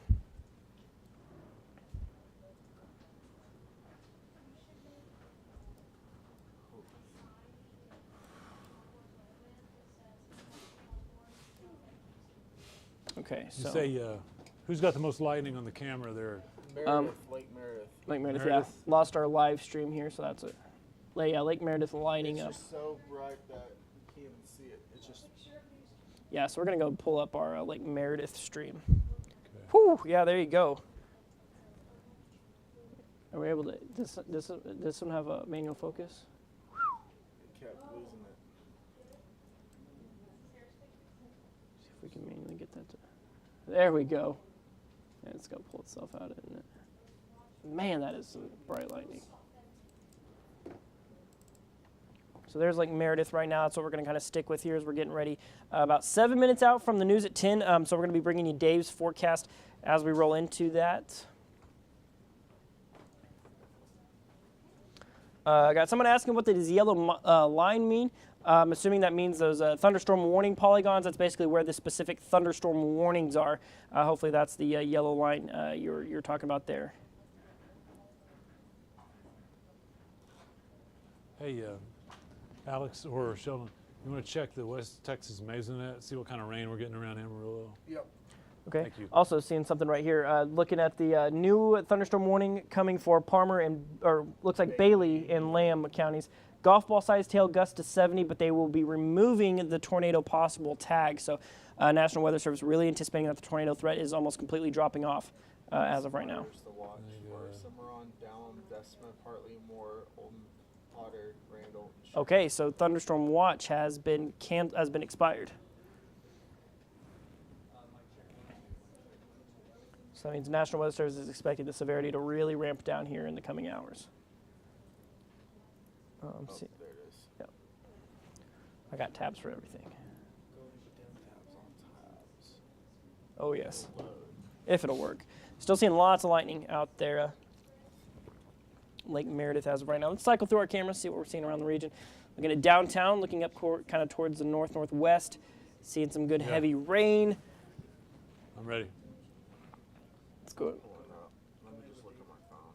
Okay, so You say, who's got the most lightning on the camera there? Meredith, Lake Meredith. Lake Meredith, Meredith. yeah, lost our live stream here, so that's it. Yeah, Lake Meredith lighting It's up. just so bright that you can't even see it. It's just Yeah, so we're gonna go pull up our Lake Meredith stream. Whew, yeah, there you go. Are we able to? This one have a manual focus? it kept losing it. See if we can manually get that to. There we go. Yeah, it's gonna pull itself out, isn't it? Man, that is some bright lightning. So there's like Meredith right now. That's what we're going to kind of stick with here as we're getting ready. About 7 minutes out from the news at 10. So we're going to be bringing you Dave's forecast as we roll into that. I got someone asking what does yellow line mean. I'm assuming that means those thunderstorm warning polygons. That's basically where the specific thunderstorm warnings are. Hopefully that's the yellow line you're talking about there. Hey, Alex or Sheldon, you want to check the West Texas Masonet, see what kind of rain we're getting around Amarillo? Yep. Okay. Thank you. Also seeing something right here. Looking at the new thunderstorm warning coming for Palmer or looks like Bailey and Lamb counties. Golf ball sized hail gusts to 70, but they will be removing the tornado possible tag. So National Weather Service really anticipating that the tornado threat is almost completely dropping off as of right now. There's the watch for Cimarron, Dallin, Desma, Partly, Moore, Olden, Potter, Randall. Okay, so thunderstorm watch has been expired. So that means National Weather Service is expecting the severity to really ramp down here in the coming hours. See, There it is. yep. I got tabs for everything. Tabs on tabs. Oh yes, if it'll work. Still seeing lots of lightning out there. Lake Meredith as of right now. Let's cycle through our cameras, see what we're seeing around the region. Looking at downtown, looking up kind of towards the northwest, seeing some good heavy rain. I'm ready. Let's go. Pulling up. Let me just look at my phone.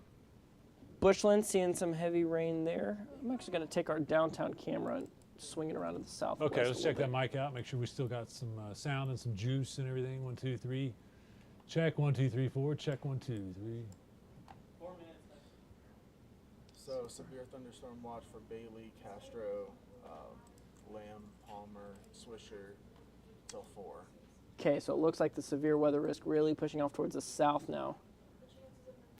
Bushland, seeing some heavy rain there. I'm actually going to take our downtown camera and swing it around to the southwest. Okay, let's a check little that mic out. Make sure we still got some sound and some juice and everything. 1, 2, 3. Check 1, 2, 3, 4. Check 1, 2, 3. 4 minutes. So severe thunderstorm watch for Bailey, Castro, Lamb, Palmer, Swisher till 4. Okay, so it looks like the severe weather risk really pushing off towards the south now.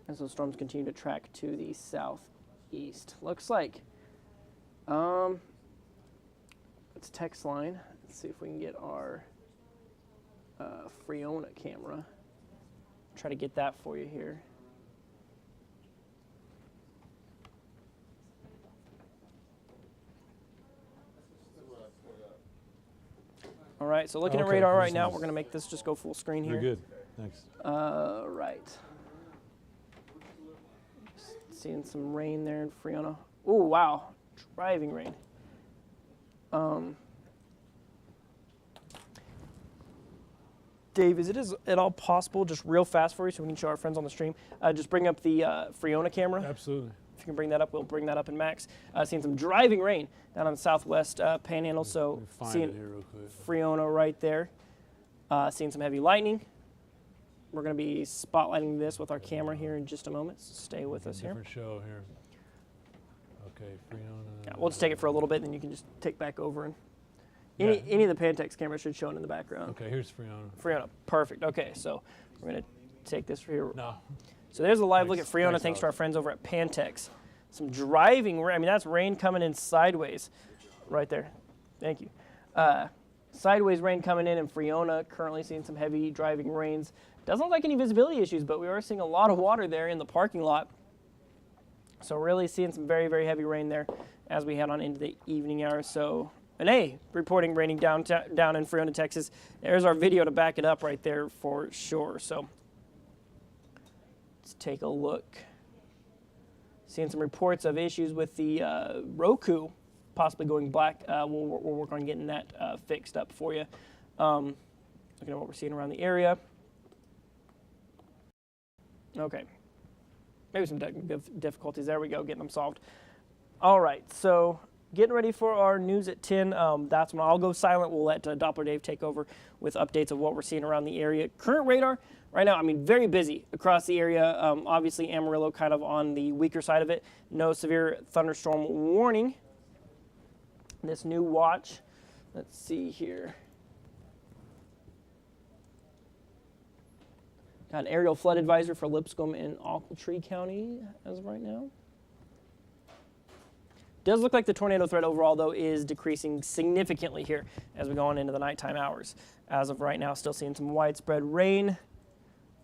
As those storms continue to track to the southeast. Looks like It's text line. Let's see if we can get our Friona camera. Try to get that for you here. All right, so looking at Okay, radar right that's now, nice. we're going to make this just go full screen here. Very good. Thanks. Right. Just seeing some rain there in Friona. Oh, wow. Driving rain. Dave, is it at all possible, just real fast for you so we can show our friends on the stream, just bring up the Friona camera? Absolutely. If you can bring that up, we'll bring that up in Max. Seeing some driving rain down on the southwest panhandle, so Let me find seeing it here real quick. Friona right there. Seeing some heavy lightning. We're going to be spotlighting this with our camera here in just a moment, so stay with us here. Different show here. Okay, Friona. Yeah, we'll just take it for a little bit, and then you can just take back over. And any of the Pantex cameras should show it in the background. Okay, here's Friona. Friona, perfect. Okay, so we're going to take this for here. No. So there's a live look at Thanks. Friona, Thanks, thanks to Alex. our friends over at Pantex. Some driving rain. I mean, that's rain coming in sideways right there. Thank you. Sideways rain coming in Friona, currently seeing some heavy driving rains. Doesn't look like any visibility issues, but we are seeing a lot of water there in the parking lot. So really seeing some very, very heavy rain there as we head on into the evening hours. So, Renee reporting raining down in Friona, Texas. There's our video to back it up right there for sure. So let's take a look. Seeing some reports of issues with the Roku possibly going black. We'll work on getting that fixed up for you. Looking at what we're seeing around the area. Okay. Maybe some technical difficulties. There we go, getting them solved. All right, so getting ready for our news at 10. That's when I'll go silent. We'll let Doppler Dave take over with updates of what we're seeing around the area. Current radar right now, I mean, very busy across the area. Obviously, Amarillo kind of on the weaker side of it. No severe thunderstorm warning. This new watch, let's see here. Got an aerial flood advisor for Lipscomb and Ochiltree County as of right now. Does look like the tornado threat overall, though, is decreasing significantly here as we go on into the nighttime hours. As of right now, still seeing some widespread rain.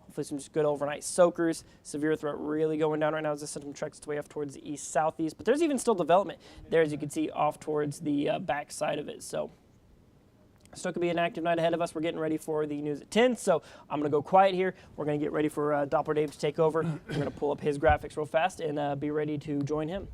Hopefully some just good overnight soakers. Severe threat really going down right now as the system treks its way off towards the east-southeast. But there's even still development there, as you can see, off towards the back side of it. So still could be an active night ahead of us. We're getting ready for the news at 10, so I'm going to go quiet here. We're going to get ready for Doppler Dave to take over. We're going to pull up his graphics real fast and be ready to join him.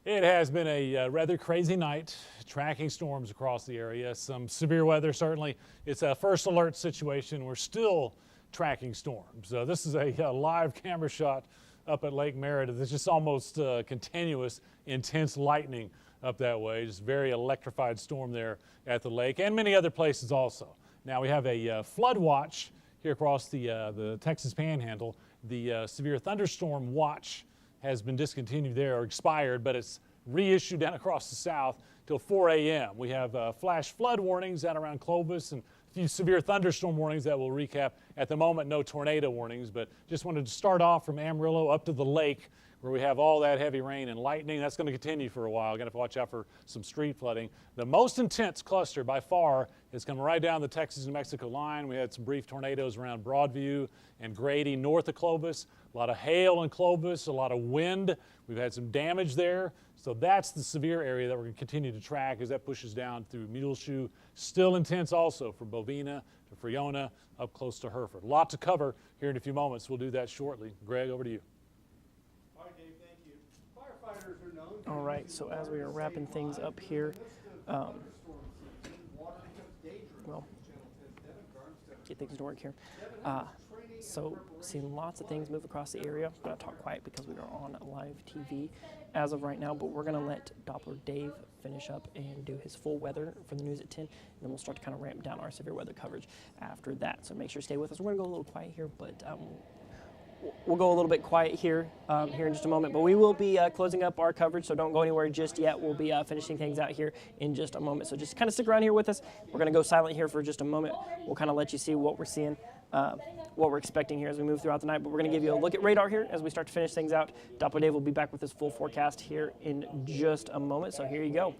It has been a rather crazy night, tracking storms across the area. Some severe weather, certainly. It's a first alert situation. We're still tracking storms. This is a live camera shot up at Lake Merida. There's just almost continuous, intense lightning up that way. Just very electrified storm there at the lake and many other places also. Now we have a flood watch here across the Texas Panhandle. The severe thunderstorm watch has been discontinued there or expired, but it's reissued down across the south till 4 a.m. We have flash flood warnings out around Clovis and a few severe thunderstorm warnings that we'll recap. At the moment, no tornado warnings, but just wanted to start off from Amarillo up to the lake where we have all that heavy rain and lightning. That's going to continue for a while. Going to have to watch out for some street flooding. The most intense cluster by far is coming right down the Texas-New Mexico line. We had some brief tornadoes around Broadview and Grady north of Clovis. A lot of hail in Clovis, a lot of wind. We've had some damage there. So that's the severe area that we're going to continue to track as that pushes down through Muleshoe. Still intense also from Bovina to Friona up close to Hereford. A lot to cover here in a few moments. We'll do that shortly. Greg, over to you. All right, Dave, thank you. Firefighters are known. All right, so as we are wrapping things up here, well, get things to work here. So seeing lots of things move across the area. I'm going to talk quiet because we are on live TV as of right now, but we're going to let Doppler Dave finish up and do his full weather for the news at 10, and then we'll start to kind of ramp down our severe weather coverage after that. So make sure to stay with us. We're going to go a little quiet here, but we'll go a little bit quiet here here in just a moment, but we will be closing up our coverage, so don't go anywhere just yet. We'll be finishing things out here in just a moment, so just kind of stick around here with us. We're going to go silent here for just a moment. We'll kind of let you see what we're seeing, what we're expecting here as we move throughout the night, but we're going to give you a look at radar here as we start to finish things out. Doppler Dave will be back with his full forecast here in just a moment, so here you go.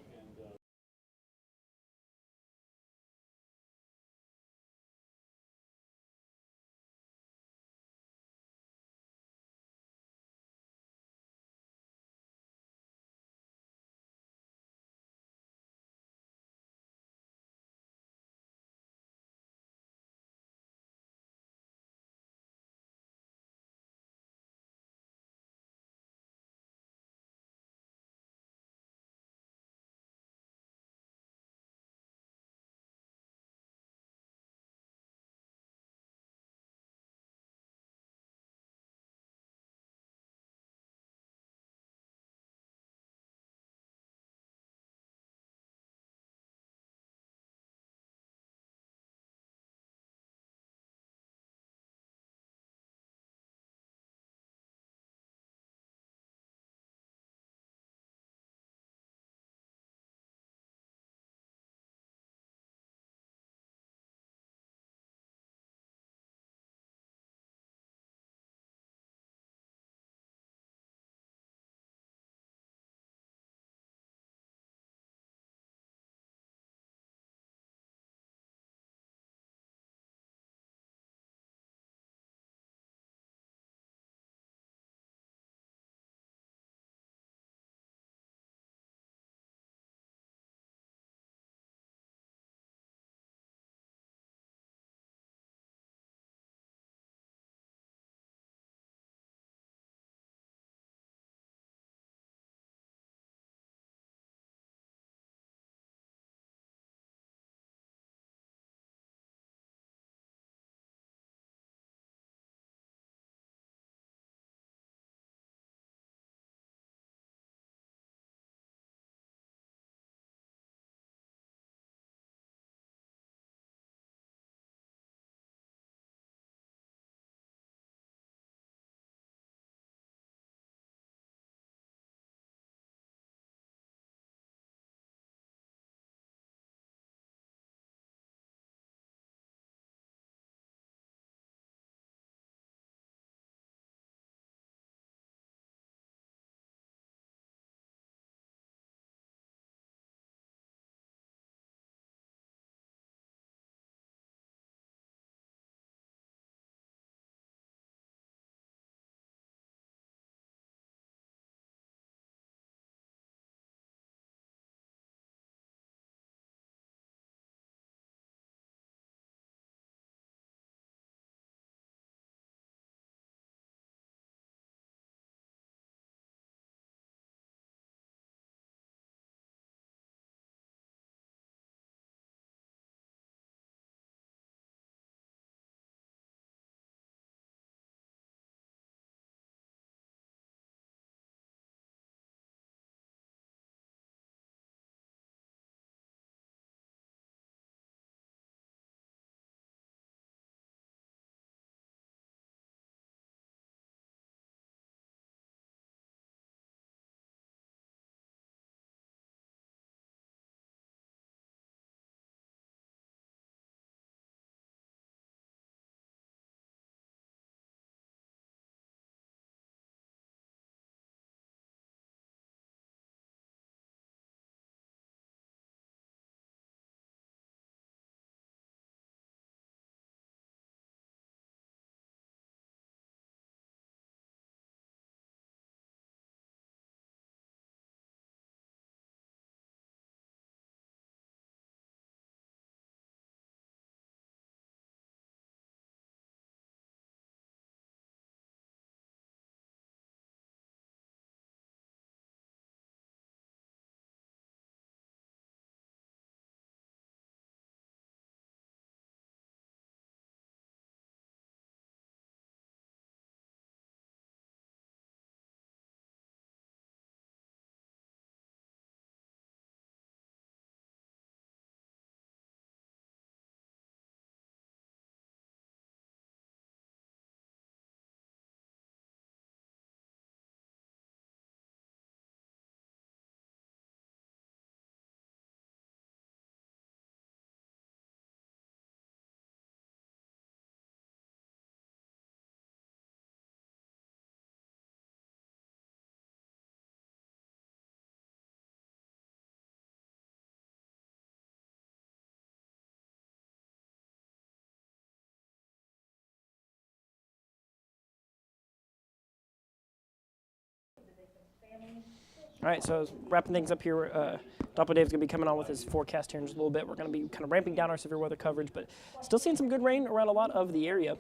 All right, so wrapping things up here, Doppler Dave's going to be coming on with his forecast here in just a little bit. We're going to be kind of ramping down our severe weather coverage, but still seeing some good rain around a lot of the area.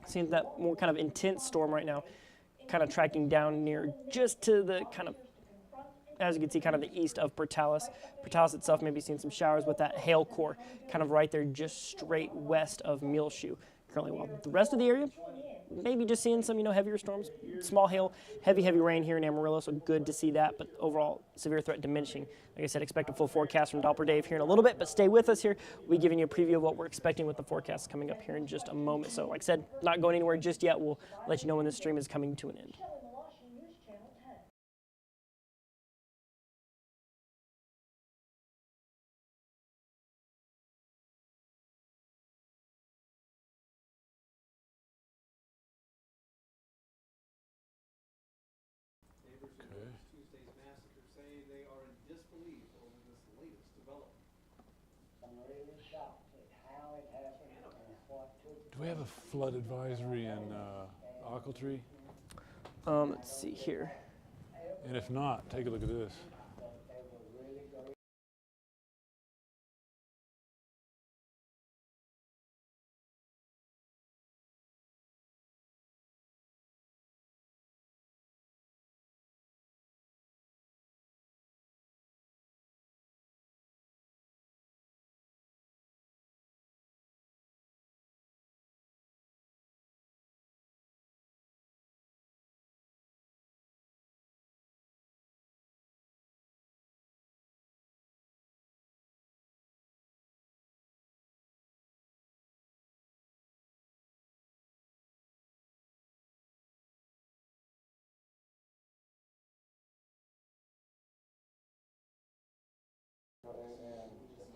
Seeing that more kind of intense storm right now, kind of tracking down near just to the kind of, as you can see, kind of the east of Portales. Portales itself may be seeing some showers with that hail core kind of right there just straight west of Muleshoe currently, while the rest of the area maybe just seeing some, heavier storms, small hail, heavy rain here in Amarillo, so good to see that, but overall severe threat diminishing. Like I said, expect a full forecast from Doppler Dave here in a little bit, but stay with us here. We'll be giving you a preview of what we're expecting with the forecast coming up here in just a moment. So like I said, not going anywhere just yet. We'll let you know when this stream is coming to an end. Tuesday's massacre, saying they are in disbelief over this latest development. I'm really shocked at how it happened and what took Do we have a flood advisory in Ochiltree? Let's see here. And if not, take a look at this.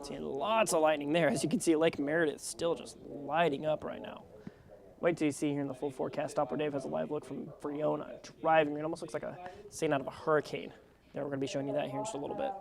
Seeing lots of lightning there. As you can see, Lake Meredith still just lighting up right now. Wait till you see here in the full forecast. Doppler Dave has a live look from Friona. Driving, it almost looks like a scene out of a hurricane. There, we're going to be showing you that here in just a little bit.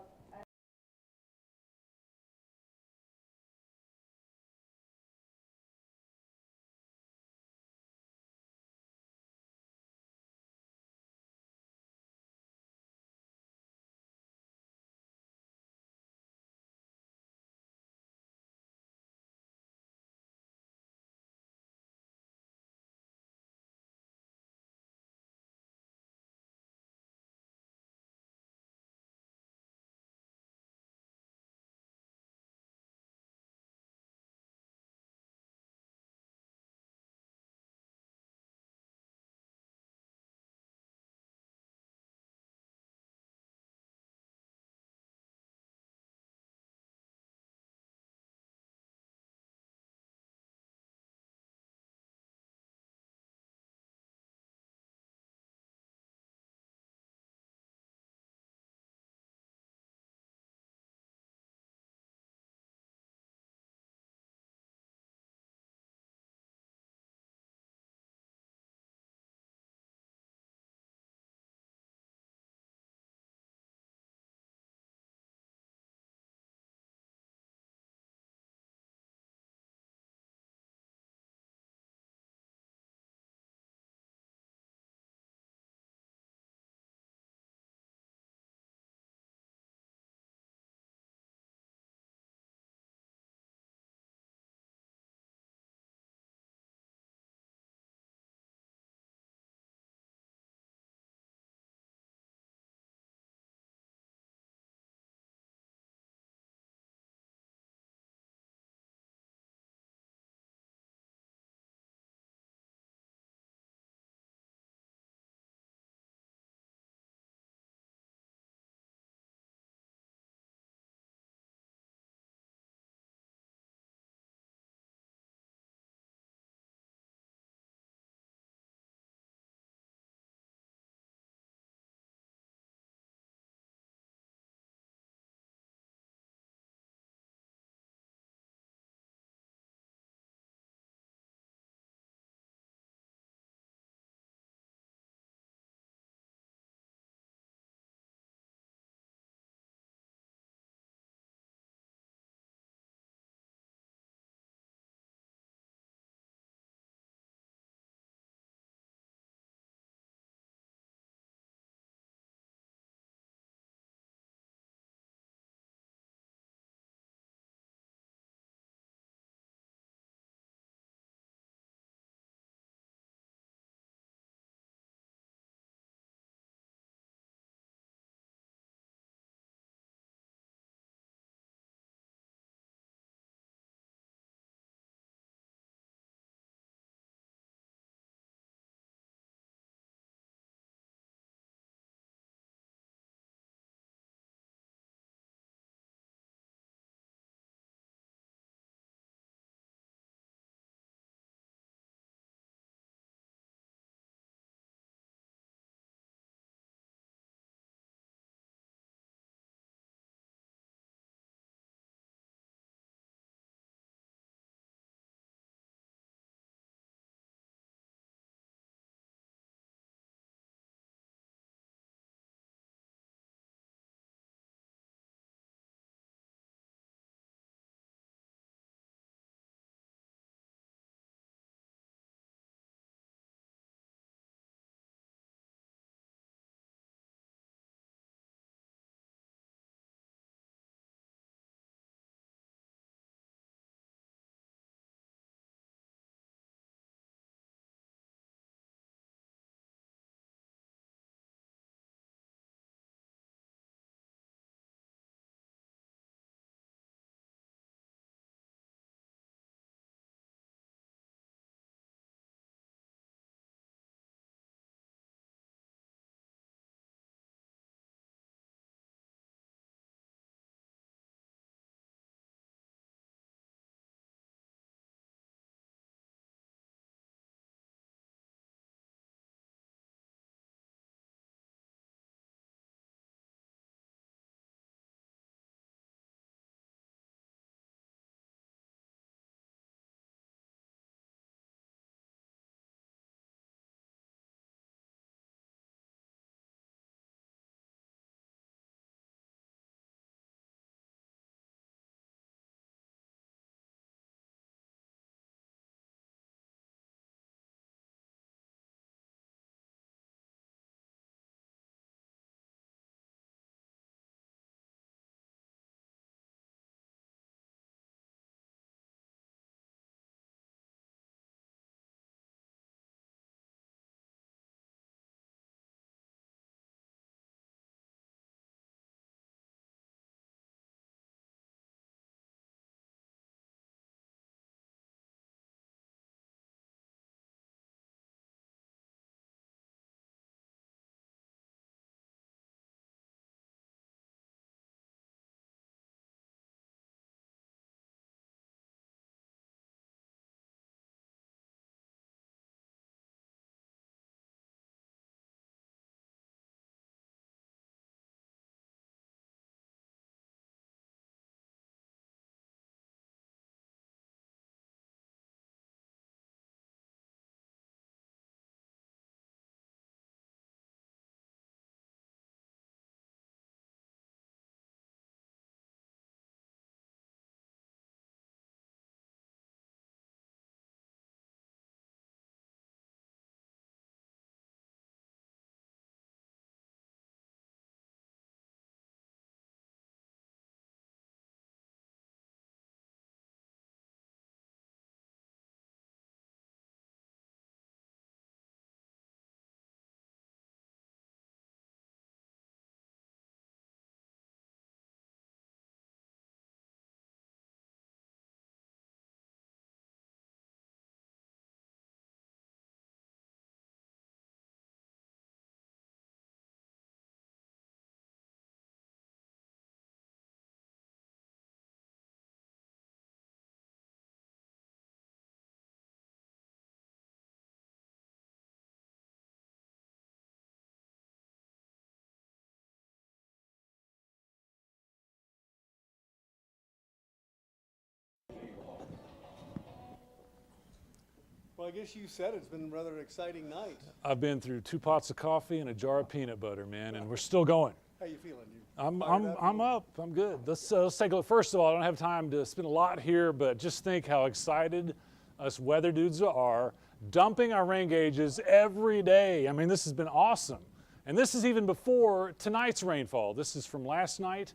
Well, I guess you said it's been a rather exciting night. I've been through 2 pots of coffee and a jar of peanut butter, man, and we're still going. How you feeling? You I'm fired up. I'm good. Let's take a look. First of all, I don't have time to spend a lot here, but just think how excited us weather dudes are, dumping our rain gauges every day. I mean, this has been awesome. And this is even before tonight's rainfall. This is from last night.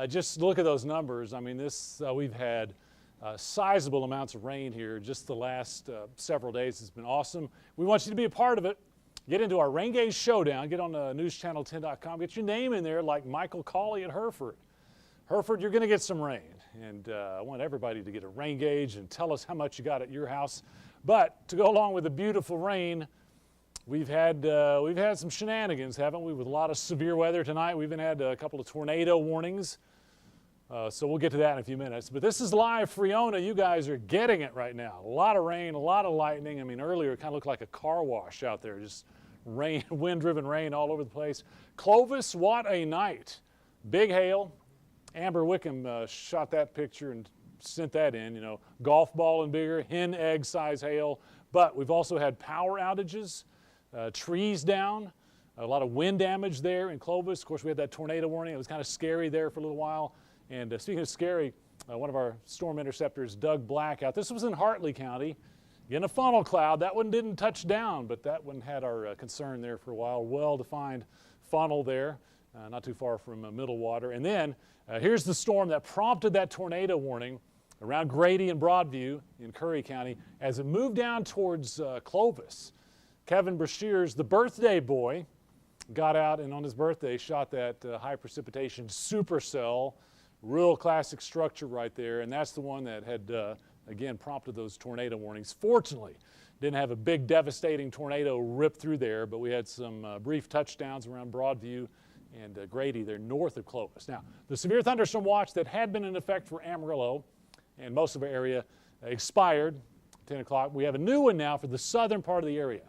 Just look at those numbers. I mean, we've had sizable amounts of rain here just the last several days. It's been awesome. We want you to be a part of it. Get into our rain gauge showdown. Get on NewsChannel10.com. Get your name in there like Michael Cawley at Hereford. Hereford, you're going to get some rain. And I want everybody to get a rain gauge and tell us how much you got at your house. But to go along with the beautiful rain, we've had some shenanigans, haven't we, with a lot of severe weather tonight. We even had a couple of tornado warnings. So we'll get to that in a few minutes. But this is live Friona. You guys are getting it right now. A lot of rain, a lot of lightning. I mean, earlier it kind of looked like a car wash out there. Just rain, wind-driven rain all over the place. Clovis, what a night. Big hail. Amber Wickham shot that picture and sent that in. You know, golf ball and bigger, hen egg size hail. But we've also had power outages, trees down, a lot of wind damage there in Clovis. Of course, we had that tornado warning. It was kind of scary there for a little while. And speaking of scary, one of our storm interceptors, Doug Black, out. This was in Hartley County. In a funnel cloud. That one didn't touch down, but that one had our concern there for a while. Well-defined funnel there, not too far from Middlewater. And then here's the storm that prompted that tornado warning around Grady and Broadview in Curry County as it moved down towards Clovis. Kevin Brashears, the birthday boy, got out and on his birthday shot that high precipitation supercell. Real classic structure right there, and that's the one that had, again, prompted those tornado warnings. Fortunately, didn't have a big devastating tornado rip through there, but we had some brief touchdowns around Broadview and Grady there north of Clovis. Now, the severe thunderstorm watch that had been in effect for Amarillo and most of our area expired 10 o'clock. We have a new one now for the southern part of the area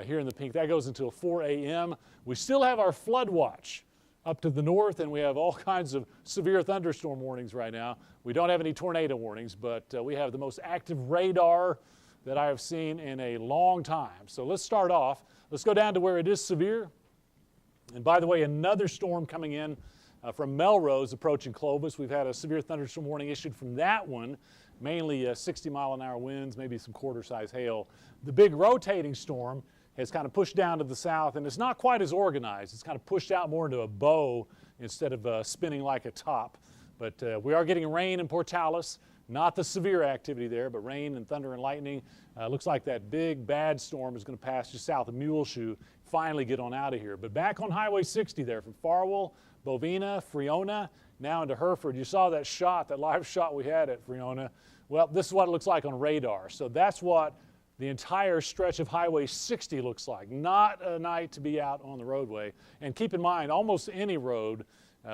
here in the pink. That goes until 4 a.m. We still have our flood watch up to the north, and we have all kinds of severe thunderstorm warnings right now. We don't have any tornado warnings, but we have the most active radar that I have seen in a long time. So let's start off. Let's go down to where it is severe. And by the way, another storm coming in from Melrose approaching Clovis. We've had a severe thunderstorm warning issued from that one, mainly 60-mile-an-hour winds, maybe some quarter-size hail. The big rotating storm has kind of pushed down to the south, and it's not quite as organized. It's kind of pushed out more into a bow instead of spinning like a top. But we are getting rain in Portales, not the severe activity there, but rain and thunder and lightning. Looks like that big bad storm is going to pass just south of Muleshoe, finally get on out of here. But back on Highway 60 there from Farwell, Bovina, Friona, now into Hereford. You saw that shot, that live shot we had at Friona. Well, this is what it looks like on radar. So that's what the entire stretch of Highway 60 looks like. Not a night to be out on the roadway. And keep in mind, almost any road,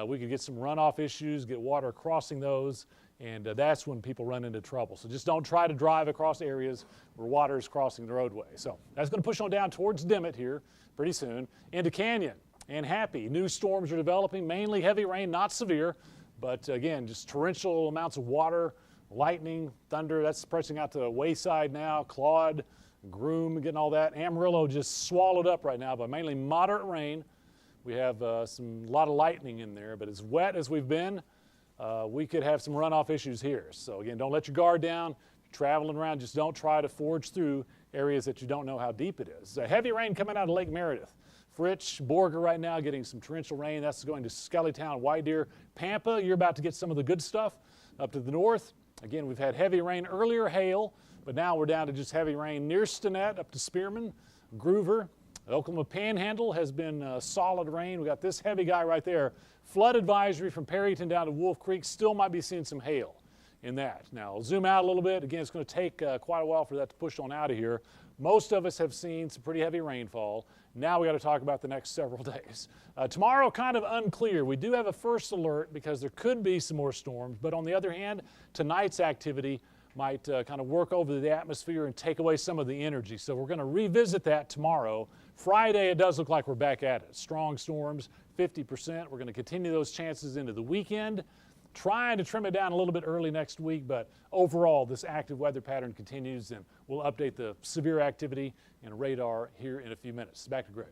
we could get some runoff issues, get water crossing those, and that's when people run into trouble. So just don't try to drive across areas where water is crossing the roadway. So that's going to push on down towards Dimmitt here pretty soon. Into Canyon and Happy. New storms are developing, mainly heavy rain, not severe, but again, just torrential amounts of water. Lightning, thunder, that's spreading out to Wayside now, Claude, Groom, getting all that. Amarillo just swallowed up right now by mainly moderate rain. We have a lot of lightning in there, but as wet as we've been, we could have some runoff issues here. So again, don't let your guard down. If you're traveling around, just don't try to forge through areas that you don't know how deep it is. Heavy rain coming out of Lake Meredith. Fritch, Borger right now getting some torrential rain. That's going to Skellytown, White Deer. Pampa, you're about to get some of the good stuff up to the north. Again, we've had heavy rain earlier, hail, but now we're down to just heavy rain near Stinnett up to Spearman, Groover. The Oklahoma Panhandle has been solid rain. We got this heavy guy right there. Flood advisory from Perryton down to Wolf Creek. Still might be seeing some hail in that. Now, I'll zoom out a little bit. Again, it's going to take quite a while for that to push on out of here. Most of us have seen some pretty heavy rainfall. Now we got to talk about the next several days. Tomorrow, kind of unclear. We do have a first alert because there could be some more storms, but on the other hand, tonight's activity might kind of work over the atmosphere and take away some of the energy. So we're going to revisit that tomorrow. Friday, it does look like we're back at it. Strong storms, 50%. We're going to continue those chances into the weekend. trying to trim it down a little bit early next week, but overall this active weather pattern continues, and we'll update the severe activity and radar here in a few minutes. Back to Greg.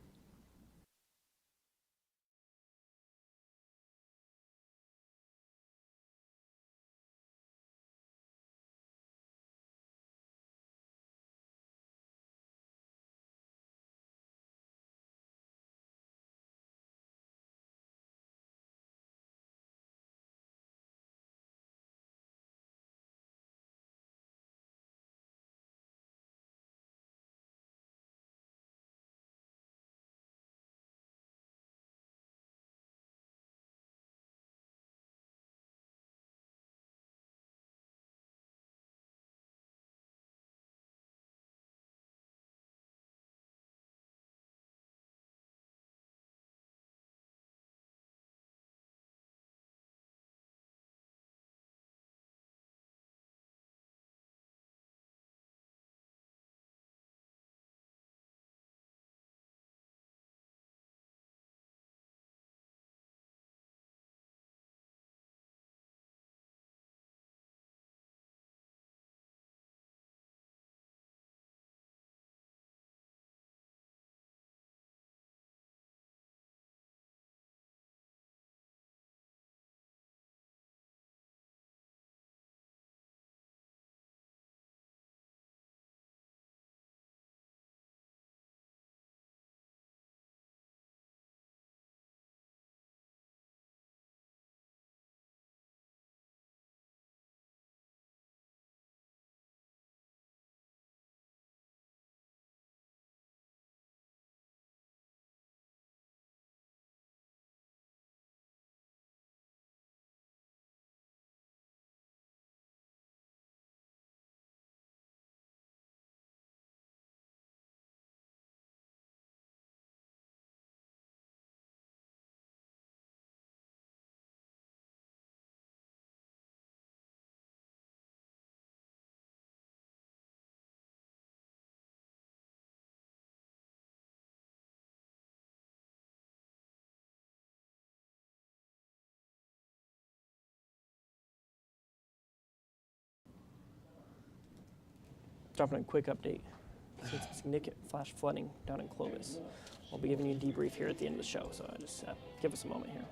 Dropping a quick update. Since it's significant flash flooding down in Clovis. I'll be giving you a debrief here at the end of the show, so just give us a moment here.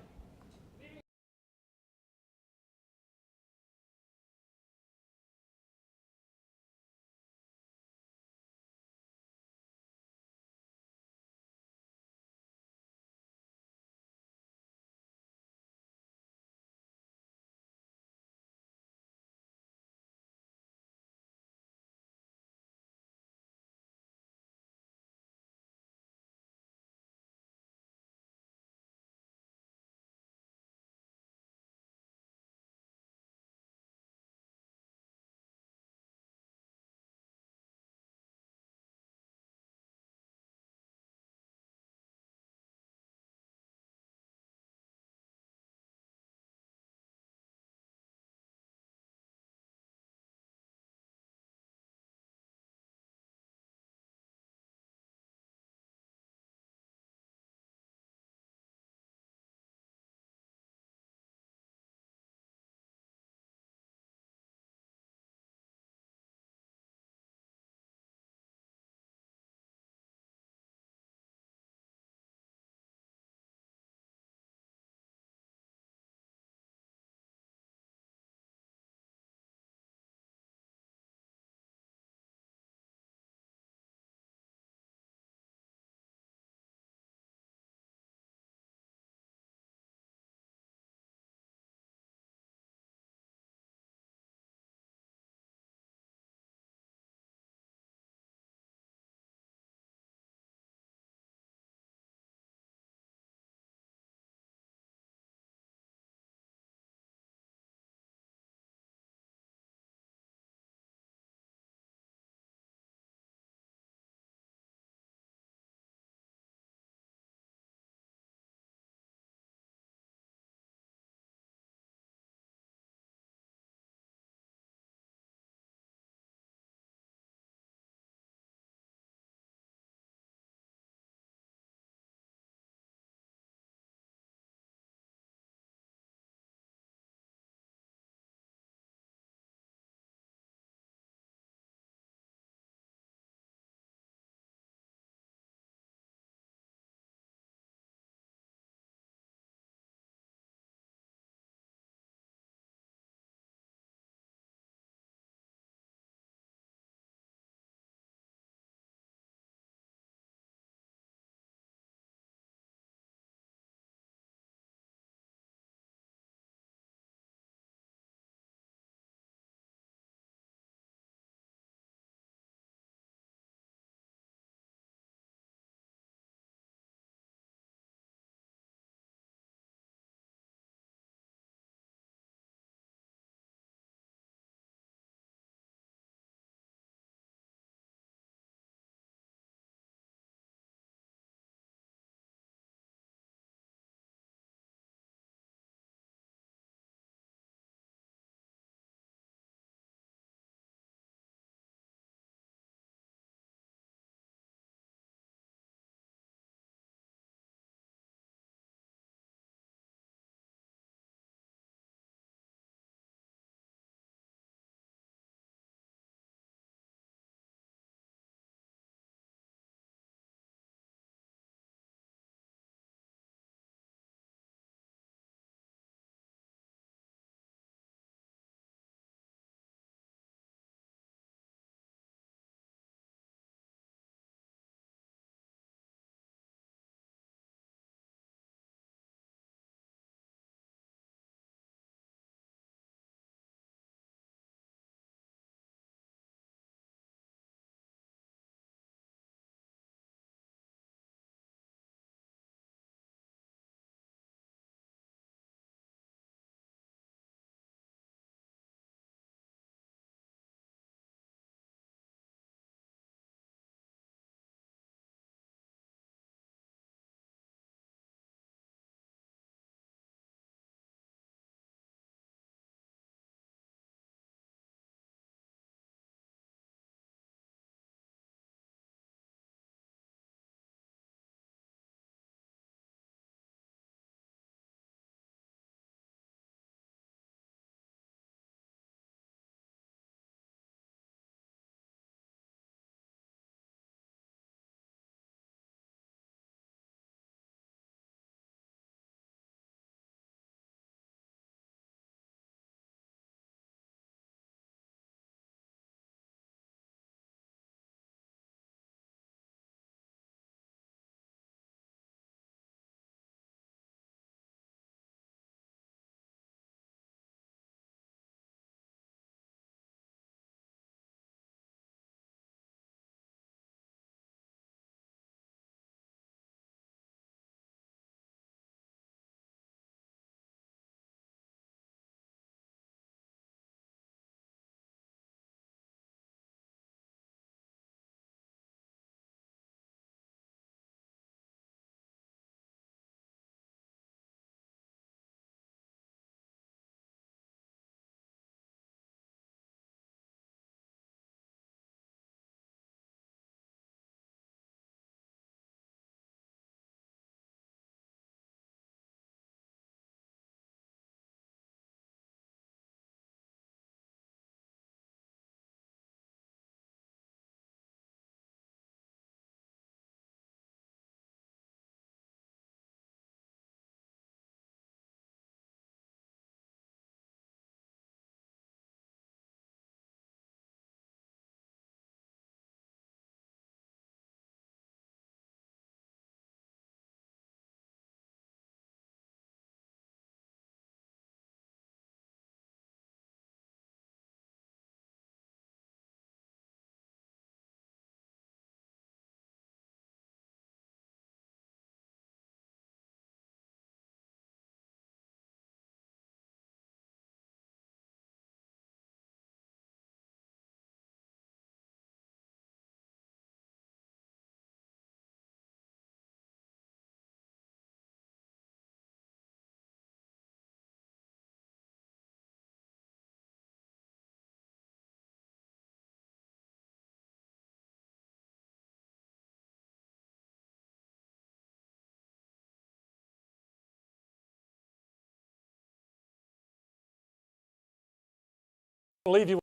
I'll leave you with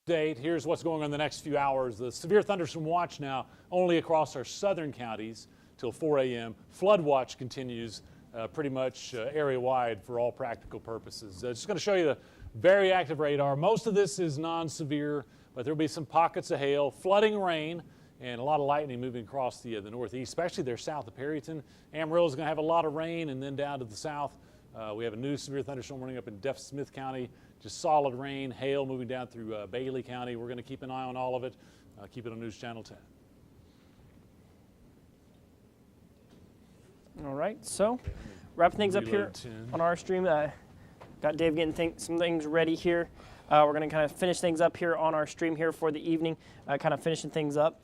an update. Here's what's going on the next few hours. The severe thunderstorm watch now only across our southern counties till 4 a.m. Flood watch continues pretty much area-wide for all practical purposes. Just going to show you the very active radar. Most of this is non-severe, but there will be some pockets of hail, flooding rain, and a lot of lightning moving across the northeast, especially there south of Perryton. Amarillo is going to have a lot of rain, and then down to the south, we have a new severe thunderstorm warning up in Smith County. Just solid rain, hail moving down through Bailey County. We're going to keep an eye on all of it. Keep it on News Channel 10. All right, so wrapping things up here on our stream. Got Dave getting some things ready here. We're going to kind of finish things up here on our stream here for the evening, kind of finishing things up.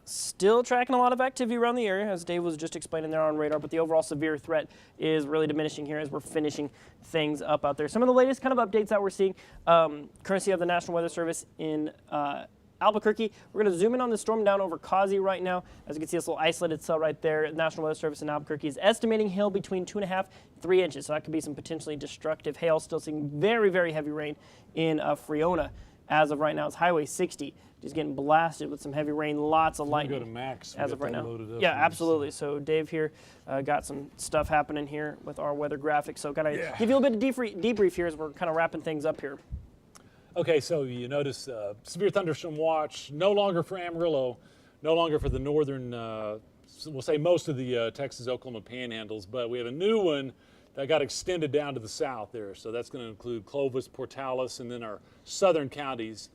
Still tracking a lot of activity around the area, as Dave was just explaining there on radar, but the overall severe threat is really diminishing here as we're finishing things up out there. Some of the latest kind of updates that we're seeing, courtesy of the National Weather Service in Albuquerque. We're going to zoom in on the storm down over Causey right now. As you can see, this little isolated cell right there. The National Weather Service in Albuquerque is estimating hail between 2.5 and 3 inches. So that could be some potentially destructive hail. Still seeing very, very heavy rain in Friona. As of right now, it's Highway 60. Just getting blasted with some heavy rain, lots of lightning. Go to Max. As of right now. Yeah, absolutely. So Dave here got some stuff happening here with our weather graphics. So kind of give you a little bit of debrief here as we're kind of wrapping things up here. Okay, so you notice severe thunderstorm watch, no longer for Amarillo, no longer for the northern, we'll say most of the Texas-Oklahoma panhandles, but we have a new one that got extended down to the south there. So that's going to include Clovis, Portales, and then our southern counties.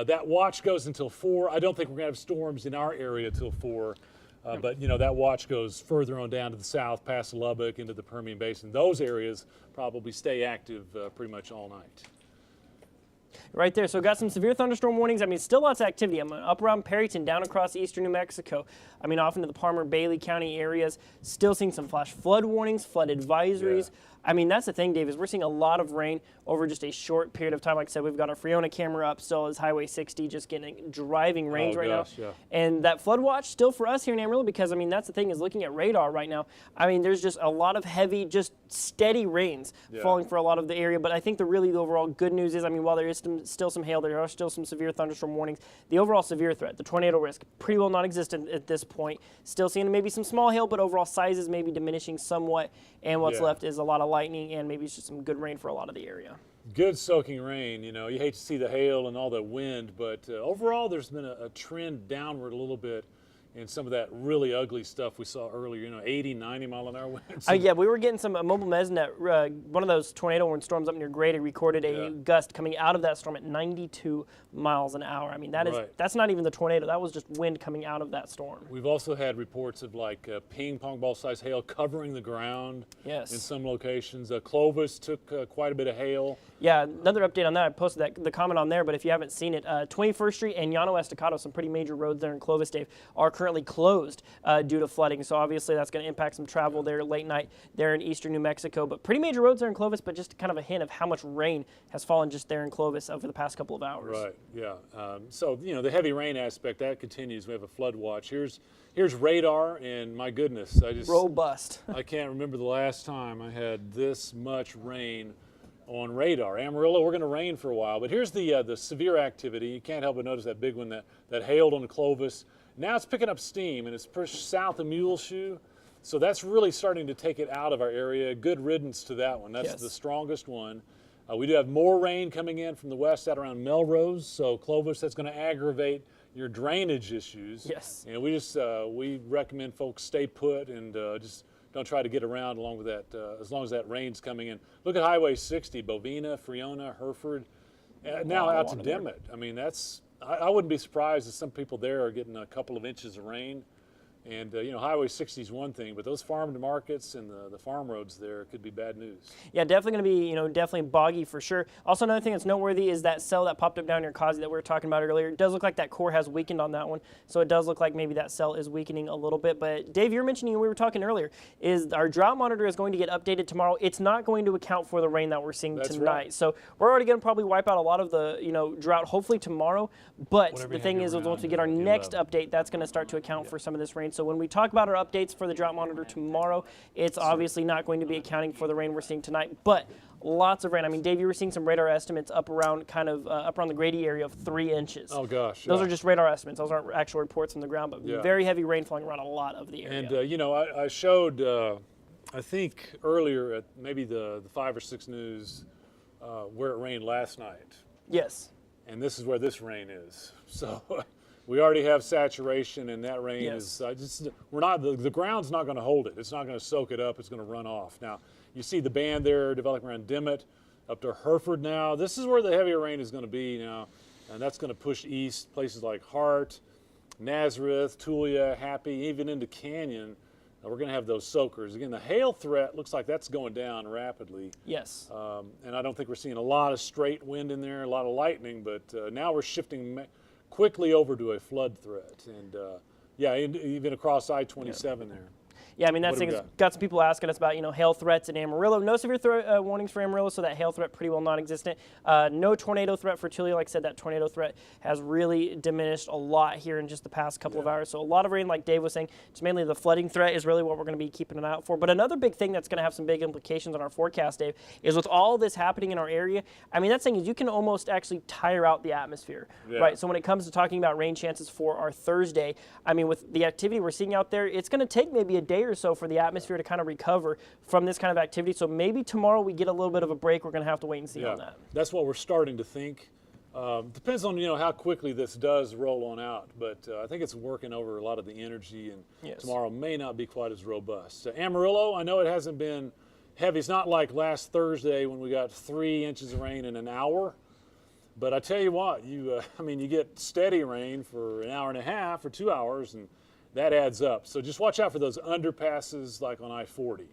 That watch goes until 4. I don't think we're going to have storms in our area till 4, but that watch goes further on down to the south, past Lubbock, into the Permian Basin. Those areas probably stay active pretty much all night. Right there, so got some severe thunderstorm warnings. I mean, still lots of activity. I'm up around Perryton, down across eastern New Mexico. I mean, off into the Palmer, Bailey County areas. Still seeing some flash flood warnings, flood advisories. Yeah. I mean, that's the thing, Dave, is we're seeing a lot of rain over just a short period of time. Like I said, we've got our Friona camera up still as Highway 60, just getting driving rains now. Yeah. And that flood watch still for us here in Amarillo, because, I mean, that's the thing, is looking at radar right now. I mean, there's just a lot of heavy, just steady rains falling for a lot of the area. But I think the overall good news is, I mean, while there is still some hail, there are still some severe thunderstorm warnings. The overall severe threat, the tornado risk, pretty well non-existent at this point. Still seeing maybe some small hail, but overall sizes maybe diminishing somewhat. And what's left is a lot of lightning and maybe just some good rain for a lot of the area. Good soaking rain. You hate to see the hail and all the wind, but overall there's been a trend downward a little bit in some of that really ugly stuff we saw earlier, 80, 90 mile an hour winds. Yeah, we were getting some mobile Mesnet, one of those tornado warning storms up near Grady recorded a gust coming out of that storm at 92 miles an hour. I mean, that's not even the tornado. That was just wind coming out of that storm. We've also had reports of ping pong ball size hail covering the ground in some locations. Clovis took quite a bit of hail. Yeah, another update on that. I posted the comment on there, but if you haven't seen it, 21st Street and Llano Estacado, some pretty major roads there in Clovis, Dave, are currently closed due to flooding. So obviously that's going to impact some travel there late night there in eastern New Mexico. But pretty major roads there in Clovis, but just kind of a hint of how much rain has fallen just there in Clovis over the past couple of hours. Right, yeah. So, the heavy rain aspect, that continues. We have a flood watch. Here's radar, and my goodness, robust. I can't remember the last time I had this much rain on radar. Amarillo, we're going to rain for a while, but here's the severe activity. You can't help but notice that big one that hailed on Clovis. Now it's picking up steam, and it's pushed south of Muleshoe, so that's really starting to take it out of our area. Good riddance to that one. That's the strongest one. We do have more rain coming in from the west out around Melrose, so Clovis, that's going to aggravate your drainage issues. Yes. And we recommend folks stay put and just don't try to get around along with that as long as that rain's coming in. Look at Highway 60, Bovina, Friona, Hereford, now out to Dimmitt. I mean, I wouldn't be surprised if some people there are getting a couple of inches of rain. And, Highway 60 is one thing, but those farm to markets and the farm roads there could be bad news. Yeah, definitely going to be, definitely boggy for sure. Also, another thing that's noteworthy is that cell that popped up down near Causey that we were talking about earlier. It does look like that core has weakened on that one. So it does look like maybe that cell is weakening a little bit. But Dave, you're mentioning, we were talking earlier, is our drought monitor is going to get updated tomorrow. It's not going to account for the rain that we're seeing tonight. Right. So we're already going to probably wipe out a lot of the, drought hopefully tomorrow. But the thing is once we get our next update, that's going to start to account for some of this rain. So when we talk about our updates for the drought monitor tomorrow, it's obviously not going to be accounting for the rain we're seeing tonight. But lots of rain. I mean, Dave, you were seeing some radar estimates up around up around the Grady area of 3 inches. Oh gosh. Those are just radar estimates. Those aren't actual reports from the ground, but Yeah. very heavy rain falling around a lot of the area. And you know, I showed, I think earlier at maybe the 5 or 6 News where it rained last night. Yes. And this is where this rain is. So we already have saturation, and that rain Yes. is we're not the ground's not going to hold it. It's not going to soak it up. It's going to run off. Now you see the band there developing around Dimmitt up to Hereford. Now this is where the heavier rain is going to be now, and that's going to push east places like Hart, Nazareth, Tulia, Happy, even into Canyon. We're going to have those soakers. Again, the hail threat looks like that's going down rapidly. Yes. And I don't think we're seeing a lot of straight wind in there, a lot of lightning, but now we're shifting quickly over to a flood threat. And yeah, even across I-27 there. Yeah, I mean, that's What do thing we is, got? got some people asking us about, hail threats in Amarillo. No severe warnings for Amarillo, so that hail threat pretty well non-existent. No tornado threat for Tulia. Like I said, that tornado threat has really diminished a lot here in just the past couple of hours. So a lot of rain, like Dave was saying. It's mainly the flooding threat is really what we're going to be keeping an eye out for. But another big thing that's going to have some big implications on our forecast, Dave, is with all this happening in our area, I mean, that thing is you can almost actually tire out the atmosphere, right? So when it comes to talking about rain chances for our Thursday, I mean, with the activity we're seeing out there, it's going to take maybe a day or so for the atmosphere to kind of recover from this kind of activity. So maybe tomorrow we get a little bit of a break. We're going to have to wait and see on that. That's what we're starting to think. Depends on how quickly this does roll on out, but I think it's working over a lot of the energy, and tomorrow may not be quite as robust. Amarillo, I know it hasn't been heavy. It's not like last Thursday when we got 3 inches of rain in an hour. But I tell you what, I mean, you get steady rain for an hour and a half or 2 hours, and that adds up. So just watch out for those underpasses like on I-40.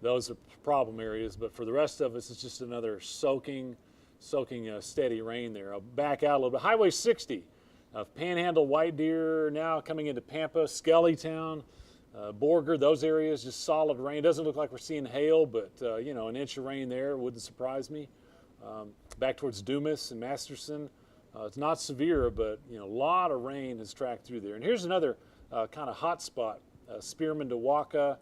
Those are problem areas, but for the rest of us, it's just another soaking steady rain there. I'll back out a little bit. Highway 60, Panhandle, White Deer, now coming into Pampa, Skellytown, Borger, those areas, just solid rain. Doesn't look like we're seeing hail, but an inch of rain there wouldn't surprise me. Back towards Dumas and Masterson, it's not severe, but a lot of rain has tracked through there. And here's another kind of hot spot, Spearman to Waka,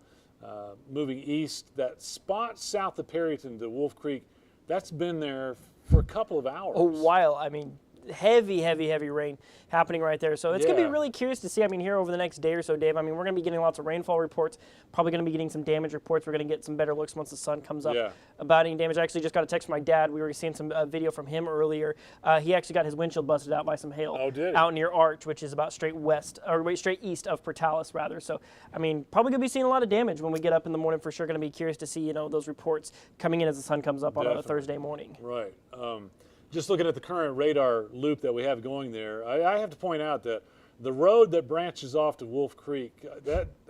moving east. That spot south of Perryton to Wolf Creek, that's been there for a couple of hours. A while. I mean, heavy rain happening right there. So it's going to be really curious to see, I mean, here over the next day or so, Dave. I mean, we're going to be getting lots of rainfall reports, probably going to be getting some damage reports. We're going to get some better looks once the sun comes up about any damage. I actually just got a text from my dad. We were seeing some video from him earlier. He actually got his windshield busted out by some hail out near Arch, which is about straight east of Portales, rather. So, I mean, probably going to be seeing a lot of damage when we get up in the morning for sure. Going to be curious to see, those reports coming in as the sun comes up on a Thursday morning. Right. Just looking at the current radar loop that we have going there, I have to point out that the road that branches off to Wolf Creek,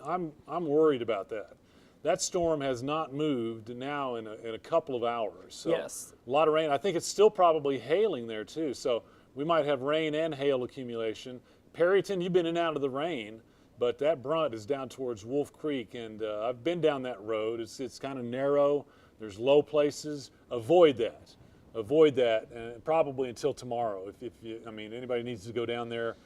I'm worried about that. That storm has not moved now in a couple of hours. So a lot of rain. I think it's still probably hailing there too. So we might have rain and hail accumulation. Perryton, you've been in and out of the rain, but that brunt is down towards Wolf Creek, and I've been down that road. It's kind of narrow. There's low places. Avoid that. Probably until tomorrow. If anybody needs to go down there,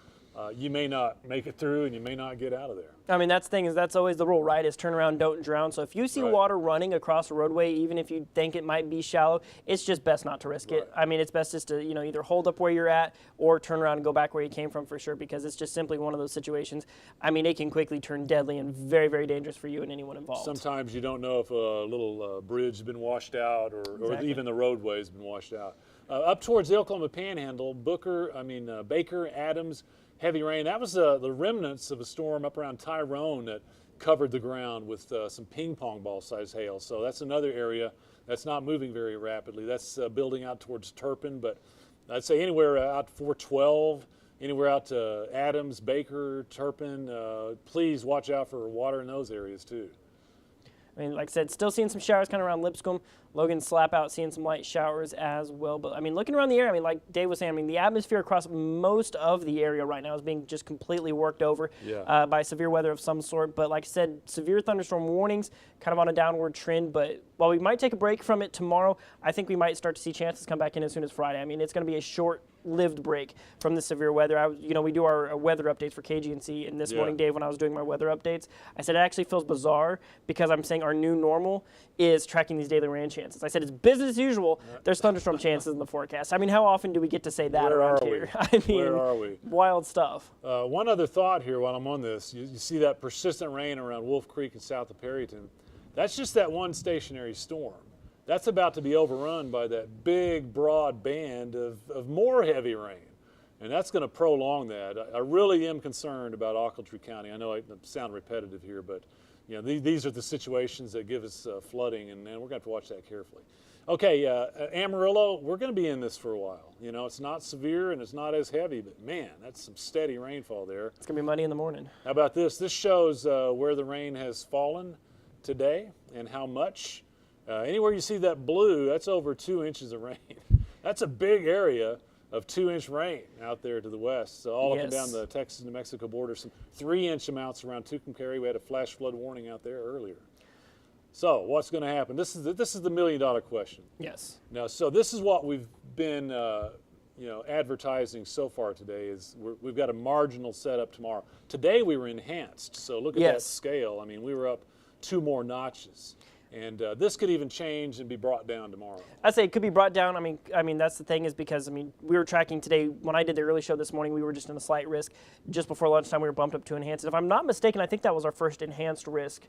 you may not make it through, and you may not get out of there. I mean, that's always the rule, right? Is turn around, don't drown. So if you see water running across a roadway, even if you think it might be shallow, it's just best not to risk it. I mean, it's best just to either hold up where you're at or turn around and go back where you came from for sure, because it's just simply one of those situations. I mean, it can quickly turn deadly and very, very dangerous for you and anyone involved. Sometimes you don't know if a little bridge has been washed out, or even the roadway has been washed out. Up towards the Oklahoma Panhandle, Baker, Adams. Heavy rain. That was the remnants of a storm up around Tyrone that covered the ground with some ping pong ball size hail. So that's another area that's not moving very rapidly. That's building out towards Turpin, but I'd say anywhere out 412, anywhere out to Adams, Baker, Turpin, please watch out for water in those areas too. I mean, like I said, still seeing some showers kind of around Lipscomb. Logan Slap Out seeing some light showers as well. But, I mean, looking around the area, I mean, like Dave was saying, I mean, the atmosphere across most of the area right now is being just completely worked over by severe weather of some sort. But, like I said, severe thunderstorm warnings kind of on a downward trend. But while we might take a break from it tomorrow, I think we might start to see chances come back in as soon as Friday. I mean, it's going to be a short lived break from the severe weather. We do our weather updates for KGNC, and this morning, Dave, when I was doing my weather updates, I said it actually feels bizarre because I'm saying our new normal is tracking these daily rain chances. I said it's business as usual. There's thunderstorm chances in the forecast. I mean, how often do we get to say that around here? I mean, where are we? Wild stuff. One other thought here while I'm on this. You see that persistent rain around Wolf Creek and south of Perryton. That's just that one stationary storm. That's about to be overrun by that big, broad band of more heavy rain. And that's going to prolong that. I really am concerned about Ochiltree County. I know I sound repetitive here, but these are the situations that give us flooding, and we're going to have to watch that carefully. Okay, Amarillo, we're going to be in this for a while. It's not severe and it's not as heavy, but man, that's some steady rainfall there. It's going to be muddy in the morning. How about this? This shows where the rain has fallen today and how much. Anywhere you see that blue, that's over 2 inches of rain. That's a big area of 2-inch rain out there to the west. So all up and down the Texas-New Mexico border, some 3-inch amounts around Tucumcari. We had a flash flood warning out there earlier. So what's going to happen? This is the $1 million question. Yes. Now, so this is what we've been advertising so far today. Is we've got a marginal setup tomorrow. Today we were enhanced. So look at that scale. I mean, we were up 2 more notches. And this could even change and be brought down tomorrow. I'd say it could be brought down. I mean that's the thing is because we were tracking today. When I did the early show this morning, we were just in a slight risk. Just before lunchtime, we were bumped up to enhanced. If I'm not mistaken, I think that was our first enhanced risk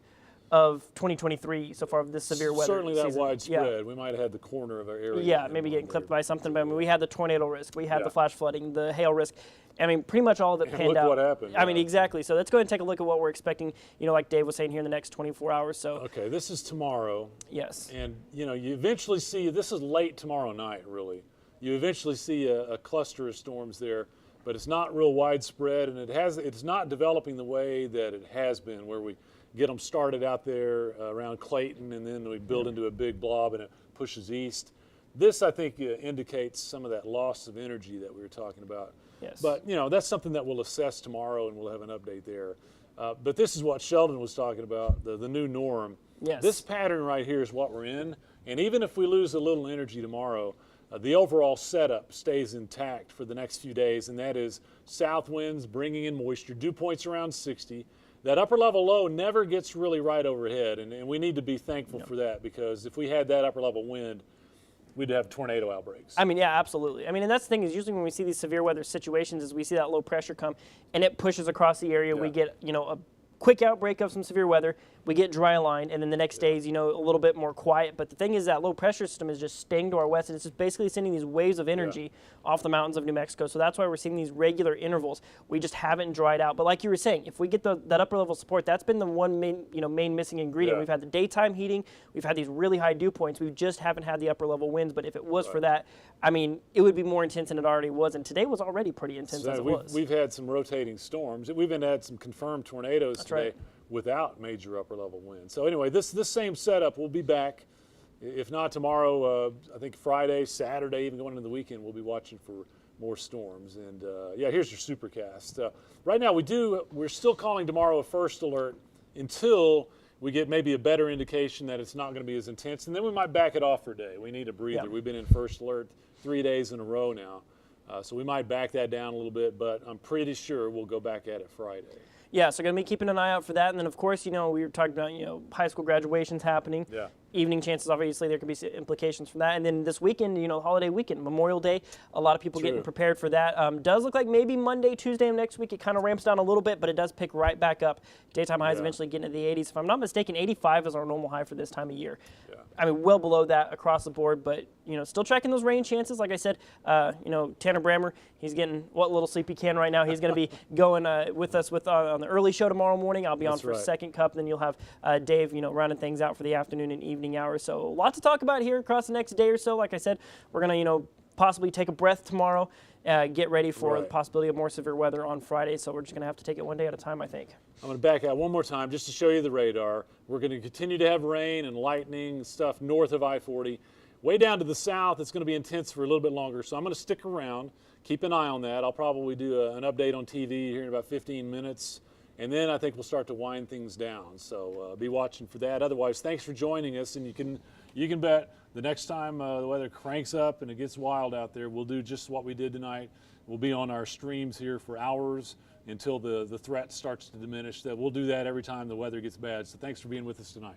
of 2023 so far of this severe weather Certainly that season. widespread. Yeah. We might have had the corner of our area. Yeah, maybe getting clipped by something. But we had the tornado risk. We had the flash flooding, the hail risk. Pretty much all of it panned out. Look what happened. I mean, exactly. So let's go ahead and take a look at what we're expecting, like Dave was saying here in the next 24 hours. So. Okay, this is tomorrow. Yes. And, you eventually see, this is late tomorrow night, really. You eventually see a cluster of storms there, but it's not real widespread, and it's not developing the way that it has been, where we get them started out there around Clayton, and then we build into a big blob, and it pushes east. This, I think, indicates some of that loss of energy that we were talking about. Yes. But, that's something that we'll assess tomorrow, and we'll have an update there. But this is what Sheldon was talking about, the new norm. Yes. This pattern right here is what we're in. And even if we lose a little energy tomorrow, the overall setup stays intact for the next few days, and that is south winds bringing in moisture, dew points around 60. That upper level low never gets really right overhead, and we need to be thankful for that, because if we had that upper level wind, we'd have tornado outbreaks. Yeah, absolutely. And that's the thing is usually when we see these severe weather situations is we see that low pressure come and it pushes across the area. We get, a quick outbreak of some severe weather. We get dry line, and then the next day is, a little bit more quiet. But the thing is that low pressure system is just staying to our west, and it's just basically sending these waves of energy off the mountains of New Mexico. So that's why we're seeing these regular intervals. We just haven't dried out. But like you were saying, if we get that upper level support, that's been the one main missing ingredient. We've had the daytime heating. We've had these really high dew points. We just haven't had the upper level winds. But if it was for that, it would be more intense than it already was. And today was already pretty intense as it was. We've had some rotating storms. We've even had some confirmed tornadoes today without major upper level winds. So anyway, this same setup will be back. If not tomorrow, I think Friday, Saturday, even going into the weekend, we'll be watching for more storms. And here's your supercast. Right now we're still calling tomorrow a first alert until we get maybe a better indication that it's not going to be as intense, and then we might back it off for a day. We need a breather. We've been in first alert 3 days in a row now. So we might back that down a little bit, but I'm pretty sure we'll go back at it Friday. Yeah, so going to be keeping an eye out for that. And then, of course, we were talking about, high school graduations happening. Yeah. Evening chances, obviously, there could be implications from that. And then this weekend, holiday weekend, Memorial Day, a lot of people getting prepared for that. Does look like maybe Monday, Tuesday of next week, it kind of ramps down a little bit, but it does pick right back up. Daytime highs eventually getting into the 80s. If I'm not mistaken, 85 is our normal high for this time of year. Yeah. Well below that across the board, but, still tracking those rain chances. Like I said, Tanner Brammer, he's getting what little sleep he can right now. He's going to be going with us on the early show tomorrow morning. I'll be on for second cup. Then you'll have Dave, rounding things out for the afternoon and evening hours. So a lot to talk about here across the next day or so. Like I said, we're going to, possibly take a breath tomorrow, get ready for the possibility of more severe weather on Friday. So we're just going to have to take it one day at a time, I think. I'm going to back out one more time just to show you the radar. We're going to continue to have rain and lightning and stuff north of I-40. Way down to the south, it's going to be intense for a little bit longer. So I'm going to stick around, keep an eye on that. I'll probably do an update on TV here in about 15 minutes. And then I think we'll start to wind things down. So be watching for that. Otherwise, thanks for joining us. And you can you can bet the next time the weather cranks up and it gets wild out there, we'll do just what we did tonight. We'll be on our streams here for hours until the threat starts to diminish. That we'll do that every time the weather gets bad. So thanks for being with us tonight.